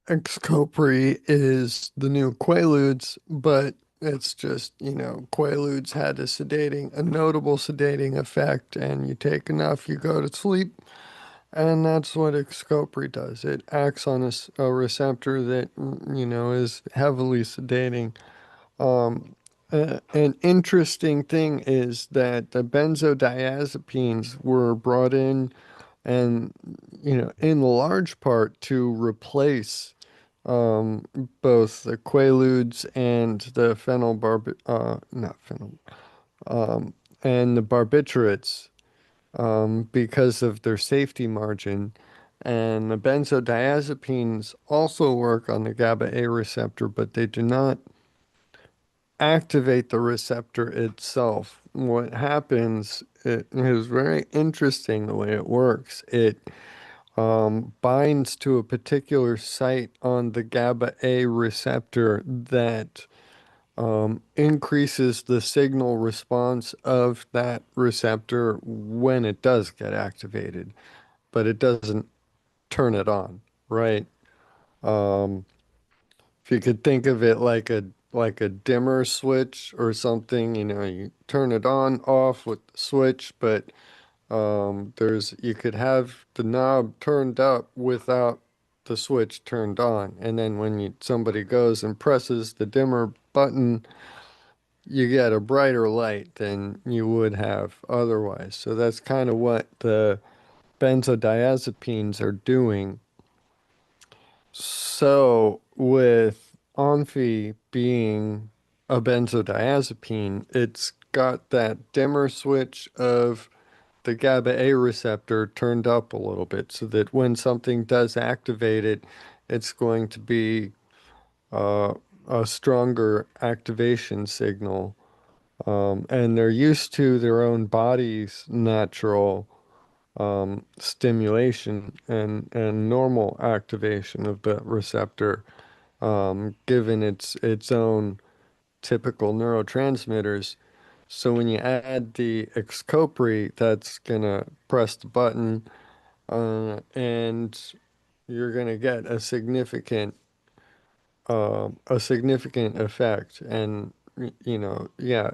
Xcopri is the new Quaaludes, but it's just, Quaaludes had a notable sedating effect, and you take enough, you go to sleep, and that's what Xcopri does. It acts on a receptor that, is heavily sedating. An interesting thing is that the benzodiazepines were brought in and, in large part to replace um, both the Quaaludes and the not phenyl, um, and the barbiturates because of their safety margin. And the benzodiazepines also work on the GABA A receptor, but they do not activate the receptor itself. What happens, it is very interesting the way it works. It binds to a particular site on the GABA A receptor that increases the signal response of that receptor when it does get activated, but it doesn't turn it on, right? Um, if you could think of it like a dimmer switch or something, you turn it on, off with the switch, but you could have the knob turned up without the switch turned on, and then when somebody goes and presses the dimmer button, you get a brighter light than you would have otherwise. So that's kind of what the benzodiazepines are doing. So with Onfi being a benzodiazepine, it's got that dimmer switch of the GABA A receptor turned up a little bit so that when something does activate it, it's going to be uh, a stronger activation signal. And they're used to their own body's natural stimulation and normal activation of the receptor, given its own typical neurotransmitters. So when you add the Xcopri, that's gonna press the button, and you're gonna get a significant effect. And yeah,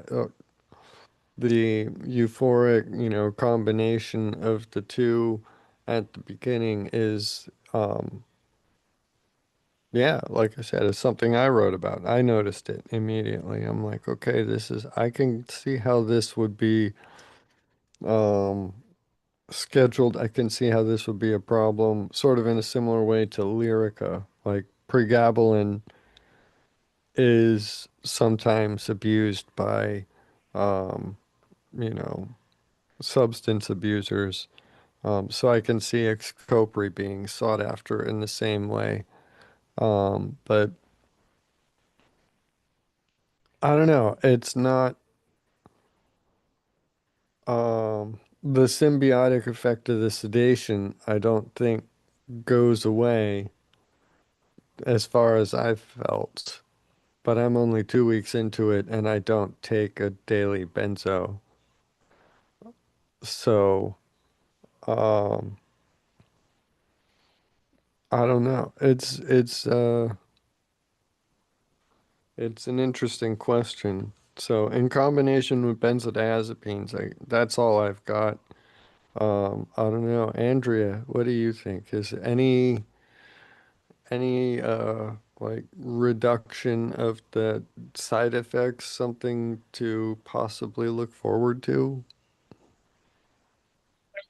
the euphoric, combination of the two at the beginning is, yeah, like I said, it's something I wrote about. I noticed it immediately. I'm like, okay, I can see how this would be um, scheduled. I can see how this would be a problem, sort of in a similar way to Lyrica. Like pregabalin is sometimes abused by, um, you know, substance abusers. So I can see Xcopri being sought after in the same way. But I don't know. It's not the symbiotic effect of the sedation, I don't think goes away as far as I've felt. But I'm only 2 weeks into it and I don't take a daily benzo. So, um, I don't know. It's an interesting question. So in combination with benzodiazepines, that's all I've got. I don't know. Andrea, what do you think? Is any like reduction of the side effects something to possibly look forward to?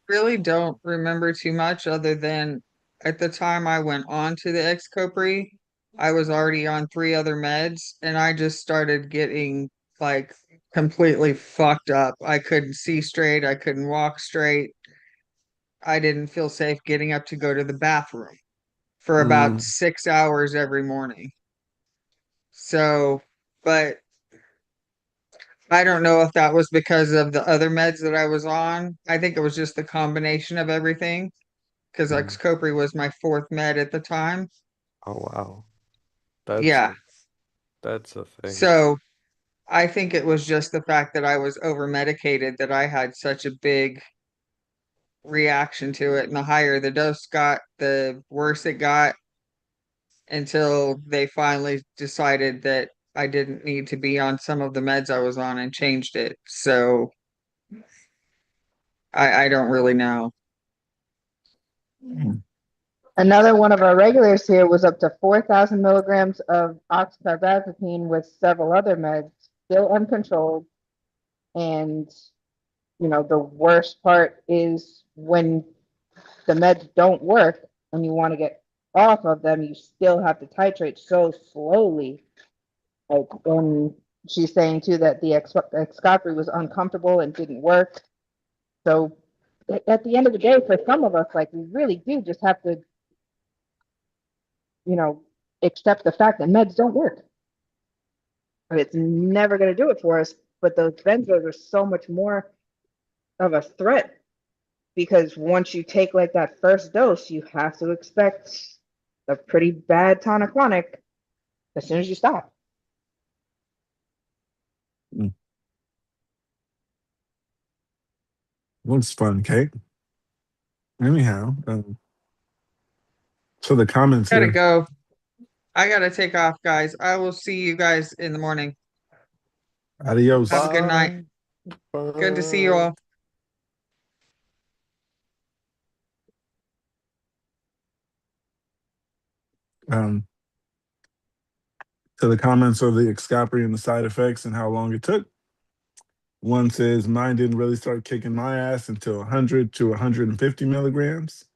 Really don't remember too much other than at the time I went on to the Xcopri, I was already on three other meds and I just started getting like completely fucked up. I couldn't see straight, I couldn't walk straight. I didn't feel safe getting up to go to the bathroom for about Mm, 6 hours every morning. So, but I don't know if that was because of the other meds that I was on. I think it was just the combination of everything because mm. Xcopri was my fourth med at the time. Oh wow. That's Yeah. a that's a thing. So I think it was just the fact that I was over medicated that I had such a big reaction to it. And the higher the dose got, the worse it got until they finally decided that I didn't need to be on some of the meds I was on and changed it. So I don't really know. Mm. Another one of our regulars here was up to 4,000 milligrams of oxcarbazepine with several other meds, still uncontrolled. And, the worst part is when the meds don't work and you want to get off of them, you still have to titrate so slowly. Like, and she's saying too that the Excopri was uncomfortable and didn't work. So at the end of the day, for some of us, like we really do just have to, you know, accept the fact that meds don't work. And it's never going to do it for us. But those benzos are so much more of a threat because once you take like that first dose, you have to expect a pretty bad tonic-clonic as soon as you stop. Mm. Looks fun, Kate. Anyhow, so the comments Gotta here. go. I gotta take off, guys. I will see you guys in the morning. Have a Adios. good night. Bye. Good to see you Bye. all. Um, to the comments of the Excapri and the side effects and how long it took. One says, mine didn't really start kicking my ass until 100 to 150 milligrams.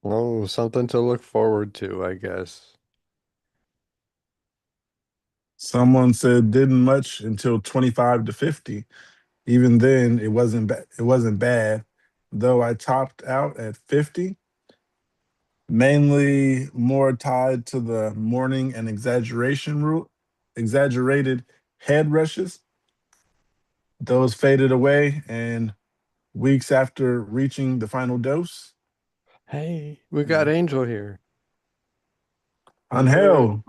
Oh, something to look forward to, I guess. Someone said didn't much until 25 to 50. Even then, it wasn't bad, though I topped out at 50, mainly more tied to the morning and exaggerated head rushes. Those faded away, and weeks after reaching the final dose, Hey, we got Angel here. Angel.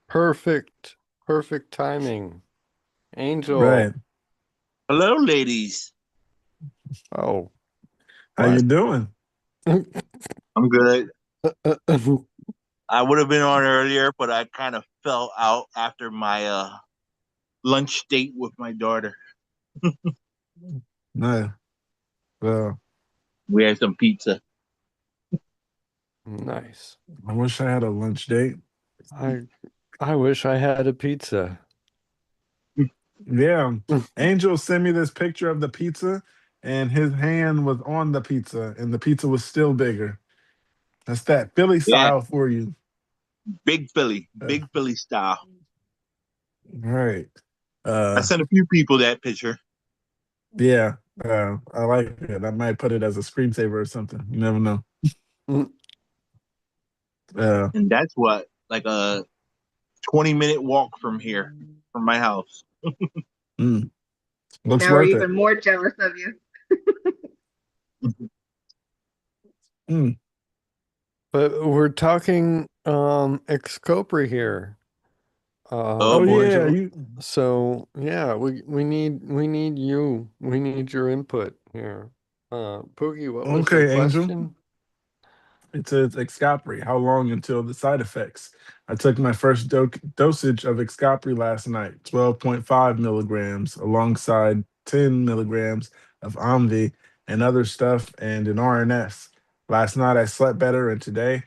Perfect timing. Angel. Right. Hello, ladies. Oh. How you doing? I'm good. I would have been on earlier, but I kind of fell out after my lunch date with my daughter. No. Well, We had some pizza. Nice. I wish I had a lunch date. I wish I had a pizza. Yeah. Angel sent me this picture of the pizza, and his hand was on the pizza, and the pizza was still bigger. That's that Philly style for you. Big Philly style. Right. I sent a few people that picture. Yeah. I like it. I might put it as a screensaver or something. You never know. And that's what, like a 20-minute walk from here, from my house. Looks Now we're worth it. even more jealous of you. But we're talking Excopri here. Oh yeah. So yeah, we need you. We need your input here. Pookie, what was the Okay, Angel. question? It says Excapri. How long until the side effects? I took my first dosage of Excapri last night, 12.5 milligrams, alongside 10 milligrams of Omvi and other stuff, and an RNS. Last night I slept better, and today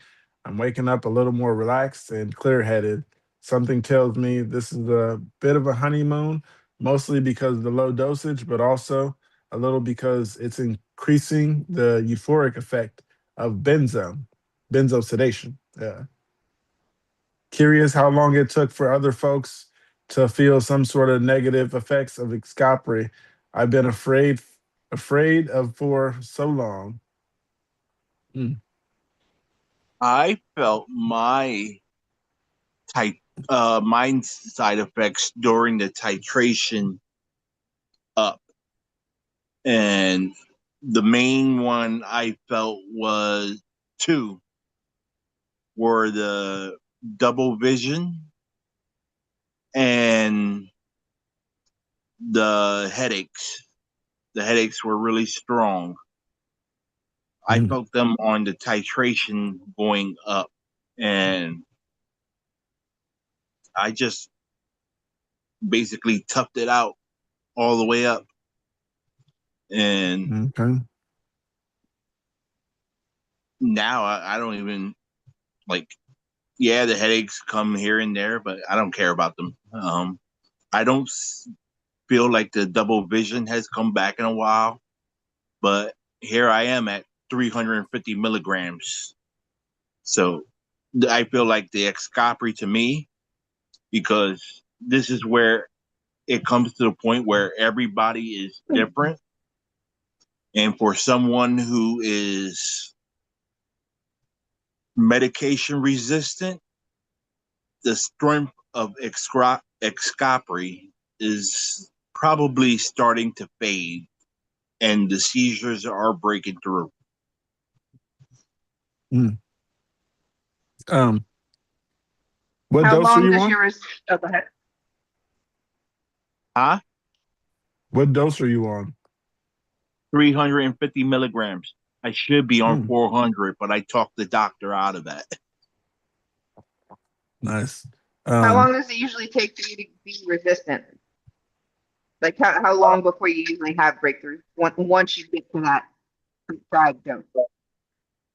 I'm waking up a little more relaxed and clear-headed. Something tells me this is a bit of a honeymoon, mostly because of the low dosage, but also a little because it's increasing the euphoric effect of benzo sedation. Yeah. Curious how long it took for other folks to feel some sort of negative effects of Excapri. I've been afraid of for so long. I felt my side effects during the titration up, and the main one I felt was two were the double vision and the headaches. The headaches were really strong. I felt them on the titration going up, and I just basically toughed it out all the way up. And now I don't even like, yeah, the headaches come here and there, but I don't care about them. I don't feel like the double vision has come back in a while, but here I am at 350 milligrams. So I feel like the Excapri to me, because this is where it comes to the point where everybody is different. And for someone who is medication resistant, the strength of Excapri is probably starting to fade, and the seizures are breaking through. What How dose are long you does on? yours? Oh, go ahead. Huh? What dose are you on? 350 milligrams. I should be on 400, but I talked the doctor out of that. Nice. How long does it usually take for you to be resistant? Like how long before you usually have breakthroughs once you get to that prescribed dose?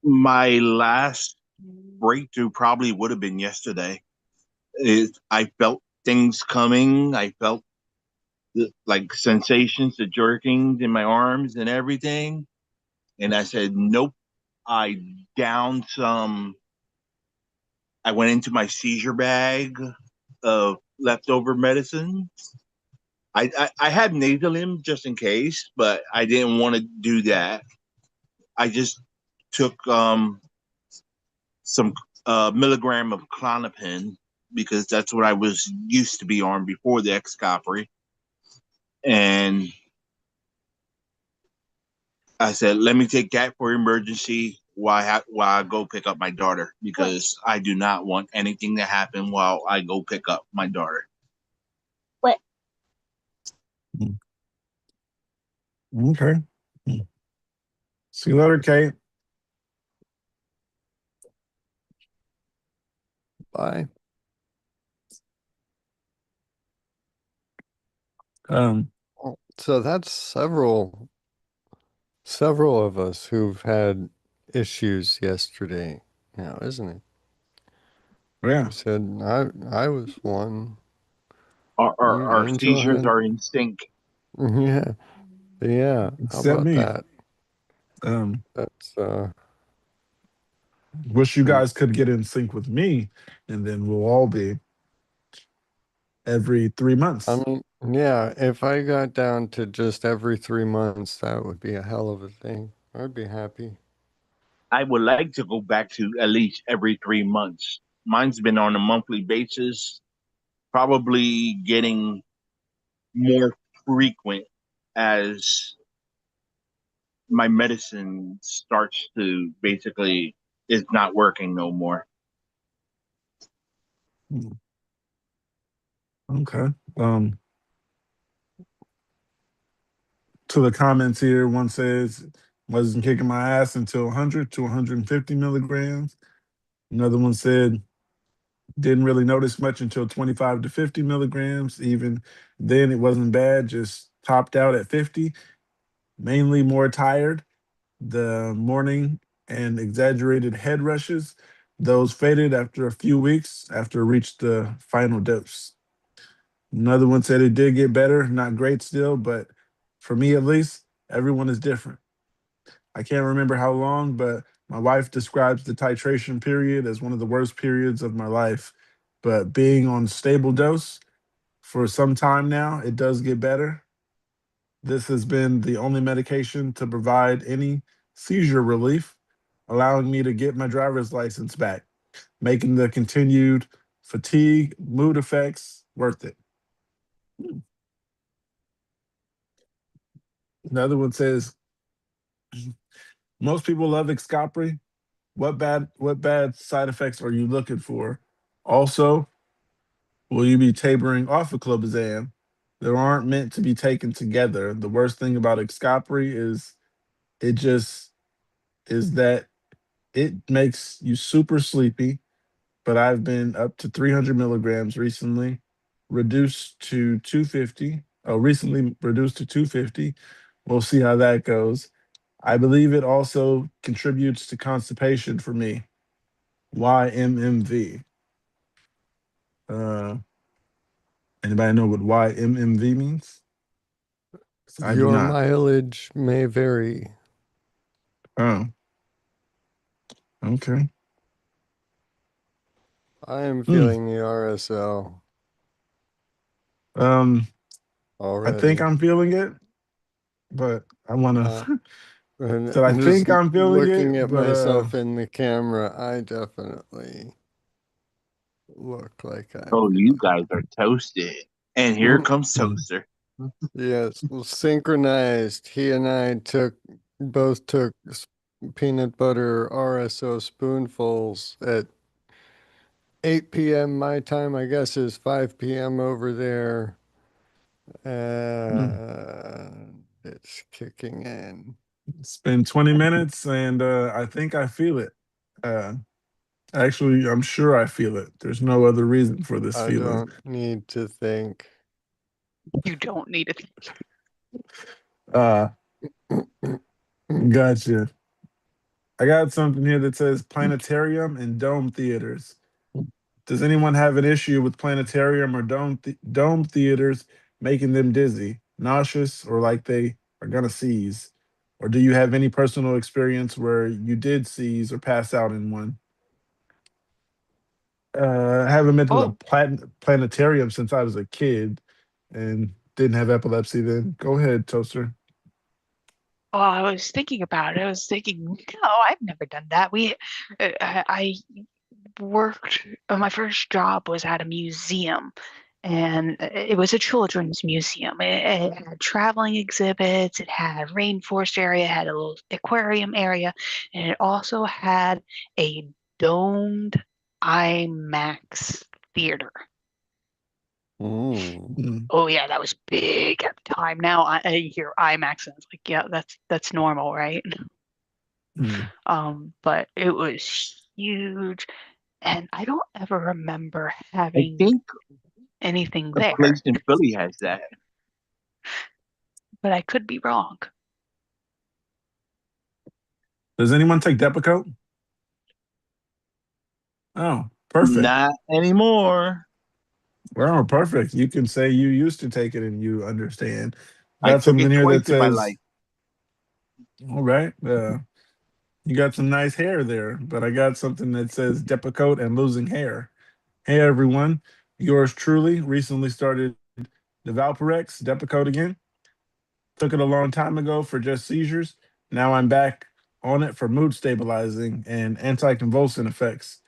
My last breakthrough probably would have been yesterday. I felt things coming. I felt like sensations, the jerkings in my arms and everything. And I said, nope. I downed some. I went into my seizure bag of leftover medicine. I had nasal just in case, but I didn't want to do that. I just took some milligram of Clonopin because that's what I was used to be on before the Excopry. And I said, let me take that for emergency while I go pick up my daughter because I do not want anything to happen while I go pick up my daughter. Okay. See you later, Kate. Bye. So that's several of us who've had issues yesterday now, isn't it? Yeah. You said I was one. Our Angel seizures had, are in sync. yeah. How Except about me. that? That's Wish you guys could get in sync with me, and then we'll all be every 3 months. I mean, yeah, if I got down to just every 3 months, that would be a hell of a thing. I'd be happy. I would like to go back to at least every 3 months. Mine's been on a monthly basis, probably getting more frequent as my medicine starts to basically is not working no more. Okay. To the comments here, one says wasn't kicking my ass until 100 to 150 milligrams. Another one said didn't really notice much until 25 to 50 milligrams. Even then, it wasn't bad, just topped out at 50. Mainly more tired. The morning and exaggerated head rushes, those faded after a few weeks after I reached the final dose. Another one said it did get better, not great still, but for me at least, everyone is different. I can't remember how long, but my wife describes the titration period as one of the worst periods of my life. But being on stable dose for some time now, it does get better. This has been the only medication to provide any seizure relief, allowing me to get my driver's license back, making the continued fatigue, mood effects worth it. Another one says, most people love Excopry. What bad side effects are you looking for? Also, will you be tabering off of clobazam? They aren't meant to be taken together. The worst thing about Excopry is it just is that it makes you super sleepy. But I've been up to 300 milligrams recently, reduced to 250. Oh, recently reduced to 250. We'll see how that goes. I believe it also contributes to constipation for me. YMMV. Uh, Anybody know what YMMV means? I do Your not. mileage may vary. Oh, okay. I am feeling the RSL I think already. I'm feeling it, but I want Uh, to. and So I just think I'm feeling it, looking at but myself in the camera, I definitely look like I Oh, you feel guys are toasted. And here it. comes Toaster. Yes, well, synchronized. He and I both took peanut butter RSO spoonfuls at 8 p.m. my time, I guess is 5 p.m. over there. It's kicking in. it's been 20 minutes, and I think I feel it. Uh, Actually, I'm sure I feel it. There's no other reason for this I feeling. don't need to think. You don't need it. Uh, Gotcha. I got something here that says planetarium and dome theaters. Does anyone have an issue with planetarium or dome theaters making them dizzy, nauseous, or like they are gonna seize? Or do you have any personal experience where you did seize or pass out in one? I haven't been to the Oh, planetarium since I was a kid and didn't have epilepsy then. Go ahead, Toaster. oh, I was thinking about it. I was thinking, no, I've never done that. I worked, my first job was at a museum, and it was a children's museum. It had traveling exhibits, it had a rainforest area, it had a little aquarium area, and it also had a domed IMAX theater. Mm. Mm, Oh yeah, that was big at the time. Now I hear IMAX and it's like, yeah, that's normal, right? mm. But it was huge, and I don't ever remember I having think anything a place there, in Philly has that. but I could be wrong. Does anyone take Depakote? Oh, perfect. Not anymore. Well, perfect. You can say you used to take it and you understand. I Got took something it here twice that in my life. says, all right, you got some nice hair there, but I got something that says Depakote and losing hair. Hey, everyone. Yours truly recently started the Valparex Depakote again. Took it a long time ago for just seizures. Now I'm back on it for mood stabilizing and anticonvulsant effects.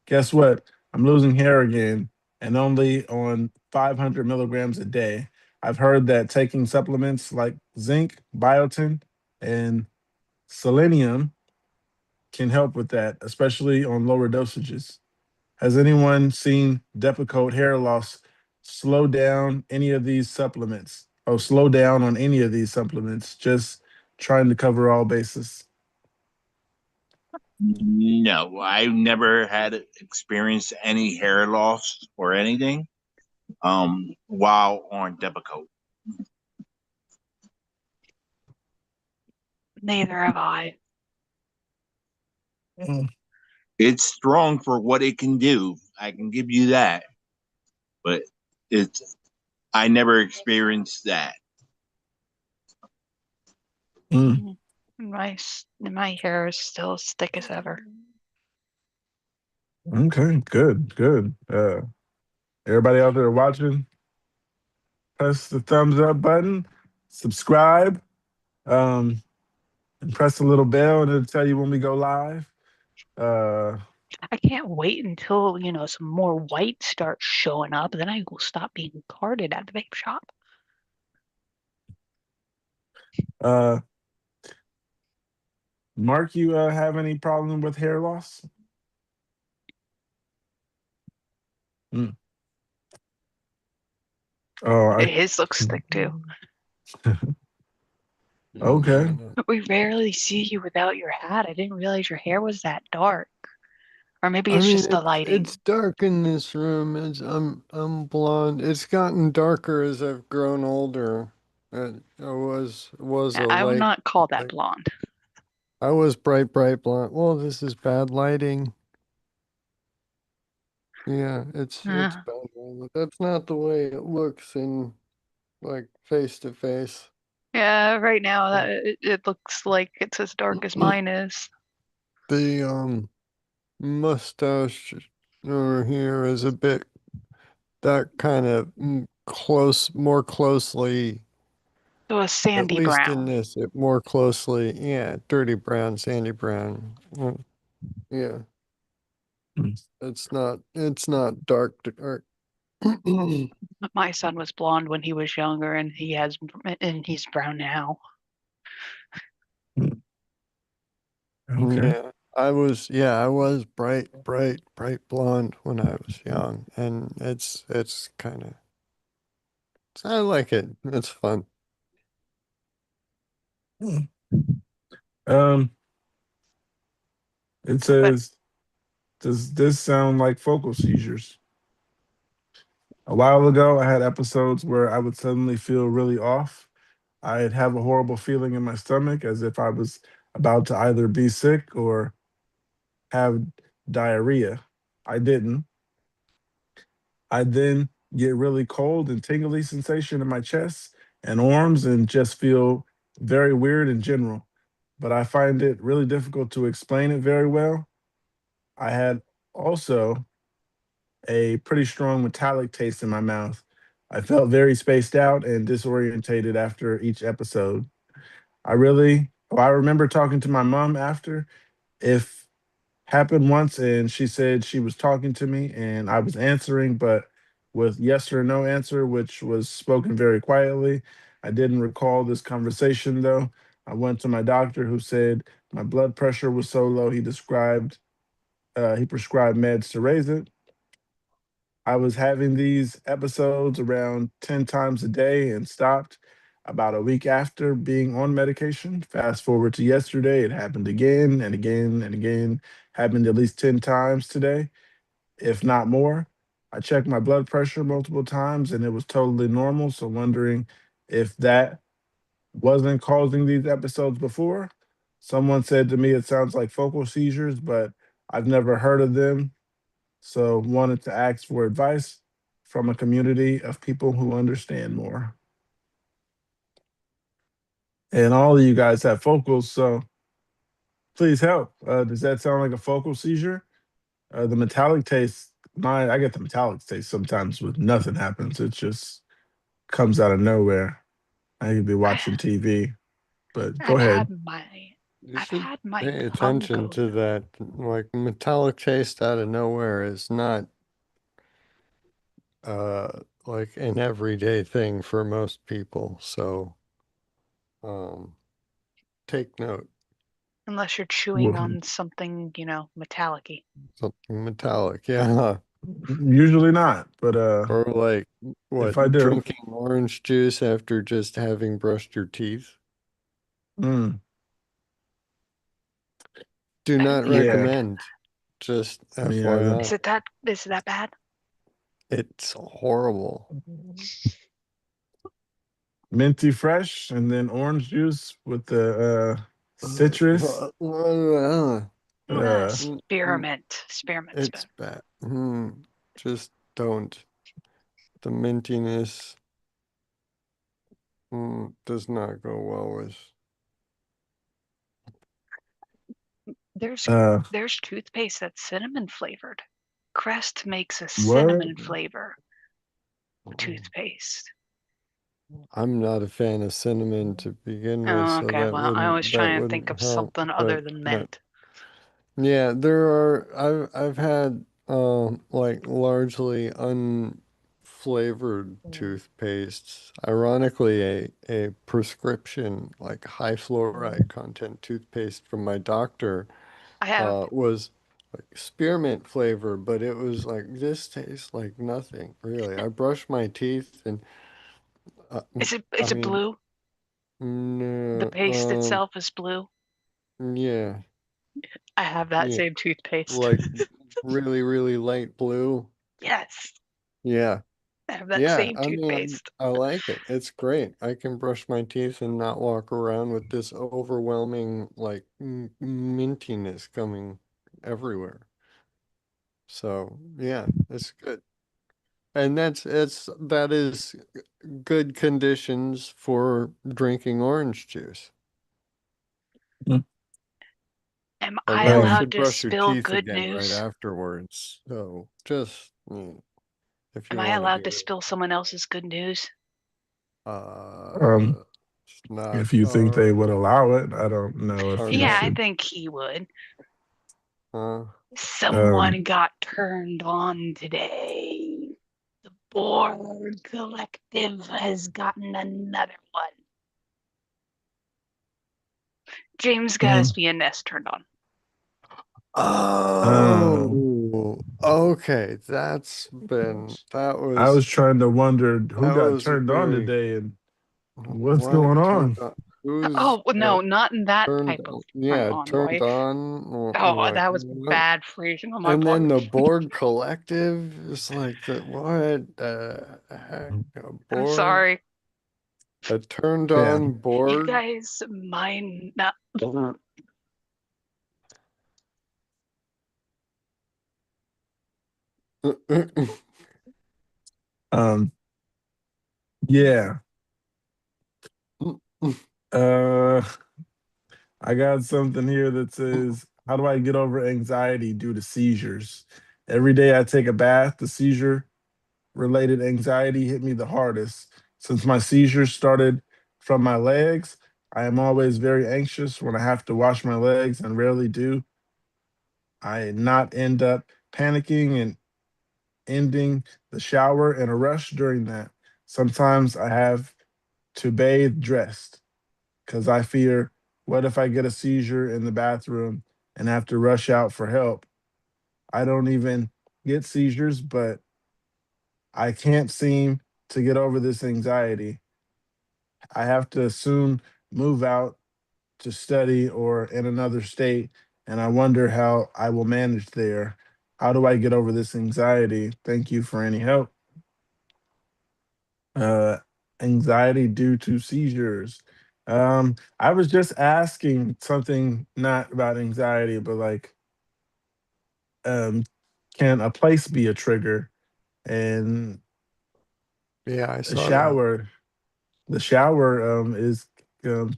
Guess what? I'm losing hair again and only on 500 milligrams a day. I've heard that taking supplements like zinc, biotin, and selenium can help with that, especially on lower dosages. Has anyone seen Depakote hair loss slow down any of these supplements? Oh, slow down on any of these supplements, just trying to cover all bases. No, I've never had experienced any hair loss or anything while on Depakote. Neither have I. Mm, It's strong for what it can do. I can give you that. But it's I never experienced that. mm. Mm. My hair is still as thick as ever. Okay, good, good. Everybody out there watching, press the thumbs up button, subscribe, um, and press the little bell, and it'll tell you when we go live. Uh, I can't wait until, some more white starts showing up. Then I will stop being carded at the vape shop. uh, Mark, you have any problem with hair loss? Mm. Oh, His looks thick too. okay. We rarely see you without your hat. I didn't realize your hair was that dark. Or maybe I it's mean, just the lighting. it's dark in this room. I'm blonde. It's gotten darker as I've grown older. I was a I would light. not call that Like, blonde. I was bright blonde. Well, this is bad lighting. Yeah, it's Uh, bad lighting. That's not the way it looks in like face to face. yeah, right now it looks like it's as dark as mine is. The mustache over here is a bit that kind of more closely, So a at sandy least in brown. this, it more closely, yeah, dirty brown, sandy brown. Yeah, Mm. it's not dark to dark. My son was blonde when he was younger, and he's brown now. Mm. Okay. I was bright blonde when I was young, and it's kind of, I like it. It's fun. Mm. Um, it But says, does this sound like focal seizures? A while ago, I had episodes where I would suddenly feel really off. I'd have a horrible feeling in my stomach as if I was about to either be sick or have diarrhea. I didn't. I then get really cold and tingly sensation in my chest and arms and just feel very weird in general. But I find it really difficult to explain it very well. I had also a pretty strong metallic taste in my mouth. I felt very spaced out and disorientated after each episode. I remember talking to my mom after if happened once and she said she was talking to me and I was answering, but with yes or no answer, which was spoken very quietly. I didn't recall this conversation though. I went to my doctor who said my blood pressure was so low he prescribed meds to raise it. I was having these episodes around 10 times a day and stopped about a week after being on medication. Fast forward to yesterday, it happened again and again and again, happened at least 10 times today, if not more. I checked my blood pressure multiple times and it was totally normal. So, wondering if that wasn't causing these episodes before. Someone said to me it sounds like focal seizures, but I've never heard of them, so wanted to ask for advice from a community of people who understand more. And all of you guys have focals, so please help. Does that sound like a focal seizure? The metallic taste, mine, I get the metallic taste sometimes with nothing happens. It just comes out of nowhere. I could be watching TV, but go I've ahead. had my You I've should had my pay tongue attention go to that. Like metallic taste out of nowhere is not like an everyday thing for most people. So um take note. unless you're chewing Well, on something, metallic-y. Something metallic, yeah. usually not, but Or like if what, I do, drinking orange juice after just having brushed your teeth? mm, Do not Yeah. yeah, recommend. Just me either. Is FYI. that bad? It's horrible. Minty fresh and then orange juice with the citrus. Uh, Spearmint's It's better. bad. Just don't. The mintiness does not go well with. There's uh, there's toothpaste that's cinnamon flavored. Crest makes a what? cinnamon flavor toothpaste. I'm not a fan of cinnamon to begin with, Oh, so okay. Well, I was that trying to think wouldn't of help. something other But than but mint. yeah, there are. I've had like largely unflavored toothpastes. Ironically, a prescription like high fluoride content toothpaste from my doctor I have. was like spearmint flavor, but it was like this tastes like nothing really. I brushed my teeth and I Is it mean blue? The no paste itself is blue. yeah I have that yeah same toothpaste. like really really light blue. Yes, Yeah. I have that Yeah, same I mean, toothpaste. I like it. It's great. I can brush my teeth and not walk around with this overwhelming, like, mintiness coming everywhere. So, yeah, it's good. And that is good conditions for drinking orange juice. Mm, Am I Although you Um, allowed should to brush your spill teeth good again right news? afterwards. So, just if Am you I want to allowed do to it. spill someone else's good news? um, It's not if you think they would allow it, I don't know if our you Yeah, note. I should. think he would. Uh, Um, Someone got turned on today. The Borg Collective has gotten another one. James mm, Gatsby and Ness turned on. um, Oh, okay. I was trying to wonder who That got was turned on very today and what's what going turned on. on? Who's Oh, no, not in that turned type of turn yeah, on turned way. on Oh, like that was what? bad phrasing on my And part. then the Borg Collective is like the what the heck? A I'm Borg? sorry. a turned Yeah. on You board. guys mind not. Um, yeah. Uh, I got something here that says, how do I get over anxiety due to seizures? Every day I take a bath, the seizure related anxiety hit me the hardest. Since my seizures started from my legs, I am always very anxious when I have to wash my legs and rarely do I not end up panicking and ending the shower in a rush during that. Sometimes I have to bathe dressed because I fear, what if I get a seizure in the bathroom and have to rush out for help? I don't even get seizures, but I can't seem to get over this anxiety. I have to soon move out to study or in another state, and I wonder how I will manage there. How do I get over this anxiety? Thank you for any help. Uh, Anxiety due to seizures. I was just asking something not about anxiety, but like, um, can a place be a trigger? And Yeah, I a saw that. shower, the shower is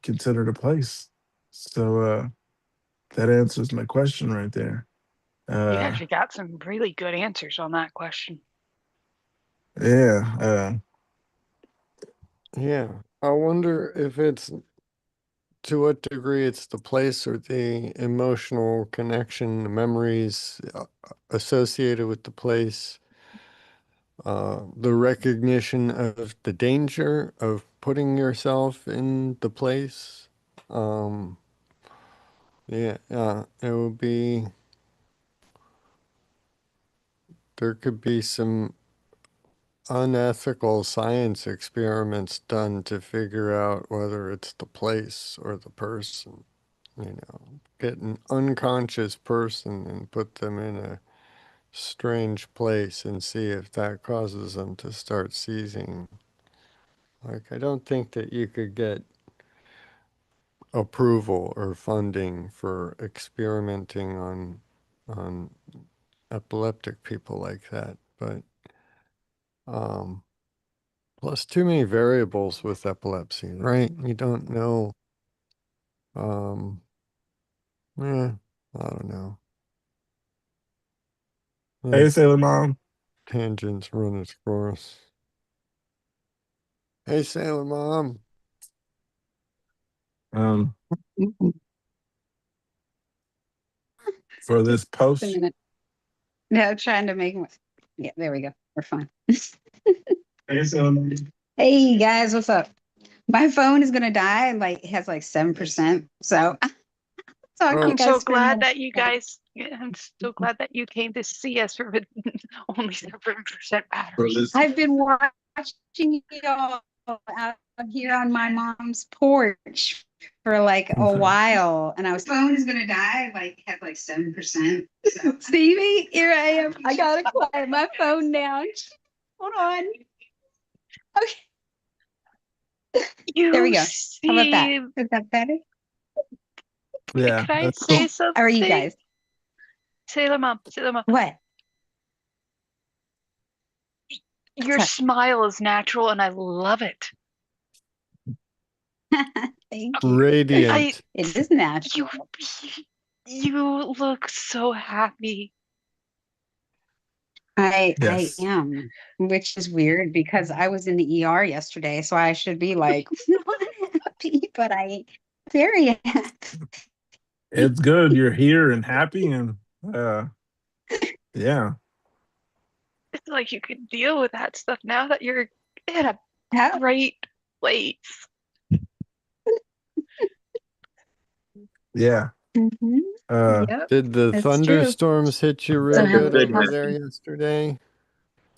considered a place. So that answers my question right there. You Uh, actually got some really good answers on that question. yeah. Yeah. I wonder if it's to what degree it's the place or the emotional connection, the memories associated with the place, the recognition of the danger of putting yourself in the place. Um, yeah, it would be, there could be some unethical science experiments done to figure out whether it's the place or the person. Get an unconscious person and put them in a strange place and see if that causes them to start seizing. Like, I don't think that you could get approval or funding for experimenting on epileptic people like that, but um, plus too many variables with epilepsy, right? You don't know. Um, I don't know. Hey, Like Sailor Mom. tangents run its course. Hey, Sailor Mom. Um, for this Just a post, minute. No, trying to make yeah, there we go. We're fine. hey, Sailor Mom. Hey guys, what's up? My phone is gonna die, like it has like 7%. So talk to Oh, you I'm so guys for a glad minute. that you guys. I'm so glad that you came to see us for only 7% For battery. this, I've been watching y'all out here on my mom's porch for like a while, and phone is gonna die, like has like 7%. So Stevie, here I am. I gotta quiet my phone down. Hold on. Okay, there we You go. How about that? seem. Is that better? yeah, Can I that's cool. say something? How are you guys? Sailor Mom, Sailor Mom. What? Your What's smile is natural, and I love it. up? Thank you. radiant. It is natural. You look so happy. I Yes. am, which is weird because I was in the ER yesterday, so I should be like not happy, but I very happy. It's good. You're here and happy, and uh, yeah, It's like you can deal with that stuff now that you're in a How? great place. yeah. Mhm. Uh, Yep, Did the that's true. thunderstorms hit you So real how good about over Goodness. there yesterday?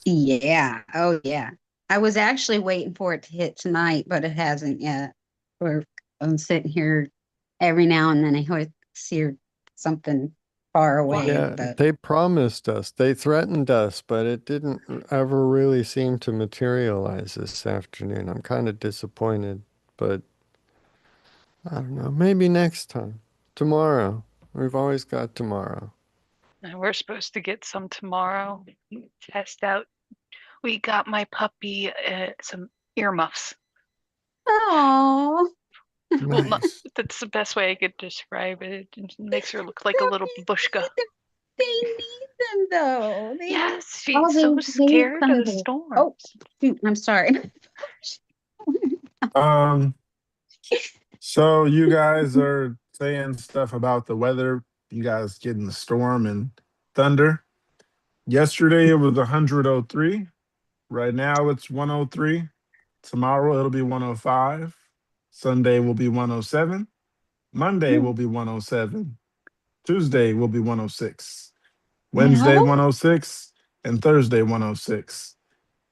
Yeah. Oh, yeah. I was actually waiting for it to hit tonight, but it hasn't yet. I'm sitting here every now and then I hear something far away, Yeah, but they promised us, they threatened us, but it didn't ever really seem to materialize this afternoon. I'm kind of disappointed, but I don't know, maybe next time. Tomorrow. We've always got tomorrow. And we're supposed to get some tomorrow. Test out. We got my puppy some earmuffs. oh, Well, Nice. that's the best way I could describe it. It makes her look like a little babushka. they need them though. Yes, Oh, she's so they need scared some of of the the. storm. Oh, shoot, I'm sorry. Um, so you guys are saying stuff about the weather. You guys getting the storm and thunder. Yesterday it was 103. Right now it's 103. Tomorrow it'll be 105. Sunday will be 107. Monday will be 107. Tuesday will be 106. Wednesday No, 106 and Thursday 106.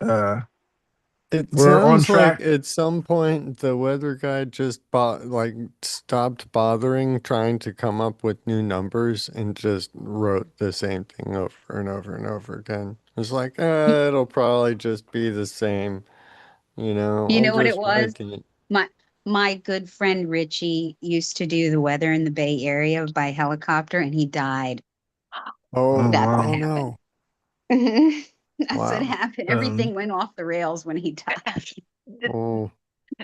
Uh It we're on sounds like track. at some point the weather guy just like stopped bothering trying to come up with new numbers and just wrote the same thing over and over and over again. It's like, it'll probably just be the same, you I'll know what it just was? write it. My good friend Richie used to do the weather in the Bay Area by helicopter, and he died. Oh That's what Oh wow. happened. no. That's what Wow. happened. Um Everything went off the rails when he died. Oh,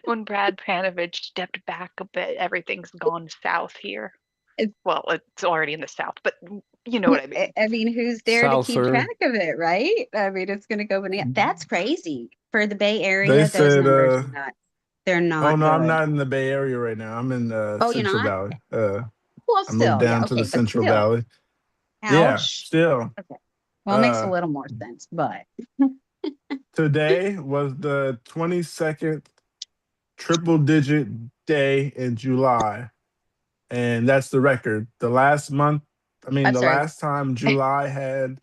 When Brad Panovich stepped back a bit, everything's gone south here. It's- Well, it's already in the south, but you know what I mean. I mean, who's there to keep Souther. track of it, right? I mean, it's going to go bananas. That's crazy for the Bay they Area. Those said numbers are not. They're oh not no, I'm good. not in the Bay Area right now. I'm in Oh, you're Central not? Valley. Well, I moved still, yeah, down to the okay, but Central still, Valley. Yeah, ouch. still. Okay, well, it makes a Uh little more sense, but Today was the 22nd triple digit day in July. And that's the record. The last month, I'm the sorry. last time July had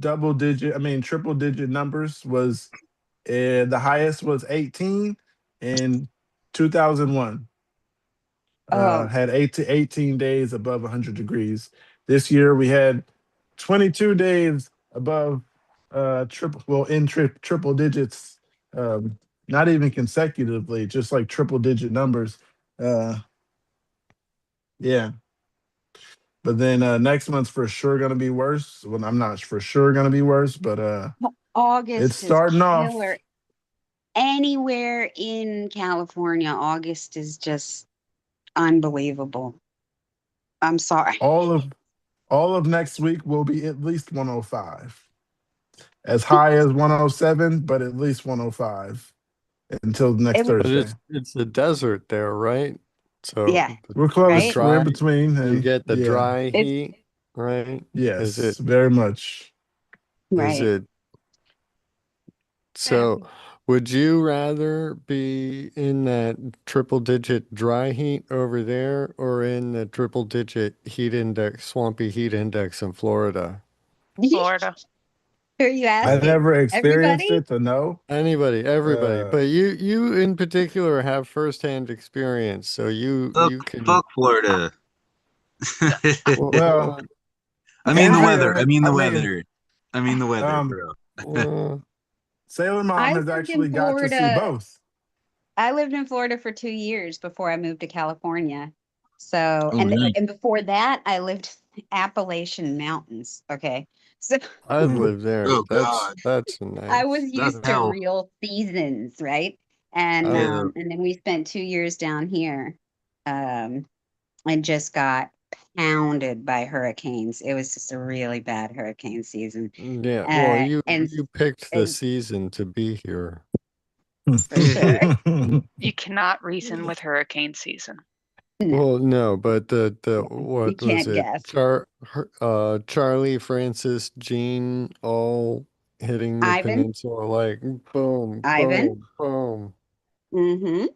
triple digit numbers was the highest was 18 in 2001. Oh, Had 18 days above 100 degrees. This year we had 22 days above triple digits, um, not even consecutively, just like triple digit numbers. Uh, yeah. But then next month's for sure gonna be worse. Well, I'm not for sure gonna be worse, but it's August is starting killer. off. Anywhere in California, August is just unbelievable. I'm sorry. All of next week will be at least 105. As high as 107, but at least 105 until next It was, but Thursday. it's the desert there, right? So yeah, We're the close. right? We're in dry, between, you and get the yeah, dry It's heat, right? Is yes, it very much. is right. it so would you rather be in that triple digit dry heat over there or in the triple digit heat index, swampy heat index in Florida? Florida. Who are you I Yeah. asking? never experienced Everybody? it to know. Anybody, everybody, Uh, but you in particular have firsthand experience, so Fuck, you can fuck Florida. well, well, I mean the weather. I Andrea, mean the weather. I mean the weather, um, bro. Sailor Mom I has lived in actually got to see Florida. both. I lived in Florida for 2 years before I moved to California. So, Oh, nice. and before that, I lived Appalachian Mountains. Okay. So I'd live there. Oh God, That's I was nice. that's used to hell. real seasons, right? I, Yeah. And then we spent 2 years down here, um, and just got pounded by hurricanes. It was just a really bad hurricane season. yeah, well, And you picked the and season to be here. for sure. You cannot reason with hurricane season. No, Well, no, but the you what was can't it? guess. Charlie, Francis, Jean, all hitting the Ivan, peninsula like boom, Ivan. boom, boom. Mm-hmm.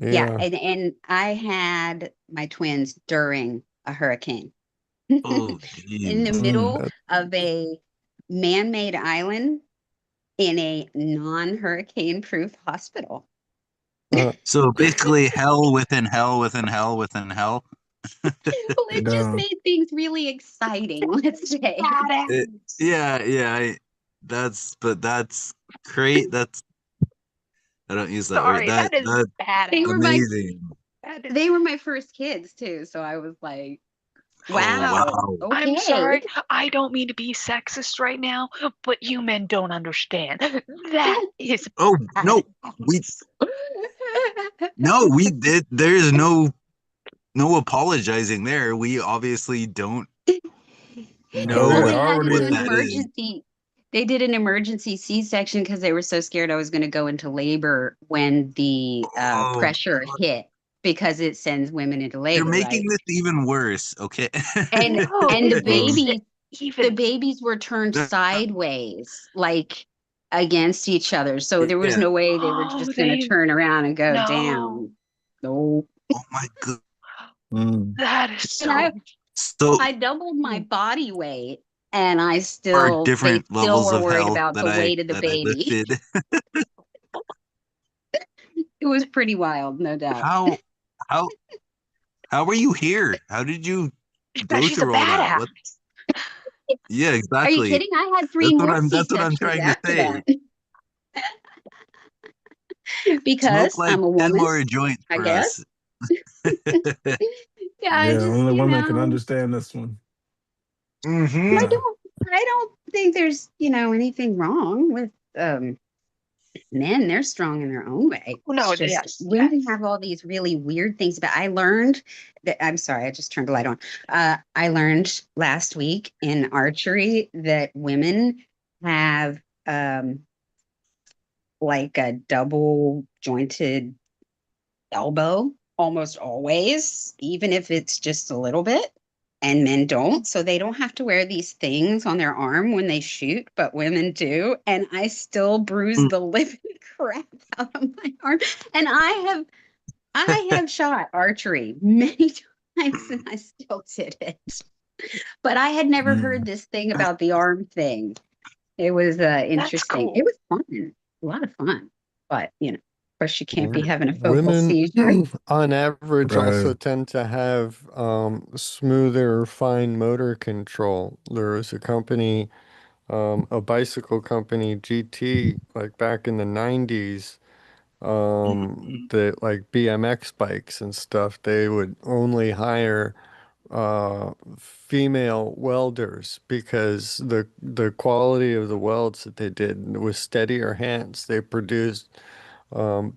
Yeah, Yeah. and I had my twins during a hurricane Oh, in the jeez. Mm. middle That, of a man-made island in a non-hurricane proof hospital. uh, So basically, hell within hell within hell within hell. Well, it just No. made things really exciting, let's say. That's great. I don't use that word. Sorry, that is That's They badass. were my amazing. they were my first kids too, so I was like, Oh, wow, wow. I'm okay. sorry. I don't mean to be sexist right now, but you men don't understand. That is Oh, no, we did. There's no apologizing there. We obviously don't know Well, They they had to already do what an that is. emergency. They did an emergency C-section because they were so scared I was going to go into labor when the Oh, pressure hit, because it sends women into you're labor, making right? this even worse. Okay. And no, and it makes it the even. babies were turned sideways, like against each other. So there was Yeah. no way they were Oh, just going to they turn around and go no. down. No. Oh my god. That is And so. So I doubled my body weight, and I are still they different still levels were of worried hell about that the I weight of the baby. lifted. It was pretty wild, no doubt. How how how are you here? How did you That go she's a through all that? badass. What? Yeah, Are you exactly. kidding? I had three more That's what I'm C-sections trying to after say. that Smoke because like I'm a 10 woman, more joints I for guess. us. Yeah, I Yeah, just, only women can understand this one. Mm-hmm. I don't think there's, anything wrong with men. They're strong in their own way. No, It's just yes, women yes. have all these really weird things. But I learned that, I'm sorry, I just turned the light on. I learned last week in archery that women have like a double jointed elbow almost always, even if it's just a little bit. And men don't. So they don't have to wear these things on their arm when they shoot, but women do. And I still bruise the living crap out of my arm. And I have shot archery many times and I still did it. But I had never heard this thing about the arm thing. It was That's interesting. cool. It was fun, a lot of fun. But of course, you can't be having a focal Women, seizure. on average, also Right. tend to have smoother, fine motor control. There was a company, a bicycle company, GT, like back in the 90s, that like BMX bikes and stuff, they would only hire female welders because the quality of the welds that they did with steadier hands, they produced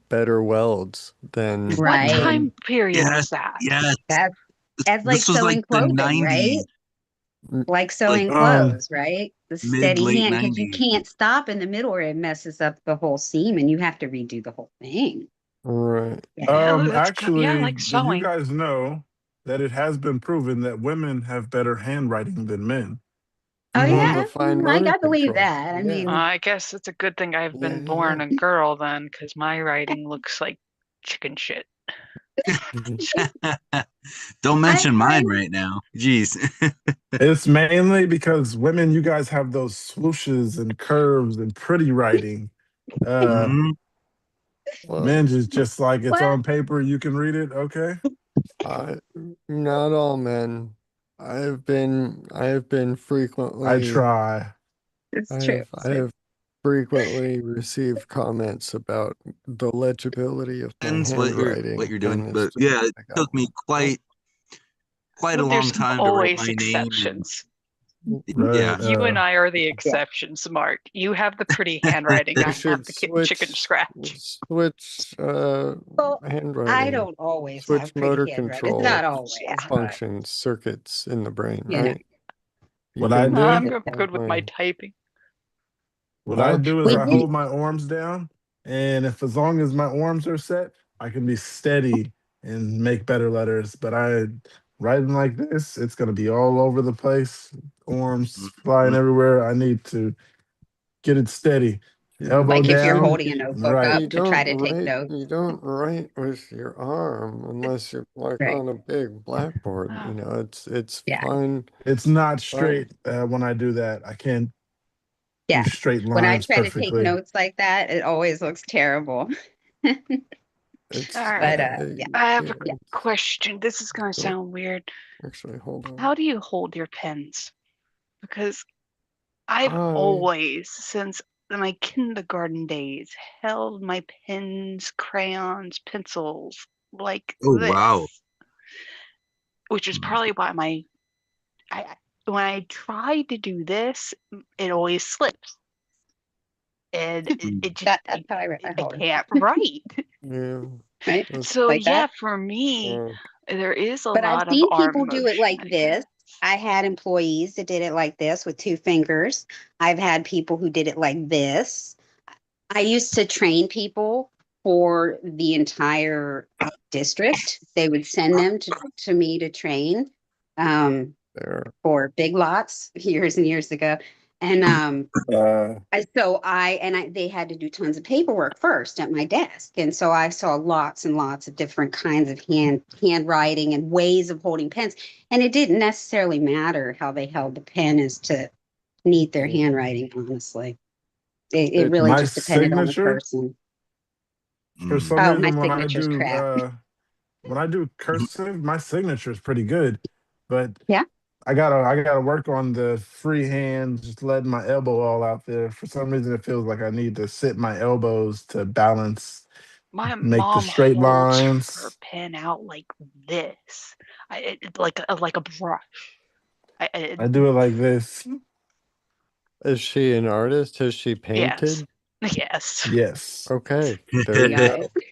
better welds than What Right. time men. period Yes, was that? yes. That's like This was like sewing the clothing, right? 90s, Like like sewing Um, clothes, right? The mid steady late hand, because you 90s. can't stop in the middle or it messes up the whole seam and you have to redo the whole thing. Right. Yeah, that's good. Yeah, actually, like did you sewing. guys know that it has been proven that women have better handwriting than men? Oh On yeah, the fine I motor gotta believe control. that. I Yeah. mean, I guess it's a good thing I've Yeah, been born yeah. a girl then, because my writing looks like chicken shit. Don't I mention I mine right now. Jeez. It's mainly because women, you guys have those swooshes and curves and pretty writing. Uh, Mhm. Well, men's is just like it's well, on paper, you can read it. Okay. I, not all men. I have been I frequently, try. it's I true. have, I have frequently received comments about the legibility of my Depends what handwriting, you're doing, and it's but just yeah, it like, took me oh, quite a Well, long there's time to write always my name, and exceptions. Right. yeah. You and I are the exceptions, Mark. You have the pretty handwriting. we I have should the chicken scratch. switch Well, I handwriting, don't always switch have pretty motor handwriting. It's not control Yeah. always, but functions, circuits in the brain, you know, right? You What I can No, do, I'm make it more good with my fine. typing. what I Huh? do is we I did. hold my arms down, and if as long as my arms are set, I can be steady and make better letters. But I writing like this, it's gonna be all over the place, arms flying Mhm. everywhere. I need to get it steady, You, elbow Like if you're down, holding a and notebook right. up you to try don't to take write notes. you don't write with your arm unless you're like Right. on a big blackboard. Oh, It's Yeah. fine. It's not Fine. straight when I do that. I can't do Yeah. straight When I lines try to take perfectly. notes like that, it always looks terrible. It's All right. Yeah. I have a yeah, question. This is going to Oh. sound weird. actually, hold on. How do you hold your pens? Because I've I always, since my kindergarten days, held my pens, crayons, pencils like Oh wow. this, which is probably why when I try to do this, it always slips. And it just, That's how I I hold it. can't write. yeah. Right? That's, So Like yeah, that. for me, there is a But I've lot of seen arm people do it like motion. this. I had employees that did it like this with 2 fingers. I've had people who did it like this. I used to train people for the entire district. They would send them to me to train there. for big lots years and years ago. And they had to do tons of paperwork first at my desk. And so I saw lots and lots of different kinds of handwriting and ways of holding pens. And it didn't necessarily matter how they held the pen as to neat their handwriting, honestly. It really My just depended on the signature, person. for Mm. some Oh, my reason, signature's crap. when I do cursive, my signature is pretty good, but Yeah. I gotta work on the free hand, just letting my elbow all out there. For some reason, it feels like I need to sit my elbows to balance, My make the mom straight holds her lines. pen out like this, like a brush. I do it like this. Is she an artist? Has she Yes, painted? yes. Yes. Okay, there you Got go. it.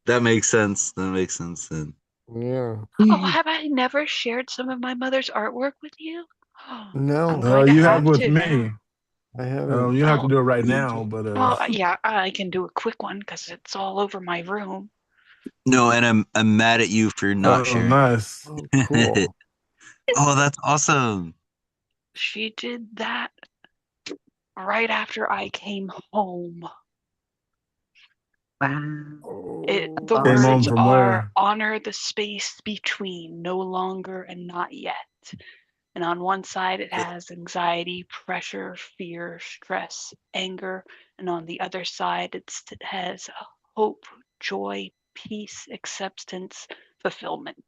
That makes sense. That makes sense then. Yeah. Oh, have I never shared some of my mother's artwork with you? I'm No, going to You have have with to now. me. I haven't. You don't have to Oh, do it right now, but yeah, I can do a quick one because it's all over my room. No, and I'm mad at you for not oh, sharing. nice. Oh, cool. Oh, that's awesome. She did that right after I came home. Wow. The Oh, Came home words from are where? honor the space between no longer and not yet. And on one side, it has anxiety, pressure, fear, stress, anger. And on the other side, it has hope, joy, peace, acceptance, fulfillment.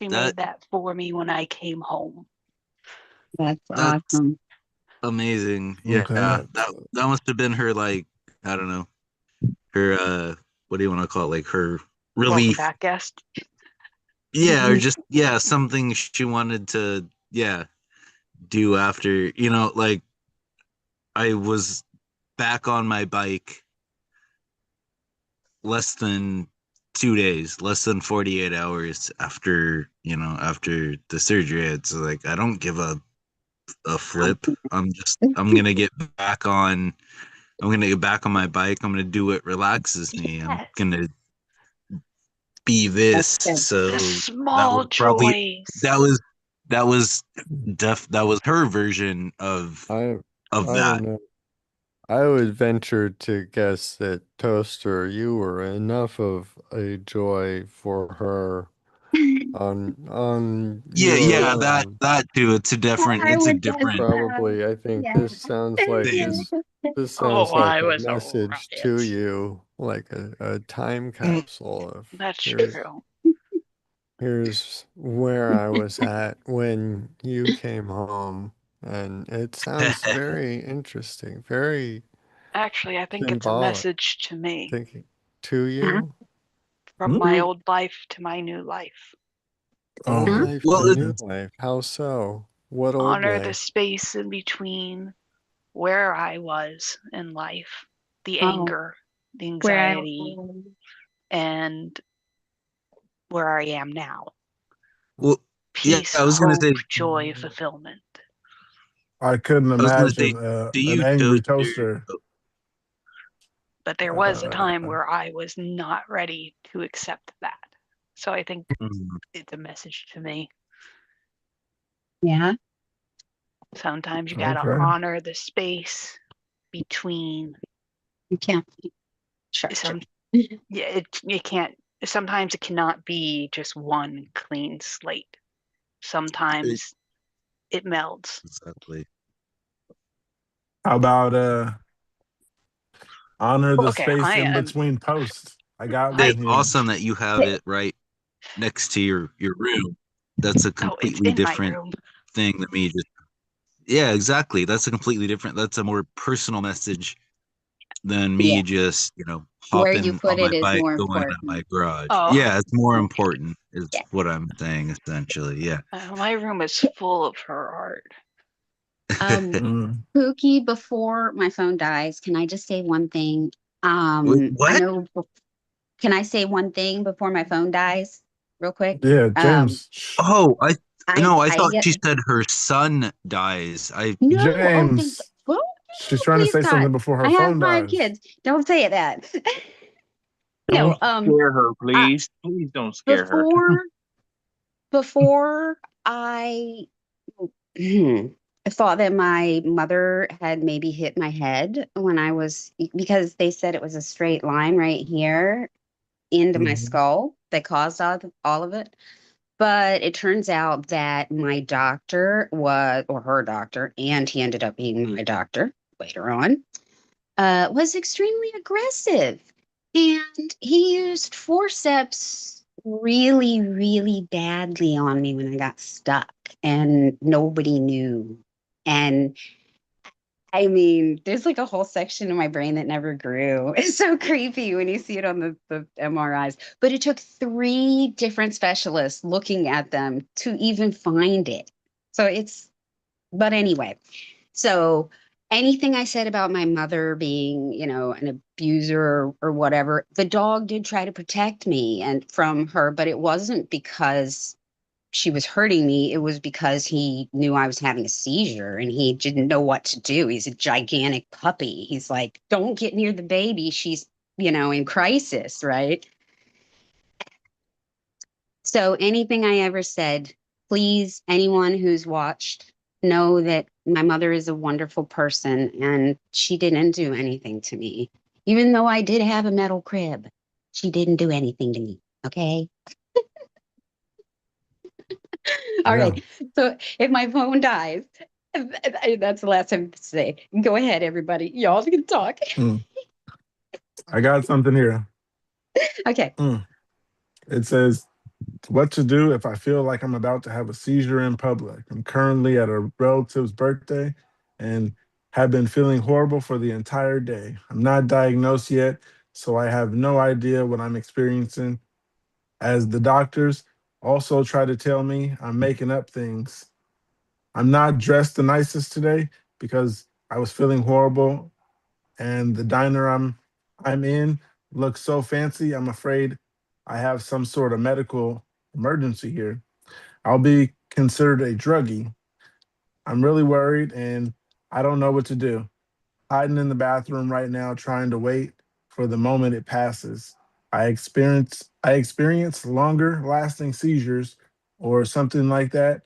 She That made that for me when I came home. That's that's awesome. amazing. Yeah, Okay. that that's that must have been her, like, I don't know, her what do you want to call it? Like her Welcome relief. back, guest. Yeah, or just something she wanted to do after, like I was back on my bike less than 2 days, less than 48 hours after, after the surgery. It's like I don't give a flip. I'm gonna get back on my bike. I'm gonna do what relaxes me. I'm Yes, gonna be this. That's good. So the that was small probably joys. that was that was her version of I that. don't know. I would venture to guess that Toaster, you were enough of a joy for her on Yeah, your yeah, that own. that too. It's I a would guess different Probably, I think yeah. this sounds like thing. this Oh, sounds like I a was a message to riot. you, like a time Mm. capsule of That's here's true. here's where I was at when you came home. And it sounds very interesting, very Actually, I think it's a symbolic. message to me Thinking to you, from my old life to my new life. old Oh, life Well, to it, new life. How so? What old Honor the life? space in between where I was in life, the Oh, anger, the where I anxiety, and where I am now. well, yeah, Peace, I was gonna hope, say, joy, fulfillment. I couldn't do imagine an you angry toaster? toaster. But there was a time Uh, where I was not ready to accept that. So I think Mm. it's a message to me. yeah. Sometimes you got to okay. honor the space between You can't structure. some. Yeah, it can't. Sometimes it cannot be just one clean slate. Sometimes it melds. Exactly. How about honor the Okay, space I in am. between posts? I got It's one here. awesome that you have it right next to your room. That's a Oh, it's completely in my different room. thing than me just. Yeah, exactly. That's a completely different. That's a more personal message than me Yeah. just, Where you hopping on put my it is bike, more going in important. my garage. Oh. Yeah, it's more Okay. important, is Yeah. what I'm saying, essentially. Yeah. My room is full of her art. Mm. Pookie, before my phone dies, can I just say one thing? Wait, I what? know. Can I say one thing before my phone dies, real quick? Yeah, Um, James. Oh, I I thought get she said her son dies. no. Oh, James. oh, She's trying to please say God. something before her I have phone 5 dies. kids. Don't say that. No. Don't scare her, I, please. Please don't scare her. before I I thought that my mother had maybe hit my head when I was because they said it was a straight line right here into my Mhm. skull that caused all of it. But it turns out that my doctor was, or her doctor, and he ended up being my doctor later on, was extremely aggressive. And he used forceps really, really badly on me when I got stuck, and nobody knew. And I mean, there's like a whole section in my brain that never grew. It's so creepy when you see it on the MRIs. But it took 3 different specialists looking at them to even find it. So but anyway, so anything I said about my mother being, an abuser or whatever, the dog did try to protect me and from her, but it wasn't because she was hurting me. It was because he knew I was having a seizure and he didn't know what to do. He's a gigantic puppy. He's like, don't get near the baby. She's, in crisis, right? So anything I ever said, please, anyone who's watched, know that my mother is a wonderful person and she didn't do anything to me. Even though I did have a metal crib, she didn't do anything to me. Okay. All Yeah. right. So if my phone dies, that's the last time to say. Go ahead, everybody. Y'all can talk. Mm. I got something here. Okay. Mm. It says, what to do if I feel like I'm about to have a seizure in public. I'm currently at a relative's birthday and have been feeling horrible for the entire day. I'm not diagnosed yet, so I have no idea what I'm experiencing. As the doctors also try to tell me I'm making up things. I'm not dressed the nicest today because I was feeling horrible, and the diner I'm in looks so fancy. I'm afraid I have some sort of medical emergency here. I'll be considered a druggie. I'm really worried and I don't know what to do. Hiding in the bathroom right now, trying to wait for the moment it passes. I experience longer lasting seizures or something like that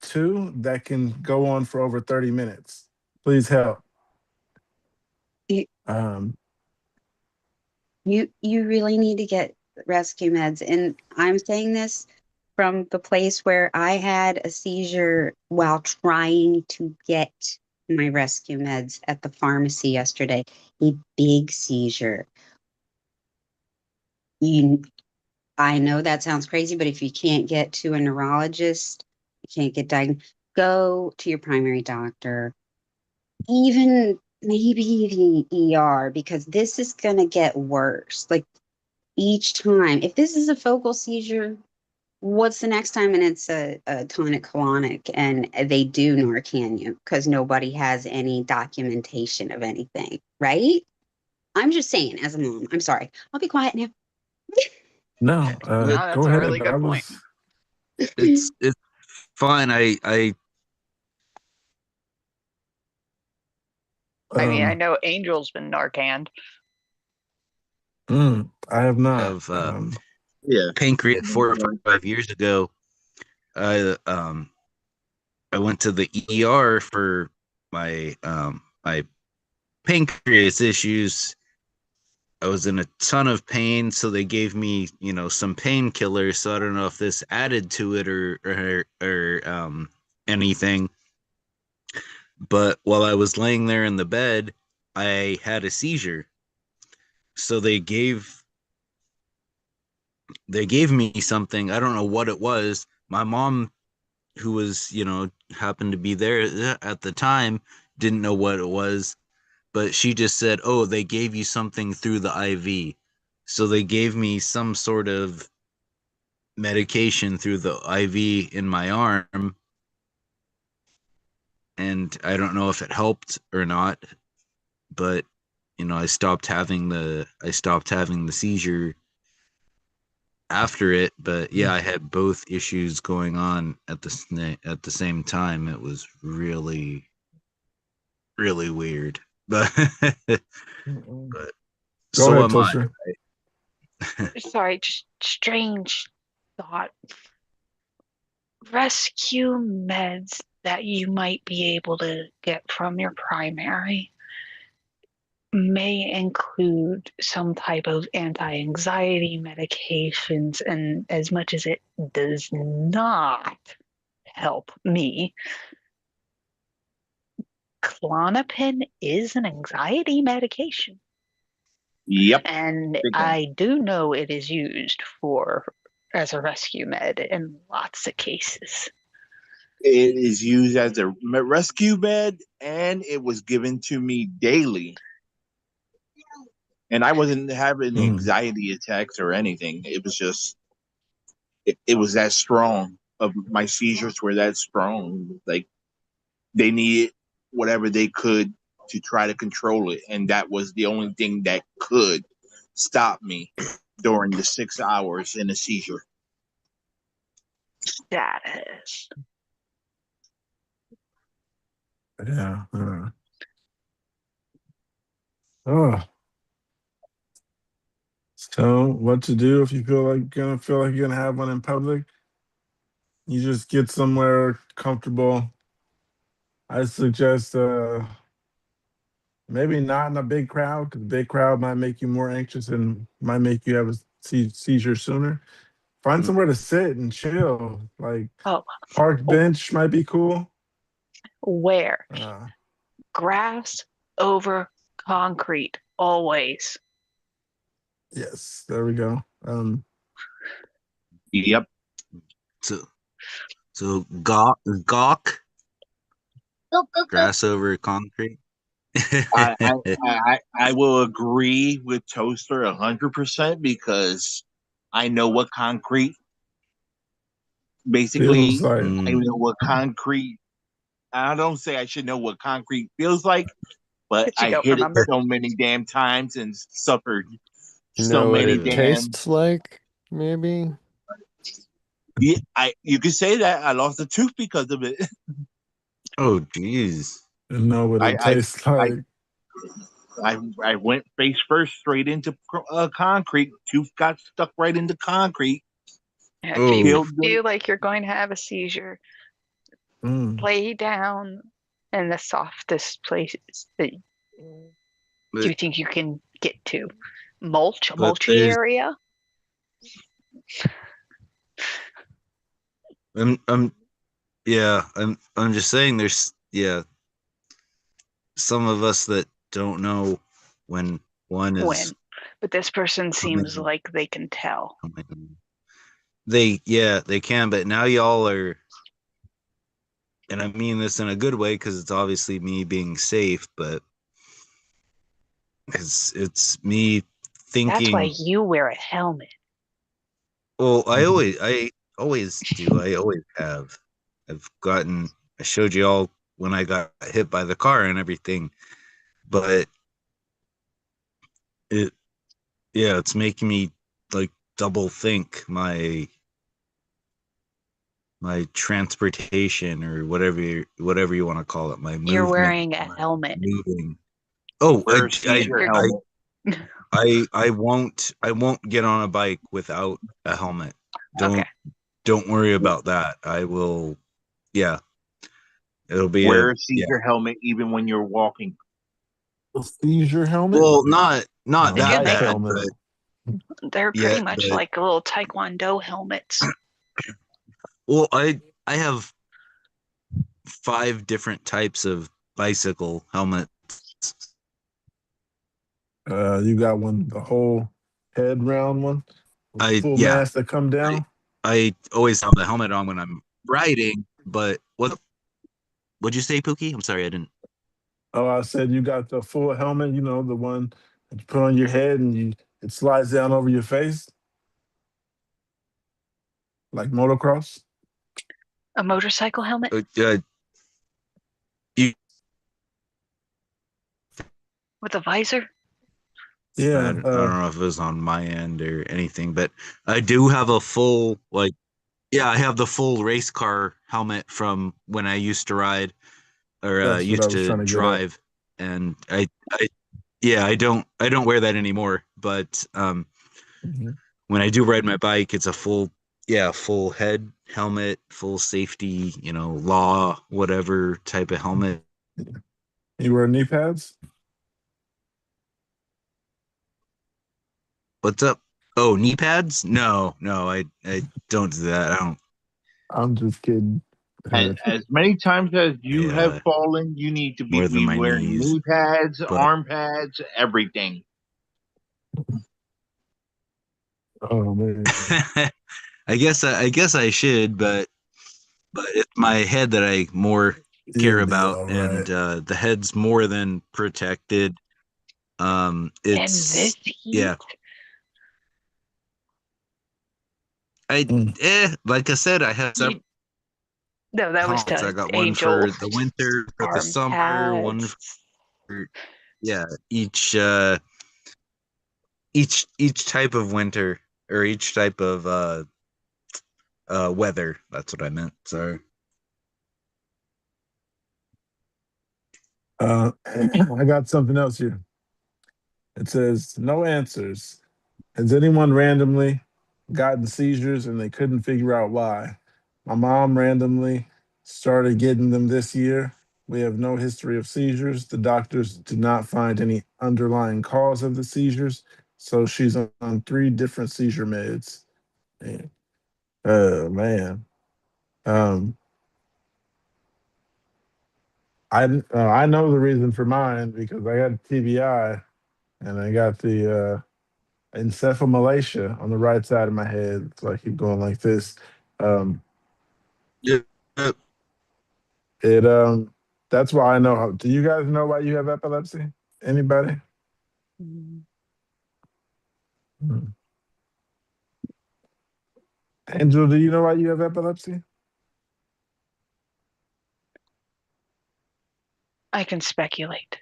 too that can go on for over 30 minutes. Please help. You Um, you really need to get rescue meds. And I'm saying this from the place where I had a seizure while trying to get my rescue meds at the pharmacy yesterday. A big seizure. You I know that sounds crazy, but if you can't get to a neurologist, you can't get diagnosed, go to your primary doctor, even maybe the ER, because this is going to get worse. Like each time, if this is a focal seizure, what's the next time? And it's a tonic-clonic, and they do Narcan you because nobody has any documentation of anything, right? I'm just saying, as a mom, I'm sorry. I'll be quiet now. no, No, But go that's a ahead. really good point. it's fine. I I mean, I um, know Angel's been Narcaned. I have not. have Yeah. pancreas 4 or 5 years ago. I went to the ER for my pancreas issues. I was in a ton of pain, so they gave me, some painkillers. So I don't know if this added to it or anything. But while I was laying there in the bed, I had a seizure. So they gave they gave me something. I don't know what it was. My mom, who was, happened to be there at the time, didn't know what it was, but she just said, "Oh, they gave you something through the IV." So they gave me some sort of medication through the IV in my arm, and I don't know if it helped or not, but I stopped having the seizure after it. But yeah, I had both issues going on at the same time. It was really, really weird. But but Go so ahead, am I. Toaster. Sorry, just strange thought. Rescue meds that you might be able to get from your primary may include some type of anti-anxiety medications, and as much as it does not help me, Klonopin is an anxiety medication. Yep. And Big one. I do know it is used as a rescue med in lots of cases. It is used as a rescue bed, and it was given to me daily. And I wasn't having anxiety attacks or anything. It was just, it was that strong. Of my seizures were that strong. Like, they needed whatever they could to try to control it, and that was the only thing that could stop me during the 6 hours in a seizure. Status. Yeah. Oh. So, what to do if you feel like you're gonna have one in public? You just get somewhere comfortable. I suggest maybe not in a big crowd, because a big crowd might make you more anxious and might make you have a seizure sooner. Find somewhere to sit and chill. Like park bench might be cool. Where? Grass over concrete, always. Yes, there we go. Yep. So gawk grass over concrete. I will agree with Toaster 100% because I know what concrete. Basically, feels like. I know what concrete. I don't say I should know what concrete feels like, but I hit it so many damn times and suffered so what many it tastes like, maybe. Yeah, you could say that. I lost a tooth because of it. Oh, jeez. And know what it tastes like. I went face first straight into concrete. Tooth got stuck right into concrete. If you feel like you're going to have a seizure, lay down in the softest places that you think you can get to. Mulchy area. I'm just saying there's some of us that don't know when one is but this person seems like they can tell. They can, but now y'all are, and I mean this in a good way because it's obviously me being safe, but it's me thinking. That's why you wear a helmet. Well, I always do. I always have. I showed you all when I got hit by the car and everything, but it's making me like double think my transportation or whatever you want to call it. My movement. You're wearing a helmet. Moving. Oh, I won't get on a bike without a helmet. Don't worry about that. I will. Yeah, it'll be wear a seizure helmet even when you're walking. A seizure helmet? Well, not that bad. Helmet. They're pretty much like little Taekwondo helmets. Well, I have 5 different types of bicycle helmets. You got one, the whole head round one? full Yeah, mask that come down. I always have the helmet on when I'm riding, but what'd you say, Pookie? I'm sorry, I didn't. Oh, I said you got the full helmet. You know, the one that you put on your head and it slides down over your face like motocross. A motorcycle helmet You, with a visor? Yeah. I don't know if it was on my end or anything, but I do have a full yeah, I have the full race car helmet from when I used to ride or That's what I used was to trying to get at. drive, and I yeah, I don't wear that anymore, but Mhm. when I do ride my bike, it's a full head helmet, full safety, law, whatever type of helmet. You wear knee pads? What's up? Oh, knee pads? No, I don't do that. I don't. I'm just kidding. As many times as you I have fallen, you need to more than be my wearing knees, knee pads, but arm pads, everything. Oh man. I guess I should, but it's my head that I more care You'll be about, all and right. the head's more than protected. In this It's heat? yeah. I Mm. like I said, I have several No, that was helmets. I to got one Angel. for the winter, for the Arm summer, one pads. for yeah, each type of winter or each type of weather. That's what I meant. Sorry. I got something else here. It says no answers. Has anyone randomly gotten seizures and they couldn't figure out why? My mom randomly started getting them this year. We have no history of seizures. The doctors did not find any underlying cause of the seizures. So she's on three different seizure meds. Man. Oh man. Um, I know the reason for mine because I got TBI and I got the encephalomalacia on the right side of my head. So I keep going like this. Um, Yeah. it that's why I know how. Do you guys know why you have epilepsy? Anybody? Mm, Hmm. Angel, do you know why you have epilepsy? I can speculate.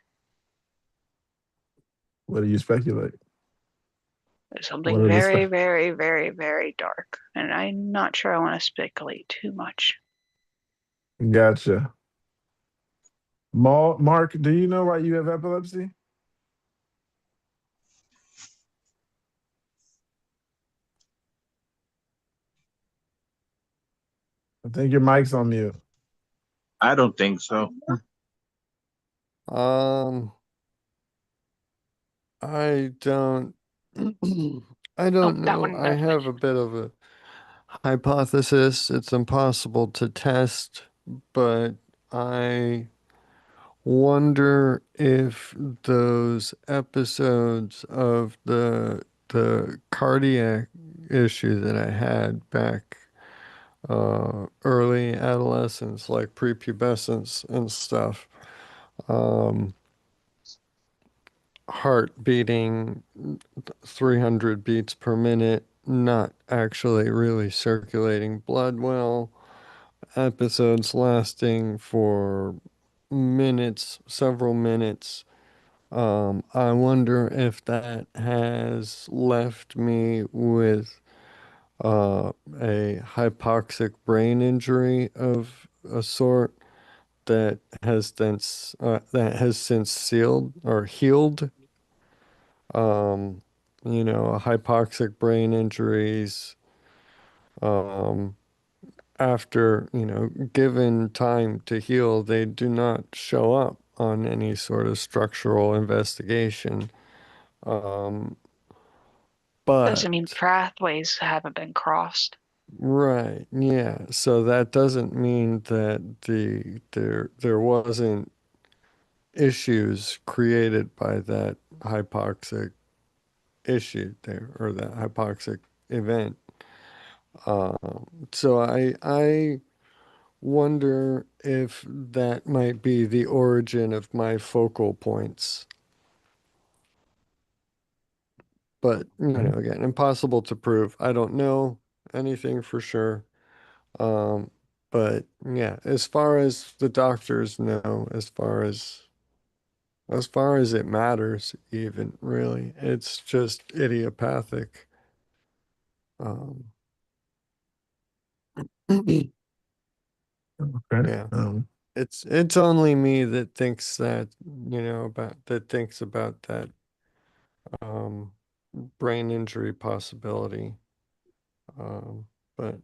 What do you speculate? There's What something are the very, very, very, very dark. And I'm not sure I want to speculate too much. Gotcha. Mark, do you know why you have epilepsy? I think your mic's on mute. I don't think so. Um, I don't I Oh, don't that know. one I have definitely. a bit of a hypothesis. It's impossible to test, but I wonder if those episodes of the cardiac issue that I had back early adolescence, like prepubescence and stuff, um, heart beating 300 beats per minute, not actually really circulating blood well, episodes lasting for minutes, several minutes. I wonder if that has left me with a hypoxic brain injury of a sort that has since sealed or healed. Um, hypoxic brain injuries, um, after, given time to heal, they do not show up on any sort of structural investigation. Um, Doesn't mean but, pathways haven't been crossed. right, yeah. So that doesn't mean that there wasn't issues created by that hypoxic issue there or that hypoxic event. So I wonder if that might be the origin of my focal points. But, again, impossible to prove. I don't know anything for sure. But yeah, as far as the doctors know, as far as it matters, even really, it's just idiopathic. Okay. Yeah. It's only me that thinks that, thinks about that brain injury possibility. But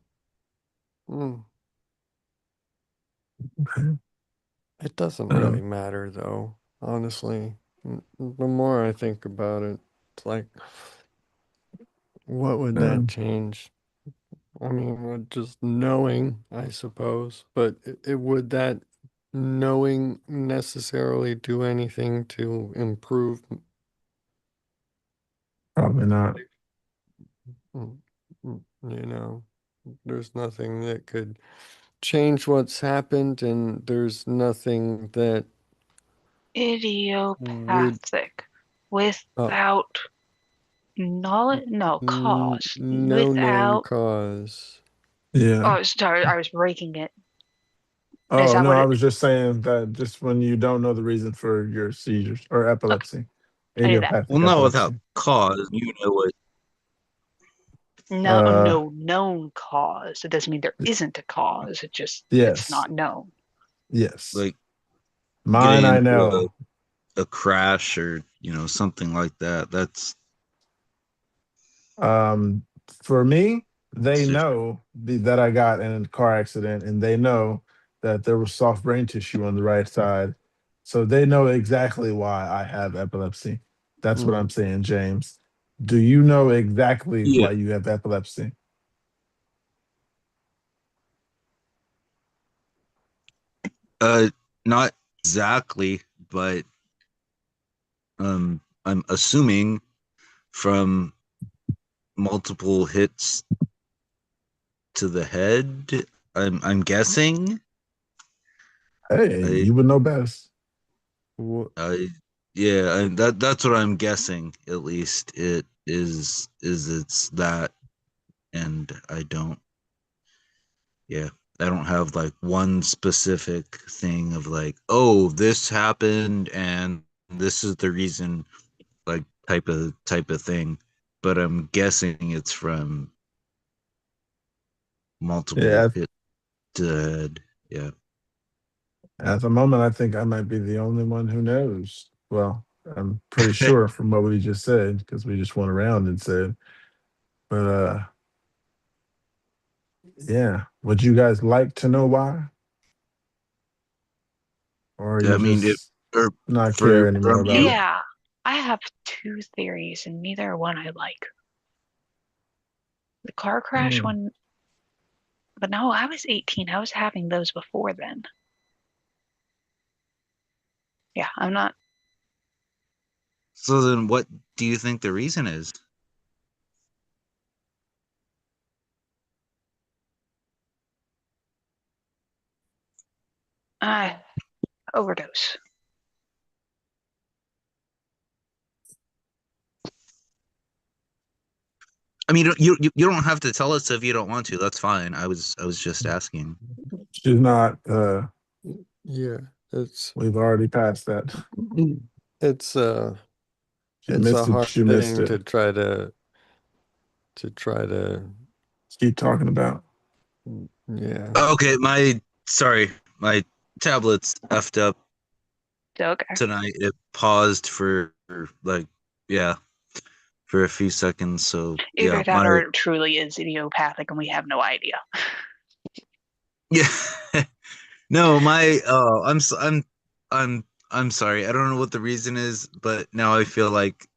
Okay. it doesn't really matter though, honestly. The more I think about it, it's like, what would that change? I mean, just knowing, I suppose, but would that knowing necessarily do anything to improve? Probably not. Mm, there's nothing that could change what's happened, and there's nothing that would, Idiopathic. oh, Without knowledge, no cause. no known Without. cause. Yeah. Oh, sorry, I was breaking it. Is Oh that no, what I it? was just saying that just when you don't know the reason for your seizures or Okay, epilepsy, I knew that. Well, idiopathic not without epilepsy. cause. You know what? No, Uh, no known cause. It doesn't mean there isn't a cause. It's yes, not known. yes. Like Mine, getting I into know. a crash or something like that. That's Um, for me, they just know that I got in a car accident, and they know that there was soft brain tissue on the right side, so they know exactly why I have epilepsy. That's what Mm. I'm saying, James. Do you know exactly yeah. why you have epilepsy? Not exactly, but I'm assuming from multiple hits to the head. I'm guessing. Hey, I you would know best. I yeah, that's what I'm guessing. At least it's that, and yeah, I don't have like one specific thing of like, oh, this happened and this is the reason, like type of thing. But I'm guessing it's from multiple Yeah, hits to the head. Yeah. at the moment, I think I might be the only one who knows. Well, I'm pretty sure from what we just said because we just went around and said. But yeah, would you guys like to know why, or you I mean, it just or not care for anymore from about you. it? Yeah, I have two theories, and neither one I like. The car crash Mm. one, but no, I was 18. I was having those before then. Yeah, I'm not. So then, what do you think the reason is? I overdose. I mean, you don't have to tell us if you don't want to. That's fine. I was just asking. She's not. Yeah, it's We've already passed that. it's uh She it's a missed it. hard She missed thing it. to try to Keep talking about. yeah. Okay, my tablet's effed up Okay. tonight. It paused for like yeah for a few seconds. So yeah, Either that or it truly is idiopathic and we have no idea. yeah. No, I'm sorry. I don't know what the reason is, but now I feel like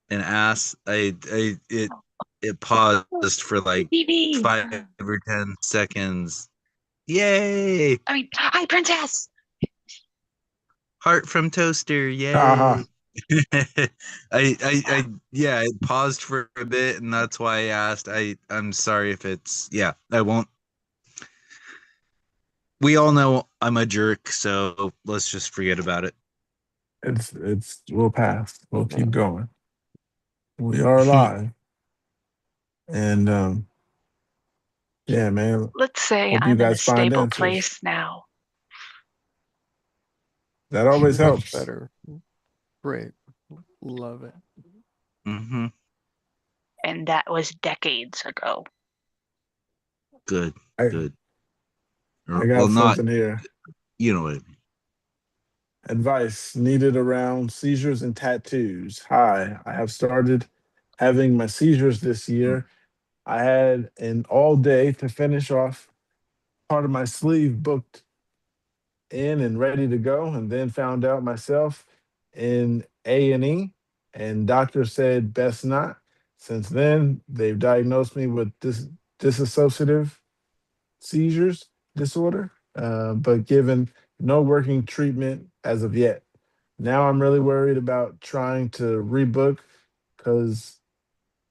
an ass. It paused for like TV. 5 or 10 seconds. Yay! I mean, hi, princess. Heart from toaster. Haha. Yay! I paused for a bit, and that's why I asked. I'm sorry if it's I won't. We all know I'm a jerk, so let's just forget about it. We'll pass. We'll keep going. We are live. And yeah, man. Let's say Hope you I'm in a guys find stable answers. place now. That always Much helps. better. Great. Love it. Mm-hmm. And that was decades ago. Good. I Well, got not, something here. you know what I mean. Advice needed around seizures and tattoos. Hi, I have started having my seizures this year. I had an all day to finish off part of my sleeve booked in and ready to go, and then found out myself in A&E, and doctor said best not. Since then, they've diagnosed me with dissociative seizures disorder, but given no working treatment as of yet. Now I'm really worried about trying to rebook, because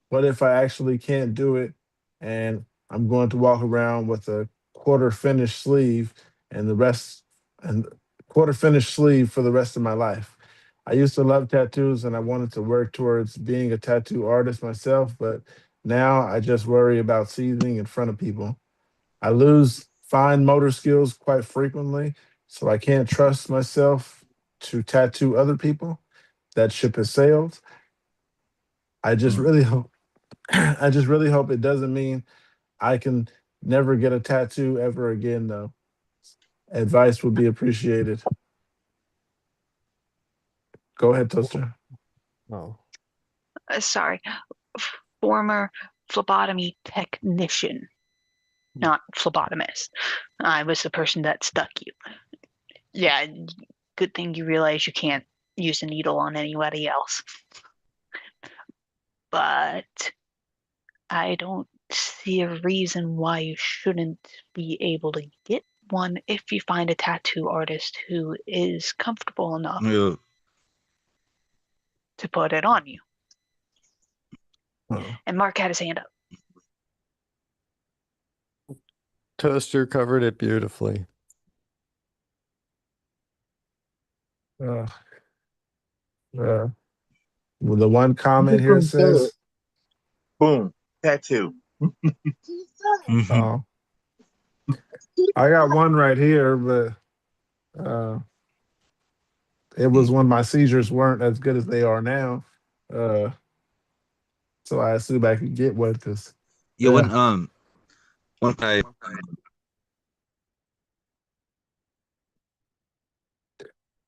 what if I actually can't do it and I'm going to walk around with a quarter finished sleeve and the rest and quarter finished sleeve for the rest of my life? I used to love tattoos and I wanted to work towards being a tattoo artist myself, but now I just worry about seizing in front of people. I lose fine motor skills quite frequently, so I can't trust myself to tattoo other people. That ship has sailed. I just really hope I just really hope it doesn't mean I can never get a tattoo ever again, though. Advice would be appreciated. Go ahead, Toaster. Oh. Sorry, former phlebotomy technician, not phlebotomist. I was the person that stuck you. Yeah, good thing you realize you can't use a needle on anybody else. But I don't see a reason why you shouldn't be able to get one if you find a tattoo artist who is comfortable enough Yeah. to put it on you. Oh. And Mark had his hand up. Toaster covered it beautifully. Well, the one comment here says, Boom, tattoo. oh, I got one right here, but it was when my seizures weren't as good as they are now. So I assume I could get one because When I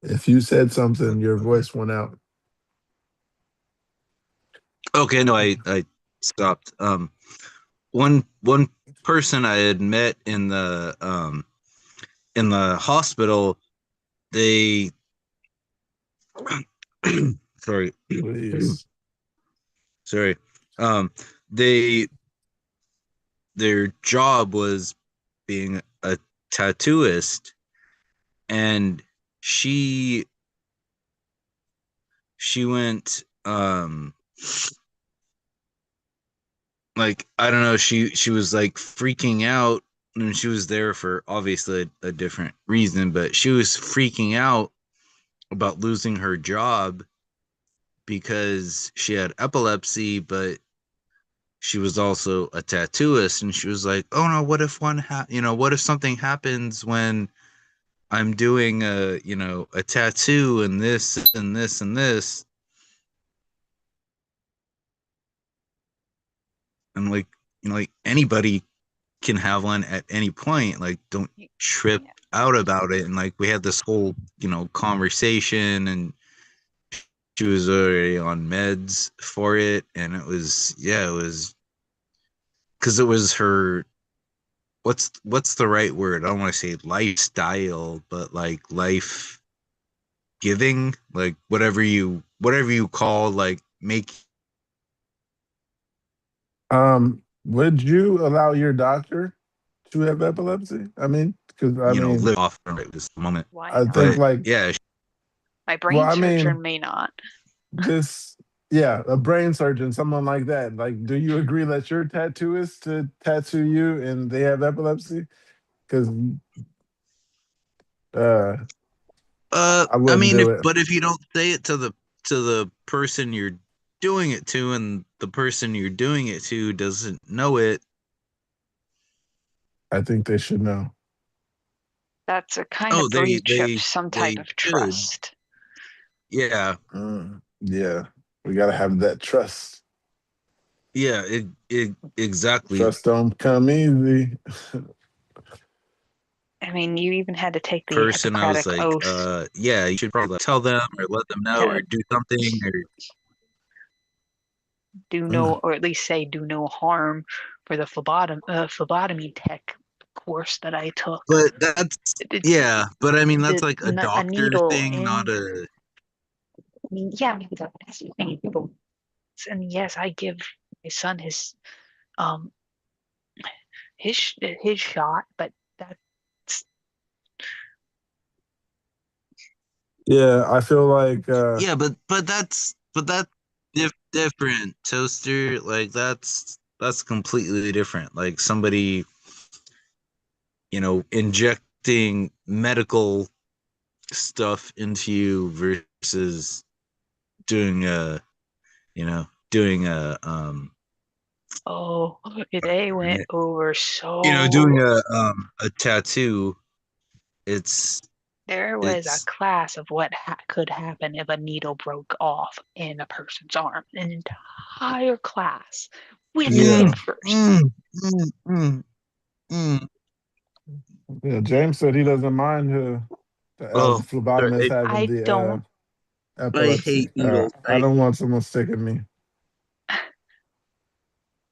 if you said something, your voice went out. okay, no, I stopped. One person I had met in the hospital, they sorry. Please. Sorry. They their job was being a tattooist, and she went like, I don't know, she was like freaking out, and she was there for obviously a different reason, but she was freaking out about losing her job because she had epilepsy, but she was also a tattooist, and she was like, "Oh no, what if what if something happens when I'm doing a tattoo and this and this and this?" And like anybody can have one at any point. Like, don't trip out about it. And like, we had this whole conversation, and she was already on meds for it, and it was because it was her, what's the right word? I don't want to say lifestyle, but like life giving, like whatever you call, like, make Would you allow your doctor to have epilepsy? I mean, because live off from it this moment. Why I not? think But like yeah, My well, brain I surgeon mean, may not. just yeah, a brain surgeon, someone like that. Like, do you agree that your tattooist to tattoo you and they have epilepsy? Because uh, I I wouldn't mean, do it. if you don't say it to the person you're doing it to, and the person you're doing it to doesn't know it, I think they should know. That's a kind oh, of breach of some type of should, trust. yeah, Yeah, we gotta have that trust. yeah, exactly. Trust don't come easy. I mean, you even had to take the Person, I was Hippocratic like, Oath yeah, you should probably tell them or let them know or to do something or. do no, Mm. or at least say do no harm for the phlebotomy tech course that I took. But that's yeah, but I mean that's like a A doctor needle thing, not in. a. I mean, yeah, maybe that's the thing. And yes, I give my son um his shot, but that's Yeah, I feel like Yeah, but that's different, toaster. Like that's completely different. Like somebody, injecting medical stuff into you versus doing oh, they went yeah, over doing so. a tattoo. It's There was a it's class of what could happen if a needle broke off in a person's arm. An entire class with yeah, it mm, first. mm, mm, mm, mm. yeah. James said he doesn't mind the Oh, sorry, phlebotomist having I the don't. I hate epilepsy. needles. I don't want someone sticking me.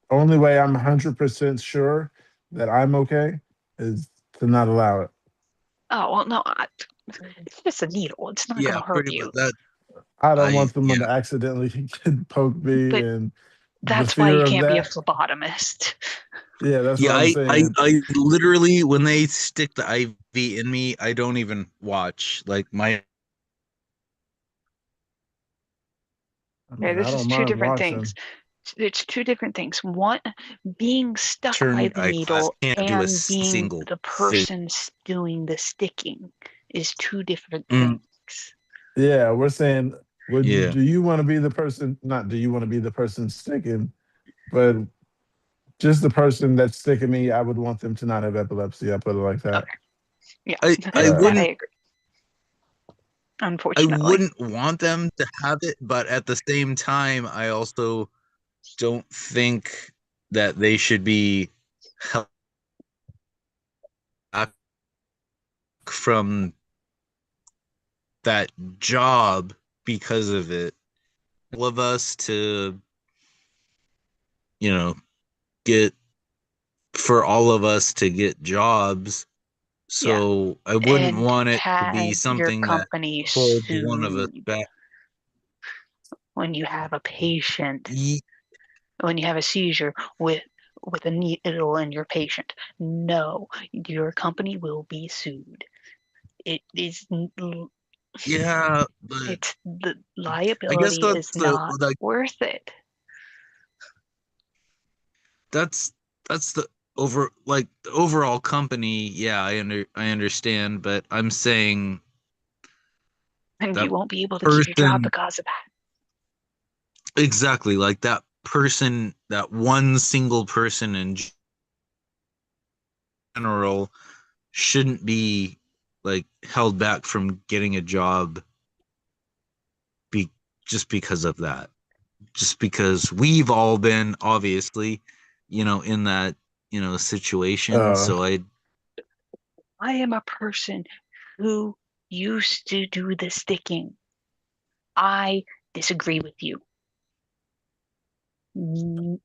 Only way I'm 100% sure that I'm okay is to not allow it. Oh well, no, it's just a needle. It's not Yeah, going to hurt pretty much you. that. I don't I want someone to accidentally poke me, But and the that's why fear you of can't be a that. phlebotomist. Yeah, that's what Yeah, I'm saying. I literally, when they stick the IV in me, I don't even watch. Like my. I Okay, mean, I this is don't two mind different things. watching. It's two different things. One, being stuck by Turn the eyeglass, needle can't do a and being single the thing. person doing the sticking is two different Mm, things. Yeah, we're saying, would yeah, do you want to be the person? Not do you want to be the person sticking, but just the person that's sticking me. I would want them to not have epilepsy. I put it like that. Okay, yeah, I Uh, that I wouldn't agree. Unfortunately, want them to have it, but at the same time, I also don't think that they should be held back from that job because of it. All of us to, you know, get for all of us to get jobs. yeah, So I wouldn't and want it to be have your something that company holds one of us sued back. when you have a patient, Ye- when you have a seizure with a needle in your patient. No, your company will be sued. It is Yeah, but it's the I guess liability is that's the not like worth it. that's the overall company. Yeah, I understand, but I'm saying And you that won't be able to keep your job person because of that. exactly like that person, that one single person in general shouldn't be like held back from getting a job be just because of that. Just because we've all been obviously, in that, situation. uh, So I am a person who used to do the sticking. I disagree with you.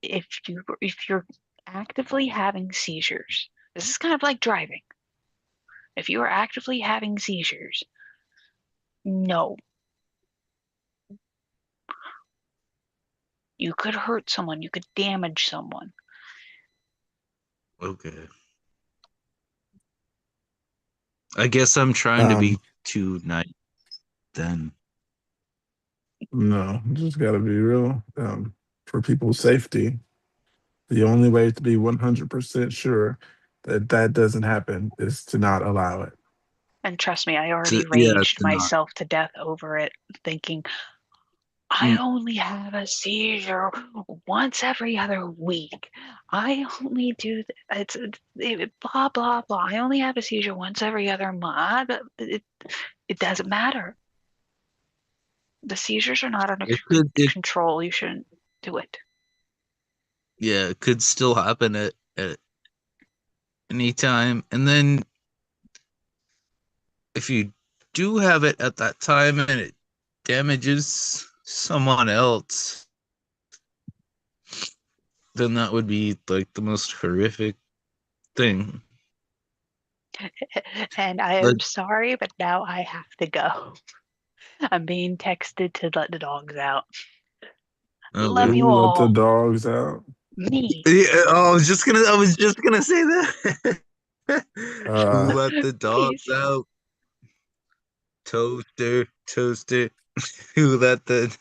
If you're actively having seizures, this is kind of like driving. If you are actively having seizures, no, you could hurt someone, you could damage someone. okay. I guess I'm trying to um, be too nice then. No, just got to be real. For people's safety, the only way to be 100% sure that that doesn't happen is to not allow it. And trust me, I already Yeah, raged to not. myself to death over it, thinking I Mm, only have a seizure once every other week. I only do blah blah blah. I only have a seizure once every other month. It doesn't matter. The seizures are not under it could it control. You shouldn't do it. yeah, it could still happen at any time. And then if you do have it at that time and it damages someone else, then that would be like the most horrific thing. And I Like, am sorry, but now I have to go. I'm being texted to let the dogs out. oh, Love good. you Who let the all. dogs out? Me. Yeah, I was just gonna say that. Who Uh, let the dogs Peace. out? Toaster. Who let the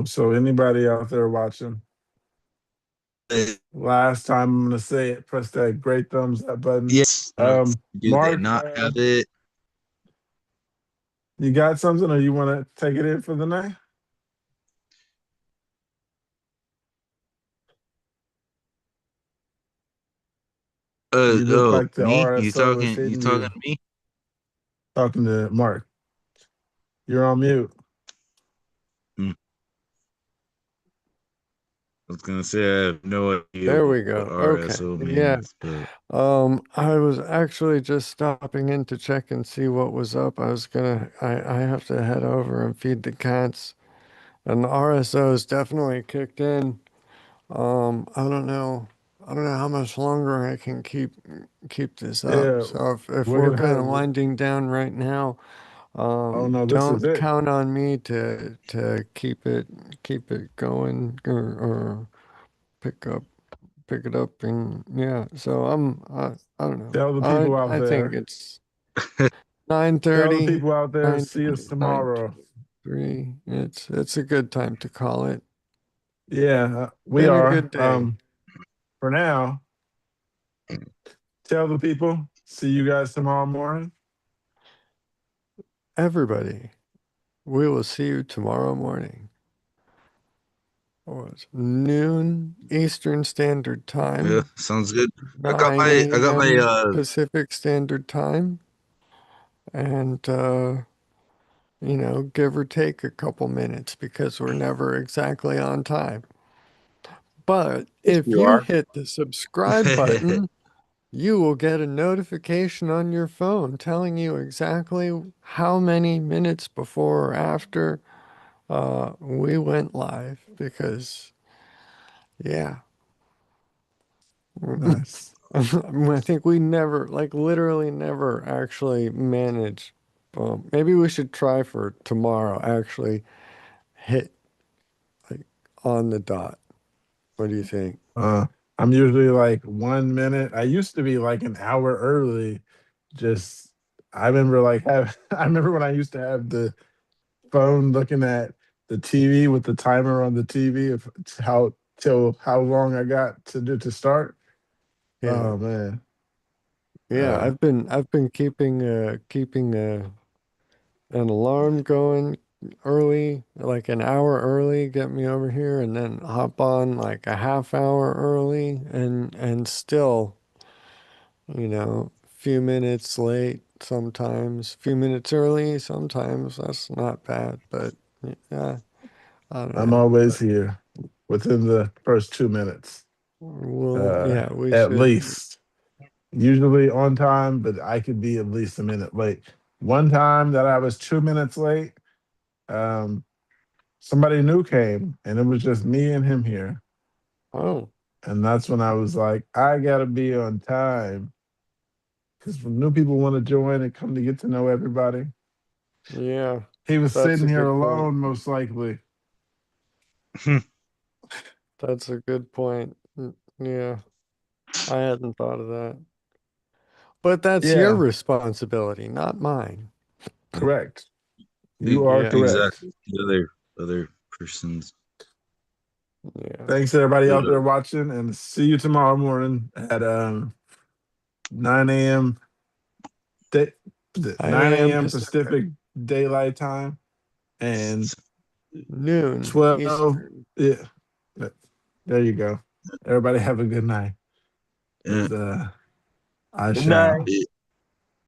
so anybody out there watching, last time I'm gonna say it, press that great thumbs up button. yes, no, do they Mark, not have it? you got something, or you want to take it in for the night? You look Oh, like the me? RSO is You hitting talking you. to me? Talking to Mark. You're on mute. Hmm. I was gonna say I have no idea There we what go. Okay. RSO Yeah. means, but I was actually just stopping in to check and see what was up. I have to head over and feed the cats. And the RSO's definitely kicked in. I don't know. I don't know how much longer I can keep this up. Yeah, So if we're we're gonna kind of have. winding down right now, Oh no, this is don't it. count on me to keep it going or pick up pick it up and yeah. So I don't know. Tell the people out I think there. it's nine Tell the thirty, people out there. nine See us nine tomorrow. three. It's a good time to call it. Yeah, we Been a are. good day. For now, tell the people. See you guys tomorrow morning. Everybody, we will see you tomorrow morning. Or it's noon Eastern Standard yeah, Time, sounds good. 9 I got my a.m. Pacific Standard Time, and give or take a couple minutes because we're never exactly on time. But Yes, if you you are. hit the subscribe button, you will get a notification on your phone telling you exactly how many minutes before or after we went live. Because, yeah, Nice. I think we never, like, literally never actually managed. Maybe we should try for tomorrow, actually hit like on the dot. What do you think? Uh, I'm usually like 1 minute. I used to be like an hour early. Just I remember like have I remember when I used to have the phone looking at the TV with the timer on the TV of how till how long I got to do to start. Yeah. Oh man. Yeah, Uh I've been keeping an alarm going early, like an hour early, get me over here, and then hop on like a half hour early, and still, few minutes late sometimes, few minutes early sometimes. That's not bad, but yeah, I don't I'm know. always But here within the first 2 minutes. yeah, we At should. least. Usually on time, but I could be at least a minute late. One time that I was 2 minutes late, um, somebody new came and it was just me and him here. Oh, And that's when I was like, I gotta be on time. Because new people want to join and come to get to know everybody. yeah, He was that's sitting a here good point. alone, most likely. That's a good point. Yeah, I hadn't thought of that. But that's your Yeah, responsibility, not mine. correct. You are Yeah. correct. Exactly. The other person's. Yeah. Thanks everybody out Yeah. there watching, and see you tomorrow morning at 9 a.m. 9 a.m. Pacific Daylight Time and Noon 12. Eastern. Yeah, there you go. Everybody have a good night. Yeah. I Good night. shall.